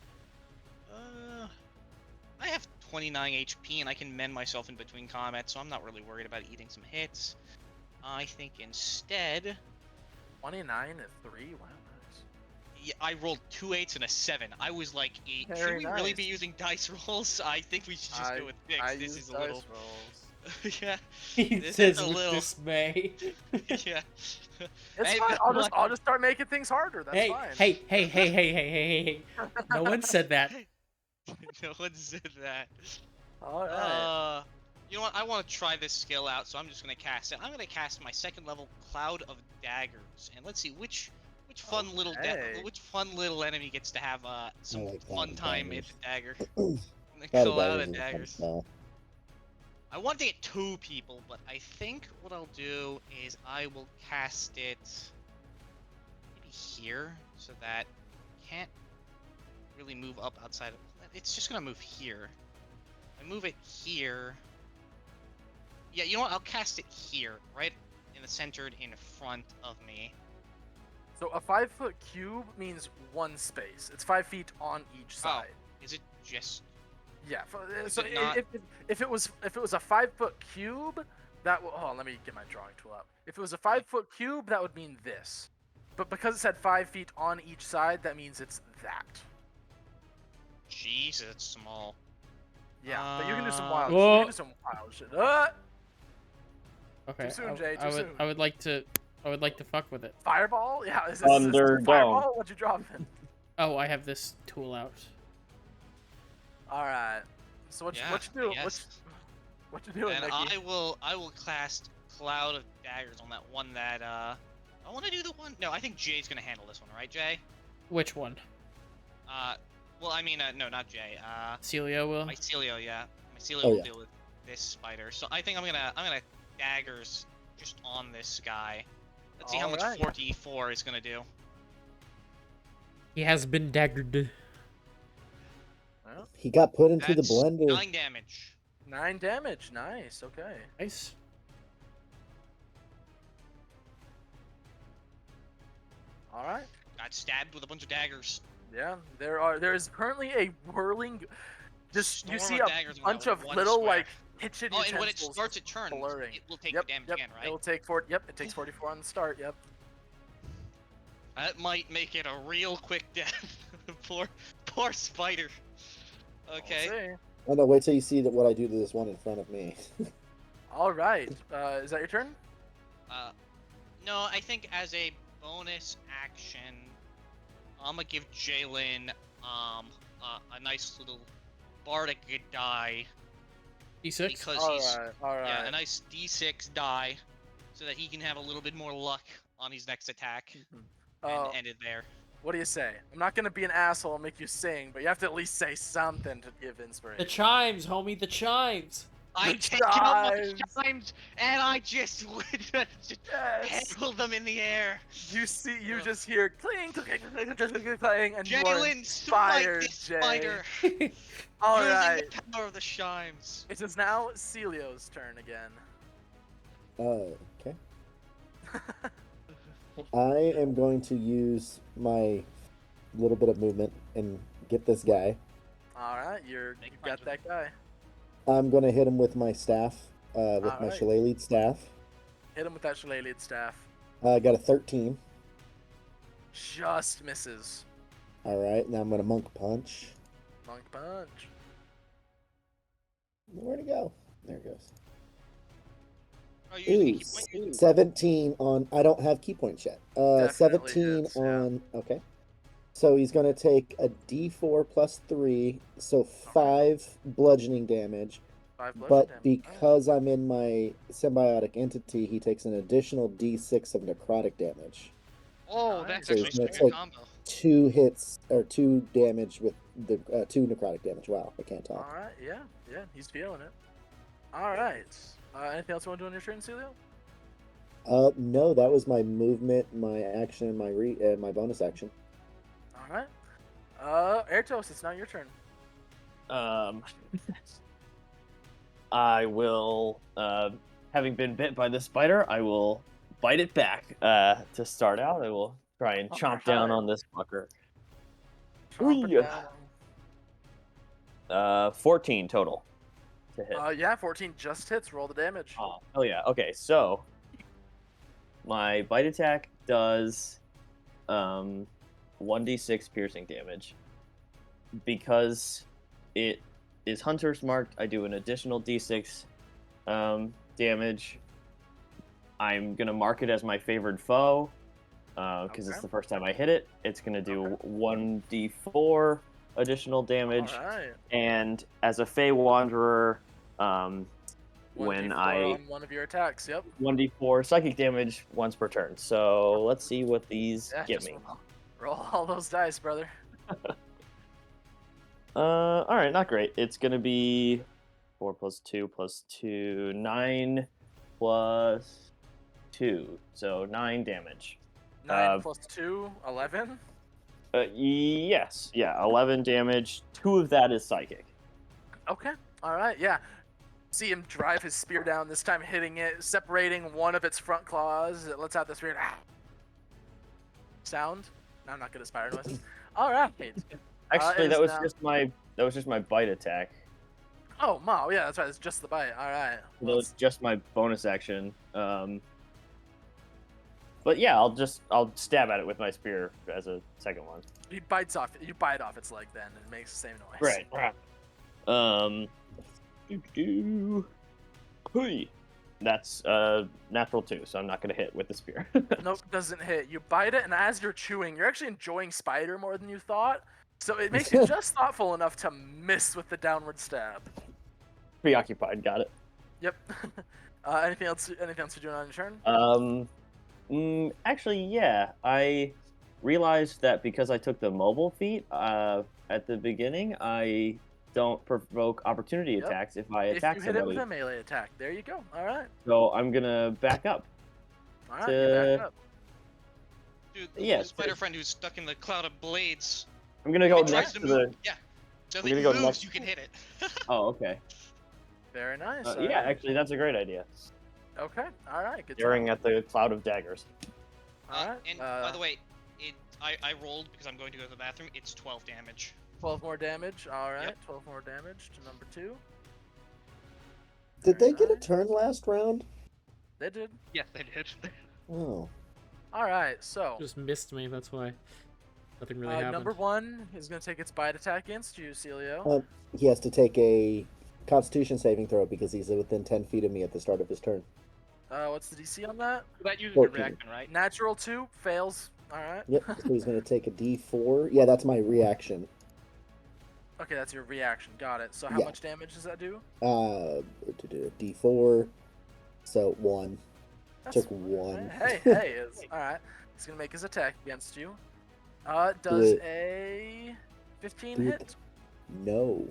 I have 29 HP and I can mend myself in between combat, so I'm not really worried about eating some hits. I think instead, 29 at 3. Wow. Nice. yeah, I rolled 2 8s and a 7. I was like, should Very we really nice. be using dice rolls? I think we should just go with six. I This use is a dice little, rolls. yeah, He This says is a with little- dismay. yeah. It's Hey, fine. but I'll just start making things harder. That's Hey, fine. hey. No one said that. No one said that. All right. You know what? I want to try this skill out, so I'm just gonna cast it. I'm gonna cast my 2nd level Cloud of Daggers, and let's see which fun little Okay. which fun little enemy gets to have some like Cloud fun of time Daggers. at the dagger. The Cloud of Cloud Daggers of is a fun Daggers. spell. I want to get 2 people, but I think what I'll do is I will cast it maybe here, so that it can't really move up outside of. It's just gonna move here. I move it here. Yeah, you know what? I'll cast it here, right in the centered in front of me. So a 5-foot cube means 1 space. It's 5 feet on each side. Is it just? Yeah. Is So it not- if it was a 5-foot cube, that will. Oh, let me get my drawing tool out. If it was a 5-foot cube, that would mean this. But because it said 5 feet on each side, that means it's that. Jeez, it's small. Yeah. But you can do some wild. Whoa. You can do some wild shit. Okay. Too soon, Jay, too I would soon. I would like to fuck with it. Fireball? Yeah. Is this Thunderdome. fireball? What'd you drop in? Oh, I have this tool out. All right. So what Yeah, you do? yes. What you doing, And Mickey? I will cast Cloud of Daggers on that one that I want to do the one. No, I think Jay's gonna handle this one, right, Jay? Which one? Well, I mean, no, not Jay. Celio will. Mycelio, yeah. Mycelio Oh, will yeah. deal with this spider. So I think I'm gonna daggers just on this guy. Let's see how much Alright. 4d4 is gonna do. He has been daggered. Well, He got put into the That's blender. 9 damage. 9 damage. Nice. Okay. Nice. All right. Got stabbed with a bunch of daggers. Yeah. There is currently a whirling. Just you Storm see of a daggers on bunch that of one little square. like kitchen Oh, and when it utensils starts its turn, blurring. it will take Yep. the damage Yep. again, right? It will take 40. Yep. It takes 44 on the start. Yep. That might make it a real quick death. poor spider. Okay. We'll see. Oh no, wait till you see what I do to this one in front of me. All right. Is that your turn? No, I think as a bonus action, I'm gonna give Jalen a nice little bardic die D6. because All he's right, all right. yeah, a nice D6 die so that he can have a little bit more luck on his next attack and Uh, end it there. what do you say? I'm not gonna be an asshole and make you sing, but you have to at least say something to give The inspiration. chimes, homie. The chimes. I The take out my chimes. chimes and I just Yes. hurl them in the air. You Ugh. just hear cling, cling, cling, cling, cling, and you are Jalen, smite inspired, this Jay. spider All using right. the power of the chimes. It is now Celio's turn again. Okay. I am going to use my little bit of movement and get this guy. All right, you got that guy. I'm going to hit him with my staff, with my Alright. shillelagh staff. Hit him with that shillelagh staff. I got a 13. Just misses. All right, now I'm going to monk punch. Monk punch. Where'd it go? There it goes. Oh, you're using Ooh, key point? 17 on. I don't have key points yet. Definitely 17 hits, yeah. on. Okay. So he's going to take a d4 plus 3, so 5 bludgeoning damage. 5 bludgeoning But damage. because I'm in my symbiotic entity, he takes an additional d6 of necrotic damage. Oh, Nice. that's So actually he's a gonna strong take combo. 2 hits, or 2 damage with the 2 necrotic damage. Wow, I can't talk. All right, yeah, he's feeling it. All right. Anything else you want to do on your turn, Celio? No, that was my movement, my action, my bonus action. All right. Airtos, it's now your turn. I will, having been bit by the spider, I will bite it back. To start out, I will try and chomp down on this fucker. Chomp it Ooh. down. 14 total to hit. Yeah, 14 just hits. Roll the damage. Oh, hell yeah. Okay, so my bite attack does 1d6 piercing damage. Because it is hunter's marked, I do an additional d6 damage. I'm going to mark it as my favored foe because it's Okay. the first time I hit it. It's going to do 1d4 additional damage. All right. And as a Fey Wanderer, 1d4 when on one of your attacks. Yep. 1d4 psychic damage once per turn. So let's see what these Yeah, get just me. roll all those dice, brother. All right, not great. It's gonna be 4 plus 2 plus 2, 9 plus 2, so 9 damage. 9 plus 2, 11. Yes, yeah, 11 damage. 2 of that is psychic. Okay. All right. Yeah. See him drive his spear down. This time, hitting it, separating one of its front claws. It lets out this weird sound. No, I'm not good at spider noises. All right. Actually, it that is was now- just my bite attack. Oh, wow. Yeah, that's right. It's just the bite. All right. That was just my bonus action. But yeah, I'll stab at it with my spear as a second one. He bites off. You bite off its leg, then and it makes the same noise. Right. Hui. That's natural 2, so I'm not gonna hit with the spear. Nope, doesn't hit. You bite it, and as you're chewing, you're actually enjoying spider more than you thought. So it makes you just thoughtful enough to miss with the downward stab. Preoccupied, got it. Yep. Anything else? Anything else you're doing on your turn? Actually, yeah. I realized that because I took the mobile feat at the beginning, I don't provoke opportunity Yep. attacks if I If attack you hit it somebody. with a melee attack, there you go. All right. So I'm gonna back up. All right. You're back up. Dude, Yeah, the spider friend who's stuck in the cloud of blades. I'm gonna If go it tries next to to move, the. yeah. So if I'm it gonna go moves, next- you can hit it. Oh, okay. Very nice. Yeah, all right. actually, that's a great idea. Okay. All right. Good. Staring at the cloud of daggers. All right. And by the way, I rolled because I'm going to go to the bathroom. It's 12 damage. 12 more damage. All right. Yep. 12 more damage to number 2. Did they get a Alright. turn last round? They did. Yes, they did. Oh. All right. So Just missed me. That's why. Nothing really happened. number 1 is going to take its bite attack against you, Celio. Um, he has to take a Constitution saving throw because he's within 10 feet of me at the start of his turn. What's the DC on that? That uses 14. your reaction, right? Natural 2 fails. All right. Yep. So he's gonna take a D4. Yeah, that's my reaction. Okay, that's your reaction. Got it. So how Yeah. much damage does that do? D4. So 1. That's Took 1. Hey, it's all right. He's gonna make his attack against you. Does it. a 15 Do it. hit? No.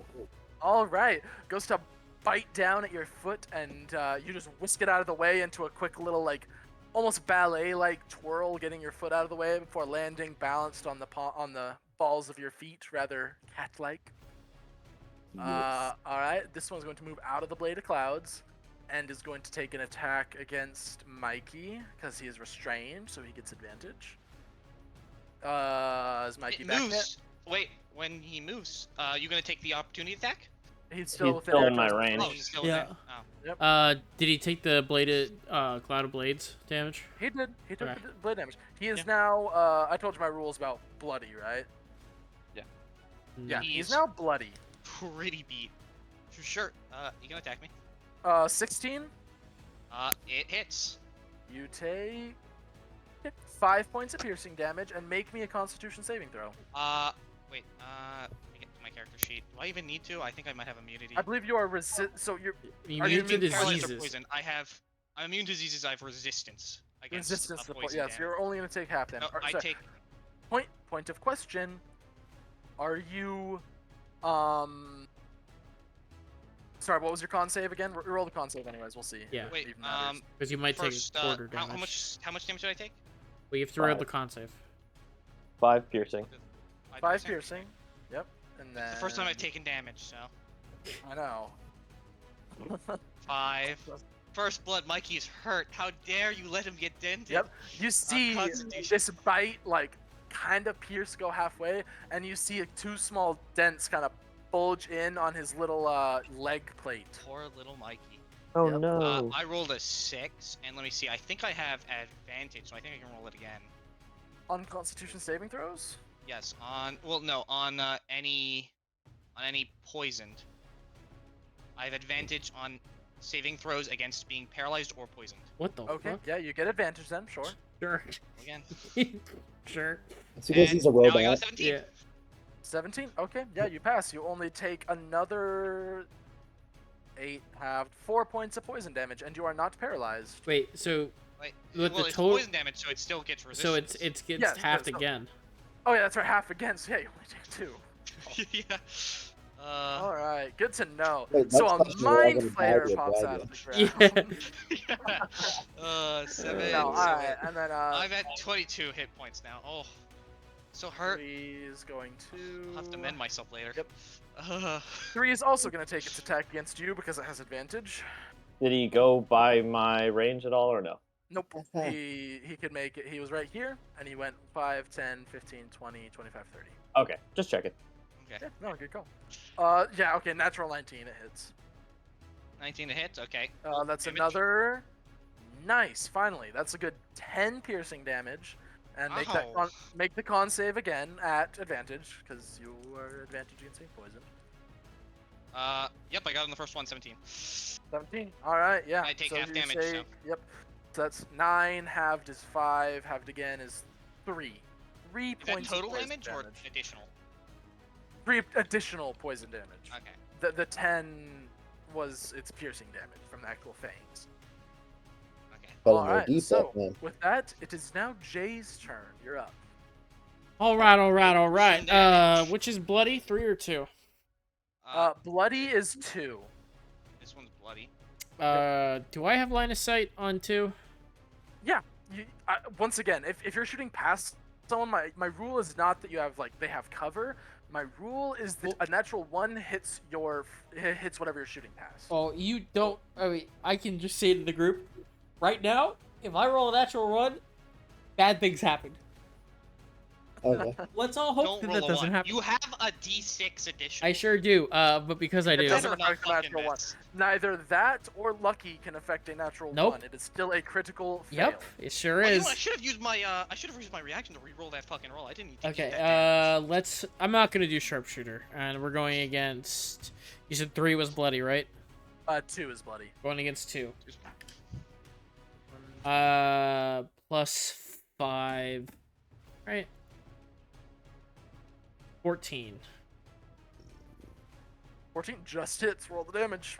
All right. Goes to bite down at your foot, and you just whisk it out of the way into a quick little like, almost ballet-like twirl, getting your foot out of the way before landing balanced on the balls of your feet, rather cat-like. Yes. All right. This one's going to move out of the Blade of Clouds, and is going to take an attack against Mikey because he is restrained, so he gets advantage. Is Mikey It back yet? moves. Wait, when he moves, you gonna take the opportunity attack? He's still He's within still in Airto's my range. Oh, he's still Yeah. within. Oh. Did he take the bladed cloud of blades damage? He did. He took Okay. the blade damage. He is Yeah. now. I told you my rules about bloody, right? Yeah. He's He's- now bloody. Pretty beat. Sure. You gonna attack me? 16. It hits. You take 5 points of piercing damage and make me a Constitution saving throw. Wait. Let me get to my character sheet. Do I even need to? I think I might have immunity. I believe you are So you're You Are you immune to immune to Paralyzed or diseases. poison. I'm immune to diseases. I have resistance against resistance to the poison. Yes, you're only gonna take half damage. No, I Sorry, take. Point of question. Are you Sorry, what was your con save again? Roll the con save anyways. We'll see. Yeah. if it Wait. even matters. Because you might First, take quarter how damage. much damage did I take? Well, you have to roll 5. the con save. 5 piercing. 5 piercing. Yep. And then It's the first time I've taken damage, so I know. 5. First blood. Mikey's hurt. How dare you let him get dented? Yep. You see Constitution. this bite like kind of pierce go halfway, and you see 2 small dents kind of bulge in on his little leg plate. Poor little Mikey. Oh Yep. no. I rolled a 6, and let me see. I think I have advantage, so I think I can roll it again. On Constitution saving throws? Yes. On any poisoned. I have advantage on saving throws against being paralyzed or poisoned. What the Okay, fuck? yeah, you get advantage then, sure. Sure. Again. Sure. It's because he's a robot. Now I got a 17. Yeah. 17? Okay, yeah, you pass. You only take another 8 halved 4 points of poison damage, and you are not paralyzed. Wait, so Like, With well, the it's total- poison damage, so it still gets resistance. so it gets Yes, halved so- again. Oh yeah, that's right, half against. Yeah, you only take 2. yeah. Alright, good to know. Wait, So that's a actually what I'm mind gonna flayer buy you, pops buy out you. of the ground. yeah. 7. No, seven. alright, and then I'm at 22 hit points now. Oh, so hurt. 3 is going to. I'll have to mend myself later. Yep. Uh, 3 is also going to take its attack against you because it has advantage. Did he go by my range at all or no? Nope. He could make it. He was right here, and he went 5, 10, 15, 20, 25, 30. Okay, just checking. okay. Yeah, no, good call. Yeah, okay, natural 19, it hits. 19 to hit. Okay. That's Damage. another. Nice, finally. That's a good 10 piercing damage. And Ow. make the con save again at advantage, because you are advantage against being poisoned. Yep, I got in the first one. 17. 17. Alright, yeah. I take so half you damage, say- so- Yep. So that's 9, halved is 5, halved again is 3. 3 Is that points of total poison damage or additional? 3 additional poison damage. Okay. The 10 was its piercing damage from the actual fangs. Okay. But All more right, default, so man. with that, it is now Jay's turn. You're up. All right. Damage. Which is bloody, 3 or 2? Bloody is 2. This one's bloody. Do I have line of sight on 2? Yeah. Once again, if you're shooting past someone, my rule is not that you have they have cover. My rule is that a natural 1 hits whatever you're shooting past. Oh, you don't. I mean, I can just say to the group, right now, if I roll a natural 1, bad things happen. Okay. Let's all hope Don't that roll that a doesn't 1. happen. You have a D6 addition. I sure do. But because I It do, doesn't Better not affect a fucking natural 1. miss. Neither that or lucky can affect a natural Nope. 1. It is still a critical fail. yep, it sure Oh, you know is. what? I should have used my reaction to re-roll that fucking roll. I didn't need to Okay, keep that damage. I'm not gonna do sharpshooter, and we're going against. You said 3 was bloody, right? 2 is bloody. Going against 2. One, Plus 5. Right. 14. 14 just hits. Roll the damage.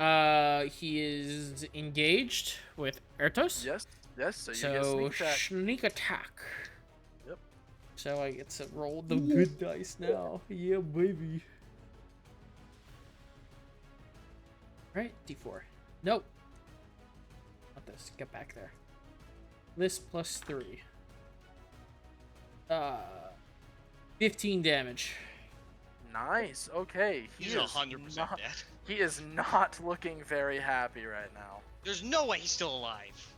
He is engaged with Ertos. Yes. So you get So sneak attack. sneak attack. Yep. So I get to roll the good dice now. Yeah, baby. Right, D4. Nope. Not this. Get back there. This plus 3. 15 damage. Nice. Okay. He's 100% not, dead. He is not looking very happy right now. There's no way he's still alive.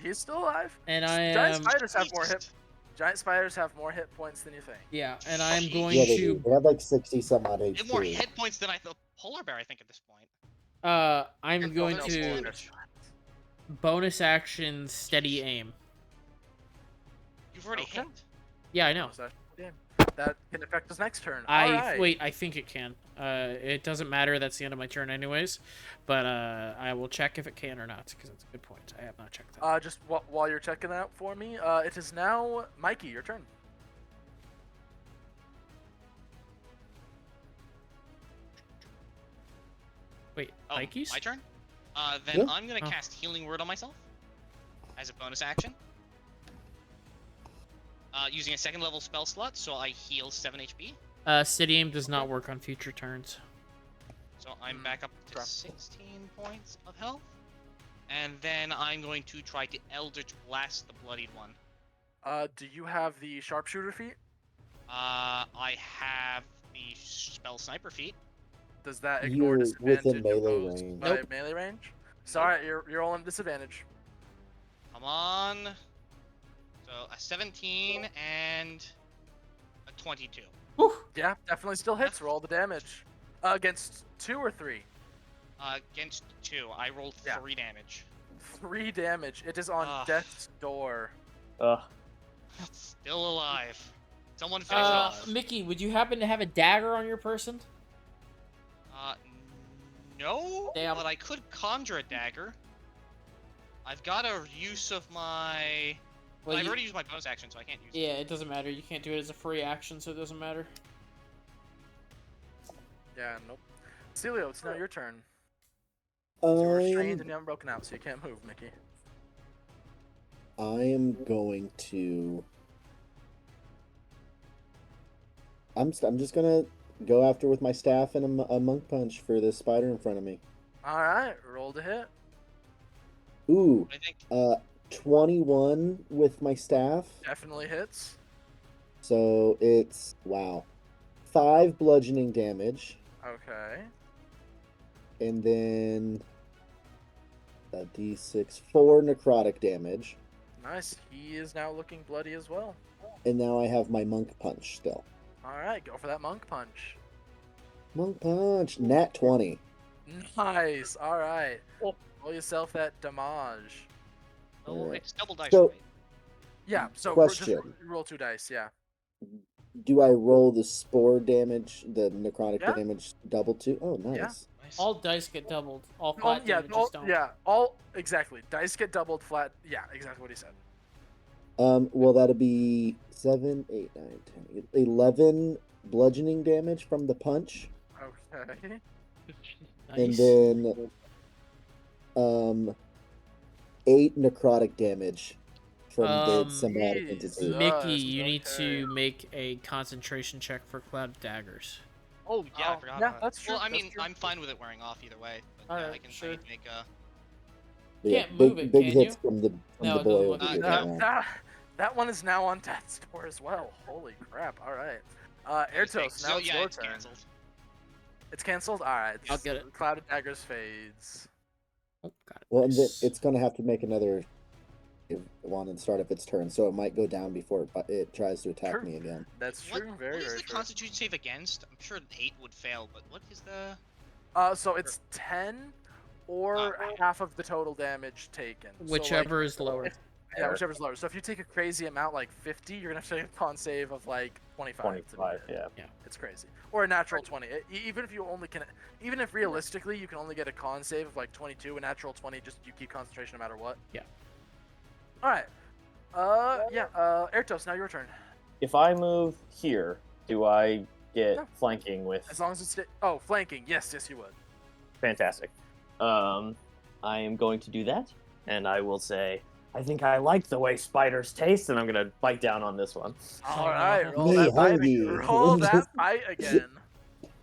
He's still alive. And I Giant am. spiders have more Jesus. Giant spiders have more hit points than you think. Yeah, and I am going Yeah, they to. do. They have like 60 some odd They have more HP. hit points than I thought. Polar bear, I think, at this point. I'm And going bonus to damage. bonus action steady aim. You've already Okay. hit. Yeah, I know. Bonus action. Damn. That can affect his next turn. I Alright. wait. I think it can. It doesn't matter. That's the end of my turn, anyways. But I will check if it can or not, because it's a good point. I have not checked that. Just while you're checking that out for me, it is now Mikey. Your turn. Wait, Oh, Mikey's? my turn? Then Yeah. I'm gonna Oh. cast Healing Word on myself as a bonus action. Using a second level spell slot, so I heal 7 HP. Steady aim does not work on future turns. So I'm back up to Okay. 16 points of health. And then I'm going to try to Eldritch Blast the Bloodied One. Do you have the sharpshooter feat? I have the Spell Sniper feat. Does that ignore You're disadvantage within melee imposed range. by Nope. melee range? So alright, you're all on disadvantage. Come on. So a 17 and a 22. Whew. Yeah, definitely still hits. Roll the damage. Against 2 or 3? Against 2, I rolled Yeah. 3 damage. 3 damage. It is on Ugh. death's door. Ugh. Still alive. Someone finish it off. Mickey, would you happen to have a dagger on your person? No, Damn. but I could conjure a dagger. I've got a use of my... Well, I've you- already used my bonus action, so I can't use it. Yeah, it doesn't matter. You can't do it as a free action, so it doesn't matter. Yeah, nope. Celio, it's now your turn. So you're restrained and I'm, you haven't broken out, so you can't move, Mickey. I am going to. I'm just gonna go after with my staff and a monk punch for this spider in front of me. Alright, roll to hit. Ooh, I think 21 with my staff. Definitely hits. So it's wow, 5 bludgeoning damage, Okay. and then a d6, 4 necrotic damage, Nice. He is now looking bloody as well. and now I have my monk punch still. Alright, go for that monk punch. Monk punch, nat 20. Nice. Alright. Roll yourself that damage. oh, Alright. it's double dice, So- right? Yeah, so Question. just roll 2 dice, yeah. Do I roll the spore damage, the necrotic Yeah. damage double too? Oh, nice. Nice. All dice get doubled. All flat Yeah, damages don't. exactly. Dice get doubled flat. Yeah, exactly what he said. Well, that'll be 7, 8, 9, 10, 11 bludgeoning damage from the punch, Okay. and Nice. then 8 necrotic damage from the symbiotic Jesus. entity. Mickey, you need Okay. to make a concentration check for cloud of daggers. Oh, yeah, I Oh, forgot yeah, about that. that's true, Well, I that's mean, true. I'm fine with it wearing off either way. But yeah, I Alright, can sure. make a... But yeah, Can't big, move it, big can hits you? from the No, it boy doesn't over look here. like right that. now. That one is now on death's door as well. Holy crap! All right. Airtos, So, now it's yeah, your it's turn. canceled. It's canceled. All right. I'll get it. Cloud of daggers fades. Oh, got it. Well, and then Nice. it's gonna have to make another one and start up its turn, so it might go down before it tries to attack True. me again. That's true. What, Very, what is very the true. Constitution save against? I'm sure 8 would fail, but what is the... So it's 10 or half of the total damage taken. So, like, Whichever is lower. yeah, whichever's lower. So if you take a crazy amount like 50, you're gonna have to take a con save of like 25. to beat 25, it. yeah. It's crazy. Or a natural 20. Even if you only can, even if realistically you can only get a con save of like 22, a natural 20, just you keep concentration no matter what. Yeah. All right. Airtos, now your turn. if I move here, do I get No. flanking with? As long as it's flanking. Yes, you would. Fantastic. I am going to do that, and I will say, I think I like the way spiders taste, and I'm gonna bite down on this one. All Oh, right, no. roll Me that bite. hungry. Roll that bite again.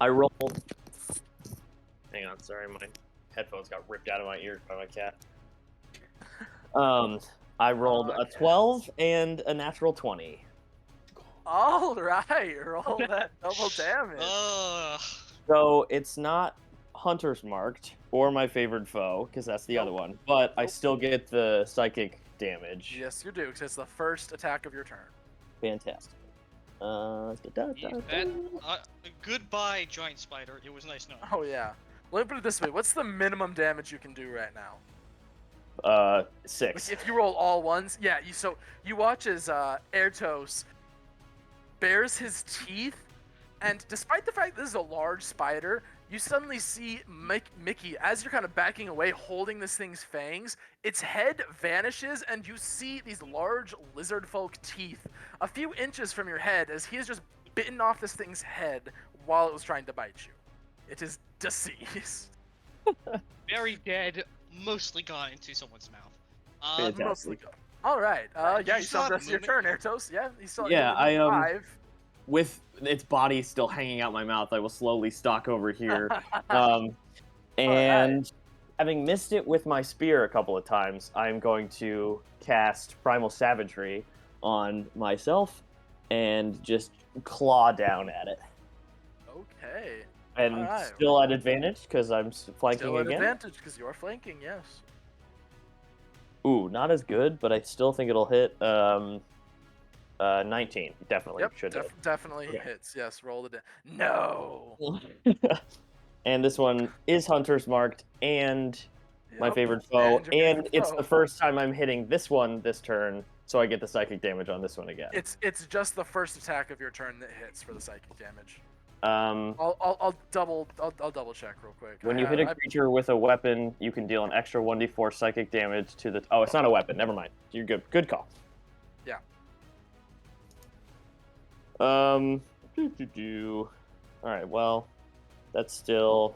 I rolled. Hang on, sorry, my headphones got ripped out of my ears by my cat. I rolled a Okay. 12 and a natural 20. All right, roll that double damage. Ugh. So it's not hunter's marked or my favored foe because that's the other Nope. one, but I Nope. still get the psychic damage. Yes, you do, because it's the first attack of your turn. Fantastic. Goodbye, giant spider. It was nice knowing. Oh yeah. Let me put it this way: what's the minimum damage you can do right now? 6. Like, if you roll all ones, yeah. You watch as Airtos bares his teeth, and despite the fact this is a large spider, you suddenly see Mickey, as you're kind of backing away, holding this thing's fangs. Its head vanishes, and you see these large lizard folk teeth a few inches from your head as he has just bitten off this thing's head while it was trying to bite you. It is deceased. Very dead, mostly gone into someone's mouth. Fantastic. Mostly gone. All right. You Yeah, you still have saw the rest of your turn, movement? Airtos. Yeah, you still Yeah, I, 5. With its body still hanging out my mouth, I will slowly stalk over here. And having missed it with my spear a couple of times, I'm going to cast Primal Savagery on myself and just claw down at it. Okay. And Alright. still at advantage because I'm flanking Still at again. advantage because you're flanking. Yes. Ooh, not as good, but I still think it'll hit. 19 definitely Yep. should hit. Definitely Okay. hits. Yes. Roll it. No. And this one is hunter's marked and my Yep, favorite foe, and your and favorite it's foe. the first time I'm hitting this one this turn, so I get the psychic damage on this one again. It's just the first attack of your turn that hits for the psychic damage. Um, I'll double check real quick. when you hit a creature with a weapon, you can deal an extra 1d4 psychic damage to the. Oh, it's not a weapon. Never mind. You're good. Good call. Yeah. All right. Well, that's still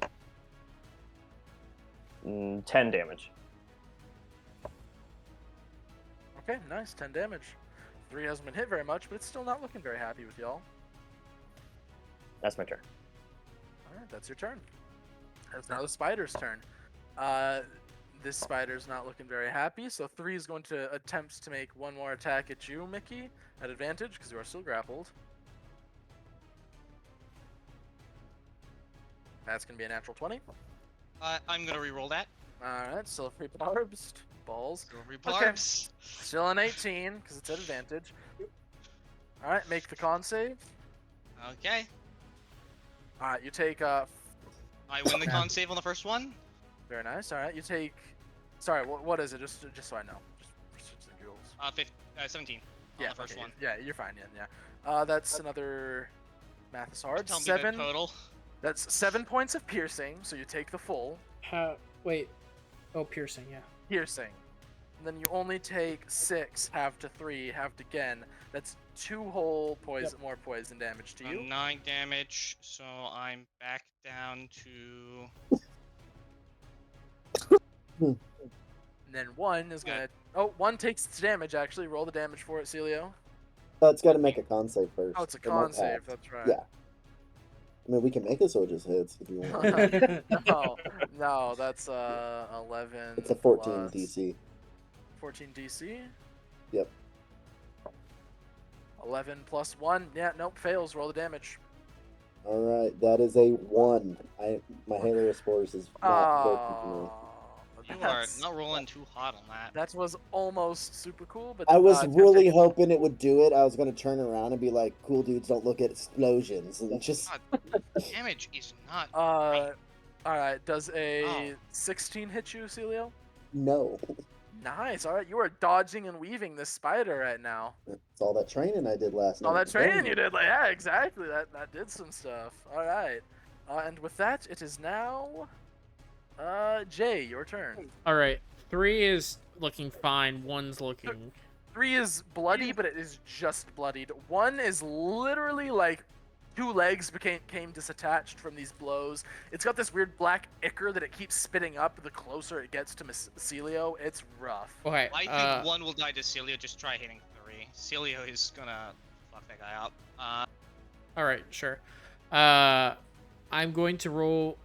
10 damage. Okay, nice. 10 damage. 3 hasn't been hit very much, but it's still not looking very happy with y'all. That's my turn. Alright, that's your turn. It's now the spider's turn. This spider's not looking very happy, so 3 is going to attempt to make one more attack at you, Mickey, at advantage, because you are still grappled. That's going to be a natural 20. I'm gonna re-roll that. Alright, still 3 barbs. Balls. Silvery Okay. barbs. Still an 18, because it's at advantage. Alright, make the con save. Okay. Alright, you take I win the con save on the first one. very nice. Alright, you take. Sorry, what is it? Just so I know. Just for the rules. 17 on Yeah, the first okay, one. Yeah, you're fine. Yeah. That's another. Math is hard. Tell me 7. the total. That's 7 points of piercing. So you take the full Wait. Oh, piercing, yeah. piercing. And then you only take 6, halved to 3, halved again. That's 2 whole poison, more poison damage to you. 9 damage, so I'm back down to. And then 1 is gonna. Oh, 1 takes its damage. Actually, roll the damage for it, Celio. It's got to make a con save first. Oh, it's a It might con save. have. That's right. Yeah. I mean, we can make it so it just hits if you want. No, that's 11. It's a 14 plus DC. 14 DC. Yep. 11 plus 1. Yeah, nope, fails. Roll the damage. All right, that is a 1. My Halo Spores is not working for me. You are not rolling too hot on that. That was almost super cool, but I was it's gonna really take- hoping it would do it. I was gonna turn around and be like, "Cool dudes, don't look at explosions," and just God, damage is not. All right. Does a Oh. 16 hit you, Celio? no. Nice. All right, you are dodging and weaving this spider right now. It's all that training I did last night. All that training you did, yeah, exactly. That did some stuff. All right, and with that, it is now, Jay, your turn. All right. 3 is looking fine. 1's looking. 3 is bloody, but it is just bloodied. 1 is literally like 2 legs came disattached from these blows. It's got this weird black ichor that it keeps spitting up the closer it gets to Celio. It's rough. Okay. I think 1 will die to Celio. Just try hitting 3. Celio is gonna fuck that guy up. All right, sure. I'm going to roll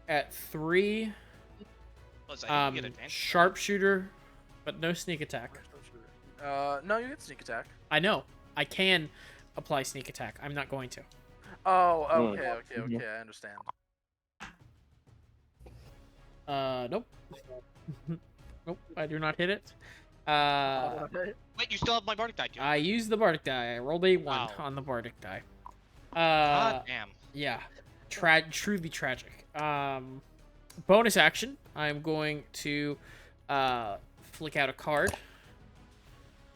at 3. Plus, I think you get advantage. Sharpshooter, but no sneak attack. No, you get sneak attack. I know. I can apply sneak attack. I'm not going to. Oh, okay, I understand. Nope. Nope, I do not hit it. Wait, you still have my Bardic die, dude. I used the Bardic die. I rolled a 1 Wow. on the Bardic die. God damn. Yeah. Truly tragic. Bonus action. I'm going to flick out a card.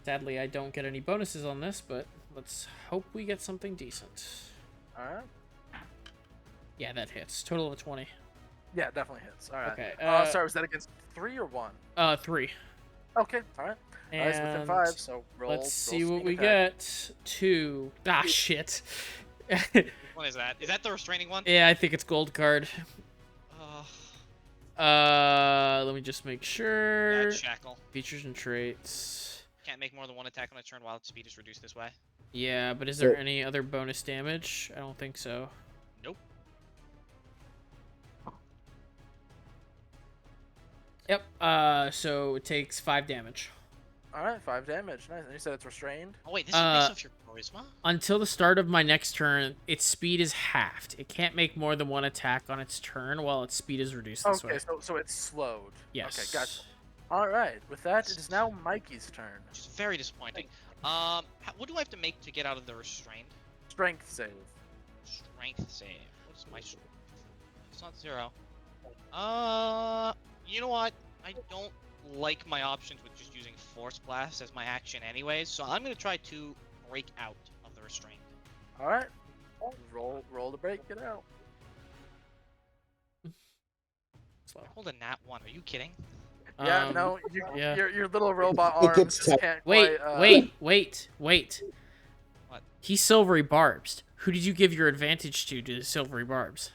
Sadly, I don't get any bonuses on this, but let's hope we get something decent. Alright. Yeah, that hits. Total of 20. Yeah, it definitely hits. Alright. Okay. Sorry, was that against 3 or 1? 3. Okay, alright. Nice within And 5, so roll. let's see roll what we sneak attack. get. 2. Ah, shit. Which one is that? Is that the restraining one? Yeah, I think it's gold card. Let me just make Yeah, sure. it's Shackle. Features and traits. Can't make more than 1 attack on a turn while its speed is reduced this way. Yeah, but is there any other bonus damage? I don't think so. Nope. Yep. So it takes 5 damage. Alright, 5 damage. Nice. And you said it's restrained? Oh wait, this is based off your charisma? Until the start of my next turn, its speed is halved. It can't make more than 1 attack on its turn while its speed is reduced this way. Okay, so it's slowed. Yes. Okay, gotcha. Alright, with that, it is now Mikey's turn. Which is very disappointing. What do I have to make to get out of the restraint? Strength save. Strength save. What's my strength? It's not 0. You know what? I don't like my options with just using Force Blast as my action anyways, so I'm gonna try to break out of the restraint. Alright. Roll to break it out. Slow. Hold a nat 1, are you kidding? Yeah, no, yeah. your little robot It arms gets just tough. can't Wait, quite, wait. What? He's silvery barbs. Who did you give your advantage to the silvery barbs?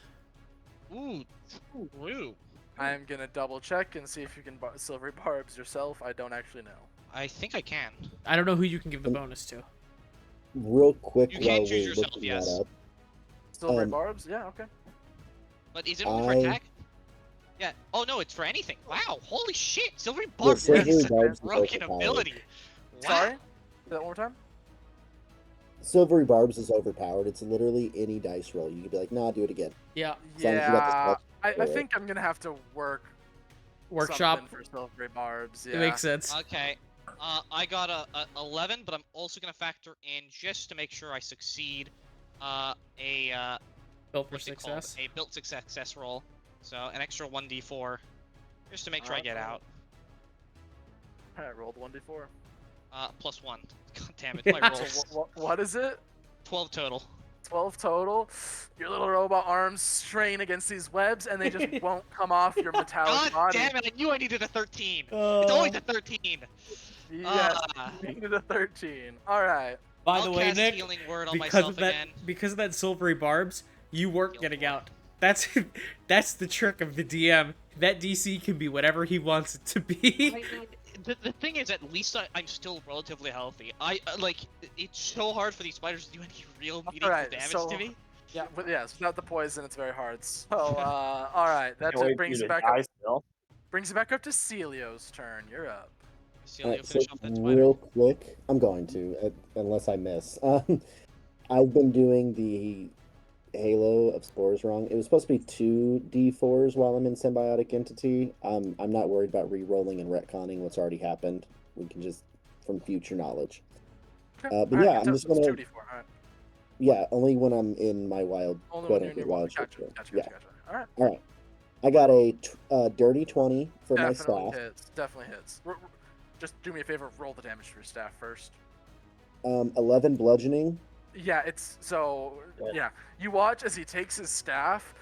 Ooh, true. I'm gonna double check and see if you can silvery barbs yourself. I don't actually know. I think I can. I don't know who you can give the bonus to. Real quick You while can choose we're yourself, looking yes. that up. Silvery Um, barbs? Yeah, okay. But is it only for I- attack? Yeah. Oh no, it's for anything. Wow, holy shit! Silvery Yeah, Barbs silvery is barbs a is broken overpowered. ability. Wow. Sorry? Say that one more time? Silvery Barbs is overpowered. It's literally any dice roll. You could be like, nah, do it again. Yeah. As long as you got the Yeah, spell I for it. think I'm gonna have to Workshop. something for silvery barbs. Yeah. It makes sense. Okay. I got a 11, but I'm also gonna factor in just to make sure I succeed. A Built for what's it called? success. A built success roll. So an extra 1d4, just to make sure I get out. Alright, rolled 1d4. Plus 1. God damn it, my So rolls. what is it? 12 total. 12 total. Your little robot arms strain against these webs, and they just won't come off your metallic God body. damn it! I knew I needed a 13. It's always a 13. Yes, Ah. you needed a 13. All right. By I'll the way, cast Nick, Healing Word on because myself of that, again. because of that silvery barbs, you weren't Heal getting for it. out. That's the trick of the DM. That DC can be whatever he wants it to be. The thing is, at least I'm still relatively healthy. Like, it's so hard for these spiders to do any real meaningful Alright, damage so- to me. Yeah, but yes, without the poison, it's very hard. So, all right, that Can't wait just for brings you you to back die up. still. Brings you back up to Celio's turn. You're up. Celia, Alright, so finish off that spider. real quick, I'm going to, unless I miss. I've been doing the Halo of Spores wrong. It was supposed to be 2d4s while I'm in Symbiotic Entity. I'm not worried about re-rolling and retconning what's already happened. We can just, from future knowledge. Okay. But All right, yeah, I'm so just it's gonna, 2d4. All right. yeah, only when I'm in my wild, Only when you're in quote-unquote your wild shape. Gotcha, form. gotcha, Yeah, gotcha. All right. alright. I got a dirty 20 for my Definitely staff. hits. Definitely hits. Just do me a favor. Roll the damage for your staff first. 11 bludgeoning. Yeah, it's so. Yeah, you watch as he takes his staff,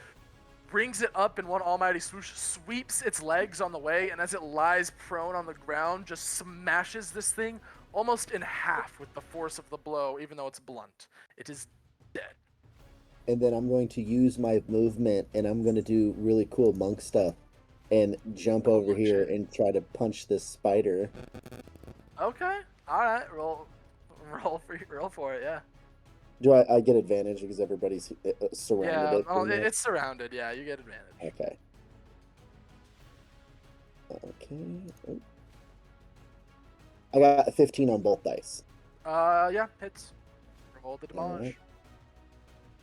brings it up in one almighty swoosh, sweeps its legs on the way, and as it lies prone on the ground, just smashes this thing almost in half with the force of the blow, even though it's blunt. It is dead. And then I'm going to use my movement, and I'm going to do really cool monk stuff, and jump over monk here shit. and try to punch this spider. Okay. All right. Roll for it. Yeah. Do I get advantage because everybody's surrounded Yeah. it? Oh, pretty much? it's surrounded. Yeah. You get advantage. Okay. Okay. Oh. I got a 15 on both dice. Yeah. Hits. Roll the All demolish. right.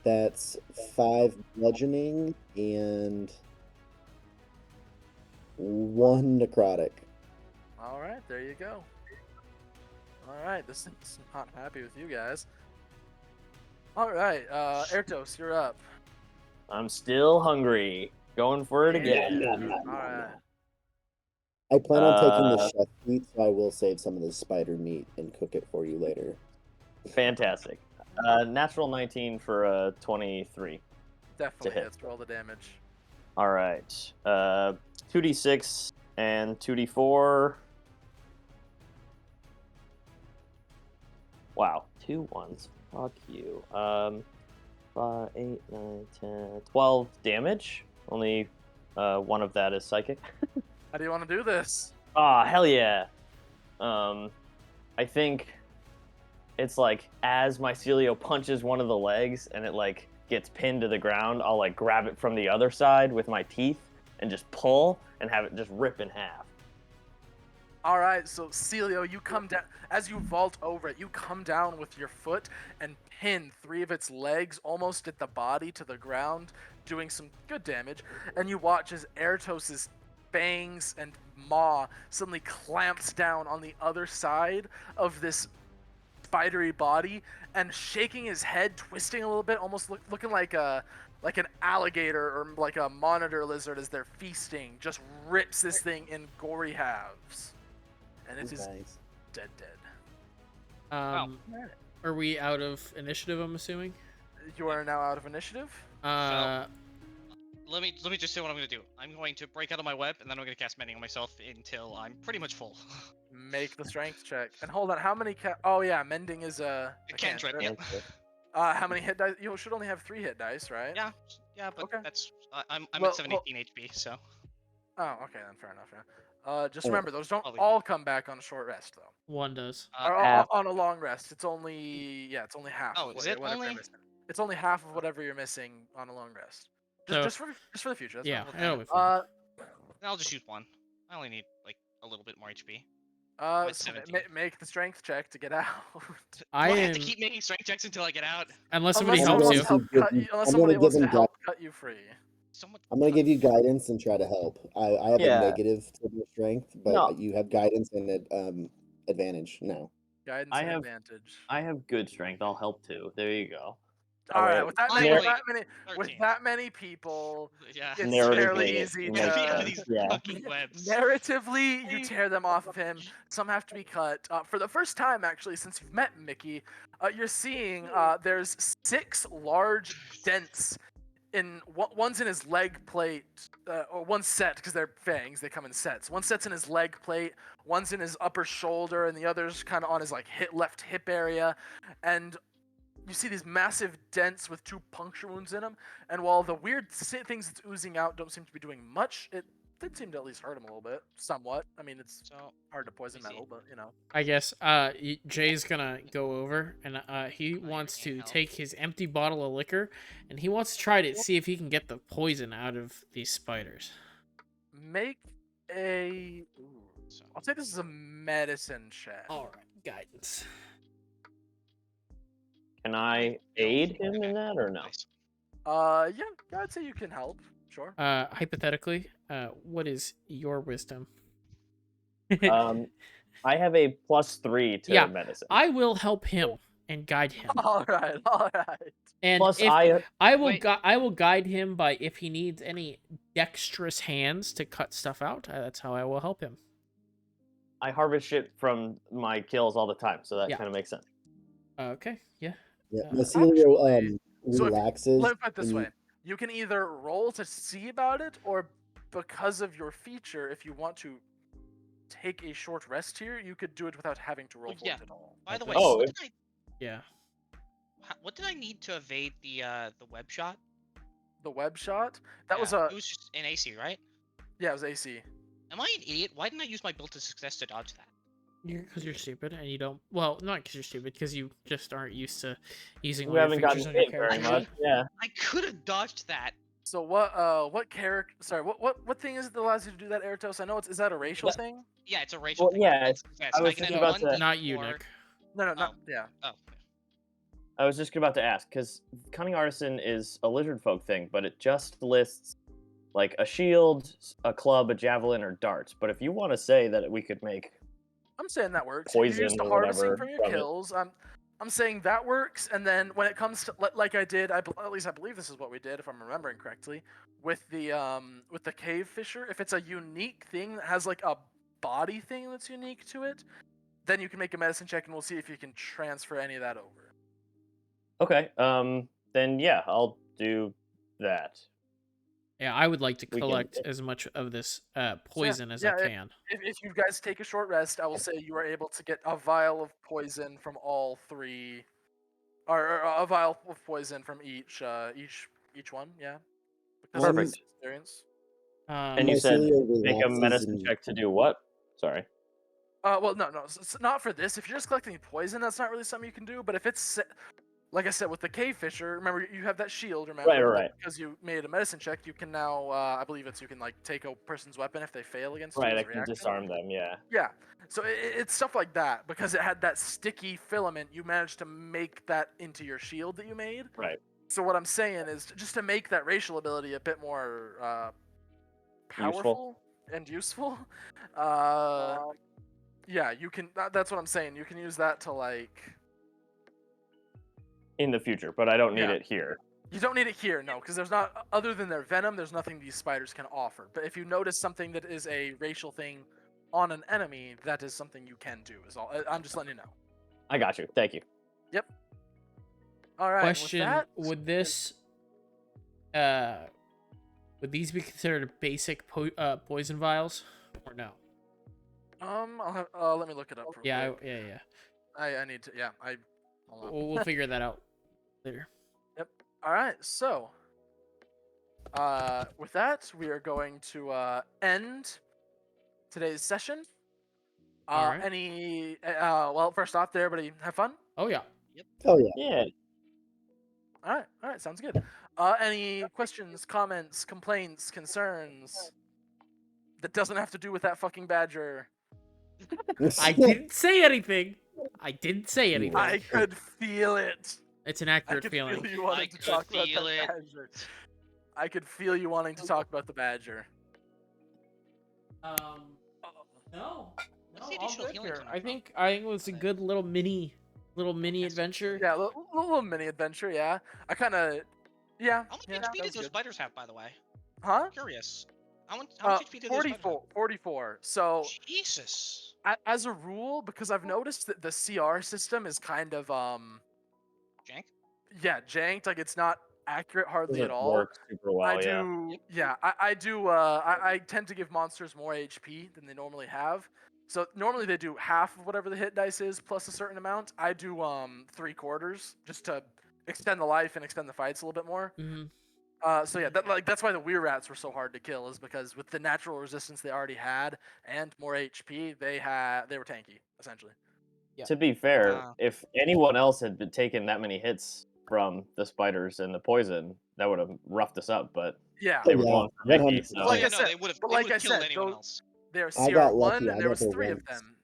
That's 5 bludgeoning and 1 necrotic. All right. There you go. All right. This thing's not happy with you guys. All right. Ertos, you're up. I'm still hungry. Going for it again. All right. I plan on taking the Uh, chef meat, so I will save some of the spider meat and cook it for you later. Fantastic. Natural 19 for a 23. Definitely hit. hits. Roll the damage. All right. 2d6 and 2d4. Wow, 2 1s. Fuck you. 5, 8, 9, 10, 12 damage. Only one of that is psychic. How do you want to do this? Ah, hell yeah. I think it's like as Mycelio punches one of the legs and it like gets pinned to the ground, I'll like grab it from the other side with my teeth and just pull and have it just rip in half. All right, so Celio, you come down as you vault over it. You come down with your foot and pin 3 of its legs almost at the body to the ground, doing some good damage. And you watch as Ertos's fangs and maw suddenly clamps down on the other side of this spidery body and shaking his head, twisting a little bit, almost looking like an alligator or like a monitor lizard as they're feasting. Just rips this thing in gory halves. And it is Nice. dead. Are we out of initiative? I'm assuming. You are now out of initiative. Uh, Let me just say what I'm gonna do. I'm going to break out of my web, and then I'm gonna cast mending on myself until I'm pretty much full. Make the strength check. And hold on, how many oh yeah, mending is a Cantrip, cantrip. yeah. How many hit dice? You should only have 3 hit dice, right? Yeah, but Okay. that's I'm Well, at 718 HP, so Oh, okay then, fair enough. Yeah. Just Oh. remember, those don't Probably. all come back on a short rest though. one does. Or half. on a long rest. It's only it's only half. Oh, of is it whatever you're only? missing. It's only half of whatever you're missing on a long rest. So- Just for the future. That's Yeah, fine. it'll be fine. I'll just use 1. I only need like a little bit more HP. at So 17. make the strength check to get out. I Do I am have to keep making strength checks until I get out? unless somebody Unless helps someone you. wants to help cut you, unless I'm somebody gonna wants give to him help cut you free. So much. I'm gonna give you guidance and try to help. I have Yeah. a negative to your strength, but No. you have guidance and advantage now. Guidance I and have- advantage. I have good strength. I'll help too. There you go. All right, Alright. with that Finally, many people, Yeah. it's Narratively, fairly easy it to. makes Yeah, sense. these Yeah. fucking webs. Narratively, you tear them off of him. Some have to be cut. For the first time, actually, since you've met Mickey, you're seeing there's 6 large dents. One's in his leg plate, or one set because they're fangs. They come in sets. One set's in his leg plate. One's in his upper shoulder, and the other's kind of on his like left hip area. And you see these massive dents with 2 puncture wounds in them. And while the weird things that's oozing out don't seem to be doing much, it did seem to at least hurt him a little bit, somewhat. I mean, it's So hard to poison let me see. metal, but you know. I guess Jay's gonna go over and he wants to help. take his empty bottle of liquor and he wants to try to see if he can get the poison out of these spiders. Make a. So- I'll say this is a medicine check. All right, guidance. Can I aid him in that or no? Nice. Yeah, I'd say you can help. Sure. Hypothetically, what is your wisdom? I have a +3 to Yeah, medicine. I will help him and guide him. All right. And Plus, if, I Wait. I will guide him by if he needs any dexterous hands to cut stuff out. That's how I will help him. harvest shit from my kills all the time, so that Yeah. kind of makes sense. Okay, yeah. Yeah, Uh, Mycelio so if- relaxes. Let me put it this and way: you can either roll to see about it, or because of your feature, if you want to take a short rest here, you could do it without having to roll Oh, for yeah. it at all. By the way, Oh, Yeah. what did I need to evade the web shot? The web shot, that was it was just an AC, right? yeah, it was AC. Am I an idiot? Why didn't I use my build to success to dodge that? Because you're stupid and you don't. Well, not because you're stupid, because you just aren't used to using You all your haven't gotten features on your hit very character. much. Yeah. I could have dodged that. So what character? Sorry, what thing is it that allows you to do that, Eratos? I know is that a racial What? thing? Yeah, it's a racial Well, thing. yeah, Build to success. I was can just add about to- 1d4. Not you, Nick. No, not yeah. Oh. I was just about to ask, because Cunning Artisan is a lizard folk thing, but it just lists like a shield, a club, a javelin, or darts. But if you want to say that we could make I'm saying that works. Poison You're used to or harvesting whatever from your from it. kills. I'm saying that works. And then when it comes to like I did, at least I believe this is what we did, if I'm remembering correctly, with the cave fisher. If it's a unique thing that has like a body thing that's unique to it, then you can make a medicine check, and we'll see if you can transfer any of that over. Okay, then yeah, I'll do that. Yeah, I would like to We can- collect as much of this poison as I yeah, can. If you guys take a short rest, I will say you are able to get a vial of poison from all three, or a vial of poison from each one. Yeah. Because of Perfect. experience. And you said Mycelia make a relaxes medicine and- check to do what? Sorry. Well, no, it's not for this. If you're just collecting poison, that's not really something you can do. But if it's, like I said, with the cave fisher, remember you have that shield. Remember, Right. because you made a medicine check, you can now, I believe you can like take a person's weapon if they fail against you. Right, as I a can reaction. disarm them, yeah. Yeah, so it's stuff like that because it had that sticky filament. You managed to make that into your shield that you made. Right. So what I'm saying is just to make that racial ability a bit more powerful and useful. Yeah, you can. That's what I'm saying. You can use that to like. In the future, but I don't need Yeah. it here. You don't need it here, no, because there's not. Other than their venom, there's nothing these spiders can offer. But if you notice something that is a racial thing on an enemy, that is something you can do. Is all. I'm just letting you know. I got you. Thank you. All right. Question: With that, would this, would these be considered basic poison vials, or no? I'll have. Let me look it up. Real Yeah, quick. yeah. I need to. Yeah. Hold on. We'll figure that out later. All right. So. With that, we are going to end today's session. All right. Well, first off, did everybody have fun? Oh yeah. Oh yeah. Yeah. All right, sounds good. Any questions, comments, complaints, concerns? That doesn't have to do with that fucking badger. I didn't say anything. I didn't say anything. I could feel it. It's an I accurate could feeling. feel you wanting to could talk about feel that it. badger. I could feel you wanting to talk about the badger. No. What's the additional healing coming I from? think it was a good little mini adventure. Yeah, little mini adventure. Yeah, I kind of. Yeah. How much yeah, HP that did was those good. spiders have, by the way? Huh? Curious. How much HP did those spiders 44. So have? Jesus. as a rule, because I've noticed that the CR system is kind of Jank? yeah, janked. Like it's not accurate hardly Doesn't at all. work super well, I yeah. do, yeah. I do. I tend to give monsters more HP than they normally have. So normally they do half of whatever the hit dice is plus a certain amount. I do 3/4 just to extend the life and extend the fights a little bit more. Mm-hmm. So yeah, that's why the weir rats were so hard to kill, is because with the natural resistance they already had and more HP, they were tanky essentially. Yeah. To be fair, Wow. if anyone else had been taking that many hits from the spiders and the poison, that would have roughed us up, but Yeah. they were Yeah, going for Mickey, 100%. so Like yeah, I no, said- they would have but like I killed said, anyone those- else. There was I got CR1 lucky, and I there was never 3 of went. them.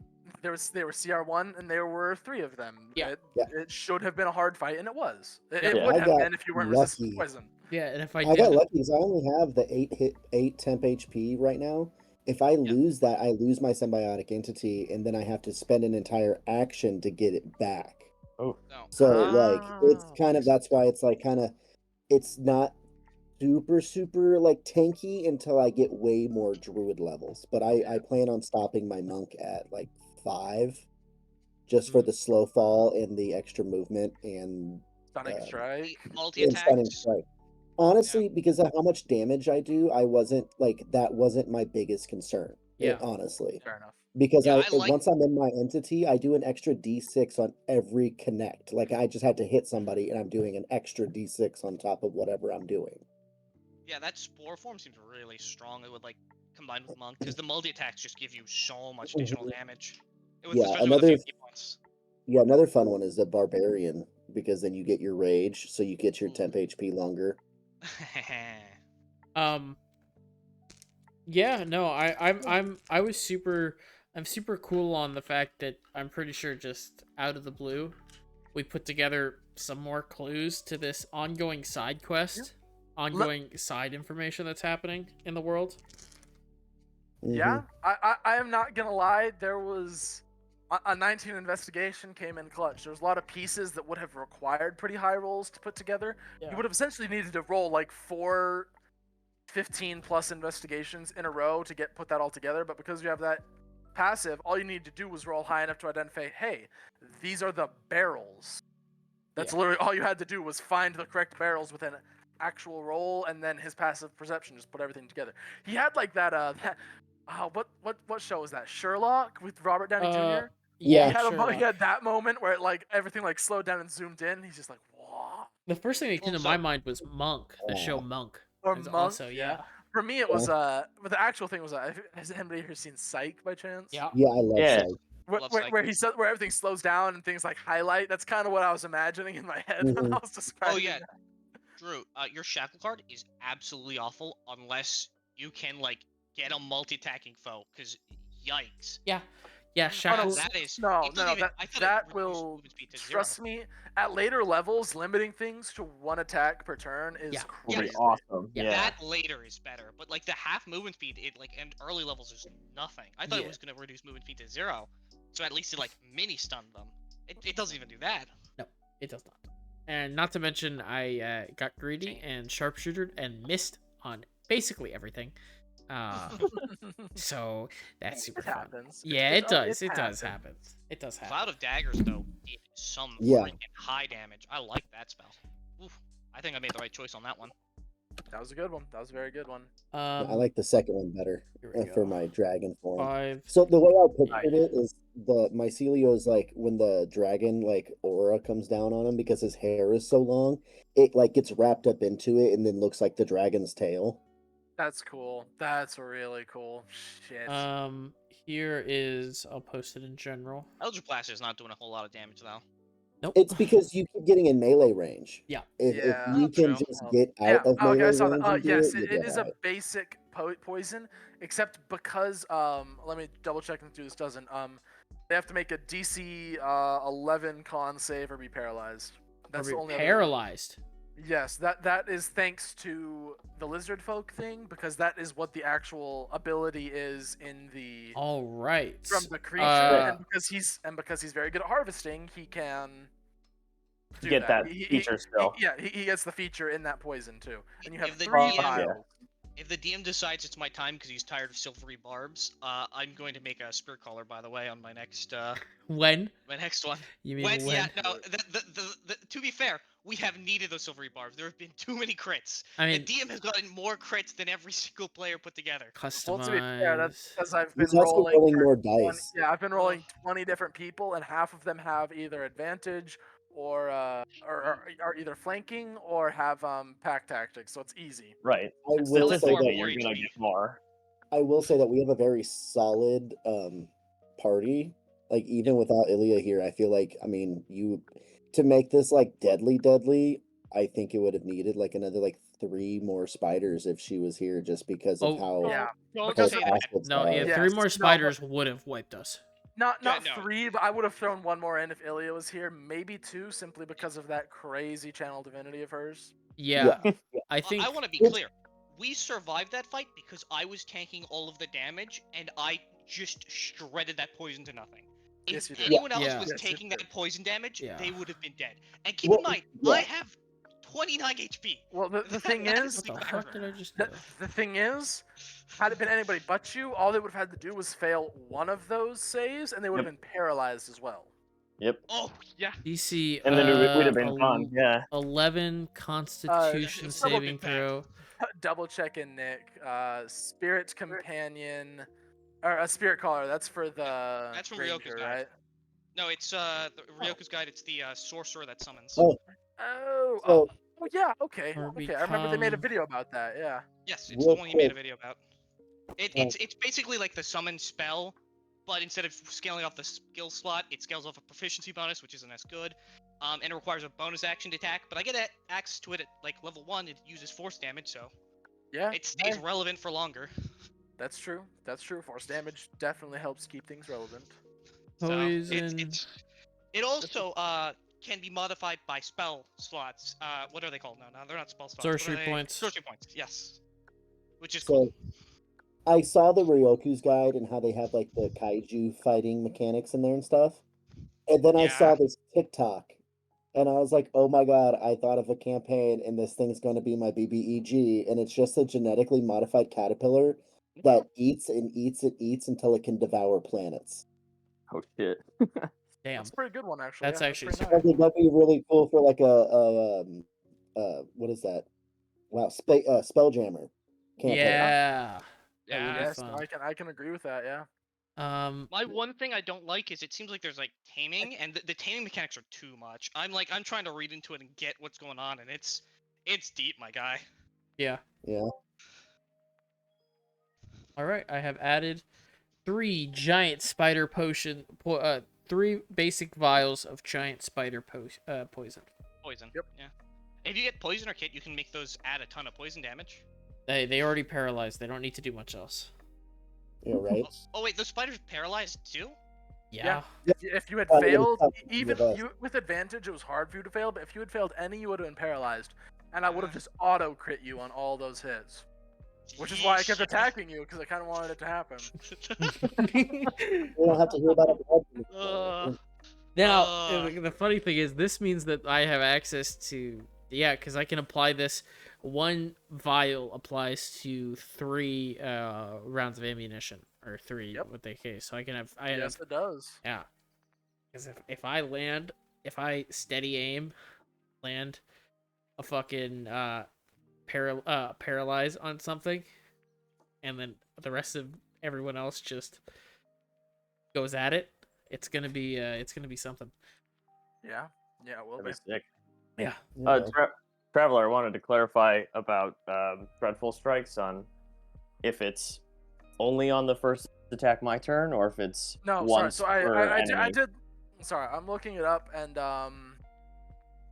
There were CR1 and there were 3 of them. Yeah. It should have been a hard fight, and it was. It Yeah. would I have got been if you weren't resistant to lucky. poison. Yeah, and if I I got didn't, lucky because I only have the 8 temp HP right now. If I lose that, I lose my symbiotic entity, and then I have to spend an entire action to get it back. oh, No. So like it's Ah, kind of that's why it's like kind of it's not super like tanky until I get way more druid levels. But I plan on stopping my monk at like 5, just for the slow fall and the extra movement and Stunning uh, strike. Multi and stunning attacks. strike. Honestly, because of how much damage I do, I wasn't like that wasn't my biggest concern. Yeah. Honestly. Fair enough. Because Yeah, I like- once I'm in my entity, I do an extra D6 on every connect. Like I just had to hit somebody and I'm doing an extra D6 on top of whatever I'm doing. Yeah, that spore form seems really strong. It would like combine with monk because the multi attacks just give you so much additional damage. Yeah, especially with the 50 points. Yeah, another fun one is the barbarian because then you get your rage, so you get your Ooh. temp HP longer. Yeah, no, I'm super cool on the fact that I'm pretty sure just out of the blue, we put together some more clues to this ongoing side quest, ongoing side information that's happening in the world. Yeah, I am not gonna lie. There was a 19 investigation came in clutch. There was a lot of pieces that would have required pretty high rolls to put together. Yeah. You would have essentially needed to roll like 4 15 plus investigations in a row to put that all together. But because you have that passive, all you need to do was roll high enough to identify, hey, these are the barrels. That's literally all you had to do was find the correct barrels with an actual roll, and then his passive perception just put everything together. He had like that what show was that? Sherlock with Robert Downey Jr. Yeah, He had that moment where like everything like slowed down and zoomed in. He's just like, "What?" The first thing that came to my mind was Monk, the show Monk. Or It's Monk. also, yeah. For me, it was but the actual thing was has anybody here seen Psych by chance? Yeah. Yeah, I love Yeah. Psych. Love Psych. Where everything slows down and things like highlight. That's kind of what I was imagining in my head when I was describing. Oh yeah, that. Drew, your shackle card is absolutely awful unless you can like get a multi-attacking foe. Because yikes. Yeah, Oh, no, shackles. That is no, it doesn't even- I thought it that reduced will movement speed to trust 0. me. At later levels, limiting things to 1 attack per turn is Yeah. Will be crazy. awesome. Yeah. Yeah. That later is better, but like the half movement speed, it like and early levels is nothing. I thought it Yeah. was gonna reduce movement speed to 0, so at least it like mini stunned them. It doesn't even do that. No, it does not. And not to mention, I got greedy and sharpshootered and missed on basically everything. So that's super It fun. happens. Yeah, it does. It does happen. It does happen. Cloud of Daggers though did some Yeah. freaking high damage. I like that spell. Oof. I think I made the right choice on that one. That was a good one. That was a very good one. I like the second one better here we for go. my dragon form. 5. So the way I pictured it is the mycelio is like when the dragon like aura comes down on him because his hair is so long, it like gets wrapped up into it and then looks like the dragon's tail. That's cool. That's really cool. Shit. Here is, I'll post it in general. Eldritch Blast is not doing a whole lot of damage though. Nope. It's because you keep getting in melee range. Yeah. If Yeah. you can True. just get out of okay, melee I saw range that. and do Yes, you it get is out. a basic poison, except because let me double check and do this doesn't. They have to make a DC 11 con save or be paralyzed. That's Or the be only paralyzed. Yes, that is thanks to the lizard folk thing, because that is what the actual ability is in the All right. from the creature, and because he's very good at harvesting, he can do Get that He- feature still. he gets the feature in that poison too, and you have If the 3 DM vials. If the DM decides it's my time because he's tired of silvery barbs, I'm going to make a spirit collar. By the way, on my next When? one. You mean when? Yeah, no. To be fair, we have needed those silvery barbs. There have been too many crits. I mean, the DM has gotten more crits than every single player put together. Well, to be fair, that's customize. because I've been He's also rolling rolling for more 20 dice. Yeah, I've been rolling 20 different people, and half of them have either advantage or are either flanking or have pack tactics, so it's easy. Right. I will say Statistically, that you're gonna HP. get more. I will say that we have a very solid party. Like even without Ilya here, I feel like you to make this like deadly, I think it would have needed like another like 3 more spiders if she was here, just because of how Yeah. Don't Because say of- that. passives No, are. yeah, Yes, 3 more no, spiders would have wiped us. Not Yeah, no. 3, but I would have thrown 1 more in if Ilya was here. Maybe 2, simply because of that crazy channel divinity of hers. Yeah, I think. I want to be clear. We survived that fight because I was tanking all of the damage and I just shredded that poison to nothing. If Yes, you did. anyone else Yeah. was Yes, you taking that poison damage, Yeah. they would have been dead. And keep in Well, mind, yeah. I have 29 HP. Well, the thing That is, What the fuck did I just do? the thing is, had it been anybody but you, all they would have had to do was fail one of those saves, and they would have been paralyzed as well. Yep. Oh yeah. DC. And then we'd have been fun. Yeah. 11 Constitution some of saving it back. throw. Double checking, Nick. Spirit companion, or a spirit caller. That's for the That's from ranger, Ryoku's guide. right? No, it's the Ryoku's guide. It's the sorcerer that summons. Oh, Oh, so yeah. Okay. Or Okay. I remember they made a become- video about that. Yeah. Yes, it's Real the one he made a quick. video about. It's basically like the summon spell, but instead of scaling off the skill slot, it scales off a proficiency bonus, which isn't as good. And it requires a bonus action to attack. But I get access to it at like level 1. It uses force damage, so Yeah. it stays hey, relevant for longer. That's true. That's true. Force damage definitely helps keep things relevant. So Poison. it also can be modified by spell slots. What are they called? No, they're not spell slots. What are Sorcery they? points. Sorcery points. Yes. Which is So cool. I saw the Ryoku's guide and how they have like the kaiju fighting mechanics in there and stuff. And then I Yeah. saw this TikTok and I was like, oh my god, I thought of a campaign and this thing's going to be my BBEG. And it's just a genetically modified caterpillar that eats and eats and eats until it can devour planets. Oh shit. Damn. That's a pretty good one, actually. That's yeah, actually pretty I nice. think that'd be really cool for like what is that? Wow, Spelljammer campaign. Yeah. That Yeah. would be Yes, fun. I can agree with that. Yeah. My one thing I don't like is it seems like there's like taming, and the taming mechanics are too much. I'm trying to read into it and get what's going on, and it's deep, my guy. Yeah. Yeah. All right. I have added 3 giant spider potion. 3 basic vials of giant spider poison. Poison. Yep. Yeah. If you get poison or kit, you can make those add a ton of poison damage. They already paralyzed. They don't need to do much else. Yeah, right. Oh wait, those spiders paralyzed too? Yeah. If you had Well, it was failed, tough to even give us. you with advantage, it was hard for you to fail. But if you had failed any, you would have been paralyzed, and I would have Yeah. just auto crit you on all those hits. Which is why I kept Yeesh. attacking you, because I kind of wanted it to happen. We don't have to hear about it. Now, Uh. the funny thing is, this means that I have access to, because I can apply this. 1 vial applies to 3 rounds of ammunition, or 3 Yep. what they case. So I can have, Yes, it does. yeah. Because if I steady aim, land a fucking paralyze on something, and then the rest of everyone else just goes at it, it's gonna be something. Yeah. Yeah, it will That'd be. be sick. Yeah. Traveler, I wanted to clarify about Dreadful Strikes on if it's only on the first attack my turn or if it's No, sorry. once So per I enemy. did. Sorry, I'm looking it up, and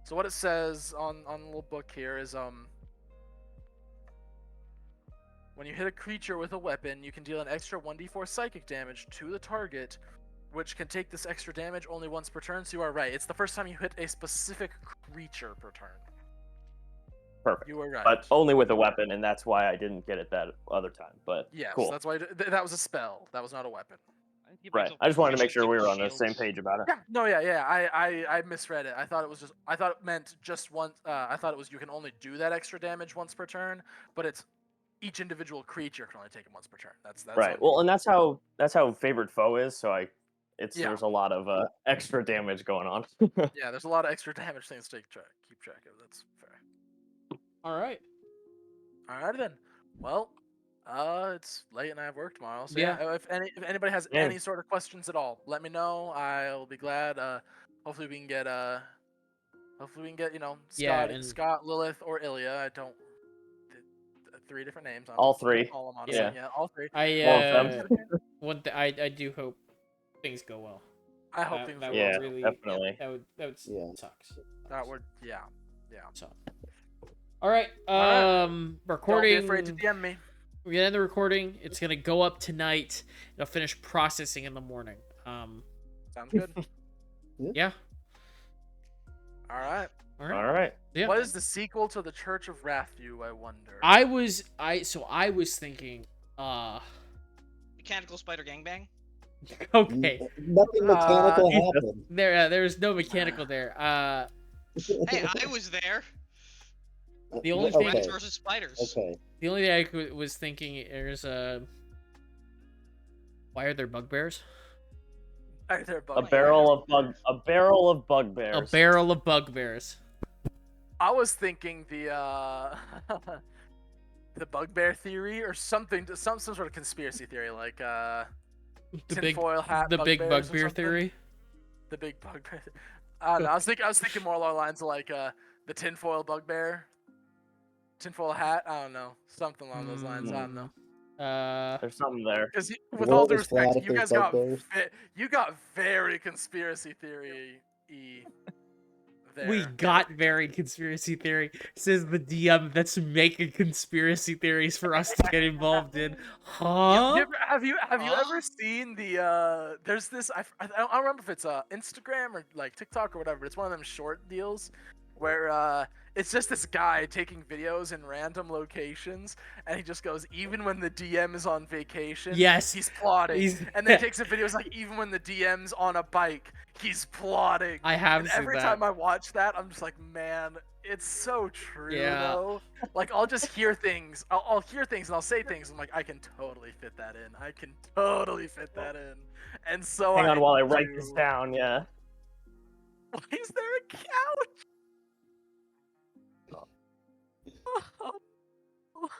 so what it says on the little book here is when you hit a creature with a weapon, you can deal an extra 1d4 psychic damage to the target, which can take this extra damage only once per turn. So you are right. It's the first time you hit a specific creature per turn. Perfect. You were right. But only with a weapon, and that's why I didn't get it that other time. But yes, cool. that's why that was a spell. That was not a weapon. Right. I just wanted to make sure we were on the same page about it. Yeah. No. Yeah. I misread it. I thought it meant just once. I thought it was you can only do that extra damage once per turn, but it's each individual creature can only take it once per turn. That's Right. on Well, me. and that's how favored foe is. So Yeah. there's a lot of extra damage going on. Yeah, there's a lot of extra damage things to keep track of. That's fair. All right. All right then. Well, it's late and I have work tomorrow. So Yeah. if anybody has Yeah. any sort of questions at all, let me know. I'll be glad. Hopefully we can get Yeah, Scott, Lilith, or Ilya. I don't. 3 different names. All 3. All them on Yeah. yeah, all 3. I do hope things go well. I hope things that go Yeah, would well. really definitely. that would Yeah. sucks. That would yeah. So. All right. right. Recording. Don't be afraid to DM me. We're gonna end the recording. It's gonna go up tonight. It'll finish processing in the morning. Sounds good. Yeah. All right. All right. All right. Yeah. What is the sequel to the Church of Rathview, I wonder? I was thinking. Mechanical spider gangbang. Okay. Nothing mechanical happened. There's no mechanical there. Hey, I was there. The only okay. thing- Rats versus spiders. Okay. The only thing I was thinking is why are there bugbears? Are there A bugbears? barrel of A bugbears. barrel of bugbears. I was thinking the the bugbear theory or something, some sort of conspiracy theory, like The big tinfoil hat. the big bugbears or bugbear something. theory. The big bugbear. I don't know. I was thinking more along the lines of like the tinfoil bugbear, tinfoil hat. I don't know, something along those lines. I don't know. There's something there. Because The with all world due is flat respect, if you there's guys bugbears. got very conspiracy theory there. We got very conspiracy theory, says the DM that's making conspiracy theories for us to get involved in. Huh? Have you Huh? ever seen the there's this I don't remember if it's Instagram or like TikTok or whatever, but it's one of them short deals where it's just this guy taking videos in random locations, and he just goes, even when the DM is on vacation, Yes. he's plotting. He's- And then he takes a video, it's like, even when the DM's on a bike, he's plotting. I have And seen every that. time I watch that, I'm just like, man, it's so true Yeah. though. Like, I'll just hear things. I'll hear things and I'll say things. I'm like, I can totally fit that in. I can totally fit that in. And so Hang on while I write do. this down. Yeah. Why is there a couch?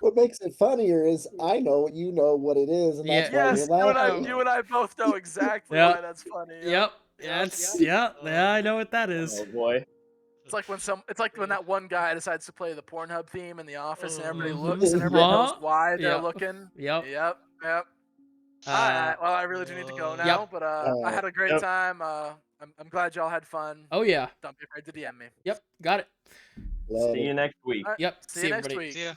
What makes it funnier is I know you know what it is, and that's why Yes, you're laughing. you and I both know exactly Yep. why that's funny. Yep. That's yeah. I know what that is. Oh boy. It's like when that one guy decides to play the Pornhub theme in the office, and everybody Mhm. looks, and everybody knows Huh? why they're Yep. looking. Yep. Yep. All right. Well, I really do need to go now, but I had a great Yep. time. I'm glad y'all had fun. Oh yeah. Don't be afraid to DM me. Yep. Got it. See you next week. All right, Yep. See you next everybody. week. See ya.